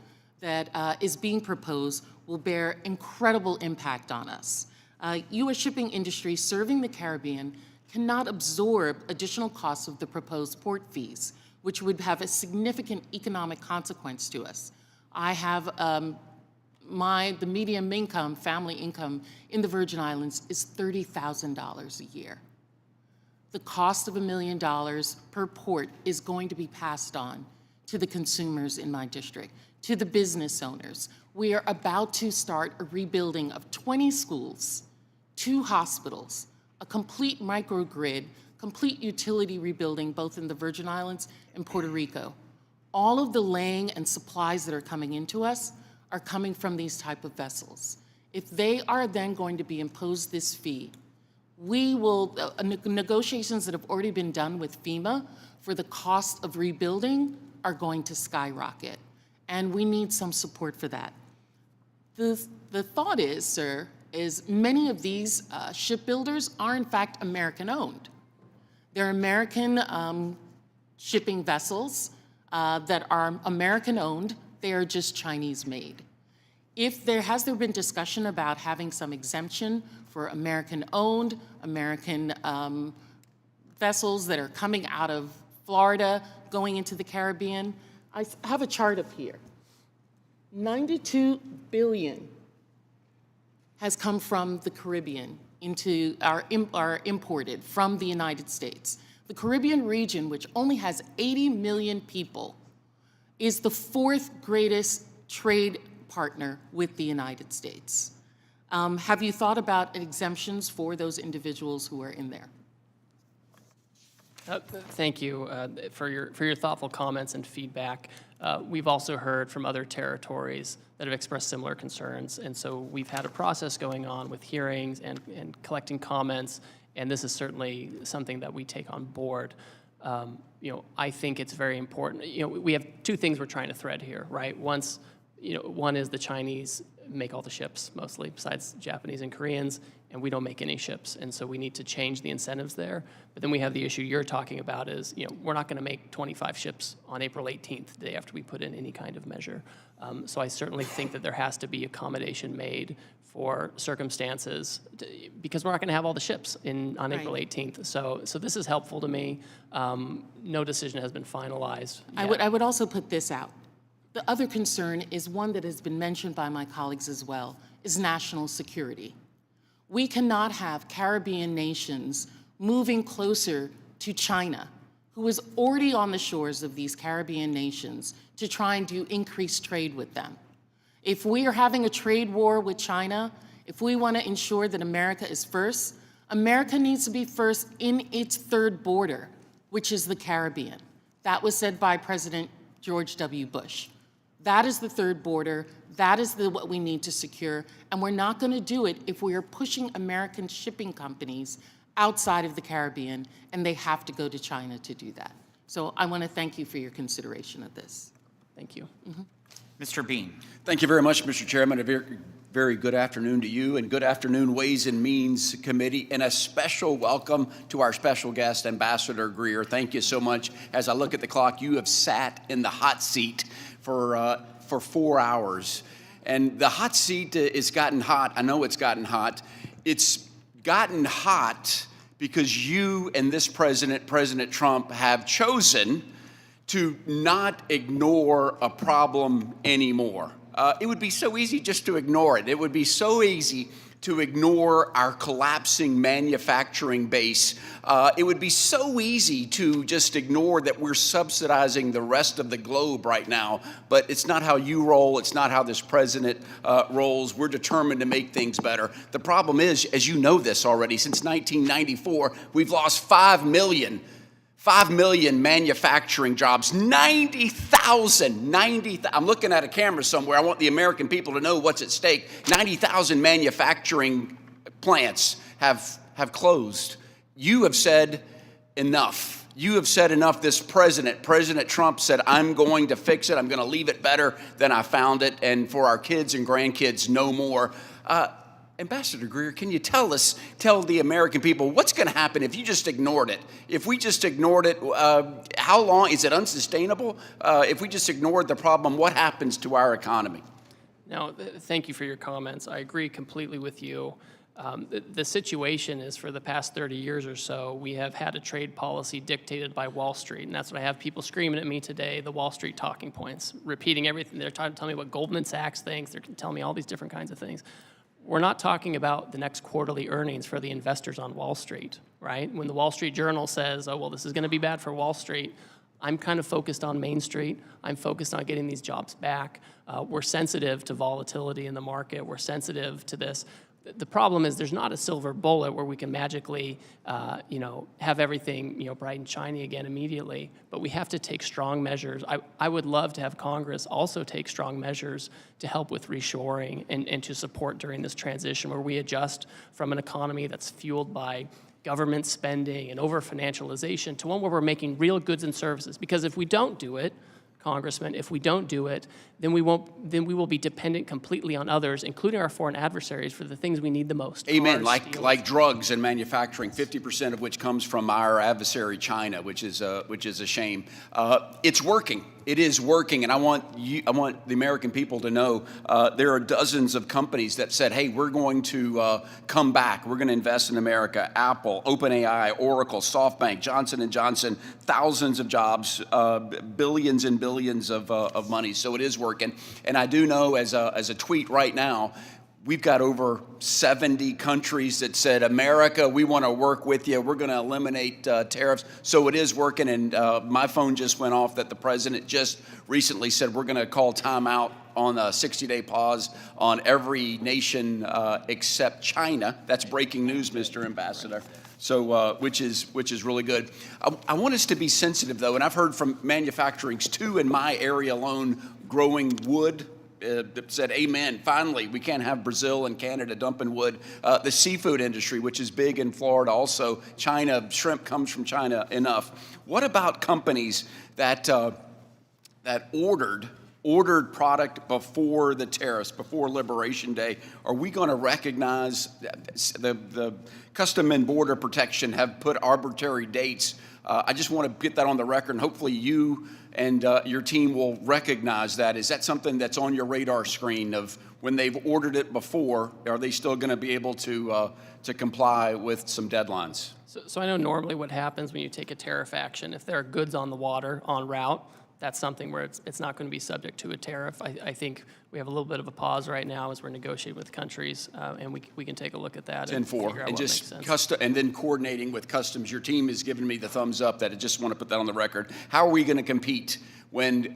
that is being proposed will bear incredible impact on us. U.S. shipping industry serving the Caribbean cannot absorb additional costs of the proposed port fees, which would have a significant economic consequence to us. I have the median income, family income in the Virgin Islands is $30,000 a year. The cost of $1 million per port is going to be passed on to the consumers in my district, to the business owners. We are about to start a rebuilding of 20 schools, 2 hospitals, a complete microgrid, complete utility rebuilding both in the Virgin Islands and Puerto Rico. All of the laying and supplies that are coming into us are coming from these type of vessels. If they are then going to be imposed this fee, we will, negotiations that have already been done with FEMA for the cost of rebuilding are going to skyrocket, and we need some support for that. The thought is, sir, is many of these shipbuilders are in fact American-owned. They're American shipping vessels that are American-owned. They are just Chinese-made. Has there been discussion about having some exemption for American-owned, American vessels that are coming out of Florida, going into the Caribbean? I have a chart up here. $92 billion has come from the Caribbean into are imported from the United States. The Caribbean region, which only has 80 million people, is the 4th greatest trade partner with the United States. Have you thought about exemptions for those individuals who are in there? Thank you for your thoughtful comments and feedback. We've also heard from other territories that have expressed similar concerns, and so we've had a process going on with hearings and collecting comments, and this is certainly something that we take on board. I think it's very important. We have 2 things we're trying to thread here, right? One is the Chinese make all the ships, mostly, besides Japanese and Koreans, and we don't make any ships, and so we need to change the incentives there. But then we have the issue you're talking about is, we're not going to make 25 ships on April 18th, the day after we put in any kind of measure. So I certainly think that there has to be accommodation made for circumstances, because we're not going to have all the ships on April 18th. So this is helpful to me. No decision has been finalized yet. I would also put this out. The other concern is one that has been mentioned by my colleagues as well, is national security. We cannot have Caribbean nations moving closer to China, who is already on the shores of these Caribbean nations, to try and do increased trade with them. If we are having a trade war with China, if we want to ensure that America is first, America needs to be first in its 3rd border, which is the Caribbean. That was said by President George W. Bush. That is the 3rd border. That is what we need to secure. And we're not going to do it if we are pushing American shipping companies outside of the Caribbean, and they have to go to China to do that. So I want to thank you for your consideration of this. Thank you. Mr. Bean. Thank you very much, Mr. Chairman. A very, very good afternoon to you, and good afternoon, Ways and Means Committee, and a special welcome to our special guest, Ambassador Greer. Thank you so much. As I look at the clock, you have sat in the hot seat for 4 hours, and the hot seat is gotten hot. I know it's gotten hot. It's gotten hot because you and this president, President Trump, have chosen to not ignore a problem anymore. It would be so easy just to ignore it. It would be so easy to ignore our collapsing manufacturing base. It would be so easy to just ignore that we're subsidizing the rest of the globe right now. But it's not how you roll. It's not how this president rolls. We're determined to make things better. The problem is, as you know this already, since 1994, we've lost 5 million manufacturing jobs, 90,000, I'm looking at a camera somewhere. I want the American people to know what's at stake. 90,000 manufacturing plants have closed. You have said enough. You have said enough. This President Trump said, I'm going to fix it. I'm going to leave it better than I found it. And for our kids and grandkids, no more. Ambassador Greer, can you tell the American people what's going to happen if you just ignored it? If we just ignored it, how long? Is it unsustainable? If we just ignored the problem, what happens to our economy? Now, thank you for your comments. I agree completely with you. The situation is, for the past 30 years or so, we have had a trade policy dictated by Wall Street, and that's what I have people screaming at me today, the Wall Street talking points, repeating everything. They're trying to tell me what Goldman Sachs thinks. They're telling me all these different kinds of things. We're not talking about the next quarterly earnings for the investors on Wall Street, right? When the Wall Street Journal says, oh, well, this is going to be bad for Wall Street, I'm kind of focused on Main Street. I'm focused on getting these jobs back. We're sensitive to volatility in the market. We're sensitive to this. The problem is there's not a silver bullet where we can magically, have everything, bright and shiny again immediately. But we have to take strong measures. I would love to have Congress also take strong measures to help with reshoring and to support during this transition, where we adjust from an economy that's fueled by government spending and over-financialization to one where we're making real goods and services. Because if we don't do it, Congressman, if we don't do it, then we will be dependent completely on others, including our foreign adversaries, for the things we need the most. Amen. Cars, Like drugs and manufacturing, 50% of which comes from our adversary China, which is a shame. It's working. It is working, and I want the American people to know there are dozens of companies that said, "Hey, we're going to come back. We're going to invest in America." Apple, OpenAI, Oracle, SoftBank, Johnson & Johnson, thousands of jobs, billions and billions of money. So it is working, and I do know as a tweet right now, we've got over 70 countries that said, America, we want to work with you. We're going to eliminate tariffs. So it is working, and my phone just went off that the president just recently said we're going to call timeout on a 60-day pause on every nation except China. That's breaking news, Mr. Ambassador. So, which is really good. I want us to be sensitive, though, and I've heard from manufacturings, too, in my area alone, growing wood, that said, amen, finally, we can't have Brazil and Canada dumping wood. The seafood industry, which is big in Florida also, China, shrimp comes from China enough. What about companies that ordered product before the tariffs, before Liberation Day? Are we going to recognize the Custom and Border Protection have put arbitrary dates? I just want to get that on the record, and hopefully you and your team will recognize that. Is that something that's on your radar screen of when they've ordered it before, are they still going to be able to comply with some deadlines? So I know normally what happens when you take a tariff action, if there are goods on the water, en route, that's something where it's not going to be subject to a tariff. I think we have a little bit of a pause right now as we're negotiating with countries, and we can take a look at that. 10-4, and just and then coordinating with customs. Your team has given me the thumbs up that I just want to put that on the record. How are we going to compete when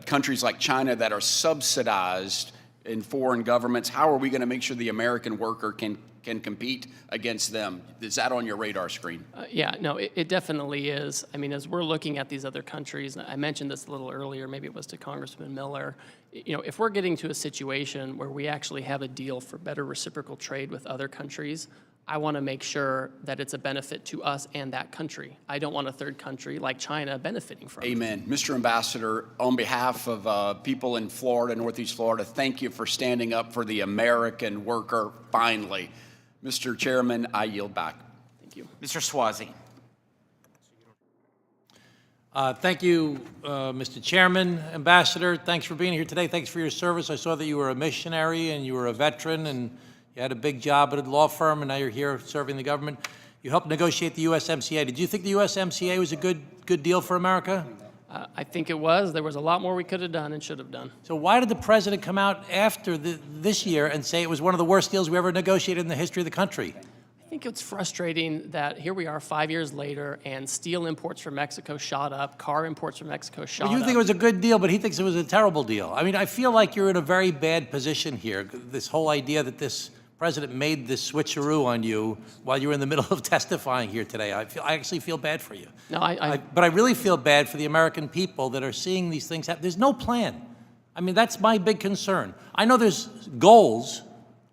countries like China that are subsidized in foreign governments, how are we going to make sure the American worker can compete against them? Is that on your radar screen? Yeah, no, it definitely is. I mean, as we're looking at these other countries, I mentioned this a little earlier, maybe it was to Congressman Miller, if we're getting to a situation where we actually have a deal for better reciprocal trade with other countries, I want to make sure that it's a benefit to us and that country. I don't want a third country like China benefiting from it. Amen. Mr. Ambassador, on behalf of people in Florida, Northeast Florida, thank you for standing up for the American worker finally. Mr. Chairman, I yield back. Thank you. Mr. Swazi. Thank you, Mr. Chairman, Ambassador. Thanks for being here today. Thanks for your service. I saw that you were a missionary and you were a veteran and you had a big job at a law firm, and now you're here serving the government. You helped negotiate the USMCA. Did you think the USMCA was a good deal for America? I think it was. There was a lot more we could have done and should have done. So why did the president come out after this year and say it was one of the worst deals we ever negotiated in the history of the country? I think it's frustrating that here we are 5 years later and steel imports from Mexico shot up, car imports from Mexico shot up. Well, you think it was a good deal, but he thinks it was a terrible deal. I mean, I feel like you're in a very bad position here. This whole idea that this president made this switcheroo on you while you were in the middle of testifying here today. I actually feel bad for you. No, but I really feel bad for the American people that are seeing these things happen. There's no plan. I mean, that's my big concern. I know there's goals.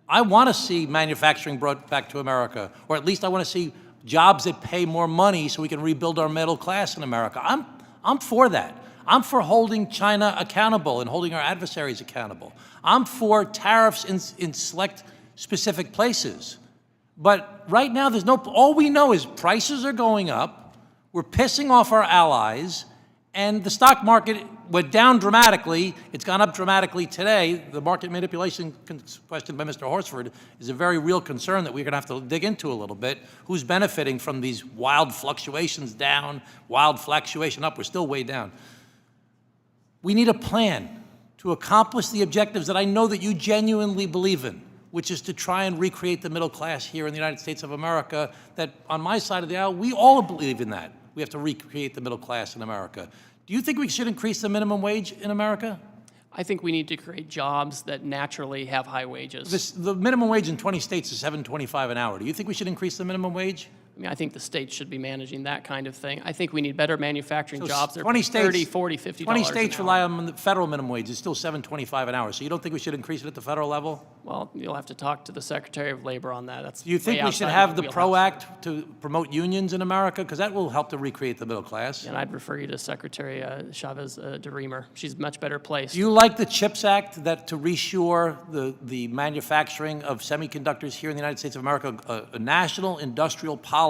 I want to see manufacturing brought back to America, or at least I want to see jobs that pay more money so we can rebuild our middle class in America. I'm for that. I'm for holding China accountable and holding our adversaries accountable. I'm for tariffs in select specific places. But right now, all we know is prices are going up, we're pissing off our allies, and the stock market went down dramatically. It's gone up dramatically today. The market manipulation question by Mr. Horsford is a very real concern that we're going to have to dig into a little bit. Who's benefiting from these wild fluctuations down, wild fluctuation up? We're still way down. We need a plan to accomplish the objectives that I know that you genuinely believe in, which is to try and recreate the middle class here in the United States of America, that on my side of the aisle, we all believe in that. We have to recreate the middle class in America. Do you think we should increase the minimum wage in America? I think we need to create jobs that naturally have high wages. The minimum wage in 20 states is $7.25 an hour. Do you think we should increase the minimum wage? I mean, I think the states should be managing that kind of thing. I think we need better manufacturing So jobs that are 20 states, $30, $40, $50 20 states an hour. rely on the federal minimum wage. It's still $7.25 an hour. So you don't think we should increase it at the federal level? Well, you'll have to talk to the Secretary of Labor on that. That's Do you think way we should outside have my the wheelhouse. PRO Act to promote unions in America? Because that will help to recreate the middle class. And I'd refer you to Secretary Chavez DeRemer. She's much better placed. Do you like the CHIPS Act that to reshore the manufacturing of semiconductors here in the United States of America, a national industrial policy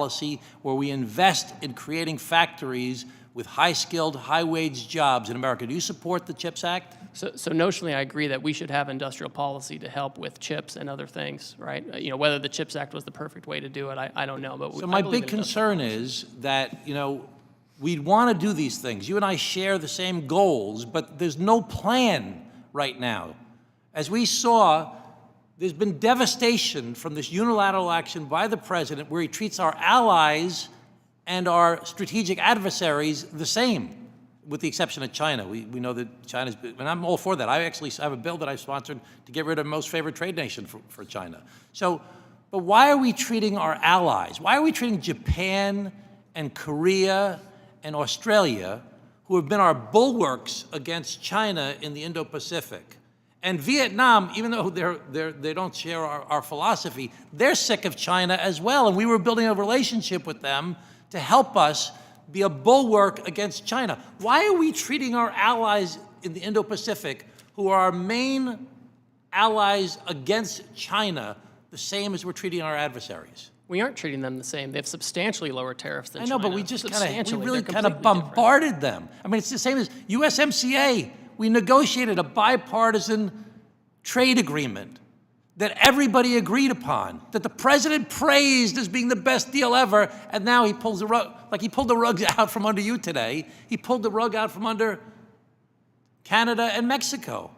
where we invest in creating factories with high-skilled, high-wage jobs in America? Do you support the CHIPS Act? So notionally, I agree that we should have industrial policy to help with chips and other things, right? You know, whether the CHIPS Act was the perfect way to do it, I don't know. But So my big concern is that, you know, we'd want to do these things. You and I share the same goals, but there's no plan right now. As we saw, there's been devastation from this unilateral action by the president where he treats our allies and our strategic adversaries the same, with the exception of China. We know that China's, and I'm all for that. I actually have a bill that I sponsored to get rid of most favored trade nation for China. So, but why are we treating our allies? Why are we treating Japan and Korea and Australia, who have been our bulwarks against China in the Indo-Pacific? And Vietnam, even though they don't share our philosophy, they're sick of China as well. And we were building a relationship with them to help us be a bulwark against China. Why are we treating our allies in the Indo-Pacific, who are our main allies against China, the same as we're treating our adversaries? We aren't treating them the same. They have substantially lower tariffs than China. I know, but we just Substantially. we really They're kind of completely bombarded them. I mean, it's the same as USMCA. We negotiated a bipartisan trade agreement that everybody agreed upon, that the president praised as being the best deal ever, and now he pulls the rug, like he pulled the rug out from under you today. He pulled the rug out from under Canada and Mexico.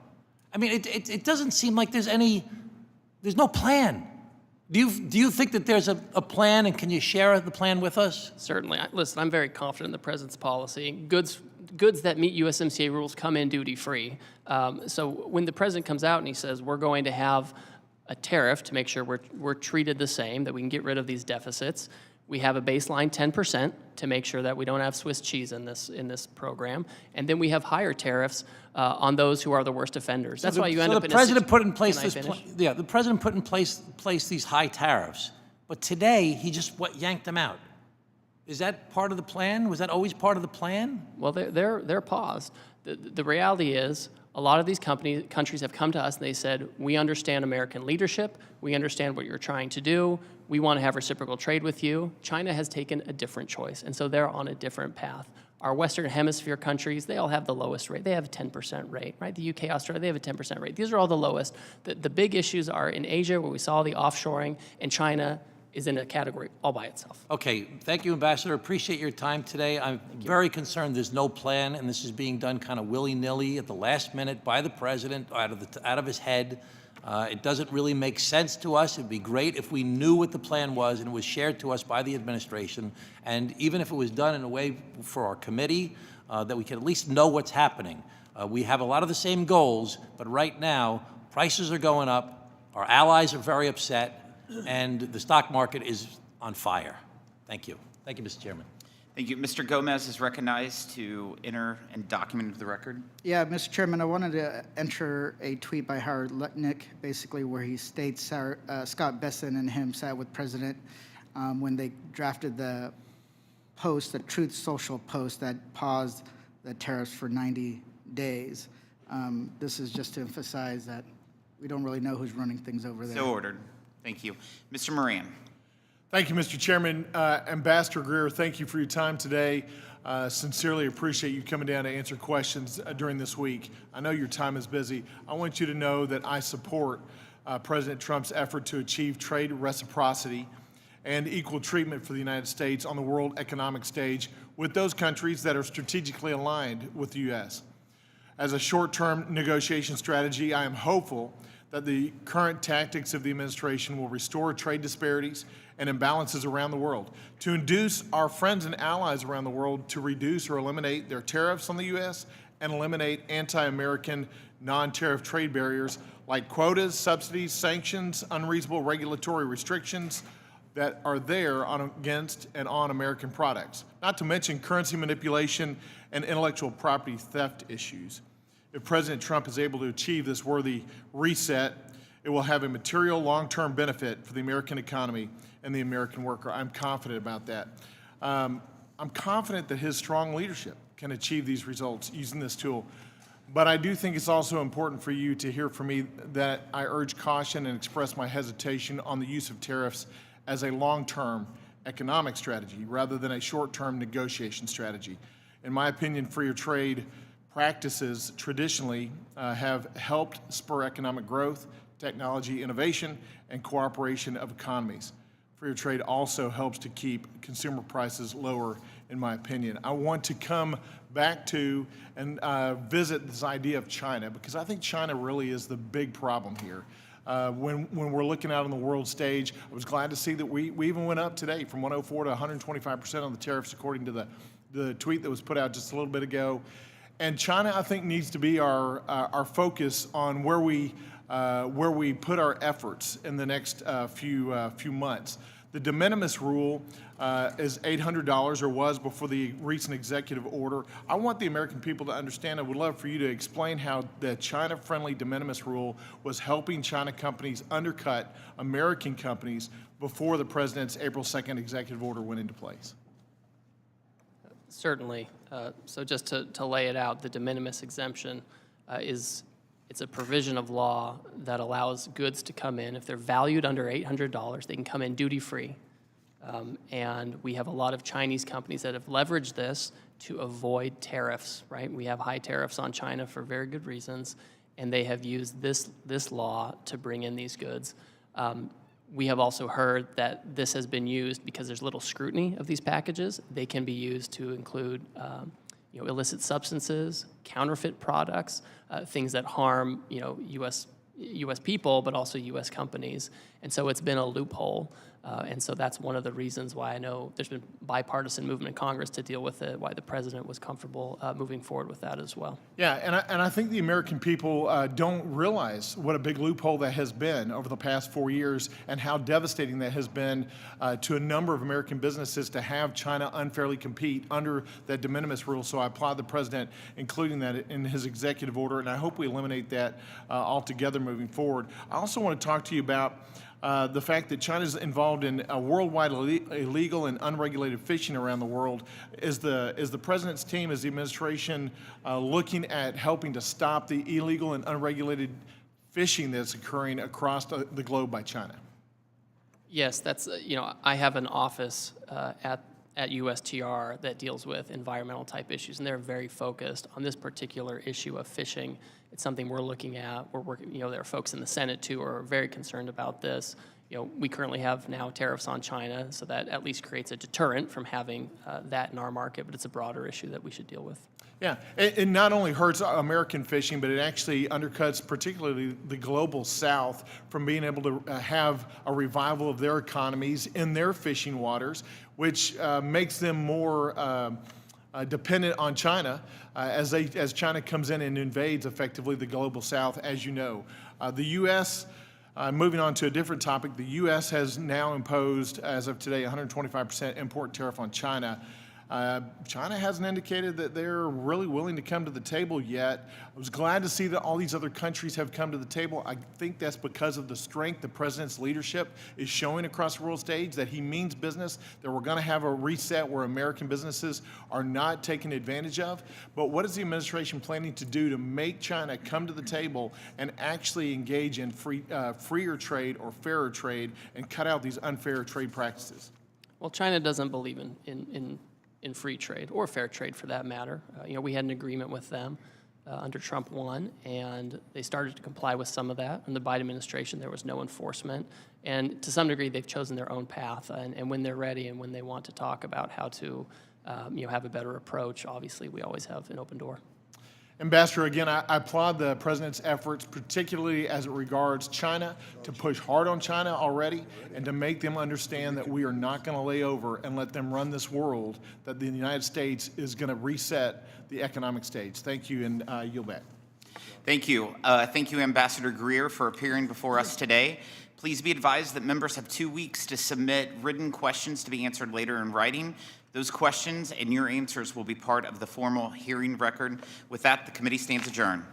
I mean, it doesn't seem like there's no plan. Do you think that there's a plan, and can you share the plan with us? Certainly. Listen, I'm very confident in the president's policy. Goods that meet USMCA rules come in duty-free. So when the president comes out and he says, we're going to have a tariff to make sure we're treated the same, that we can get rid of these deficits, we have a baseline 10% to make sure that we don't have Swiss cheese in this program, and then we have higher tariffs on those who are the worst offenders. That's why you end up in the president put in place Can I finish? the president put in place these high tariffs. But today, he just yanked them out. Is that part of the plan? Was that always part of the plan? Well, they're paused. The reality is, a lot of these countries have come to us and they said, we understand American leadership, we understand what you're trying to do, we want to have reciprocal trade with you. China has taken a different choice, and so they're on a different path. Our Western Hemisphere countries, they all have the lowest rate. They have a 10% rate, right? The UK, Australia, they have a 10% rate. These are all the lowest. The big issues are in Asia, where we saw the offshoring, and China is in a category all by itself. Okay, thank you, Ambassador. Appreciate your time today. I'm very concerned there's no plan, and this is being done kind of willy-nilly at the last minute by the president, out of his head. It doesn't really make sense to us. It'd be great if we knew what the plan was and it was shared to us by the administration, and even if it was done in a way for our committee, that we could at least know what's happening. We have a lot of the same goals, but right now, prices are going up, our allies are very upset, and the stock market is on fire. Thank you. Thank you, Mr. Chairman. Thank you. Mr. Gomez is recognized to enter and document into the record. Yeah, Mr. Chairman, I wanted to enter a tweet by Howard Lutnick, basically where he states Scott Besson and him sat with President when they drafted the post, the Truth Social post that paused the tariffs for 90 days. This is just to emphasize that we don't really know who's running things over there. So ordered. Thank you. Mr. Moran. Thank you, Mr. Chairman. Ambassador Greer, thank you for your time today. Sincerely appreciate you coming down to answer questions during this week. I know your time is busy. I want you to know that I support President Trump's effort to achieve trade reciprocity and equal treatment for the United States on the world economic stage with those countries that are strategically aligned with the U.S. As a short-term negotiation strategy, I am hopeful that the current tactics of the administration will restore trade disparities and imbalances around the world, to induce our friends and allies around the world to reduce or eliminate their tariffs on the U.S. and eliminate anti-American non-tariff trade barriers like quotas, subsidies, sanctions, unreasonable regulatory restrictions that are there against and on American products, not to mention currency manipulation and intellectual property theft issues. If President Trump is able to achieve this worthy reset, it will have a material long-term benefit for the American economy and the American worker. I'm confident about that. I'm confident that his strong leadership can achieve these results using this tool. But I do think it's also important for you to hear from me that I urge caution and express my hesitation on the use of tariffs as a long-term economic strategy rather than a short-term negotiation strategy. In my opinion, freer trade practices traditionally have helped spur economic growth, technology innovation, and cooperation of economies. Freer trade also helps to keep consumer prices lower, in my opinion. I want to come back to and visit this idea of China, because I think China really is the big problem here. When we're looking out on the world stage, I was glad to see that we even went up today from 104 to 125% on the tariffs, according to the tweet that was put out just a little bit ago. And China, I think, needs to be our focus on where we put our efforts in the next few months. The de minimis rule is $800, or was before the recent executive order. I want the American people to understand. I would love for you to explain how the China-friendly de minimis rule was helping China companies undercut American companies before the president's April 2nd executive order went into place. Certainly. So just to lay it out, the de minimis exemption it's a provision of law that allows goods to come in. If they're valued under $800, they can come in duty-free. And we have a lot of Chinese companies that have leveraged this to avoid tariffs, right? We have high tariffs on China for very good reasons, and they have used this law to bring in these goods. We have also heard that this has been used because there's little scrutiny of these packages. They can be used to include illicit substances, counterfeit products, things that harm U.S. people, but also U.S. companies. And so it's been a loophole. And so that's one of the reasons why I know there's been bipartisan movement in Congress to deal with it, why the president was comfortable moving forward with that as well. Yeah, and I think the American people don't realize what a big loophole that has been over the past 4 years and how devastating that has been to a number of American businesses to have China unfairly compete under that de minimis rule. So I applaud the president including that in his executive order, and I hope we eliminate that altogether moving forward. I also want to talk to you about the fact that China is involved in worldwide illegal and unregulated fishing around the world. Is the president's team, is the administration looking at helping to stop the illegal and unregulated fishing that's occurring across the globe by China? Yes, that's, I have an office at USTR that deals with environmental type issues, and they're very focused on this particular issue of fishing. It's something we're looking at. We're working, there are folks in the Senate too who are very concerned about this. We currently have now tariffs on China, so that at least creates a deterrent from having that in our market, but it's a broader issue that we should deal with. Yeah, it not only hurts American fishing, but it actually undercuts particularly the global South from being able to have a revival of their economies in their fishing waters, which makes them more dependent on China as China comes in and invades effectively the global South, as you know. The U.S., moving on to a different topic, the U.S. has now imposed, as of today, 125% import tariff on China. China hasn't indicated that they're really willing to come to the table yet. I was glad to see that all these other countries have come to the table. I think that's because of the strength the president's leadership is showing across the world stage, that he means business, that we're going to have a reset where American businesses are not taken advantage of. But what is the administration planning to do to make China come to the table and actually engage in freer trade or fairer trade and cut out these unfair trade practices? Well, China doesn't believe in free trade or fair trade for that matter. We had an agreement with them under Trump 1, and they started to comply with some of that. In the Biden administration, there was no enforcement. And to some degree, they've chosen their own path. And when they're ready and when they want to talk about how to have a better approach, obviously, we always have an open door. Ambassador, again, I applaud the president's efforts, particularly as it regards China, to push hard on China already and to make them understand that we are not going to lay over and let them run this world, that the United States is going to reset the economic stage. Thank you, and yield back. Thank you. Thank you, Ambassador Greer, for appearing before us today. Please be advised that members have 2 weeks to submit written questions to be answered later in writing. Those questions and your answers will be part of the formal hearing record. With that, the committee stands adjourned.